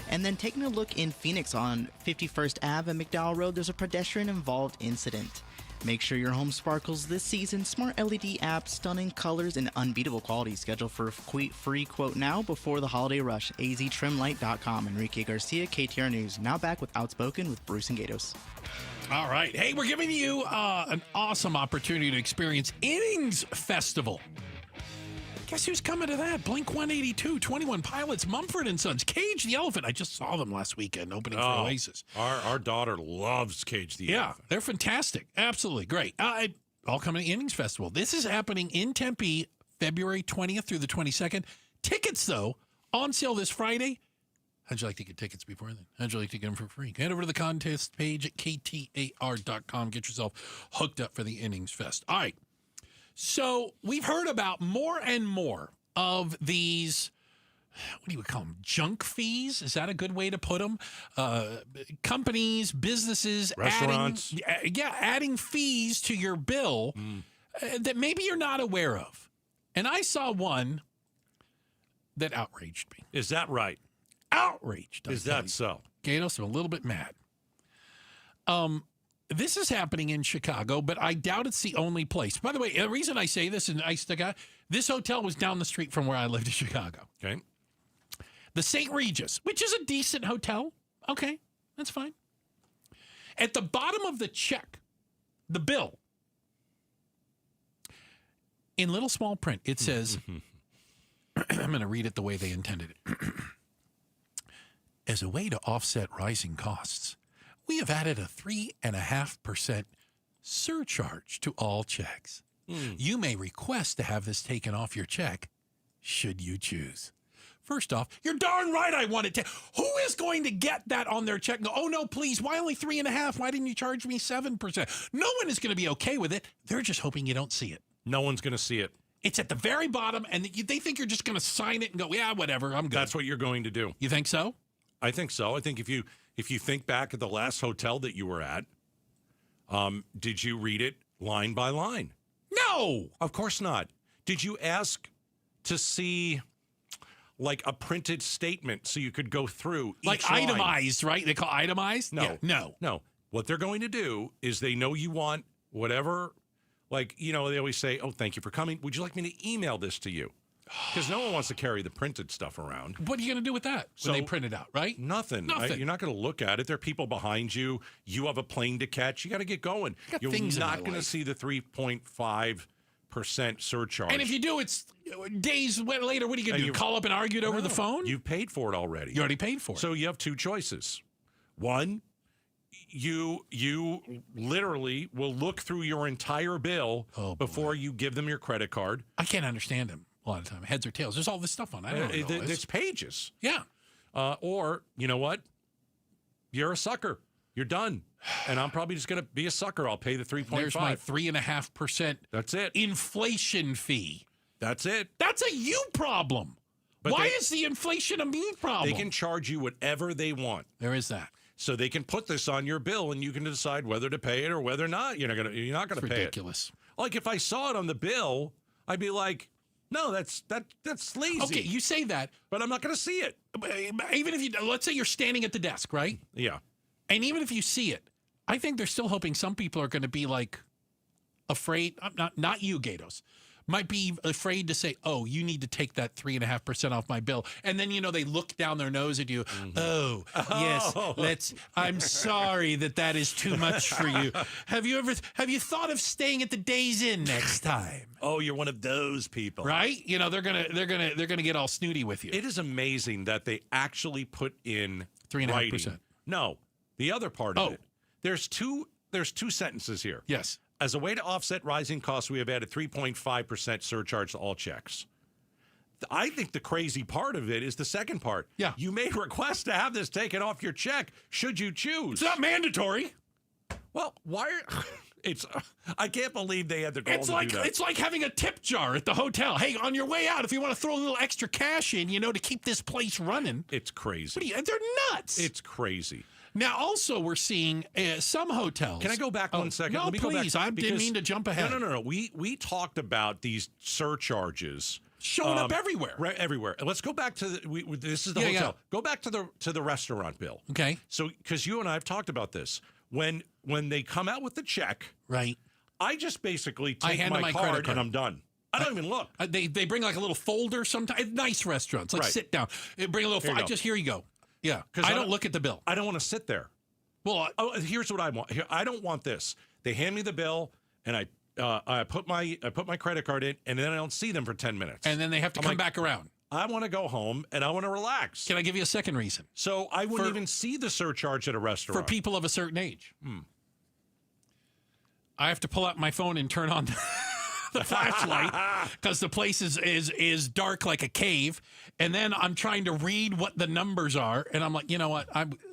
And then taking a look in Phoenix on 51st Ave and McDowell Road, there's a pedestrian-involved incident. Make sure your home sparkles this season. Smart LED apps, stunning colors, and unbeatable quality. Schedule for a free quote now before the holiday rush. aztrimlight.com. Enrique Garcia, KTAR News. Now back with Outspoken with Bruce and Gatos. All right. Hey, we're giving you an awesome opportunity to experience Innings Festival. Guess who's coming to that? Blink-182, 21 Pilots, Mumford & Sons, Cage the Elephant. I just saw them last weekend opening for Oasis. Our daughter loves Cage the Elephant. Yeah, they're fantastic. Absolutely great. All coming to Innings Festival. This is happening in Tempe, February 20th through the 22nd. Tickets, though, on sale this Friday. How'd you like to get tickets before then? How'd you like to get them for free? Head over to the contest page at KTAR.com. Get yourself hooked up for the Innings Fest. All right. So we've heard about more and more of these, what do you call them, junk fees? Is that a good way to put them? Companies, businesses, restaurants. Adding fees to your bill that maybe you're not aware of. And I saw one that outraged me. Is that right? Outraged. Is that so? Gatos, I'm a little bit mad. This is happening in Chicago, but I doubt it's the only place. By the way, the reason I say this, and this hotel was down the street from where I lived in Chicago. Okay. The St. Regis, which is a decent hotel. Okay, that's fine. At the bottom of the check, the bill, in little small print, it says, I'm going to read it the way they intended it. As a way to offset rising costs, we have added a 3.5% surcharge to all checks. You may request to have this taken off your check, should you choose. First off, you're darn right I want it to. Who is going to get that on their check and go, oh, no, please, why only 3.5%? Why didn't you charge me 7%? No one is going to be okay with it. They're just hoping you don't see it. No one's going to see it. It's at the very bottom, and they think you're just going to sign it and go, yeah, whatever, I'm good. That's what you're going to do. You think so? I think so. I think if you think back at the last hotel that you were at, did you read it line by line? No! Of course not. Did you ask to see like a printed statement so you could go through each like line? Itemized, right? They call itemized? No. Yeah, no. What they're going to do is they know you want whatever Like, they always say, oh, thank you for coming. Would you like me to email this to you? Because no one wants to carry the printed stuff around. What are you going to do with that when they print it out, right? Nothing. You're not going to look at it. There are people behind you. You have a plane to catch. You got to get going. You're not going to see the 3.5% surcharge. And if you do, it's days later. What are you going to do? Call up and argue it over the phone? You've paid for it already. You already paid for it. So you have two choices. One, you literally will look through your entire bill before you give them your credit card. I can't understand them a lot of time. Heads or tails. There's all this stuff on. I don't know. There's pages. Yeah. Or, you know what? You're a sucker. You're done. And I'm probably just going to be a sucker. I'll pay the 3.5. There's my 3.5%. That's it. Inflation fee. That's it. That's a you problem. But why is the inflation a me problem? They can charge you whatever they want. There is that. So they can put this on your bill, and you can decide whether to pay it or whether or not. You're not going to pay it. Ridiculous. Like if I saw it on the bill, I'd be like, no, that's lazy. Okay, you say that, but I'm not going to see it. Even if let's say you're standing at the desk, right? Yeah. And even if you see it, I think they're still hoping some people are going to be like afraid. Not you, Gatos. Might be afraid to say, oh, you need to take that 3.5% off my bill. And then, they look down their nose at you. Oh, yes, I'm sorry that is too much for you. Have you thought of staying at the Days Inn next time? Oh, you're one of those people. Right? They're going to get all snooty with you. It is amazing that they actually put in 3.5%. No, the other part of it. There's two sentences here. Yes. As a way to offset rising costs, we have added 3.5% surcharge to all checks. I think the crazy part of it is the second part. Yeah. You may request to have this taken off your check should you choose. It's not mandatory. Well, why are... I can't believe they had the goal to do that. It's like having a tip jar at the hotel. Hey, on your way out, if you want to throw a little extra cash in, to keep this place running. It's crazy. They're nuts. It's crazy. Now, also, we're seeing some hotels. Can I go back 1 second? No, Let me please. I didn't mean to jump ahead. No. We talked about these surcharges showing up everywhere. Right, everywhere. Let's go back to this is the hotel. Yeah. Go back to the restaurant bill. Okay. So, because you and I have talked about this, when they come out with the check, right? I just basically take my card and I'm done. I don't even look. They bring like a little folder sometimes. Nice restaurants, like sit down. Bring a little. Here you go. Yeah, because I don't look at the bill. I don't want to sit there. Well, here's what I want. I don't want this. They hand me the bill, and I put my credit card in, and then I don't see them for 10 minutes. And then they have to come back around. I want to go home, and I want to relax. Can I give you a second reason? So I wouldn't even see the surcharge at a restaurant. For people of a certain age. I have to pull out my phone and turn on the flashlight because the place is dark like a cave, and then I'm trying to read what the numbers are, and I'm like, you know what?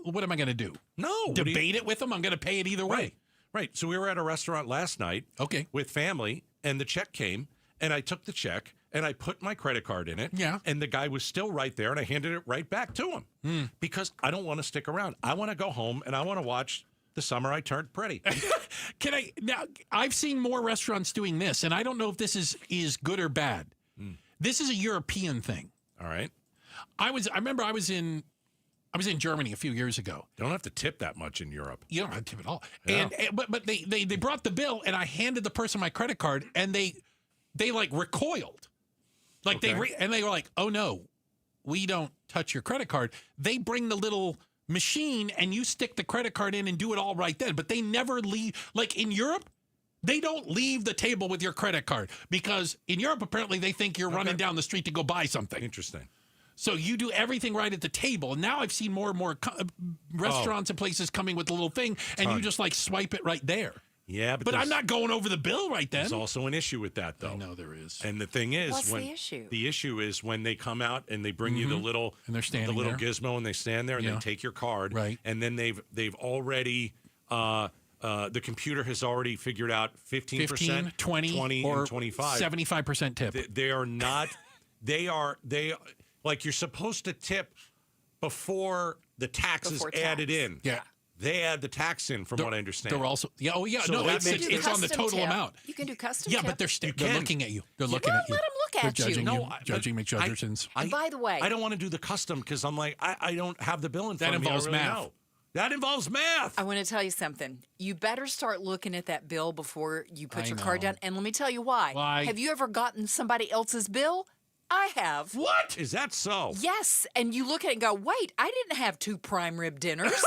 What am I going to do? No, debate it with them. I'm going to pay it either way. Right. So we were at a restaurant last night. Okay. With family, and the check came, and I took the check and I put my credit card in it. Yeah. And the guy was still right there, and I handed it right back to him because I don't want to stick around. I want to go home and I want to watch The Summer I Turned Pretty. Now, I've seen more restaurants doing this, and I don't know if this is good or bad. This is a European thing. All right. I remember I was in Germany a few years ago. You don't have to tip that much in Europe. You don't have to tip at all. Yeah. But they brought the bill, and I handed the person my credit card, and they like recoiled. Like they were like, "Oh no, we don't touch your credit card." They bring the little machine and you stick the credit card in and do it all right then, but they never leave. Like in Europe, they don't leave the table with your credit card because in Europe apparently they think you're running down the street to go buy something. Interesting. So you do everything right at the table, and now I've seen more and more restaurants and places coming with a little thing, and you just like swipe it right there. Yeah, but I'm not going over the bill right then. There's also an issue with that, though. I know there is. And the thing is, what's the issue? The issue is when they come out and they bring you the little and they're standing the little there. gizmo, and they stand there and they take your card, right? And then they've already the computer has already figured out 15%, 20, or and 25, 75% tip. They are not. They like you're supposed to tip before the tax is added in. Yeah. They add the tax in, from what I understand. They're also So it's on the total amount. You can do custom. Yeah, but they're looking at you. They're looking at you. Let them look at judging you. you. Judging McJudgersons. And by the way, I don't want to do the custom because I'm like I don't have the bill in front that of me. Involves I really math. know. That involves math. I want to tell you something. You better start looking at that bill before you put your card down. And let me tell you why. Why? Have you ever gotten somebody else's bill? I have. What? Is that so? Yes. And you look at it and go, wait, I didn't have 2 prime rib dinners.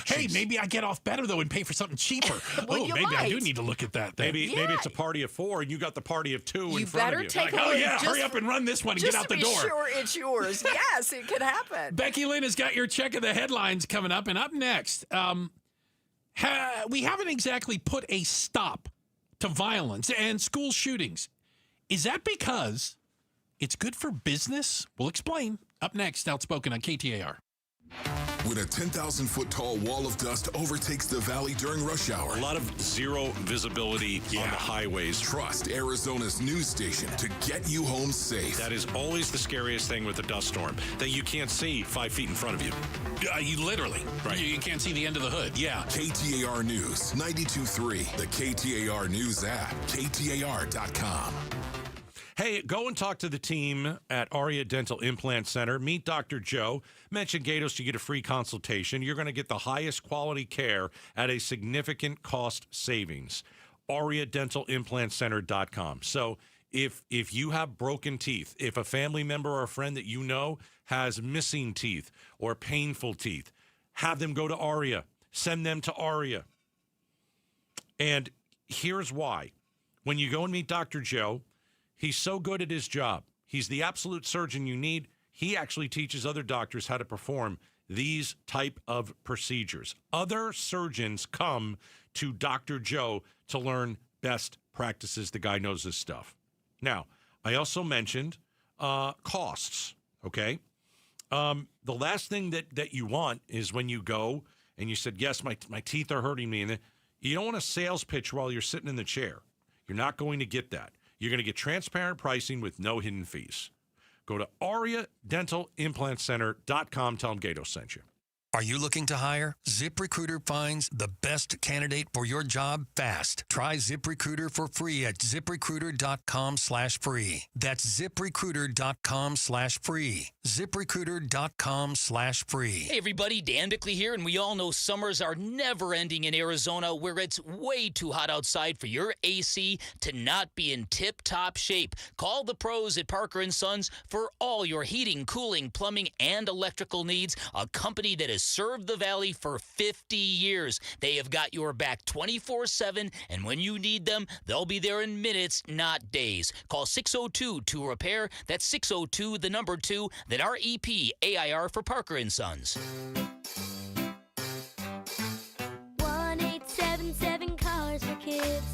Hey, maybe I get off better, though, and pay for something cheaper. Well, you maybe I do might. need to look at that. Then. Maybe it's a party of 4 and you got the party of 2 in You front better of you. take Like, a oh, look. yeah, Hurry up and run this one and get out the door. Just to be sure it's yours. Yes, it could happen. Becky Lynn has got your check of the headlines coming up. And up next, we haven't exactly put a stop to violence and school shootings. Is that because it's good for business? We'll explain. Up next, Outspoken on KTAR. When a 10,000-foot tall wall of dust overtakes the valley during rush hour. A lot of zero visibility on the highways. Trust Arizona's news station to get you home safe. That is always the scariest thing with a dust storm, that you can't see 5 feet in front of you. You literally. Right. You can't see the end of the hood. Yeah. KTAR News 92.3, the KTAR News app, KTAR.com. Hey, go and talk to the team at Aria Dental Implant Center. Meet Dr. Joe. Mention Gatos to get a free consultation. You're going to get the highest quality care at a significant cost savings. AriaDentalImplantCenter.com. So if you have broken teeth, if a family member or a friend that you know has missing teeth or painful teeth, have them go to Aria. Send them to Aria. And here's why. When you go and meet Dr. Joe, he's so good at his job. He's the absolute surgeon you need. He actually teaches other doctors how to perform these type of procedures. Other surgeons come to Dr. Joe to learn best practices. The guy knows his stuff. Now, I also mentioned costs, okay? The last thing that you want is when you go and you said, yes, my teeth are hurting me. And you don't want a sales pitch while you're sitting in the chair. You're not going to get that. You're going to get transparent pricing with no hidden fees. Go to AriaDentalImplantCenter.com. Tell them Gatos sent you. Are you looking to hire? ZipRecruiter finds the best candidate for your job fast. Try ZipRecruiter for free at ZipRecruiter.com/free. That's ZipRecruiter.com/free. ZipRecruiter.com/free. Hey everybody, Dan Bickley here, and we all know summers are never ending in Arizona, where it's way too hot outside for your AC to not be in tip-top shape. Call the pros at Parker & Sons for all your heating, cooling, plumbing, and electrical needs. A company that has served the Valley for 50 years. They have got your back 24/7, and when you need them, they'll be there in minutes, not days. Call 602-2-REPAIR. That's 602, the number 2, then REP AIR for Parker & Sons. 1-877 Cars for Kids.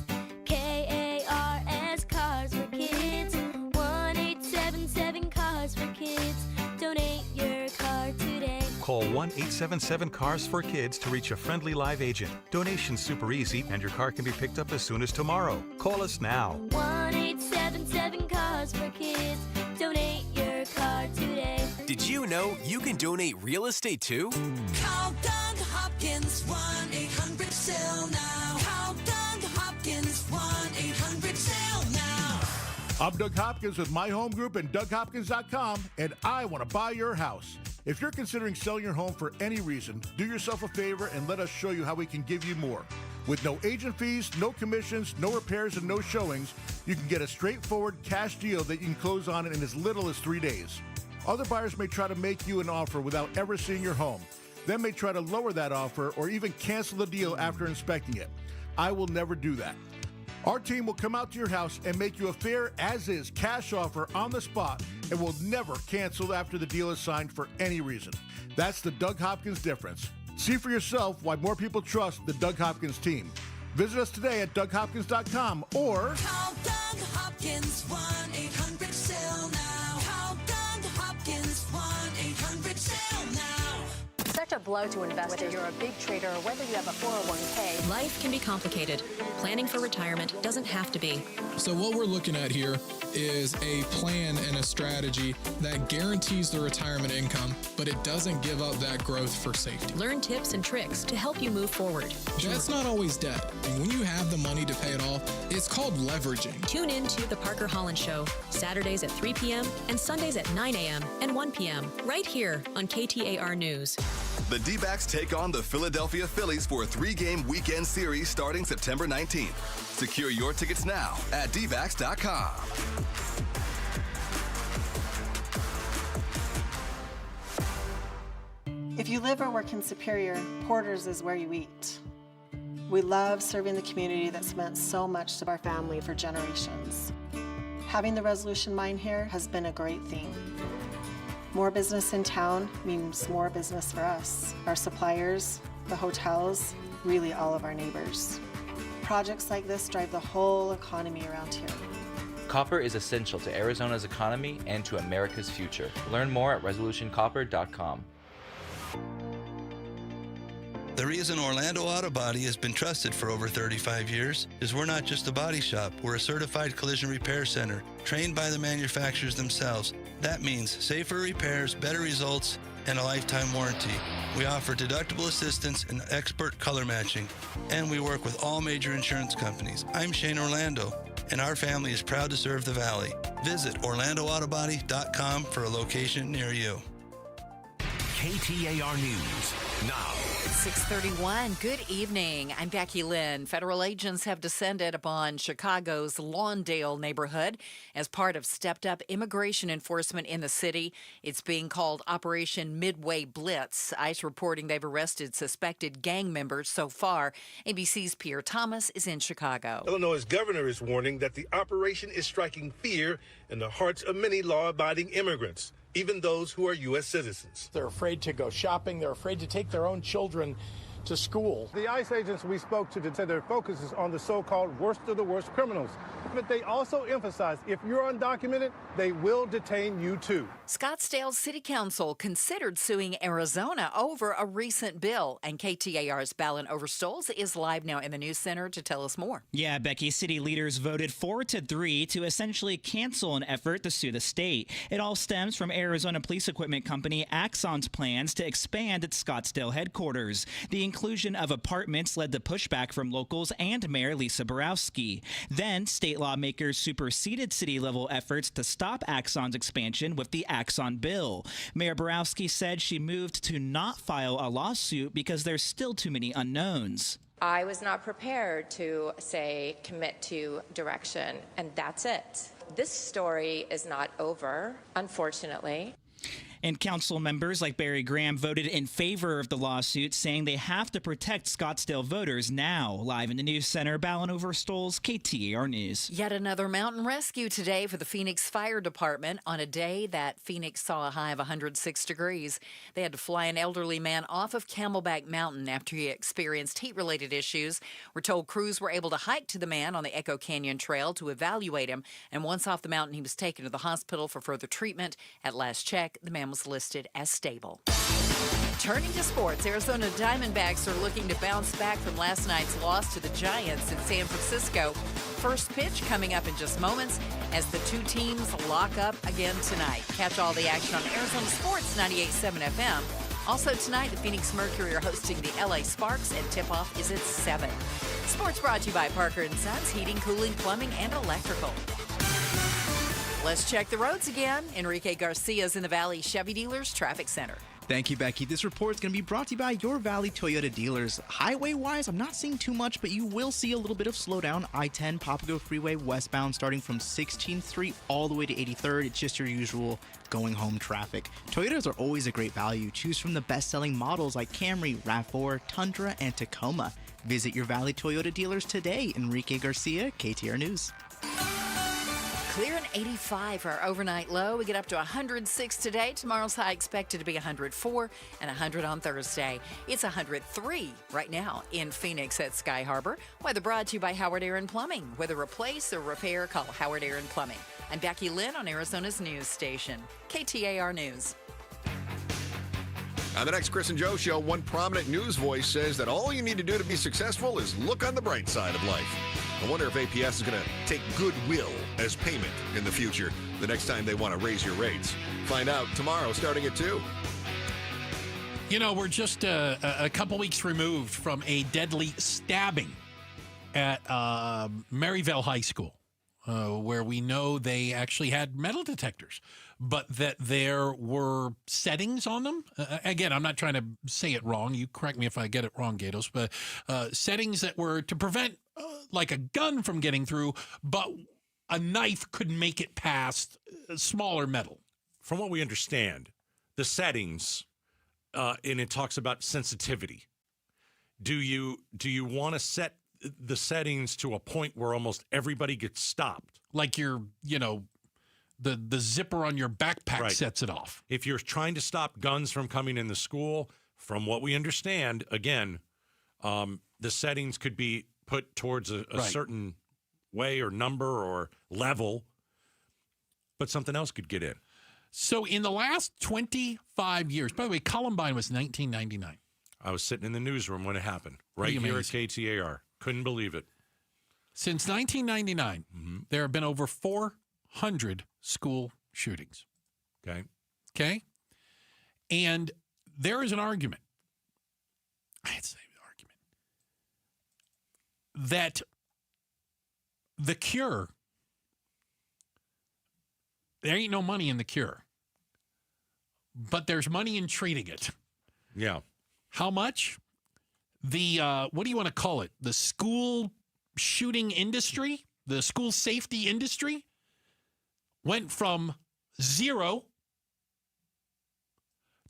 KARS Cars for Kids. 1-877 Cars for Kids. Donate your car today. Call 1-877-CARS-FOR-KIDS to reach a friendly live agent. Donation's super easy, and your car can be picked up as soon as tomorrow. Call us now. 1-877 Cars for Kids. Donate your car today. Did you know you can donate real estate too? Call Doug Hopkins, 1-800-SELL now. Call Doug Hopkins, 1-800-SELL now. I'm Doug Hopkins with My Home Group and DougHopkins.com, and I want to buy your house. If you're considering selling your home for any reason, do yourself a favor and let us show you how we can give you more. With no agent fees, no commissions, no repairs, and no showings, you can get a straightforward cash deal that you can close on in as little as 3 days. Other buyers may try to make you an offer without ever seeing your home. They may try to lower that offer or even cancel the deal after inspecting it. I will never do that. Our team will come out to your house and make you a fair as-is cash offer on the spot and will never cancel after the deal is signed for any reason. That's the Doug Hopkins difference. See for yourself why more people trust the Doug Hopkins team. Visit us today at DougHopkins.com or call Doug Hopkins, 1-800-SELL now. Call Doug Hopkins, 1-800-SELL now. Such a blow to investors. Whether you're a big trader or whether you have a 401k. Life can be complicated. Planning for retirement doesn't have to be. So what we're looking at here is a plan and a strategy that guarantees the retirement income, but it doesn't give up that growth for safety. Learn tips and tricks to help you move forward. That's not always debt. And when you have the money to pay it off, it's called leveraging. Tune in to The Parker Holland Show, Saturdays at 3 p.m. and Sundays at 9 a.m. and 1 p.m. right here on KTAR News. The D-backs take on the Philadelphia Phillies for a 3-game weekend series starting September 19th. Secure your tickets now at dbacks.com. If you live or work in Superior, Porter's is where you eat. We love serving the community that's meant so much to our family for generations. Having the Resolution Mine here has been a great thing. More business in town means more business for us, our suppliers, the hotels, really all of our neighbors. Projects like this drive the whole economy around here. Copper is essential to Arizona's economy and to America's future. Learn more at resolutioncopper.com. The reason Orlando Auto Body has been trusted for over 35 years is we're not just a body shop, we're a certified collision repair center, trained by the manufacturers themselves. That means safer repairs, better results, and a lifetime warranty. We offer deductible assistance and expert color matching, and we work with all major insurance companies. I'm Shane Orlando, and our family is proud to serve the Valley. Visit OrlandoAutobody.com for a location near you. KTAR News now. 6:31. Good evening. I'm Becky Lynn. Federal agents have descended upon Chicago's Lawndale neighborhood as part of stepped-up immigration enforcement in the city. It's being called Operation Midway Blitz. ICE reporting they've arrested suspected gang members so far. ABC's Pierre Thomas is in Chicago. Illinois' governor is warning that the operation is striking fear in the hearts of many law-abiding immigrants, even those who are U.S. citizens. They're afraid to go shopping. They're afraid to take their own children to school. The ICE agents we spoke to said their focus is on the so-called worst of the worst criminals. But they also emphasize if you're undocumented, they will detain you too. Scottsdale City Council considered suing Arizona over a recent bill, and KTAR's Balin Overstolz is live now in the news center to tell us more. Yeah, Becky, city leaders voted 4-3 to essentially cancel an effort to sue the state. It all stems from Arizona police equipment company Axon's plans to expand its Scottsdale headquarters. The inclusion of apartments led to pushback from locals and Mayor Lisa Borowski. Then, state lawmakers superseded city-level efforts to stop Axon's expansion with the Axon bill. Mayor Borowski said she moved to not file a lawsuit because there's still too many unknowns. I was not prepared to say commit to direction, and that's it. This story is not over, unfortunately. And council members like Barry Graham voted in favor of the lawsuit, saying they have to protect Scottsdale voters now. Live in the news center, Balin Overstolz, KTAR News. Yet another mountain rescue today for the Phoenix Fire Department on a day that Phoenix saw a high of 106 degrees. They had to fly an elderly man off of Camelback Mountain after he experienced heat-related issues. We're told crews were able to hike to the man on the Echo Canyon Trail to evaluate him, and once off the mountain, he was taken to the hospital for further treatment. At last check, the man was listed as stable. Turning to sports, Arizona Diamondbacks are looking to bounce back from last night's loss to the Giants in San Francisco. First pitch coming up in just moments as the two teams lock up again tonight. Catch all the action on Arizona Sports 98.7 FM. Also tonight, the Phoenix Mercury are hosting the LA Sparks, and tip-off is at 7. Sports brought to you by Parker & Sons Heating, Cooling, Plumbing, and Electrical. Let's check the roads again. Enrique Garcia's in the Valley Chevy Dealers Traffic Center. Thank you, Becky. This report is going to be brought to you by your Valley Toyota dealers. Highway-wise, I'm not seeing too much, but you will see a little bit of slowdown. I-10 Papago Freeway westbound starting from 16th Street all the way to 83rd. It's just your usual going home traffic. Toyotas are always a great value. Choose from the best-selling models like Camry, RAV4, Tundra, and Tacoma. Visit your Valley Toyota dealers today. Enrique Garcia, KTAR News. Clear and 85 for our overnight low. We get up to 106 today. Tomorrow's high expected to be 104 and 100 on Thursday. It's 103 right now in Phoenix at Sky Harbor. Weather brought to you by Howard Aaron Plumbing. Whether replace or repair, call Howard Aaron Plumbing. I'm Becky Lynn on Arizona's news station, KTAR News. On the next Chris and Joe show, one prominent news voice says that all you need to do to be successful is look on the bright side of life. I wonder if APS is going to take goodwill as payment in the future the next time they want to raise your rates. Find out tomorrow starting at 2. You know, we're just a couple weeks removed from a deadly stabbing at Maryvale High School. where we know they actually had metal detectors, but that there were settings on them. Again, I'm not trying to say it wrong. You correct me if I get it wrong, Gatos, but settings that were to prevent like a gun from getting through, but a knife could make it past smaller metal. From what we understand, the settings, and it talks about sensitivity. Do you want to set the settings to a point where almost everybody gets stopped? Like the zipper on your backpack sets it off. If you're trying to stop guns from coming in the school, from what we understand, again, the settings could be put towards a certain way or number or level, but something else could get in. So in the last 25 years, by the way, Columbine was 1999. I was sitting in the newsroom when it happened, right here at KTAR. Couldn't believe it. Since 1999, there have been over 400 school shootings. Okay? And there is an argument. I'd say the argument that the cure, there ain't no money in the cure, but there's money in treating it. Yeah. How much? The, what do you want to call it? The school shooting industry, the school safety industry went from zero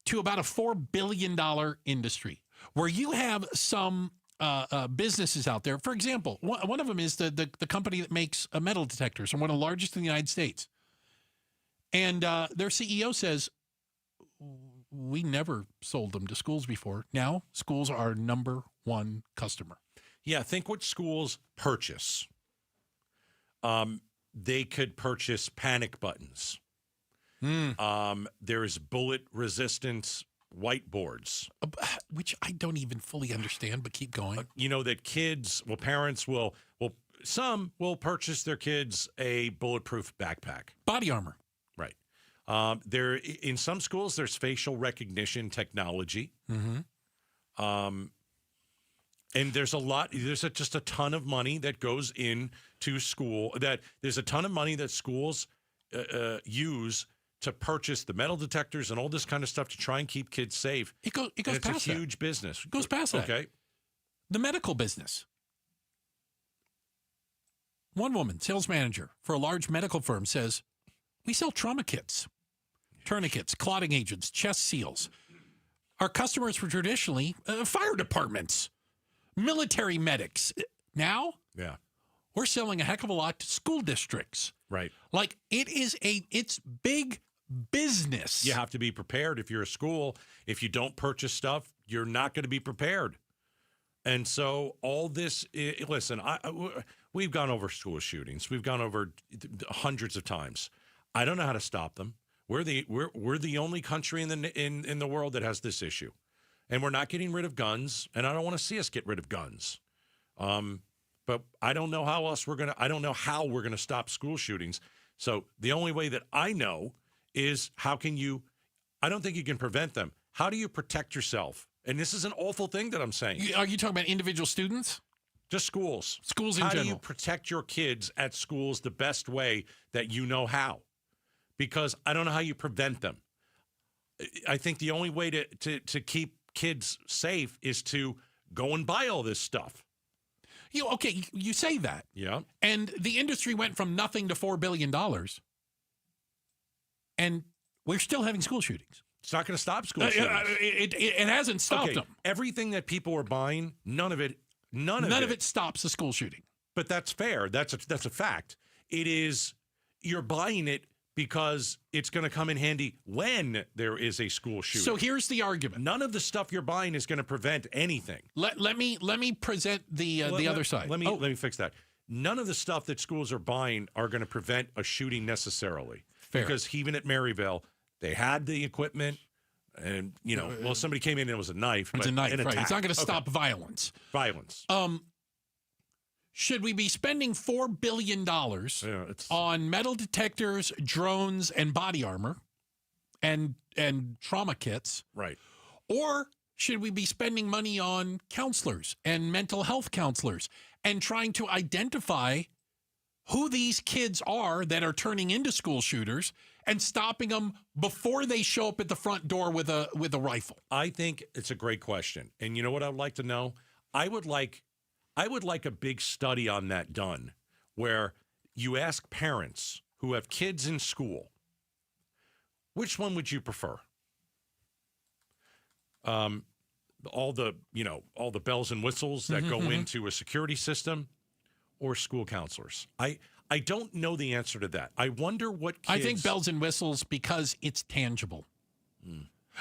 to about a $4 billion industry, where you have some businesses out there. For example, one of them is the company that makes metal detectors, and one of the largest in the United States. And their CEO says, we never sold them to schools before. Now, schools are our number one customer. Yeah, think what schools purchase. They could purchase panic buttons. There's bullet resistance whiteboards. Which I don't even fully understand, but keep going. That parents will some will purchase their kids a bulletproof backpack. Body armor. Right. There in some schools there's facial recognition technology. And there's just a ton of money that goes into school. There's a ton of money that schools use to purchase the metal detectors and all this kind of stuff to try and keep kids safe. It goes it's past a huge business. It goes past that. Okay. The medical business. One woman, sales manager for a large medical firm, says, we sell trauma kits, tourniquets, clotting agents, chest seals. Our customers were traditionally fire departments, military medics. Now, we're selling a heck of a lot to school districts. Right. Like it's big business. You have to be prepared if you're a school. If you don't purchase stuff, you're not going to be prepared. And so all this, listen, we've gone over school shootings. We've gone over hundreds of times. I don't know how to stop them. We're the only country in the world that has this issue, and we're not getting rid of guns. And I don't want to see us get rid of guns. But I don't know how else I don't know how we're gonna stop school shootings. So the only way that I know is I don't think you can prevent them. How do you protect yourself? And this is an awful thing that I'm saying. Are you talking about individual students? Just schools. Schools in general. How do you protect your kids at schools the best way that you know how? Because I don't know how you prevent them. I think the only way to keep kids safe is to go and buy all this stuff. You say that. Yeah. And the industry went from nothing to $4 billion. And we're still having school shootings. It's not going to stop school shootings. It hasn't stopped them. Everything that people are buying, none of it stops the school shooting. But that's fair. That's a fact. It is, you're buying it because it's going to come in handy when there is a school shooting. So here's the argument. None of the stuff you're buying is going to prevent anything. Let me present the other side. Let me fix that. None of the stuff that schools are buying are going to prevent a shooting necessarily. Fair. Because even at Maryville, they had the equipment, and somebody came in and it was a knife. It's a knife, right? It's not going to stop violence. Should we be spending $4 billion on metal detectors, drones, and body armor and trauma kits? Right. Or should we be spending money on counselors and mental health counselors and trying to identify who these kids are that are turning into school shooters and stopping them before they show up at the front door with a rifle? I think it's a great question. And you know what I'd like to know? I would like a big study on that done where you ask parents who have kids in school, which one would you prefer? All the bells and whistles that go into a security system, or school counselors? I don't know the answer to that. I wonder what kids... I think bells and whistles because it's tangible.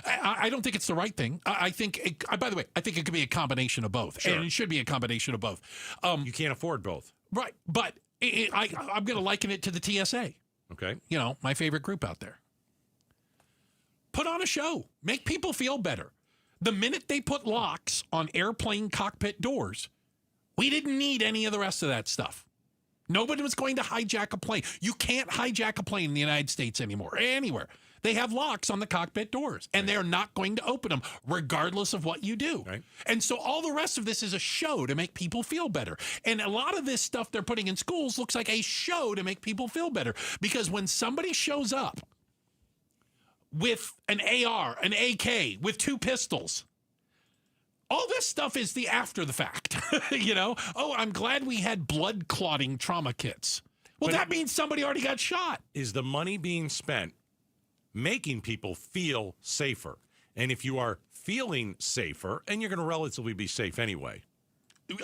I don't think it's the right thing. I think, by the way, I think it could be a combination of both. Sure. And it should be a combination of both. You can't afford both. Right. But I'm going to liken it to the TSA. Okay. You know, my favorite group out there. Put on a show. Make people feel better. The minute they put locks on airplane cockpit doors, we didn't need any of the rest of that stuff. Nobody was going to hijack a plane. You can't hijack a plane in the United States anymore, anywhere. They have locks on the cockpit doors, and they're not going to open them, regardless of what you do. Right. And so all the rest of this is a show to make people feel better. And a lot of this stuff they're putting in schools looks like a show to make people feel better. Because when somebody shows up with an AR, an AK, with 2 pistols, all this stuff is the after the fact. You know? Oh, I'm glad we had blood clotting trauma kits. Well, that means somebody already got shot. Is the money being spent making people feel safer? And if you are feeling safer, and you're going to relatively be safe anyway.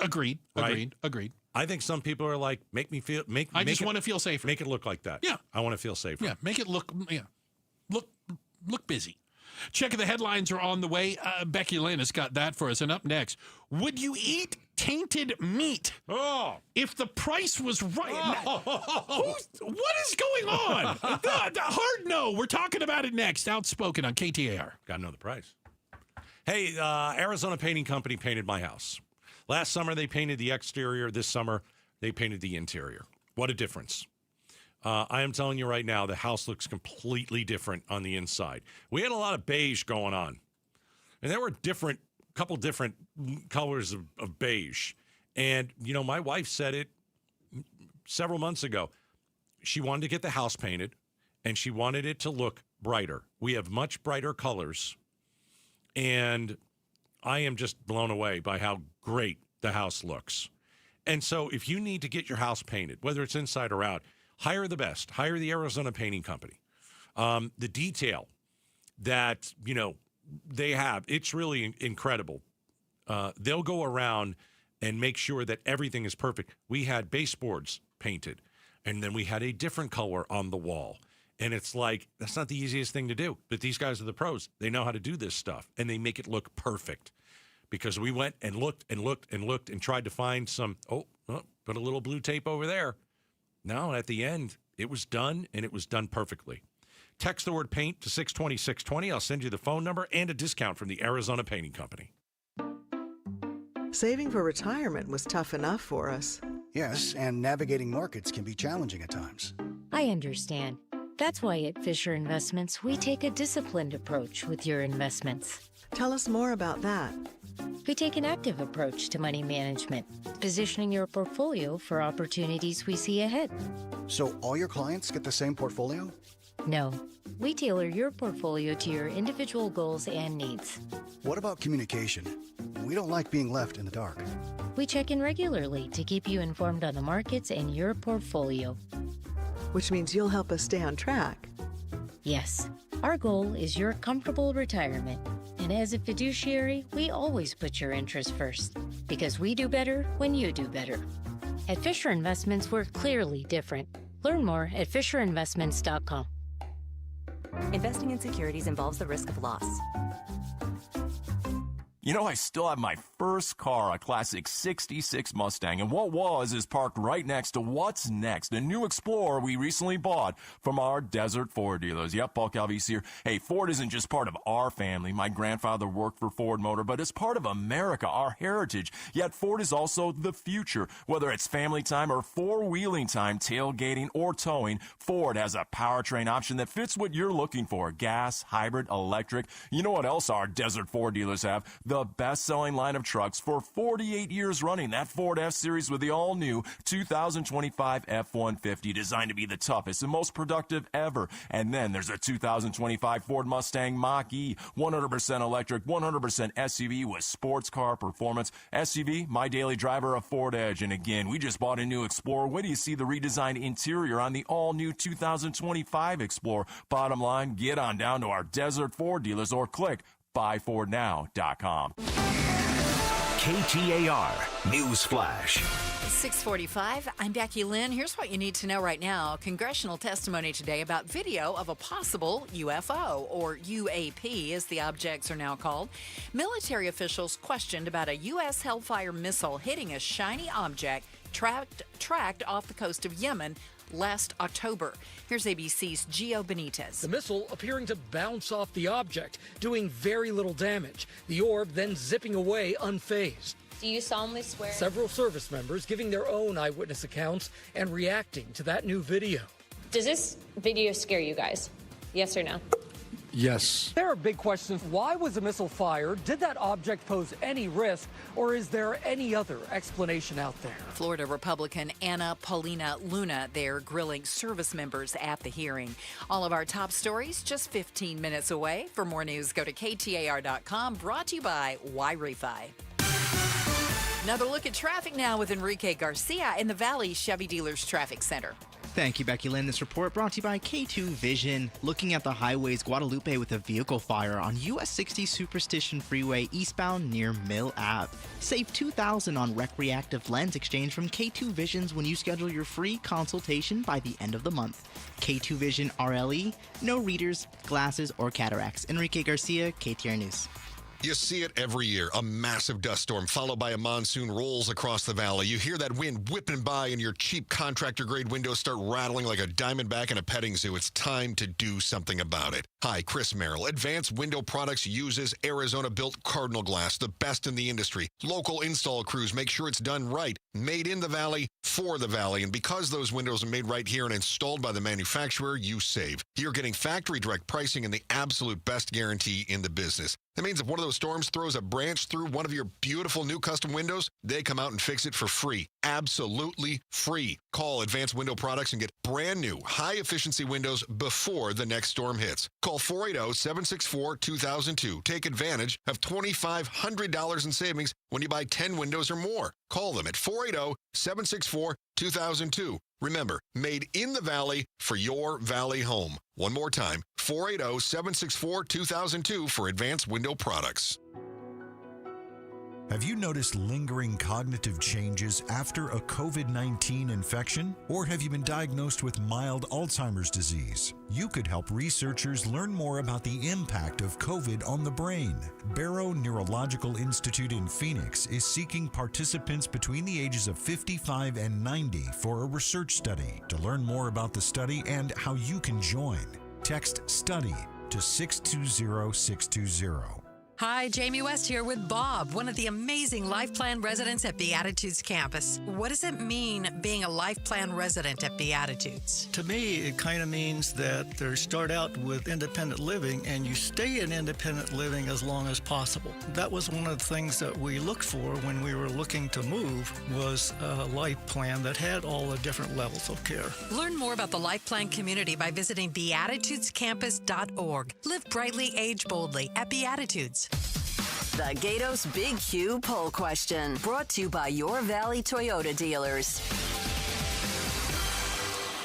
Agreed. Right? Agreed. I think some people are like, I just want to feel safer. Make it look like that. Yeah. I want to feel safer. Yeah, make it look busy. Check the headlines are on the way. Becky Lynn has got that for us. And up next, would you eat tainted meat if the price was right? What is going on? Hard no. We're talking about it next. Outspoken on KTAR. Got to know the price. Hey, Arizona Painting Company painted my house. Last summer, they painted the exterior. This summer, they painted the interior. What a difference. I am telling you right now, the house looks completely different on the inside. We had a lot of beige going on. And there were couple different colors of beige. And, you know, my wife said it several months ago. She wanted to get the house painted, and she wanted it to look brighter. We have much brighter colors. And I am just blown away by how great the house looks. And so if you need to get your house painted, whether it's inside or out, hire the best. Hire the Arizona Painting Company. The detail that, you know, they have, it's really incredible. They'll go around and make sure that everything is perfect. We had baseboards painted, and then we had a different color on the wall. And it's like, that's not the easiest thing to do. But these guys are the pros. They know how to do this stuff, and they make it look perfect. Because we went and looked and looked and looked and tried to find some, put a little blue tape over there. No, at the end, it was done, and it was done perfectly. Text the word paint to 620-620. I'll send you the phone number and a discount from the Arizona Painting Company. Saving for retirement was tough enough for us. Yes, and navigating markets can be challenging at times. I understand. That's why at Fisher Investments, we take a disciplined approach with your investments. Tell us more about that. We take an active approach to money management, positioning your portfolio for opportunities we see ahead. So all your clients get the same portfolio? No, we tailor your portfolio to your individual goals and needs. What about communication? We don't like being left in the dark. We check in regularly to keep you informed on the markets and your portfolio. Which means you'll help us stay on track. Yes, our goal is your comfortable retirement. And as a fiduciary, we always put your interests first, because we do better when you do better. At Fisher Investments, we're clearly different. Learn more at FisherInvestments.com. Investing in securities involves the risk of loss. You know, I still have my first car, a classic 66 Mustang, and what was is parked right next to what's next, a new Explorer we recently bought from our Desert Ford dealers. Yep, Paul Calvise here. Hey, Ford isn't just part of our family. My grandfather worked for Ford Motor, but it's part of America, our heritage. Yet Ford is also the future. Whether it's family time or four-wheeling time, tailgating or towing, Ford has a powertrain option that fits what you're looking for. Gas, hybrid, electric. You know what else our Desert Ford dealers have? The best-selling line of trucks for 48 years running. That Ford F-Series with the all-new 2025 F-150, designed to be the toughest and most productive ever. And then there's a 2025 Ford Mustang Mach-E, 100% electric, 100% SUV with sports car performance. SUV, my daily driver, a Ford Edge. And again, we just bought a new Explorer. Wait till you see the redesigned interior on the all-new 2025 Explorer. Bottom line, get on down to our Desert Ford dealers or click buyfordnow.com. KTAR News Flash. 6:45. I'm Becky Lynn. Here's what you need to know right now. Congressional testimony today about video of a possible UFO, or UAP as the objects are now called. Military officials questioned about a U.S. Hellfire missile hitting a shiny object tracked off the coast of Yemen last October. Here's ABC's Gio Benitez. The missile appearing to bounce off the object, doing very little damage. The orb then zipping away unfazed. Do you solemnly swear? Several service members giving their own eyewitness accounts and reacting to that new video. Does this video scare you guys? Yes or no? Yes. There are big questions. Why was the missile fired? Did that object pose any risk? Or is there any other explanation out there? Florida Republican Anna Paulina Luna there grilling service members at the hearing. All of our top stories just 15 minutes away. For more news, go to KTAR.com. Brought to you by Y-Refi. Another look at traffic now with Enrique Garcia in the Valley Chevy Dealers Traffic Center. Thank you, Becky Lynn. This report brought to you by K2 Vision. Looking at the highways, Guadalupe with a vehicle fire on US 60 Superstition Freeway eastbound near Mill Ave. Save $2,000 on Reactive Lens Exchange from K2 Visions when you schedule your free consultation by the end of the month. K2 Vision RLE, no readers, glasses, or cataracts. Enrique Garcia, KTAR News. You see it every year. A massive dust storm followed by a monsoon rolls across the valley. You hear that wind whipping by and your cheap contractor-grade windows start rattling like a diamondback in a petting zoo. It's time to do something about it. Hi, Chris Merrill. Advanced Window Products uses Arizona-built Cardinal glass, the best in the industry. Local install crews make sure it's done right. Made in the valley, for the valley. And because those windows are made right here and installed by the manufacturer, you save. You're getting factory direct pricing and the absolute best guarantee in the business. That means if one of those storms throws a branch through one of your beautiful new custom windows, they come out and fix it for free. Absolutely free. Call Advanced Window Products and get brand new, high-efficiency windows before the next storm hits. Call 480-764-2002. Take advantage of $2,500 in savings when you buy 10 windows or more. Call them at 480-764-2002. Remember, made in the valley for your valley home. One more time, 480-764-2002 for Advanced Window Products. Have you noticed lingering cognitive changes after a COVID-19 infection? Or have you been diagnosed with mild Alzheimer's disease? You could help researchers learn more about the impact of COVID on the brain. Barrow Neurological Institute in Phoenix is seeking participants between the ages of 55 and 90 for a research study. To learn more about the study and how you can join, text STUDY to 620-620. Hi, Jamie West here with Bob, one of the amazing Life Plan residents at Beatitudes campus. What does it mean being a Life Plan resident at Beatitudes? To me, it kind of means that they start out with independent living and you stay in independent living as long as possible. That was one of the things that we looked for when we were looking to move, was a life plan that had all the different levels of care. Learn more about the Life Plan community by visiting beatitudescampus.org. Live brightly, age boldly at Beatitudes. The Gatos Big Q poll question, brought to you by Your Valley Toyota dealers.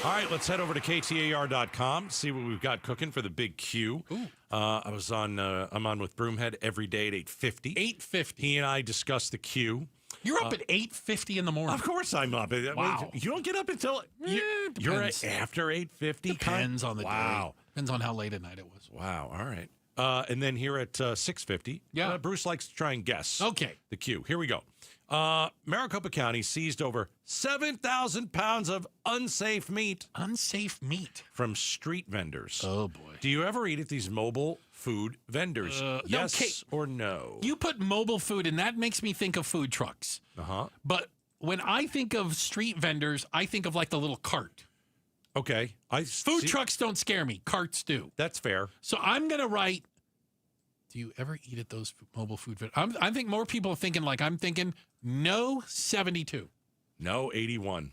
All right, let's head over to KTAR.com, see what we've got cooking for the Big Q. I'm on with Broomhead every day at 8:50. 8:50. He and I discuss the Q. You're up at 8:50 in the morning. Of course I'm up. Wow. You don't get up until you're after 8:50. Depends on the day. Depends on how late at night it was. Wow. All right. And then here at 6:50, Bruce likes to try and guess. Okay. The Q. Here we go. Maricopa County seized over 7,000 pounds of unsafe meat. Unsafe meat? From street vendors. Oh, boy. Do you ever eat at these mobile food vendors? Yes or no? You put mobile food, and that makes me think of food trucks. Uh-huh. But when I think of street vendors, I think of like the little cart. Okay. Food trucks don't scare me. Carts do. That's fair. So I'm going to write Do you ever eat at those mobile food vendors? I think more people are thinking like I'm thinking. No 72. No 81.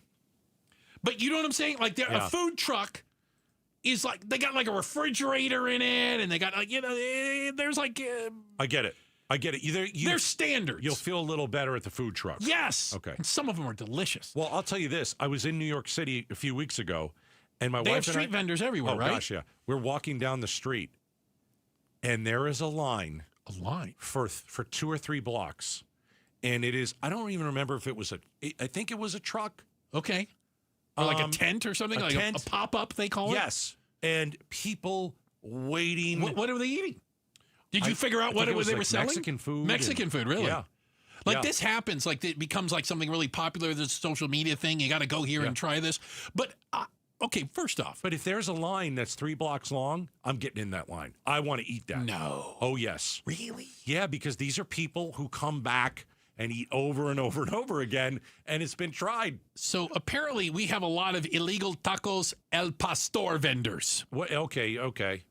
But you know what I'm saying? Like a food truck is like they got like a refrigerator in it, and they got like there's like. I get it. They're standards. You'll feel a little better at the food truck. Yes. Okay. And some of them are delicious. Well, I'll tell you this. I was in New York City a few weeks ago, and my They wife have street vendors everywhere, right? Oh, gosh, yeah. We're walking down the street, and there is a line. A line? For 2 or 3 blocks. And it is, I don't even remember if it was I think it was a truck. Okay. Or like a tent or something? Like a pop-up, they call it? Yes. And people waiting. What are they eating? Did you figure out what it was they were selling? Mexican food. Mexican food, really? Yeah. Like this happens, like it becomes like something really popular. There's a social media thing. You got to go here and try this. But, okay, first off. But if there's a line that's 3 blocks long, I'm getting in that line. I want to eat that. No. Oh, yes. Really? Yeah, because these are people who come back and eat over and over and over again, and it's been tried. So apparently we have a lot of illegal tacos El Pastor vendors. What? Okay.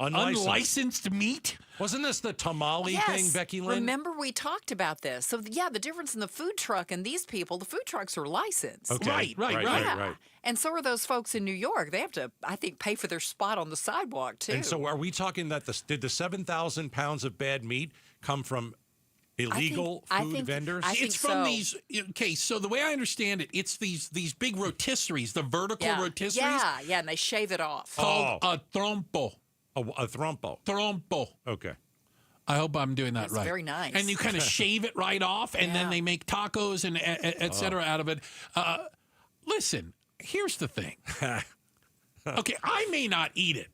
Unlicensed meat? Wasn't this the tamale thing, Becky Lynn? Remember we talked about this. So, the difference in the food truck and these people, the food trucks are licensed. Okay. Right. And so are those folks in New York. They have to, I think, pay for their spot on the sidewalk, too. And so are we talking that did the 7,000 pounds of bad meat come from illegal food vendors? It's from these. Okay, so the way I understand it, it's these big rotisseries, the vertical rotisseries. Yeah, and they shave it off. Called a trompo. A trompo. Trompo. Okay. I hope I'm doing that That's right. very nice. And you kind of shave it right off, and then they make tacos and et cetera out of it. Listen, here's the thing. Okay, I may not eat it,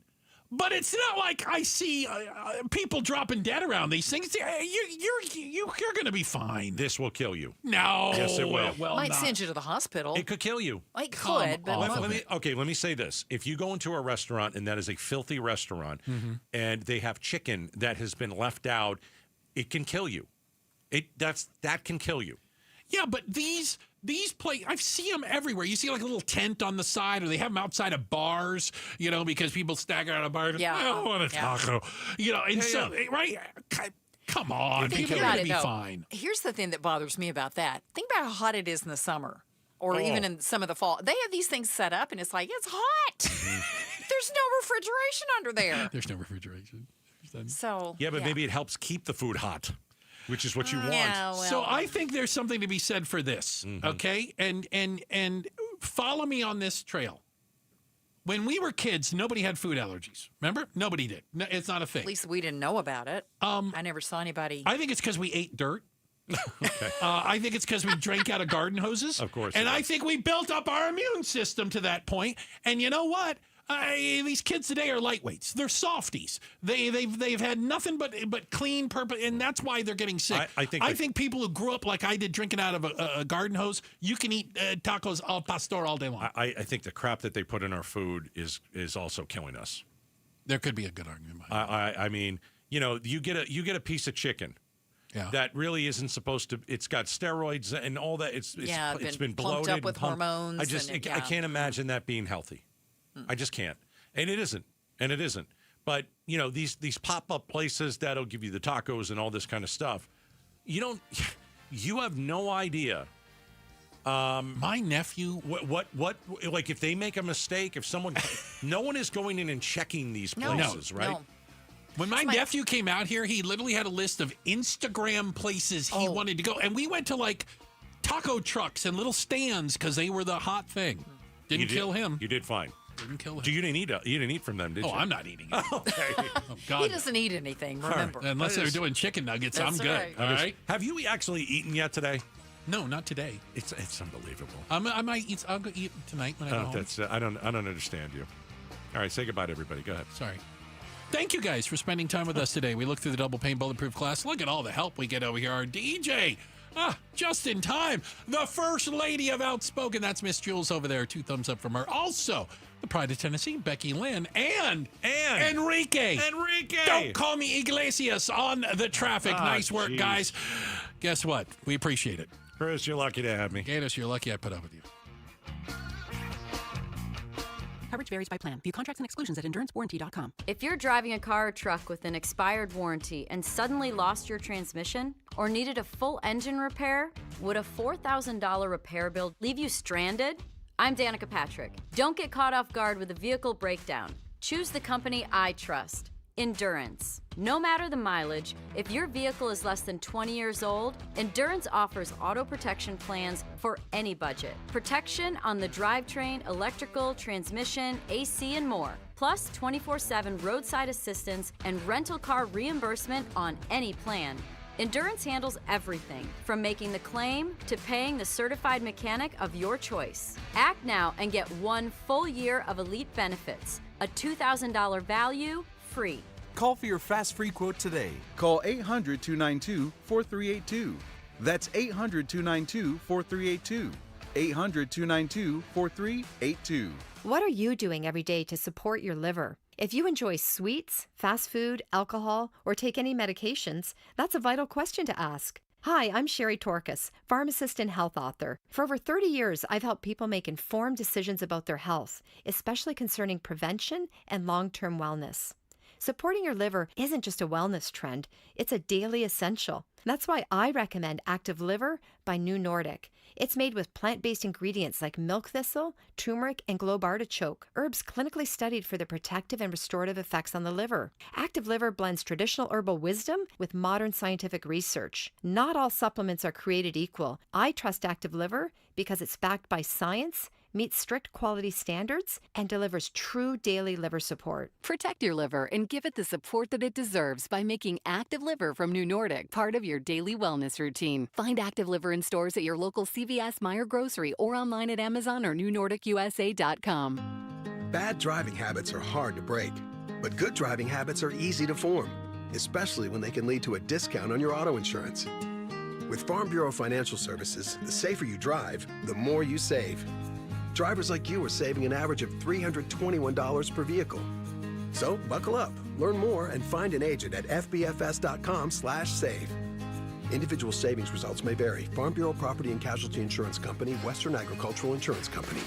but it's not like I see people dropping dead around these things. You're going to be fine. This will kill you. No. Yes, it will. Well, might send you to the hospital. It could kill you. It could, but let me say this. If you go into a restaurant and that is a filthy restaurant and they have chicken that has been left out, it can kill you. That can kill you. Yeah, but these places, I've seen them everywhere. You see like a little tent on the side, or they have them outside of bars, because people stagger out of bars. I want a taco. Right? Come on, people are going to be fine. Here's the thing that bothers me about that. Think about how hot it is in the summer, or even in some of the fall. They have these things set up, and it's like, it's hot. There's no refrigeration under there. There's no refrigeration. So yeah, but maybe it helps keep the food hot. Which is what you want. Yeah, well. So I think there's something to be said for this, okay? And follow me on this trail. When we were kids, nobody had food allergies. Remember? Nobody did. No, it's not a thing. At least we didn't know about it. I never saw anybody. I think it's because we ate dirt. Okay. I think it's because we drank out of garden hoses. Of course. And I think we built up our immune system to that point. And you know what? These kids today are lightweights. They're softies. They've had nothing but clean purpose, and that's why they're getting sick. I think people who grew up like I did, drinking out of a garden hose, you can eat tacos al pastor all day long. I think the crap that they put in our food is also killing us. There could be a good argument. I mean, you get a piece of chicken. Yeah. That really isn't supposed to. It's got steroids and all that. It's been bloated, pumped up with hormones. I can't imagine that being healthy. I just can't. And it isn't. But, these pop-up places that'll give you the tacos and all this kind of stuff, you have no idea. My nephew. What, like if they make a mistake, if someone, no one is going in and checking these places, right? No. When my nephew came out here, he literally had a list of Instagram places he wanted to go. And we went to like taco trucks and little stands because they were the hot thing. Didn't kill him. You did fine. Didn't kill him. You didn't eat from them, did you? Oh, I'm not eating it. Okay. Oh, God. He doesn't eat anything, remember. Unless they're doing chicken nuggets, I'm good. Right. All right. Have you actually eaten yet today? No, not today. It's unbelievable. I might eat. I'll go eat tonight when I go home. I don't understand you. All right, say goodbye to everybody. Go ahead. Sorry. Thank you guys for spending time with us today. We look through the double pane bulletproof class. Look at all the help we get over here. Our DJ, just in time. The first lady of Outspoken. That's Miss Jules over there. 2 thumbs up from her. Also, the Pride of Tennessee, Becky Lynn, and Enrique. Don't call me Iglesias on the traffic. Nice work, guys. Guess what? We appreciate it. Chris, you're lucky to have me. Gators, you're lucky I put up with you. Coverage varies by plan. View contracts and exclusions at endurancewarranty.com. If you're driving a car or truck with an expired warranty and suddenly lost your transmission or needed a full engine repair, would a $4,000 repair bill leave you stranded? I'm Danica Patrick. Don't get caught off guard with a vehicle breakdown. Choose the company I trust, Endurance. No matter the mileage, if your vehicle is less than 20 years old, Endurance offers auto protection plans for any budget. Protection on the drivetrain, electrical, transmission, AC, and more. Plus 24/7 roadside assistance and rental car reimbursement on any plan. Endurance handles everything, from making the claim to paying the certified mechanic of your choice. Act now and get 1 full year of elite benefits, a $2,000 value, free. Call for your fast free quote today. Call 800-292-4382. That's 800-292-4382. 800-292-4382. What are you doing every day to support your liver? If you enjoy sweets, fast food, alcohol, or take any medications, that's a vital question to ask. Hi, I'm Sherry Torkas, pharmacist and health author. For over 30 years, I've helped people make informed decisions about their health, especially concerning prevention and long-term wellness. Supporting your liver isn't just a wellness trend, it's a daily essential. That's why I recommend Active Liver by New Nordic. It's made with plant-based ingredients like milk thistle, turmeric, and globe artichoke, herbs clinically studied for their protective and restorative effects on the liver. Active Liver blends traditional herbal wisdom with modern scientific research. Not all supplements are created equal. I trust Active Liver because it's backed by science, meets strict quality standards, and delivers true daily liver support. Protect your liver and give it the support that it deserves by making Active Liver from New Nordic part of your daily wellness routine. Find Active Liver in stores at your local CVS, Meijer Grocery, or online at Amazon or NewNordicUSA.com. Bad driving habits are hard to break, but good driving habits are easy to form, especially when they can lead to a discount on your auto insurance. With Farm Bureau Financial Services, the safer you drive, the more you save. Drivers like you are saving an average of $321 per vehicle. So buckle up, learn more, and find an agent at fbfs.com/save. Individual savings results may vary. Farm Bureau Property and Casualty Insurance Company, Western Agricultural Insurance Company.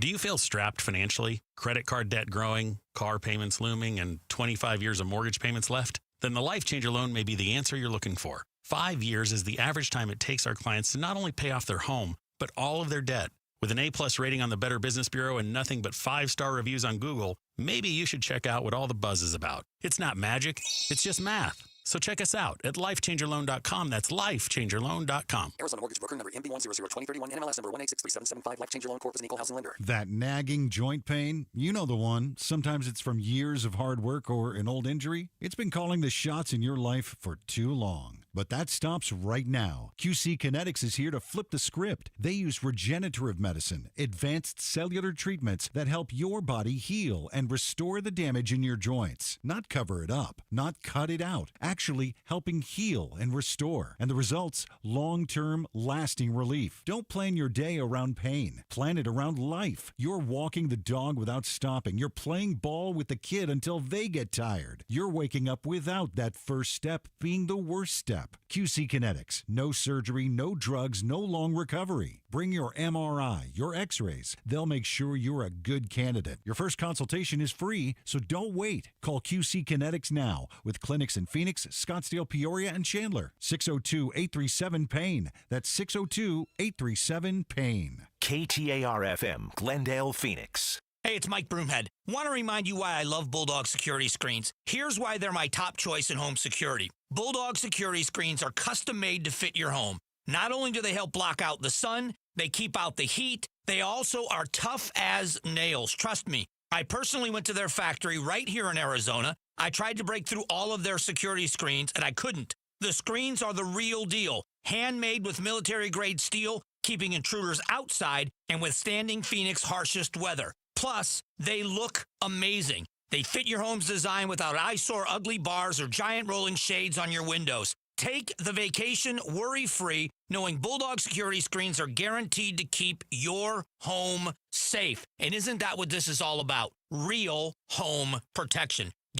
Do you feel strapped financially? Credit card debt growing, car payments looming, and 25 years of mortgage payments left? Then the Life Changer loan may be the answer you're looking for. 5 years is the average time it takes our clients to not only pay off their home, but all of their debt. With an A+ rating on the Better Business Bureau and nothing but 5-star reviews on Google, maybe you should check out what all the buzz is about. It's not magic, it's just math. So check us out at lifechangerloan.com. That's lifechangerloan.com. Arizona Mortgage Broker number MB1002031, NMLS number 1863775. Life Changer Loan Corp is an equal housing lender. That nagging joint pain, you know the one. Sometimes it's from years of hard work or an old injury. It's been calling the shots in your life for too long. But that stops right now. QC Kinetics is here to flip the script. They use regenerative medicine, advanced cellular treatments that help your body heal and restore the damage in your joints. Not cover it up, not cut it out. Actually helping heal and restore. And the results, long-term, lasting relief. Don't plan your day around pain. Plan it around life. You're walking the dog without stopping. You're playing ball with the kid until they get tired. You're waking up without that first step being the worst step. QC Kinetics. No surgery, no drugs, no long recovery. Bring your MRI, your x-rays. They'll make sure you're a good candidate. Your first consultation is free, so don't wait. Call QC Kinetics now with clinics in Phoenix, Scottsdale, Peoria, and Chandler. 602-837-PAIN. That's 602-837-PAIN. KTAR-FM, Glendale, Phoenix. Hey, it's Mike Broomhead. Want to remind you why I love Bulldog security screens. Here's why they're my top choice in home security. Bulldog security screens are custom made to fit your home. Not only do they help block out the sun, they keep out the heat, they also are tough as nails. Trust me, I personally went to their factory right here in Arizona. I tried to break through all of their security screens, and I couldn't. The screens are the real deal. Handmade with military-grade steel, keeping intruders outside and withstanding Phoenix's harshest weather. Plus, they look amazing. They fit your home's design without eyesore ugly bars or giant rolling shades on your windows. Take the vacation worry-free, knowing Bulldog security screens are guaranteed to keep your home safe. And isn't that what this is all about? Real home protection.